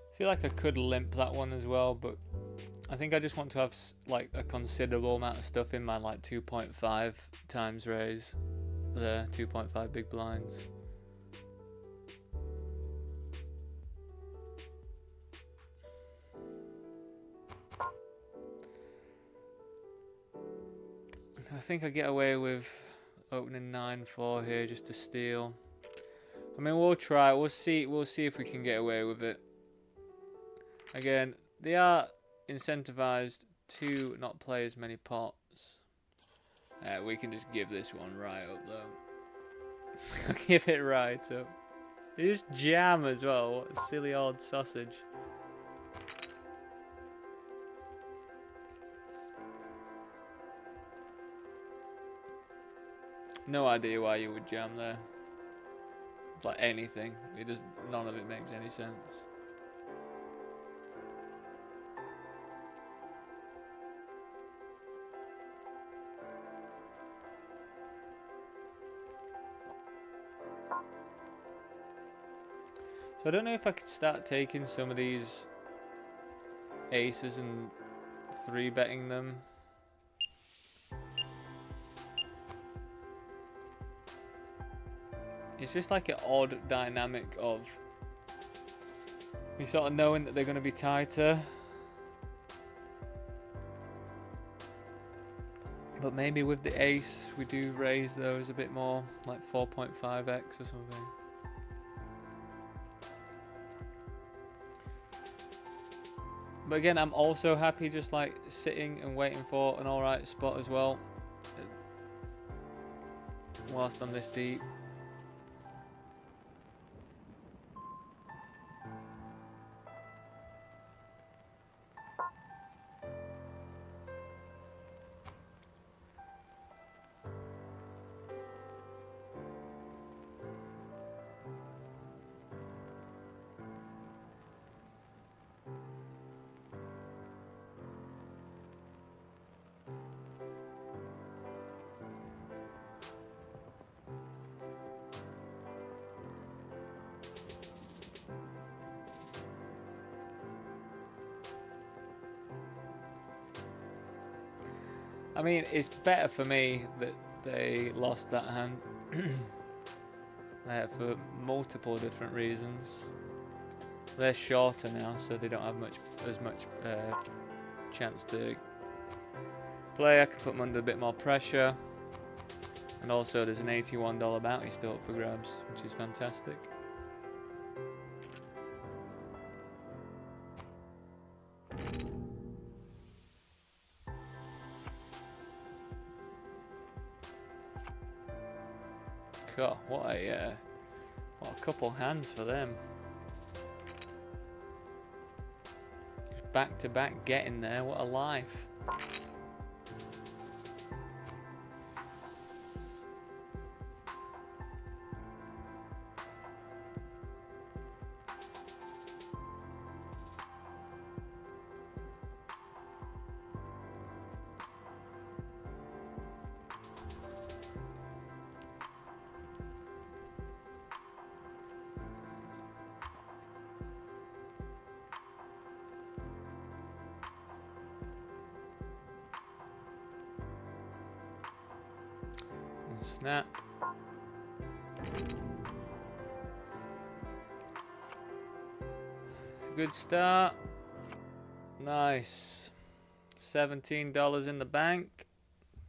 I feel like I could limp that one as well, but I think I just want to have like a considerable amount of stuff in my like 2.5 times raise there, 2.5 big blinds. I think I get away with opening 9-4 here just to steal. I mean, we'll try. We'll see if we can get away with it. Again, they are incentivized to not play as many pots. We can just give this one right up though. Give it right up. They just jam as well. What a silly old sausage. No idea why you would jam there. Like anything. It just, none of it makes any sense. So I don't know if I could start taking some of these aces and 3-betting them. It's just like an odd dynamic of me sort of knowing that they're going to be tighter. But maybe with the ace we do raise those a bit more, like 4.5x or something. But again, I'm also happy just like sitting and waiting for an alright spot as well, whilst I'm this deep. I mean, it's better for me that they lost that hand for multiple different reasons. They're shorter now, so they don't have as much chance to play. I can put them under a bit more pressure, and also there's an $81 bounty still up for grabs, which is fantastic. God, what a couple hands for them. Back to back getting there, what a life. Snap. It's a good start. Nice. $17 in the bank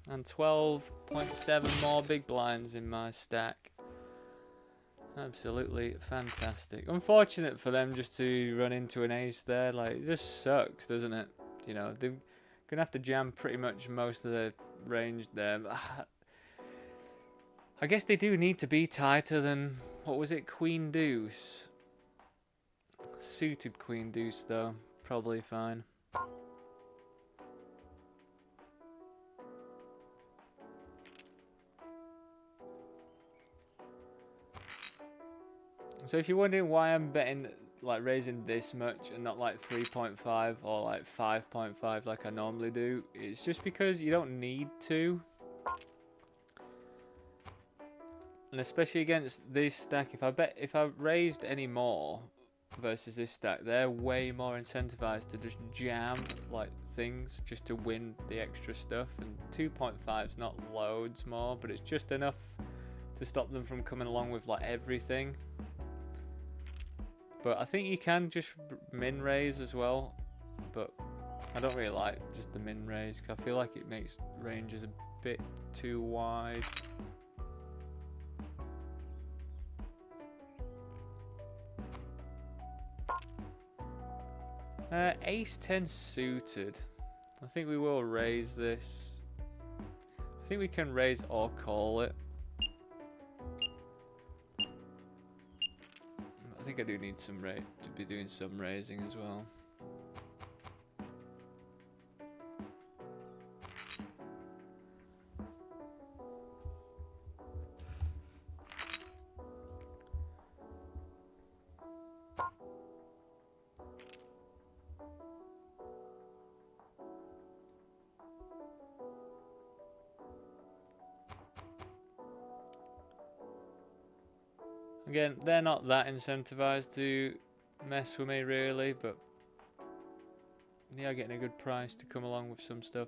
and 12.7 more big blinds in my stack. Absolutely fantastic. Unfortunate for them just to run into an ace there. Like, it just sucks, doesn't it? You know, they're gonna have to jam pretty much most of their range there. I guess they do need to be tighter than, what was it, Queen Deuce? Suited Queen Deuce though, probably fine. So if you're wondering why I'm betting, like, raising this much and not like 3.5 or like 5.5 like I normally do, it's just because you don't need to. And especially against this stack, if I raised any more versus this stack, they're way more incentivized to just jam like things just to win the extra stuff. And 2.5 is not loads more, but it's just enough to stop them from coming along with like everything. But I think you can just min raise as well, but I don't really like just the min raise because I feel like it makes ranges a bit too wide. Ace 10 suited. I think we will raise this. I think we can raise or call it. I think I do need some to be doing some raising as well. Again, they're not that incentivized to mess with me really, but they are getting a good price to come along with some stuff.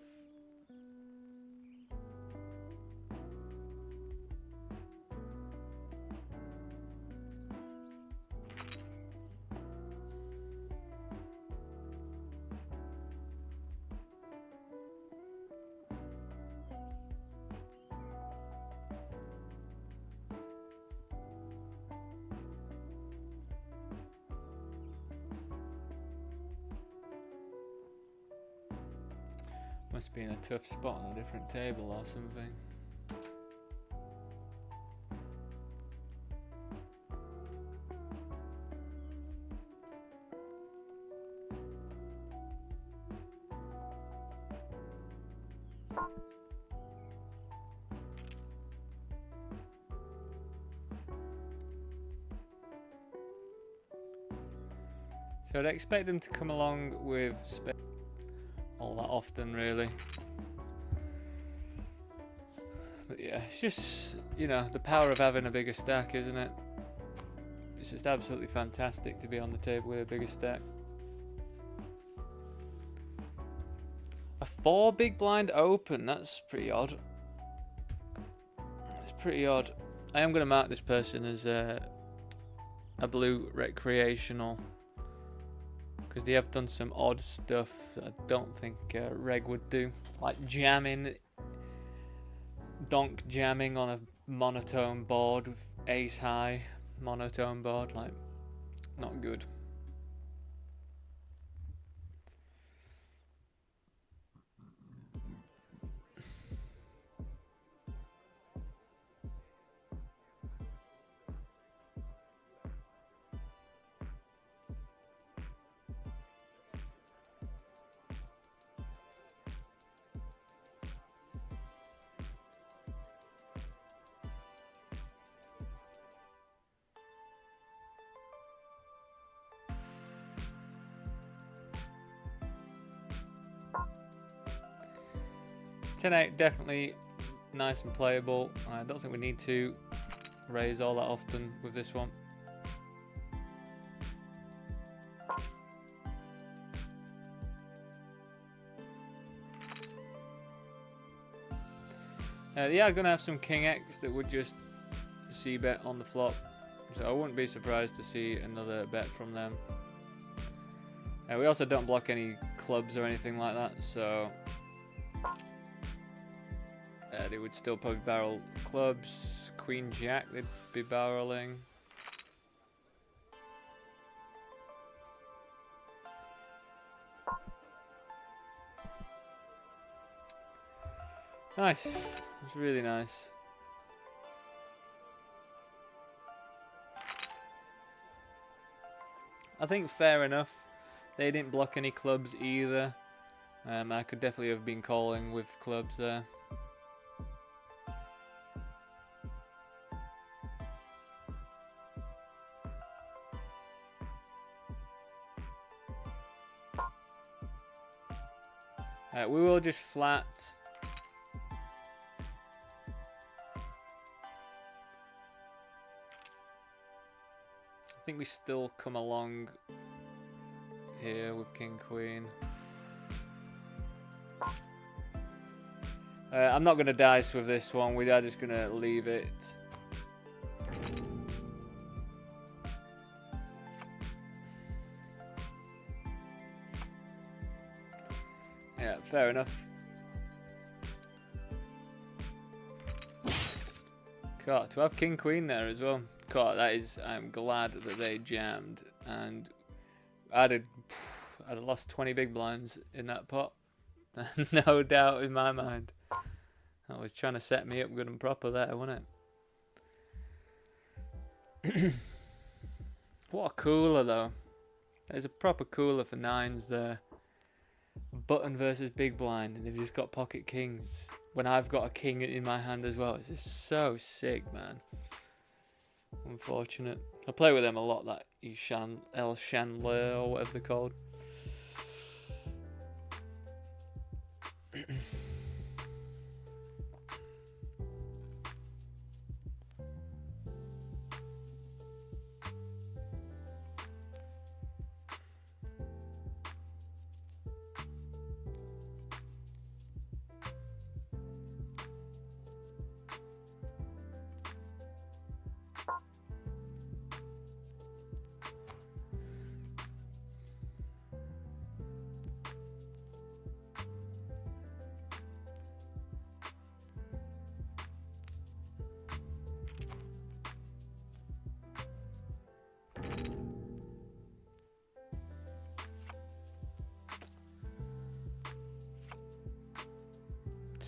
Must be in a tough spot on a different table or something. So I'd expect them to come along with all that often really, but yeah, it's just, you know, the power of having a bigger stack, isn't it? It's just absolutely fantastic to be on the table with a bigger stack. A 4 big blind open. That's pretty odd. It's pretty odd. I am going to mark this person as a blue recreational, because they have done some odd stuff that I don't think Reg would do, like donk jamming on a monotone board with ace high monotone board, like not good. Ten-8, definitely nice and playable. I don't think we need to raise all that often with this one. They are going to have some King X that would just c-bet on the flop, so I wouldn't be surprised to see another bet from them. We also don't block any clubs or anything like that, so they would still probably barrel clubs. Queen Jack they'd be barreling. Nice. It's really nice. I think fair enough. They didn't block any clubs either. I could definitely have been calling with clubs there. We will just flat. I think we still come along here with King Queen. I'm not going to dice with this one. We are just going to leave it. Yeah, fair enough. God, to have King Queen there as well. God, that is. I'm glad that they jammed, and I'd have lost 20 big blinds in that pot. No doubt in my mind. That was trying to set me up good and proper there, wasn't it? What a cooler though. There's a proper cooler for nines there. Button versus big blind, and they've just got pocket kings when I've got a king in my hand as well. It's just so sick, man. Unfortunate. I play with them a lot, that El Chandler or whatever they're called.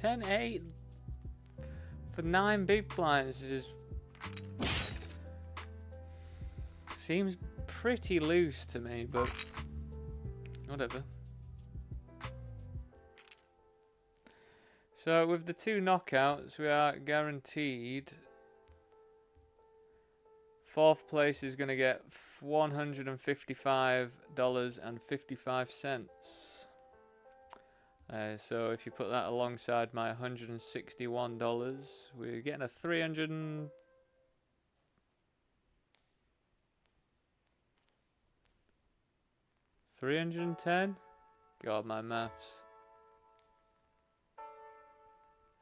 $10-8 for 9 big blinds is seems pretty loose to me, but whatever. So with the 2 knockouts, we are guaranteed. 4th place is going to get $155.55. So if you put that alongside my $161, we're getting a 310. God, my maths.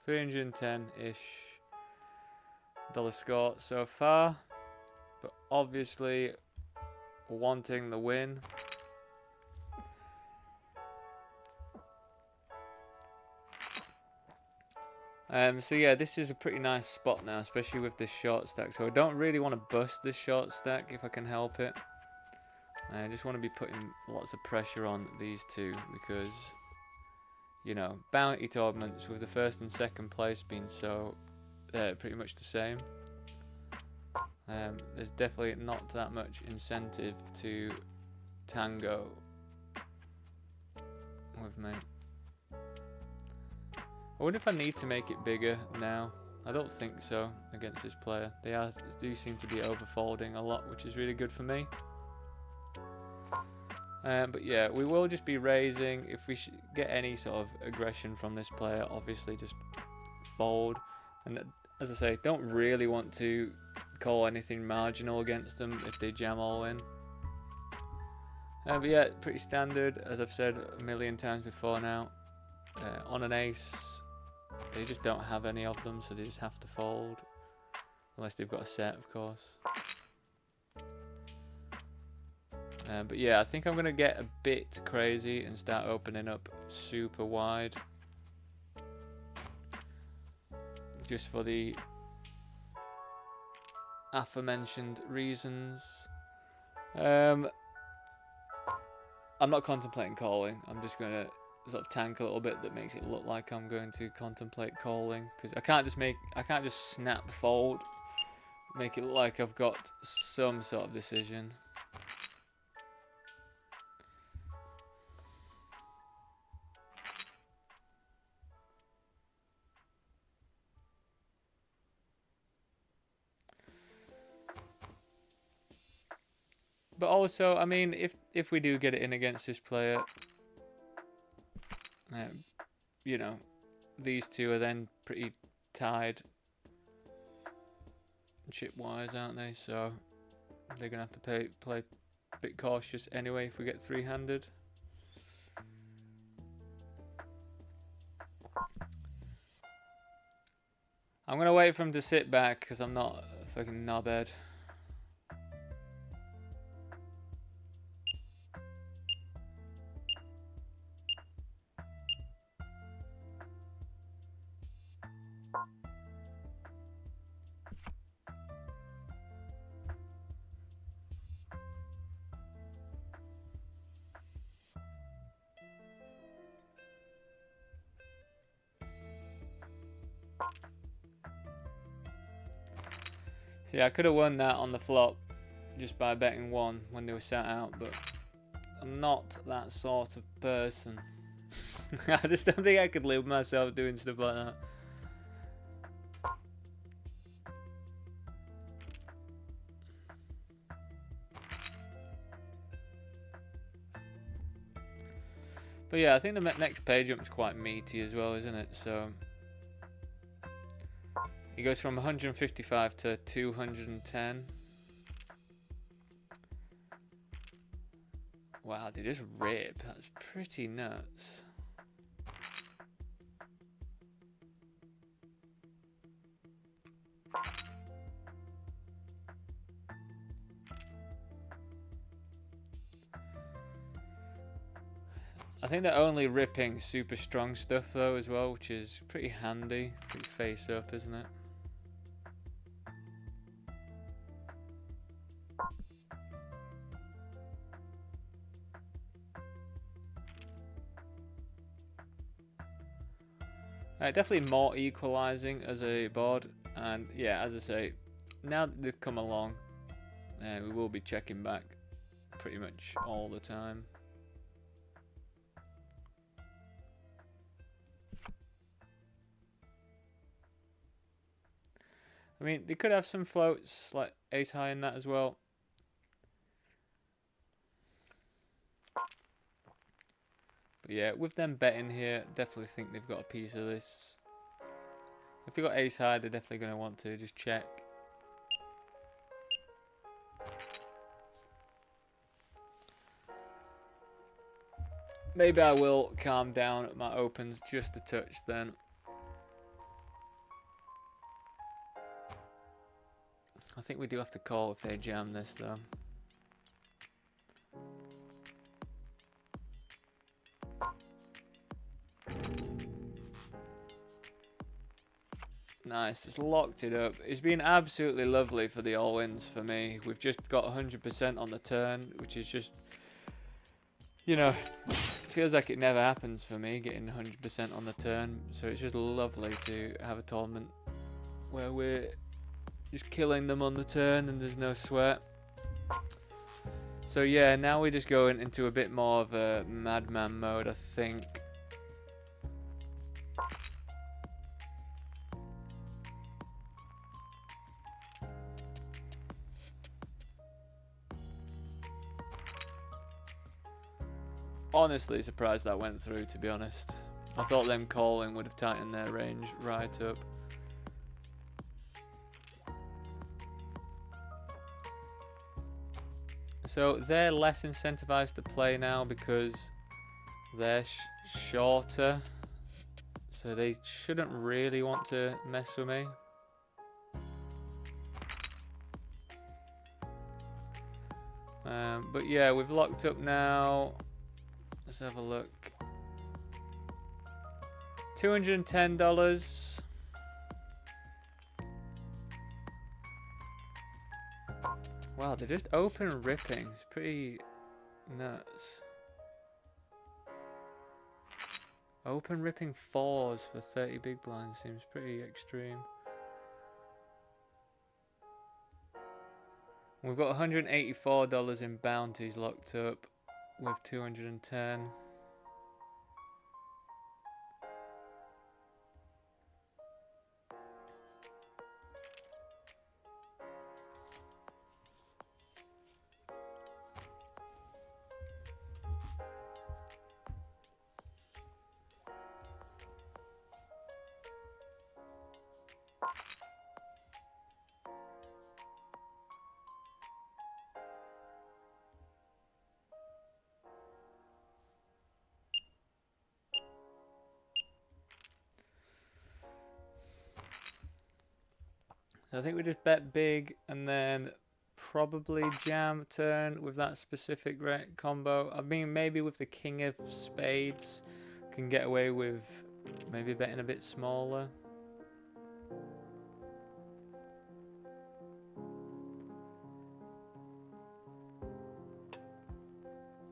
$310-ish score so far, but obviously wanting the win. So yeah, this is a pretty nice spot now, especially with this short stack. So I don't really want to bust this short stack if I can help it. I just want to be putting lots of pressure on these two because, you know, bounty tournaments with the first and second place being so pretty much the same. There's definitely not that much incentive to tango with me. I wonder if I need to make it bigger now. I don't think so against this player. They do seem to be overfolding a lot, which is really good for me. But yeah, we will just be raising. If we get any sort of aggression from this player, obviously just fold. And as I say, don't really want to call anything marginal against them if they jam all in. But yeah, pretty standard, as I've said a million times before now. On an ace, they just don't have any of them, so they just have to fold. Unless they've got a set, of course. But yeah, I think I'm going to get a bit crazy and start opening up super wide. Just for the aforementioned reasons. I'm not contemplating calling. I'm just going to sort of tank a little bit that makes it look like I'm going to contemplate calling, because I can't just snap fold, make it look like I've got some sort of decision. But also, I mean, if we do get it in against this player, you know, these two are then pretty tied chip-wise, aren't they? So they're going to have to play a bit cautious anyway if we get three-handed. I'm going to wait for him to sit back because I'm not a fucking knobhead. See, I could have won that on the flop just by betting one when they were sat out, but I'm not that sort of person. I just don't think I could live with myself doing stuff like that. But yeah, I think the next page up is quite meaty as well, isn't it? So he goes from 155 to 210. Wow, they just rip. That's pretty nuts. I think they're only ripping super strong stuff though as well, which is pretty handy. Pretty face up, isn't it? Definitely more equalizing as a board, and yeah, as I say, now that they've come along, we will be checking back pretty much all the time. I mean, they could have some floats like ace high in that as well. But yeah, with them betting here, definitely think they've got a piece of this. If they've got ace high, they're definitely going to want to just check. Maybe I will calm down at my opens just a touch then. think we do have to call if they jam this though. Nice, just locked it up. It's been absolutely lovely for the all-wins for me. We've just got 100% on the turn, which is just, you know, feels like it never happens for me, getting 100% on the turn. So it's just lovely to have a tournament where we're just killing them on the turn and there's no sweat. So yeah, now we're just going into a bit more of a madman mode, I think. Honestly surprised that went through, to be honest. I thought them calling would have tightened their range right up. So they're less incentivized to play now because they're shorter. So they shouldn't really want to mess with me. But yeah, we've locked up now. Let's have a look. $210. Wow, they're just open ripping. It's pretty nuts. Open ripping 4s for 30 big blinds seems pretty extreme. We've got $184 in bounties locked up with 210. So I think we just bet big and then probably jam turn with that specific combo. I mean, maybe with the king of spades can get away with maybe betting a bit smaller.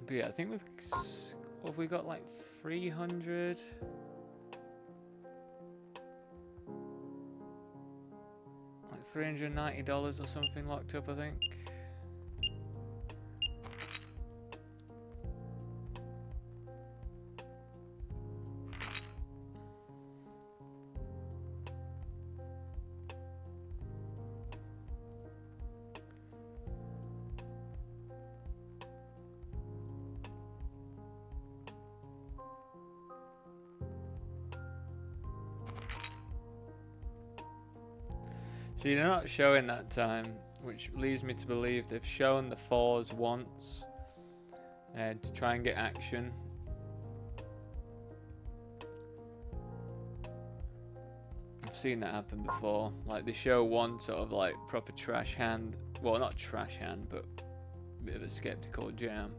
But yeah, I think we've got like 300. $390 or something locked up, I think. So you're not showing that time, which leads me to believe they've shown the 4s once to try and get action. I've seen that happen before. Like they show one sort of like proper trash hand, well not trash hand, but a bit of a skeptical jam.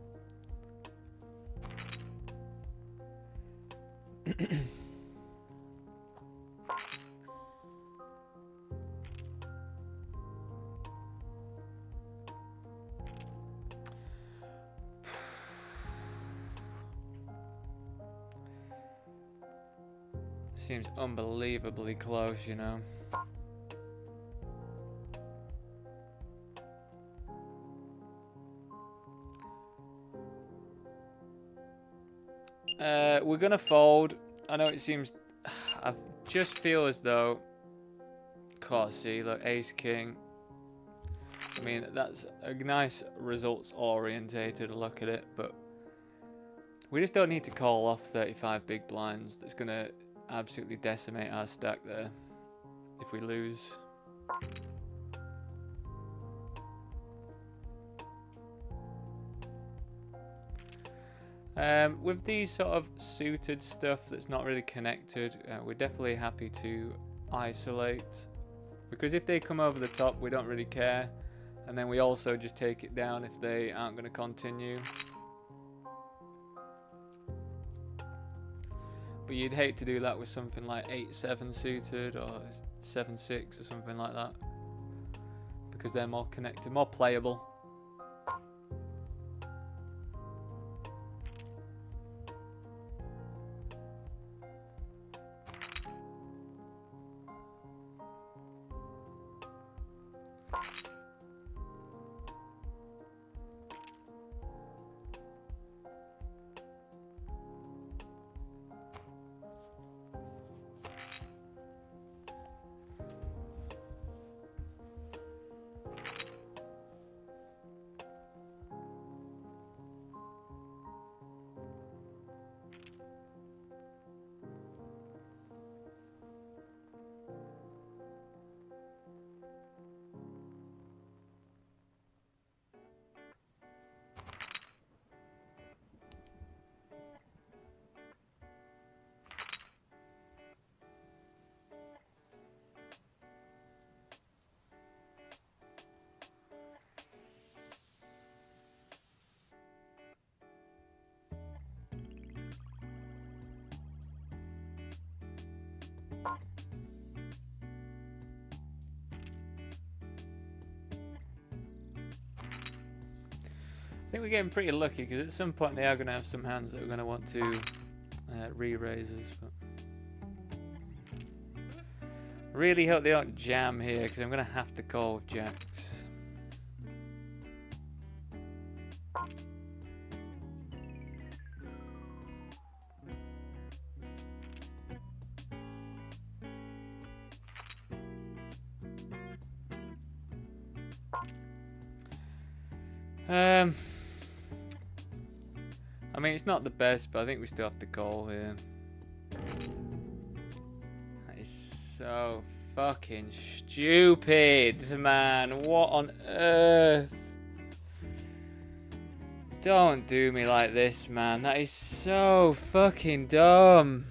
Seems unbelievably close, you know. We're gonna fold. I know it seems. I just feel as though. See, look, ace king. I mean, that's a nice results orientated look at it, but we just don't need to call off 35 big blinds. That's gonna absolutely decimate our stack there if we lose. With these sort of suited stuff that's not really connected, we're definitely happy to isolate because if they come over the top, we don't really care. And then we also just take it down if they aren't going to continue. But you'd hate to do that with something like 8-7 suited or 7-6 or something like that, because they're more connected, more playable. I think we're getting pretty lucky, because at some point they are going to have some hands that are going to want to re-raises. But really hope they don't jam here, because I'm going to have to call with jacks. I mean, it's not the best, but I think we still have to call here. That is so fucking stupid, man. What on earth? Don't do me like this, man. That is so fucking dumb.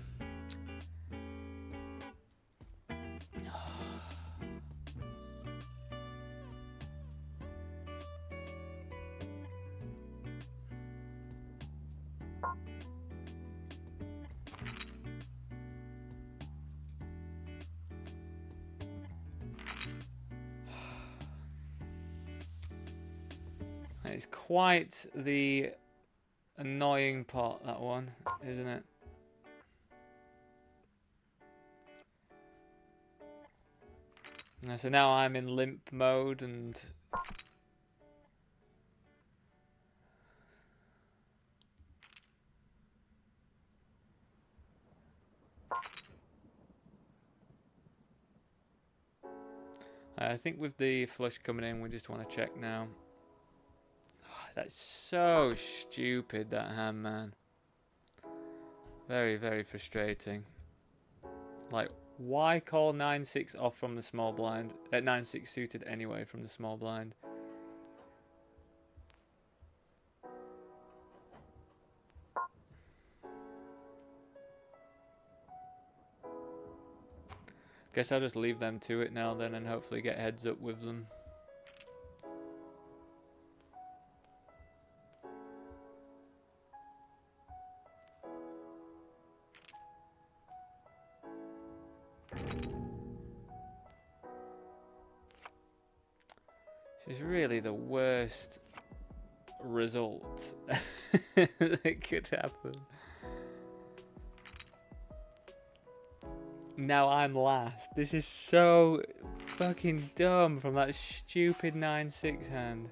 It's quite the annoying part, that one, isn't it? So now I'm in limp mode, and I think with the flush coming in, we just want to check now. That's so stupid, that hand, man. Very, very frustrating. Like, why call 9-6 off from the small blind? 9-6 suited anyway from the small blind. Guess I'll just leave them to it now then, and hopefully get heads up with them. It's really the worst result that could happen. Now I'm last. This is so fucking dumb from that stupid 9-6 hand.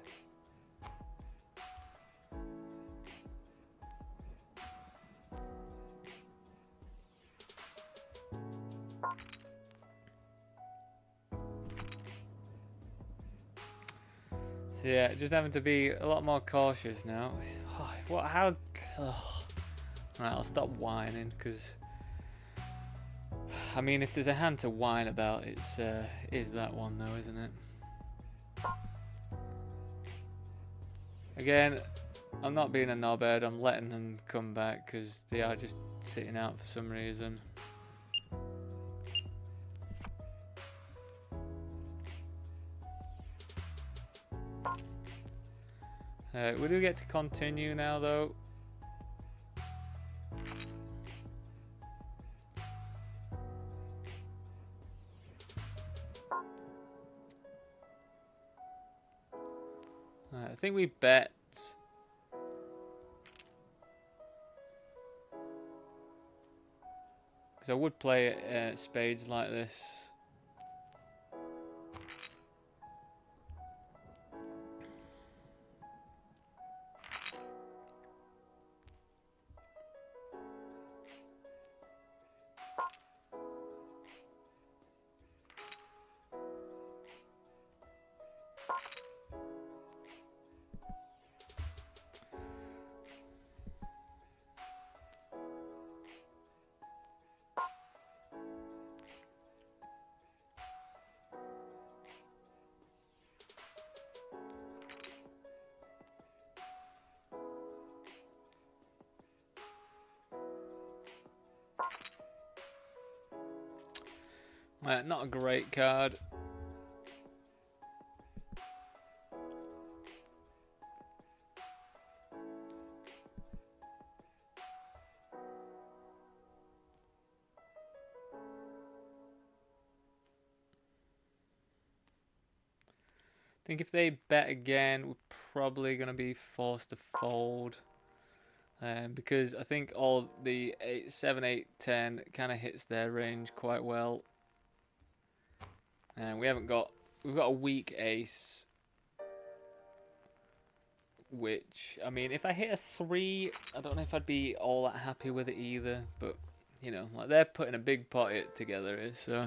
So yeah, just having to be a lot more cautious now. Oh, what? How? Oh. Right, I'll stop whining, because I mean, if there's a hand to whine about, it's is that one though, isn't it? Again, I'm not being a knobhead. I'm letting them come back because they are just sitting out for some reason. We do get to continue now, though. I think we bet. Because I would play spades like this. Not a great card. I think if they bet again, we're probably going to be forced to fold. Because I think all the 7, 8, 10 kind of hits their range quite well. And we've got a weak ace. Which, I mean, if I hit a 3, I don't know if I'd be all that happy with it either. But, you know, like they're putting a big pot together here, so...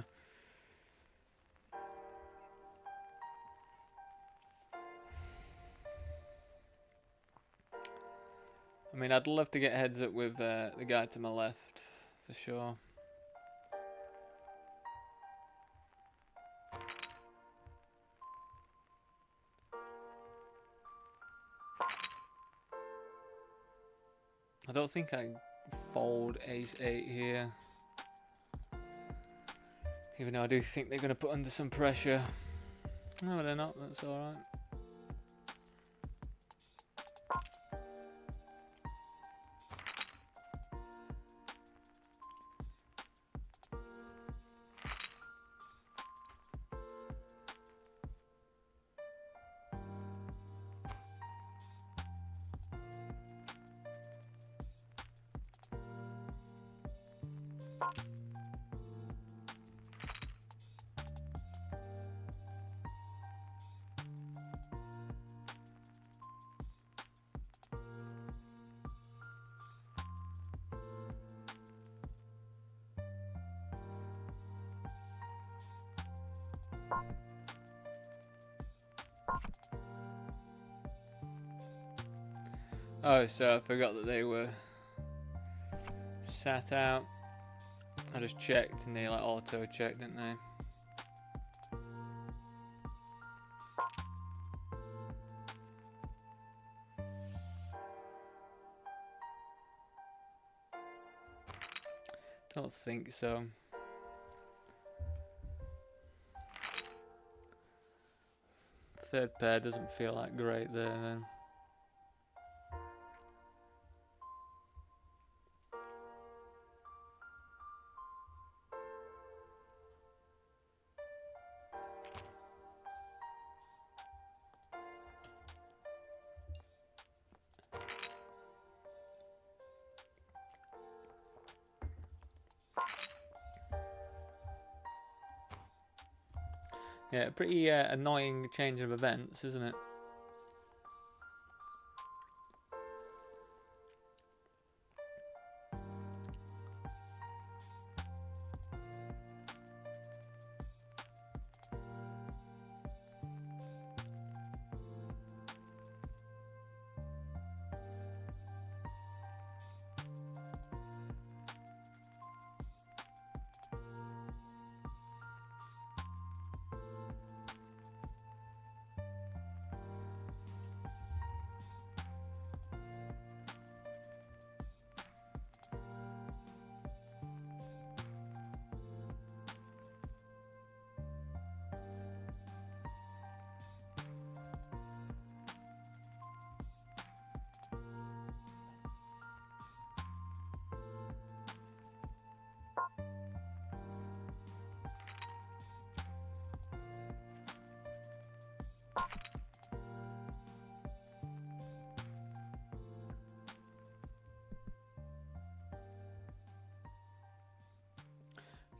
I mean, I'd love to get heads up with the guy to my left, for sure. I don't think I fold ace 8 here. Even though I do think they're going to put under some pressure. No, they're not. That's alright. Oh, so I forgot that they were sat out. I just checked and they like auto checked, didn't they? Don't think so. Third pair doesn't feel like great there then. Yeah, pretty annoying change of events, isn't it?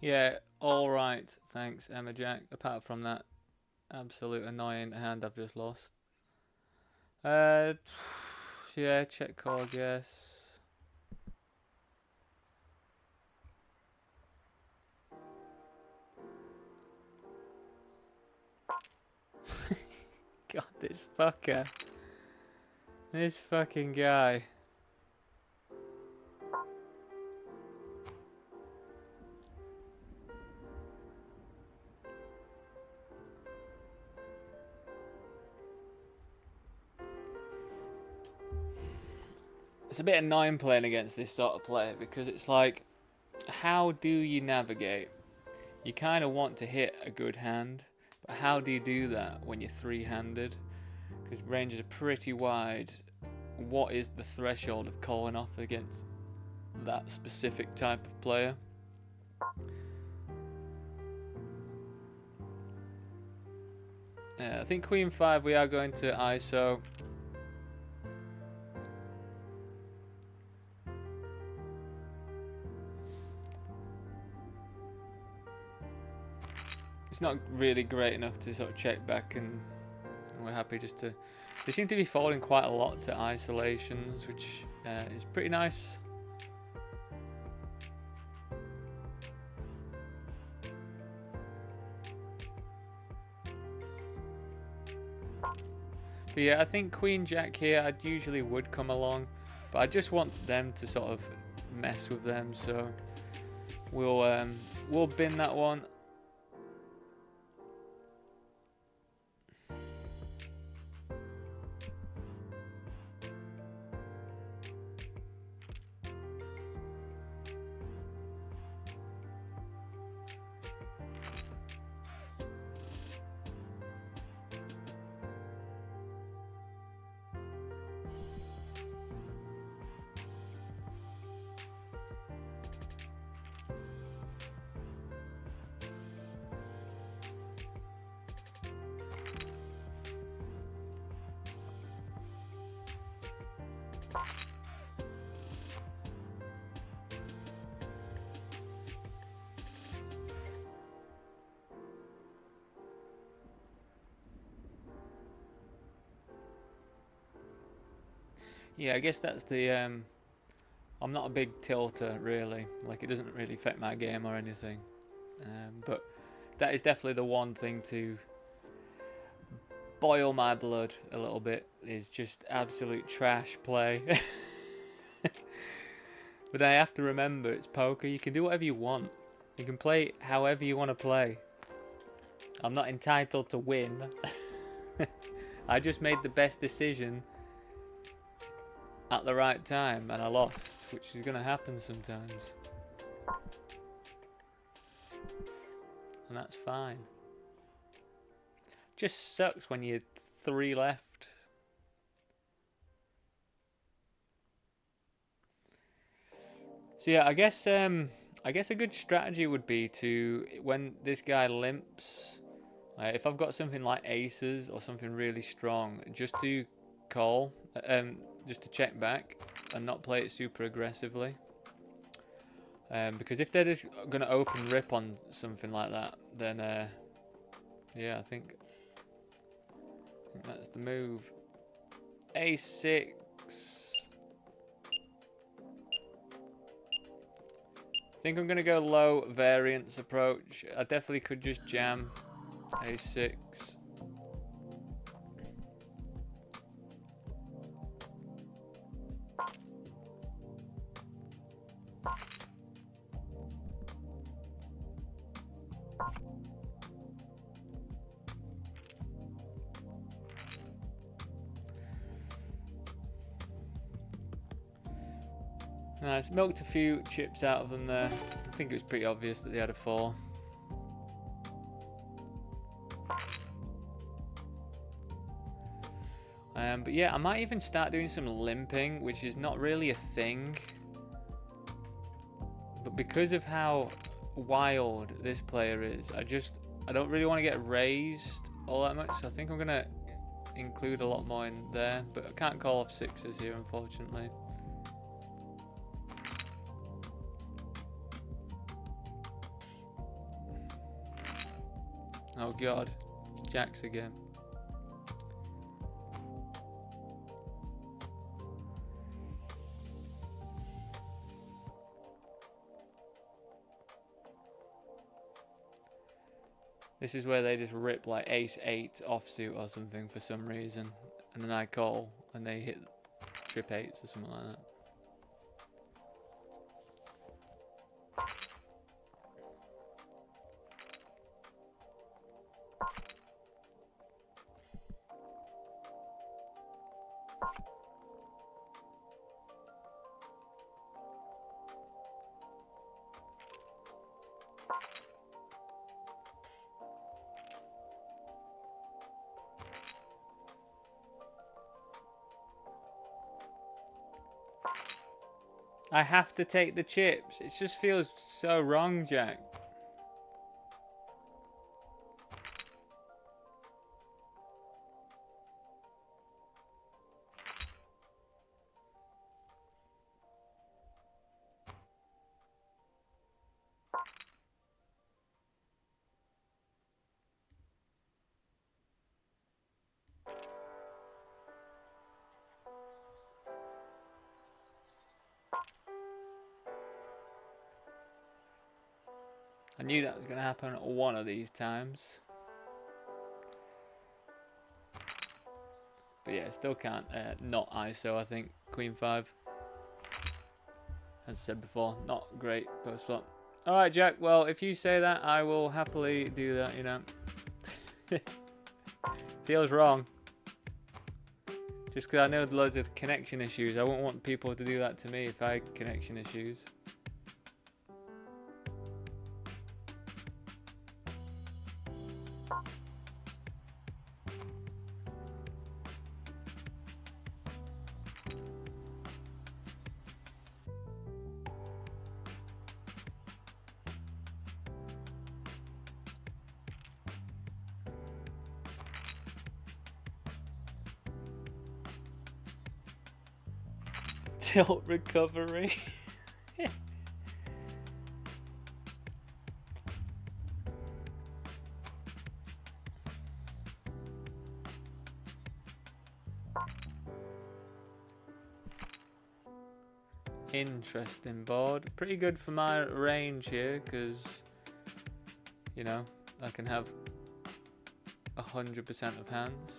Yeah, all right. Thanks, Emma Jack. Apart from that absolute annoying hand I've just lost. Yeah, check call, yes. God, this fucker. This fucking guy. It's a bit annoying playing against this sort of player because it's like, how do you navigate? You kind of want to hit a good hand, but how do you do that when you're three-handed? Because ranges are pretty wide. What is the threshold of calling off against that specific type of player? I think Queen 5 we are going to ISO. It's not really great enough to sort of check back, and we're happy just to... They seem to be falling quite a lot to isolations, which is pretty nice. But yeah, I think Queen Jack here, I usually would come along, but I just want them to sort of mess with them, so we'll bin that one. Yeah, I guess that's the... I'm not a big tilter, really. Like, it doesn't really affect my game or anything. But that is definitely the one thing to boil my blood a little bit, is just absolute trash play. But I have to remember, it's poker. You can do whatever you want. You can play however you want to play. I'm not entitled to win. I just made the best decision at the right time, and I lost, which is going to happen sometimes. And that's fine. Just sucks when you're 3 left. So yeah, I guess a good strategy would be to, when this guy limps, if I've got something like aces or something really strong, just to call, just to check back and not play it super aggressively. Because if they're just going to open rip on something like that, then yeah, I think that's the move. A6. I think I'm going to go low variance approach. I definitely could just jam A6. Nice, milked a few chips out of them there. I think it was pretty obvious that they had a 4. But yeah, I might even start doing some limping, which is not really a thing. But because of how wild this player is, I don't really want to get raised all that much. So I think I'm going to include a lot more in there. But I can't call off 6s here, unfortunately. Oh god, jacks again. This is where they just rip like ace-8 offsuit or something for some reason, and then I call and they hit trip 8s or something like that. I have to take the chips. It just feels so wrong, Jack. I knew that was going to happen one of these times. But yeah, still can't not ISO, I think. Queen 5. As I said before, not great post flop. Alright, Jack, well, if you say that, I will happily do that, you know. Feels wrong. Just because I know loads of connection issues. I wouldn't want people to do that to me if I had connection issues. Tilt recovery. Interesting board. Pretty good for my range here, because, you know, I can have 100% of hands.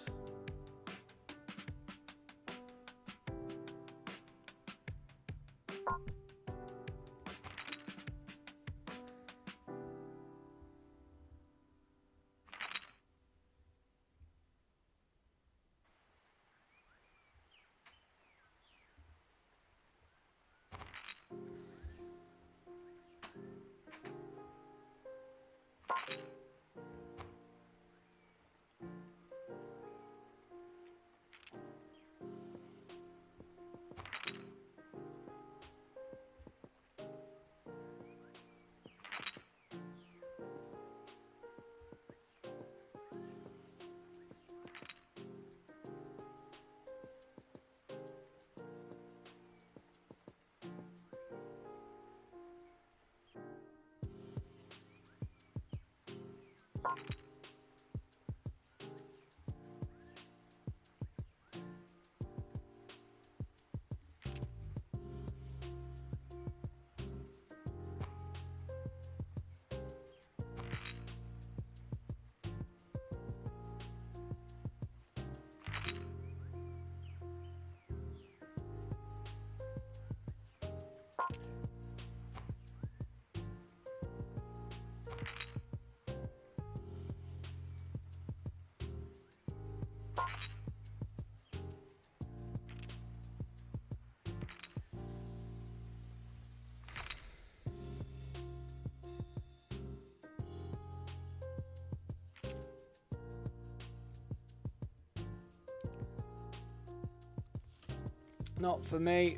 Not for me.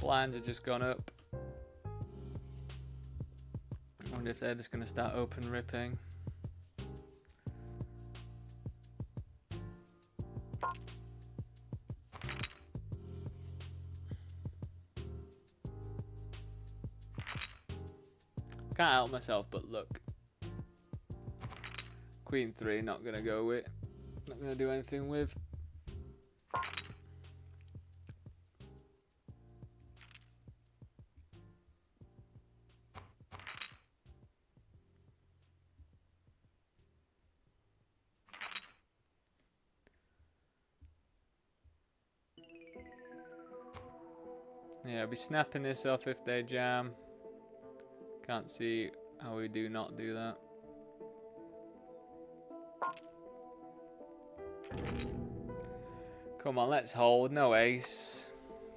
Blinds have just gone up. I wonder if they're just going to start open ripping. can't help myself but look. Queen 3, not gonna go with. Not gonna do anything with. Yeah, I'll be snapping this off if they jam. Can't see how we do not do that. Come on, let's hold. No ace.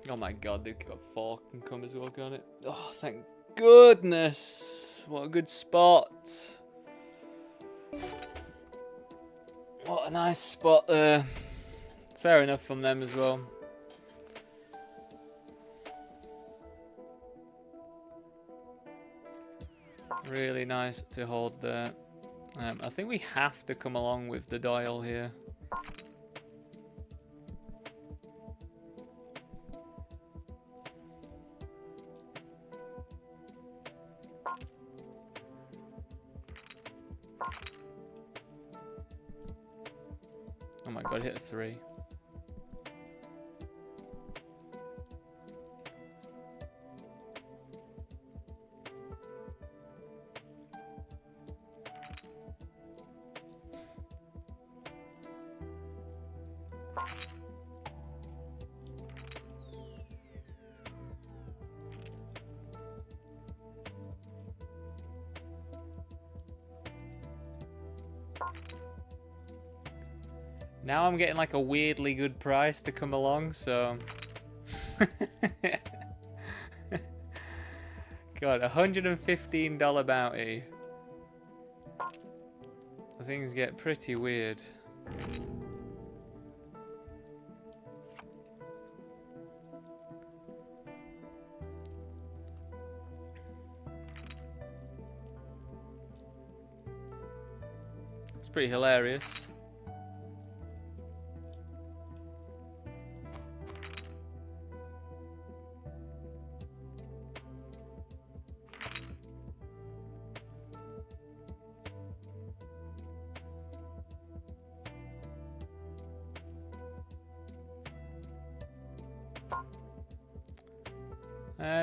Oh my god, they've got 4 can come as well, can't it? Oh, thank goodness. What a good spot. What a nice spot there. Fair enough from them as well. Really nice to hold there. I think we have to come along with the dial here. Oh my god, hit a 3. Now I'm getting like a weirdly good price to come along, so... God, $115 bounty. Things get pretty weird. It's pretty hilarious.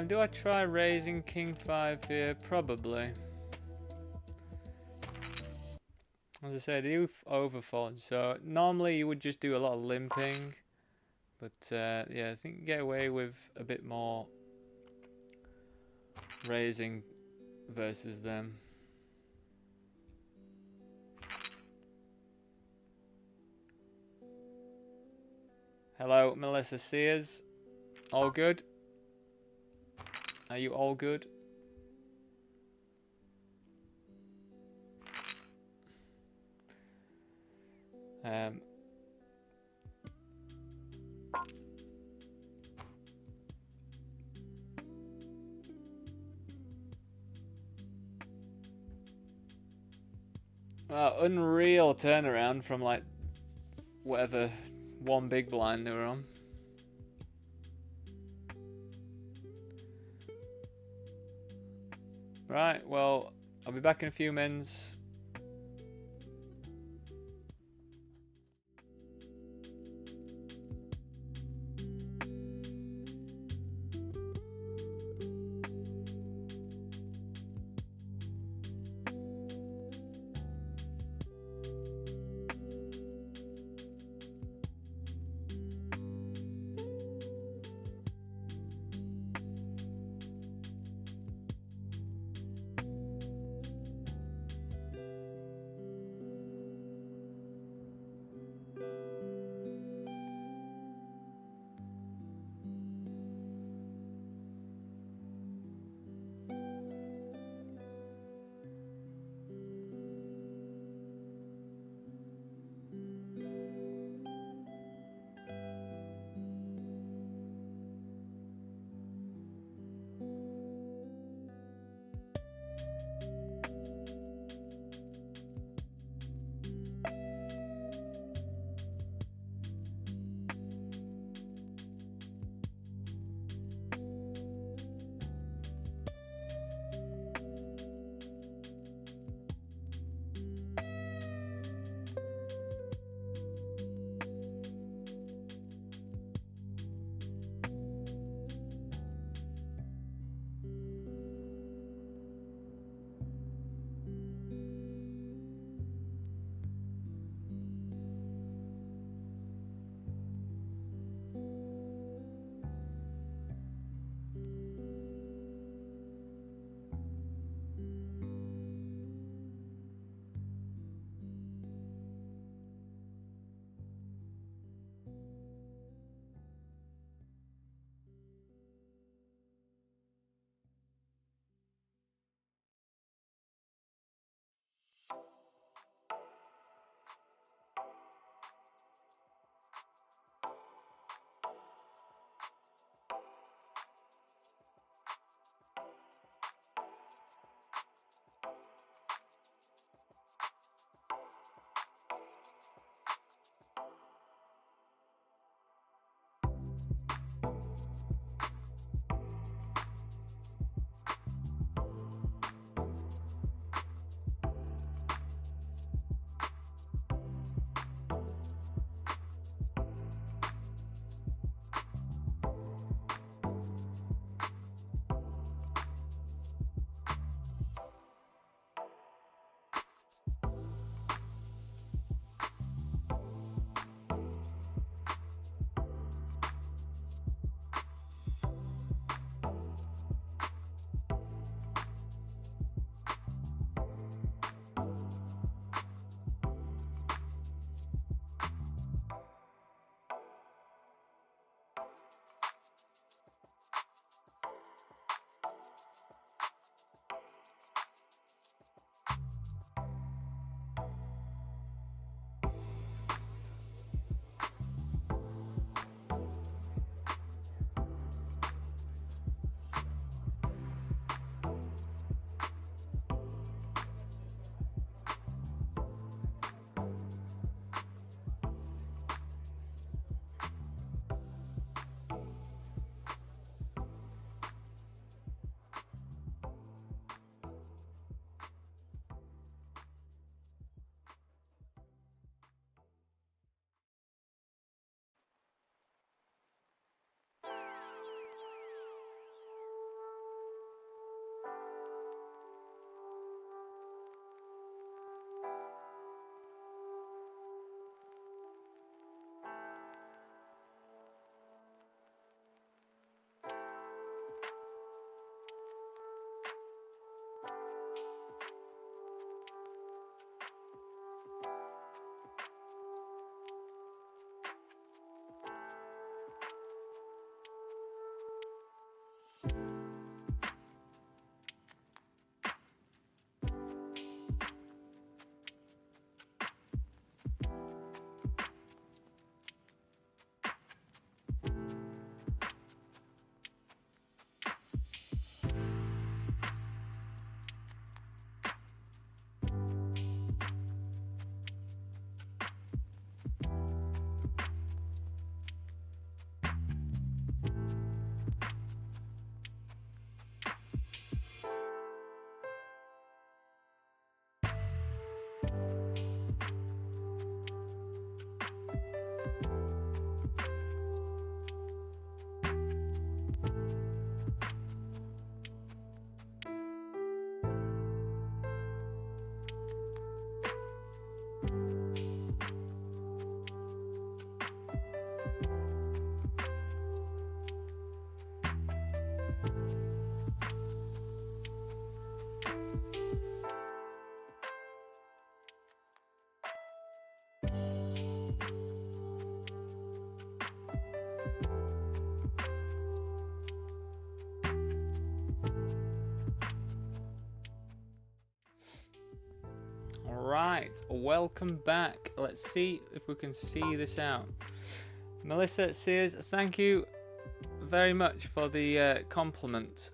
Do I try raising King 5 here? Probably. As I said, they do overfold, so normally you would just do a lot of limping. But yeah, I think you get away with a bit more raising versus them. Hello, Melissa Sears. All good? Are you all good? Well, unreal turnaround from like whatever one big blind they were on. Right, well, I'll be back in a few minutes. Alright, welcome back. Let's see if we can see this out. Melissa Sears, thank you very much for the compliment.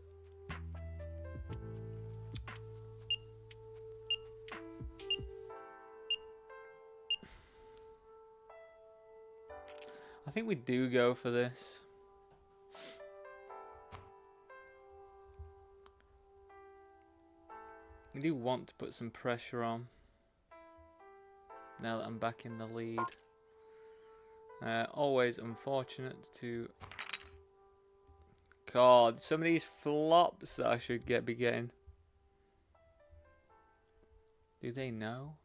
I think we do go for this. We do want to put some pressure on now that I'm back in the lead. Always unfortunate to... God, some of these flops that I should be getting. Do they know?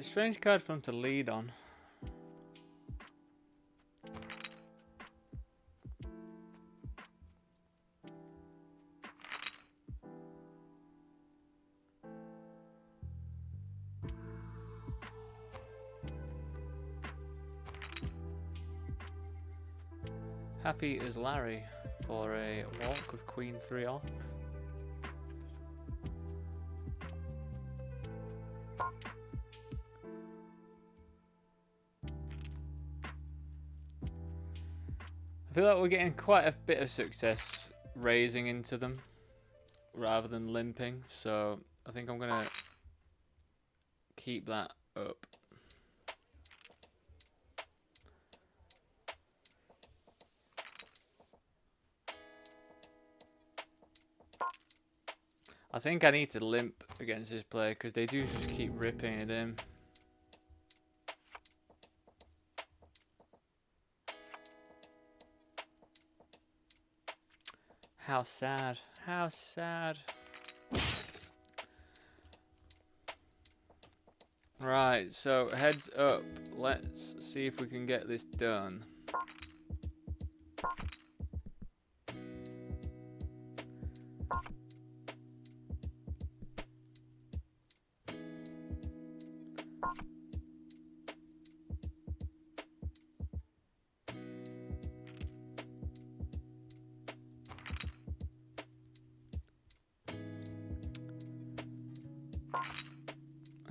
Strange card for him to lead on. Happy as Larry for a walk with Queen 3 off. I feel like we're getting quite a bit of success raising into them rather than limping, so I think I'm gonna keep that up. I think I need to limp against this player because they do just keep ripping it in. How sad. How sad. Right, so heads up. Let's see if we can get this done.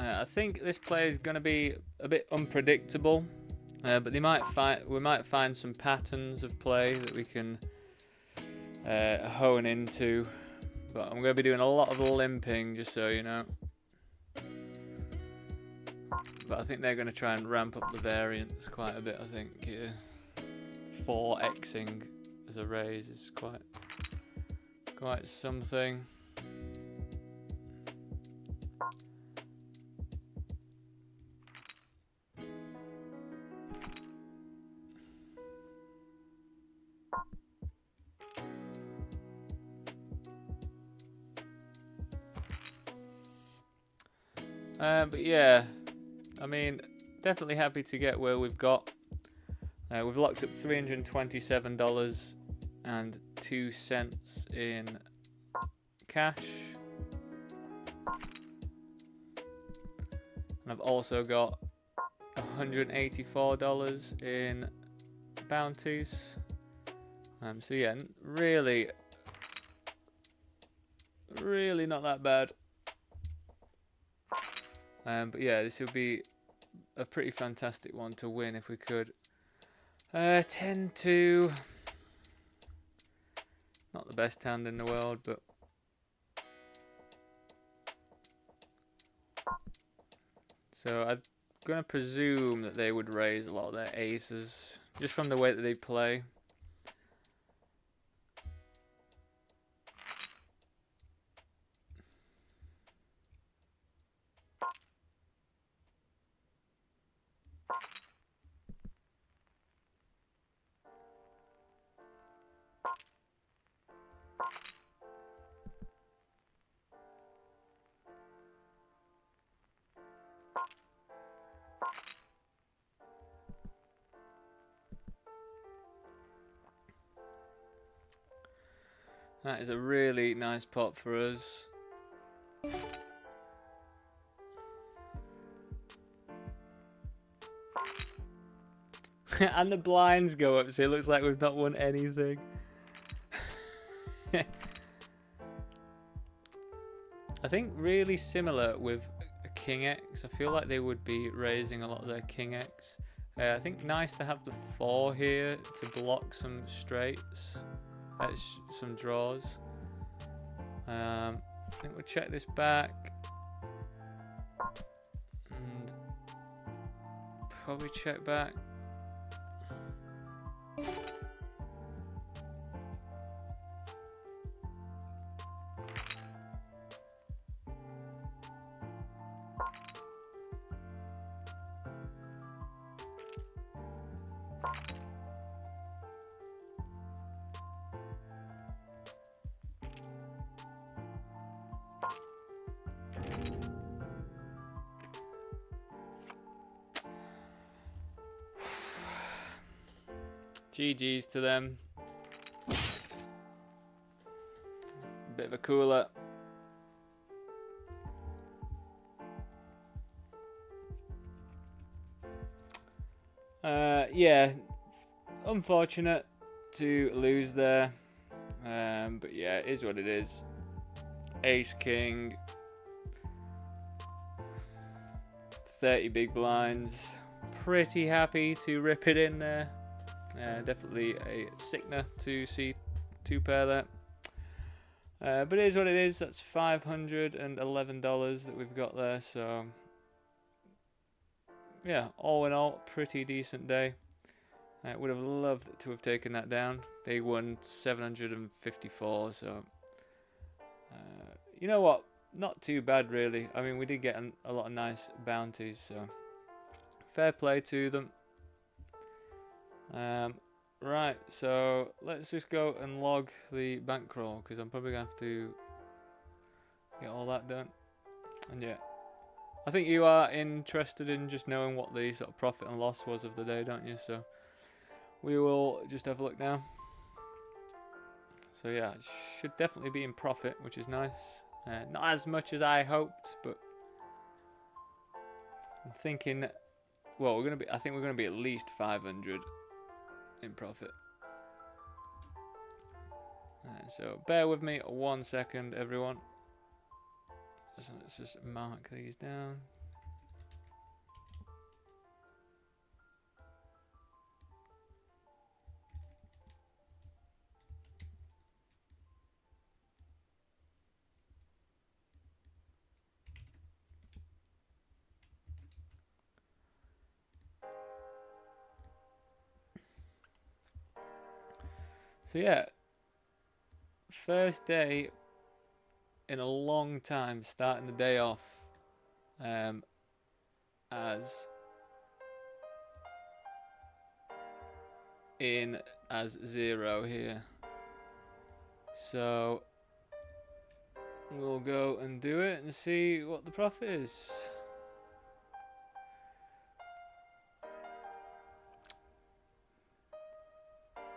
I think this play is going to be a bit unpredictable, but we might find some patterns of play that we can hone into. But I'm going to be doing a lot of limping, just so you know. But I think they're going to try and ramp up the variance quite a bit. I think 4xing as a raise is quite something. But yeah, I mean, definitely happy to get where we've got. We've locked up $327.02 in cash. And I've also got $184 in bounties. So yeah, really really not that bad. But yeah, this would be a pretty fantastic one to win if we could. 10-2. Not the best hand in the world, but so I'm gonna presume that they would raise a lot of their aces just from the way that they play. That is a really nice pot for us. And the blinds go up, so it looks like we've not won anything. I think really similar with a King X. I feel like they would be raising a lot of their King X. I think nice to have the 4 here to block some straights. Some draws. I think we'll check this back. And probably check back. GG's to them. Bit of a cooler. Yeah, unfortunate to lose there. But yeah, it is what it is. Ace King. 30 big blinds. Pretty happy to rip it in there. Definitely a sickener to see 2 pair there. But it is what it is. That's $511 that we've got there. So yeah, all in all, pretty decent day. I would have loved to have taken that down. They won 754. So you know what? Not too bad really. I mean, we did get a lot of nice bounties. So fair play to them. Right, so let's just go and log the bankroll because I'm probably gonna have to get all that done. And yeah, I think you are interested in just knowing what the sort of profit and loss was of the day, don't you? So we will just have a look now. So yeah, it should definitely be in profit, which is nice. Not as much as I hoped, but I'm thinking, well, I think we're gonna be at least 500 in profit. So bear with me 1 second, everyone. So let's just mark these down. So yeah, first day in a long time starting the day off as 0 here. So we'll go and do it and see what the profit is.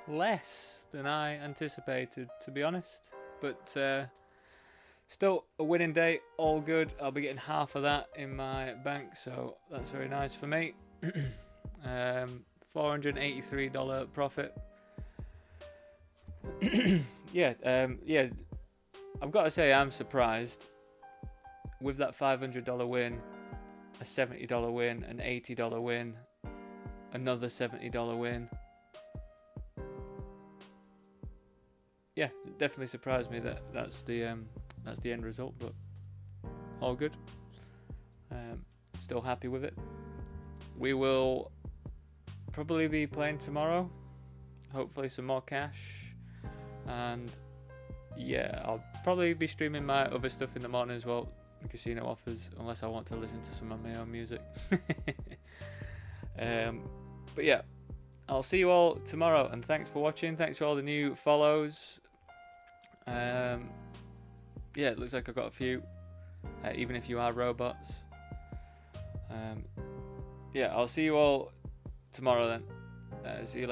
Less than I anticipated, to be honest, but still a winning day, all good. I'll be getting half of that in my bank, so that's very nice for me. $483 profit. Yeah, I've got to say I'm surprised with that $500 win, a $70 win, an $80 win, another $70 win. Yeah, it definitely surprised me that that's the end result, but all good. Still happy with it. We will probably be playing tomorrow. Hopefully some more cash, and yeah, I'll probably be streaming my other stuff in the morning as well, the casino offers, unless I want to listen to some of my own music. But yeah, I'll see you all tomorrow, and thanks for watching. Thanks for all the new follows. Yeah, it looks like I've got a few, even if you are robots. Yeah, I'll see you all tomorrow then. See you later.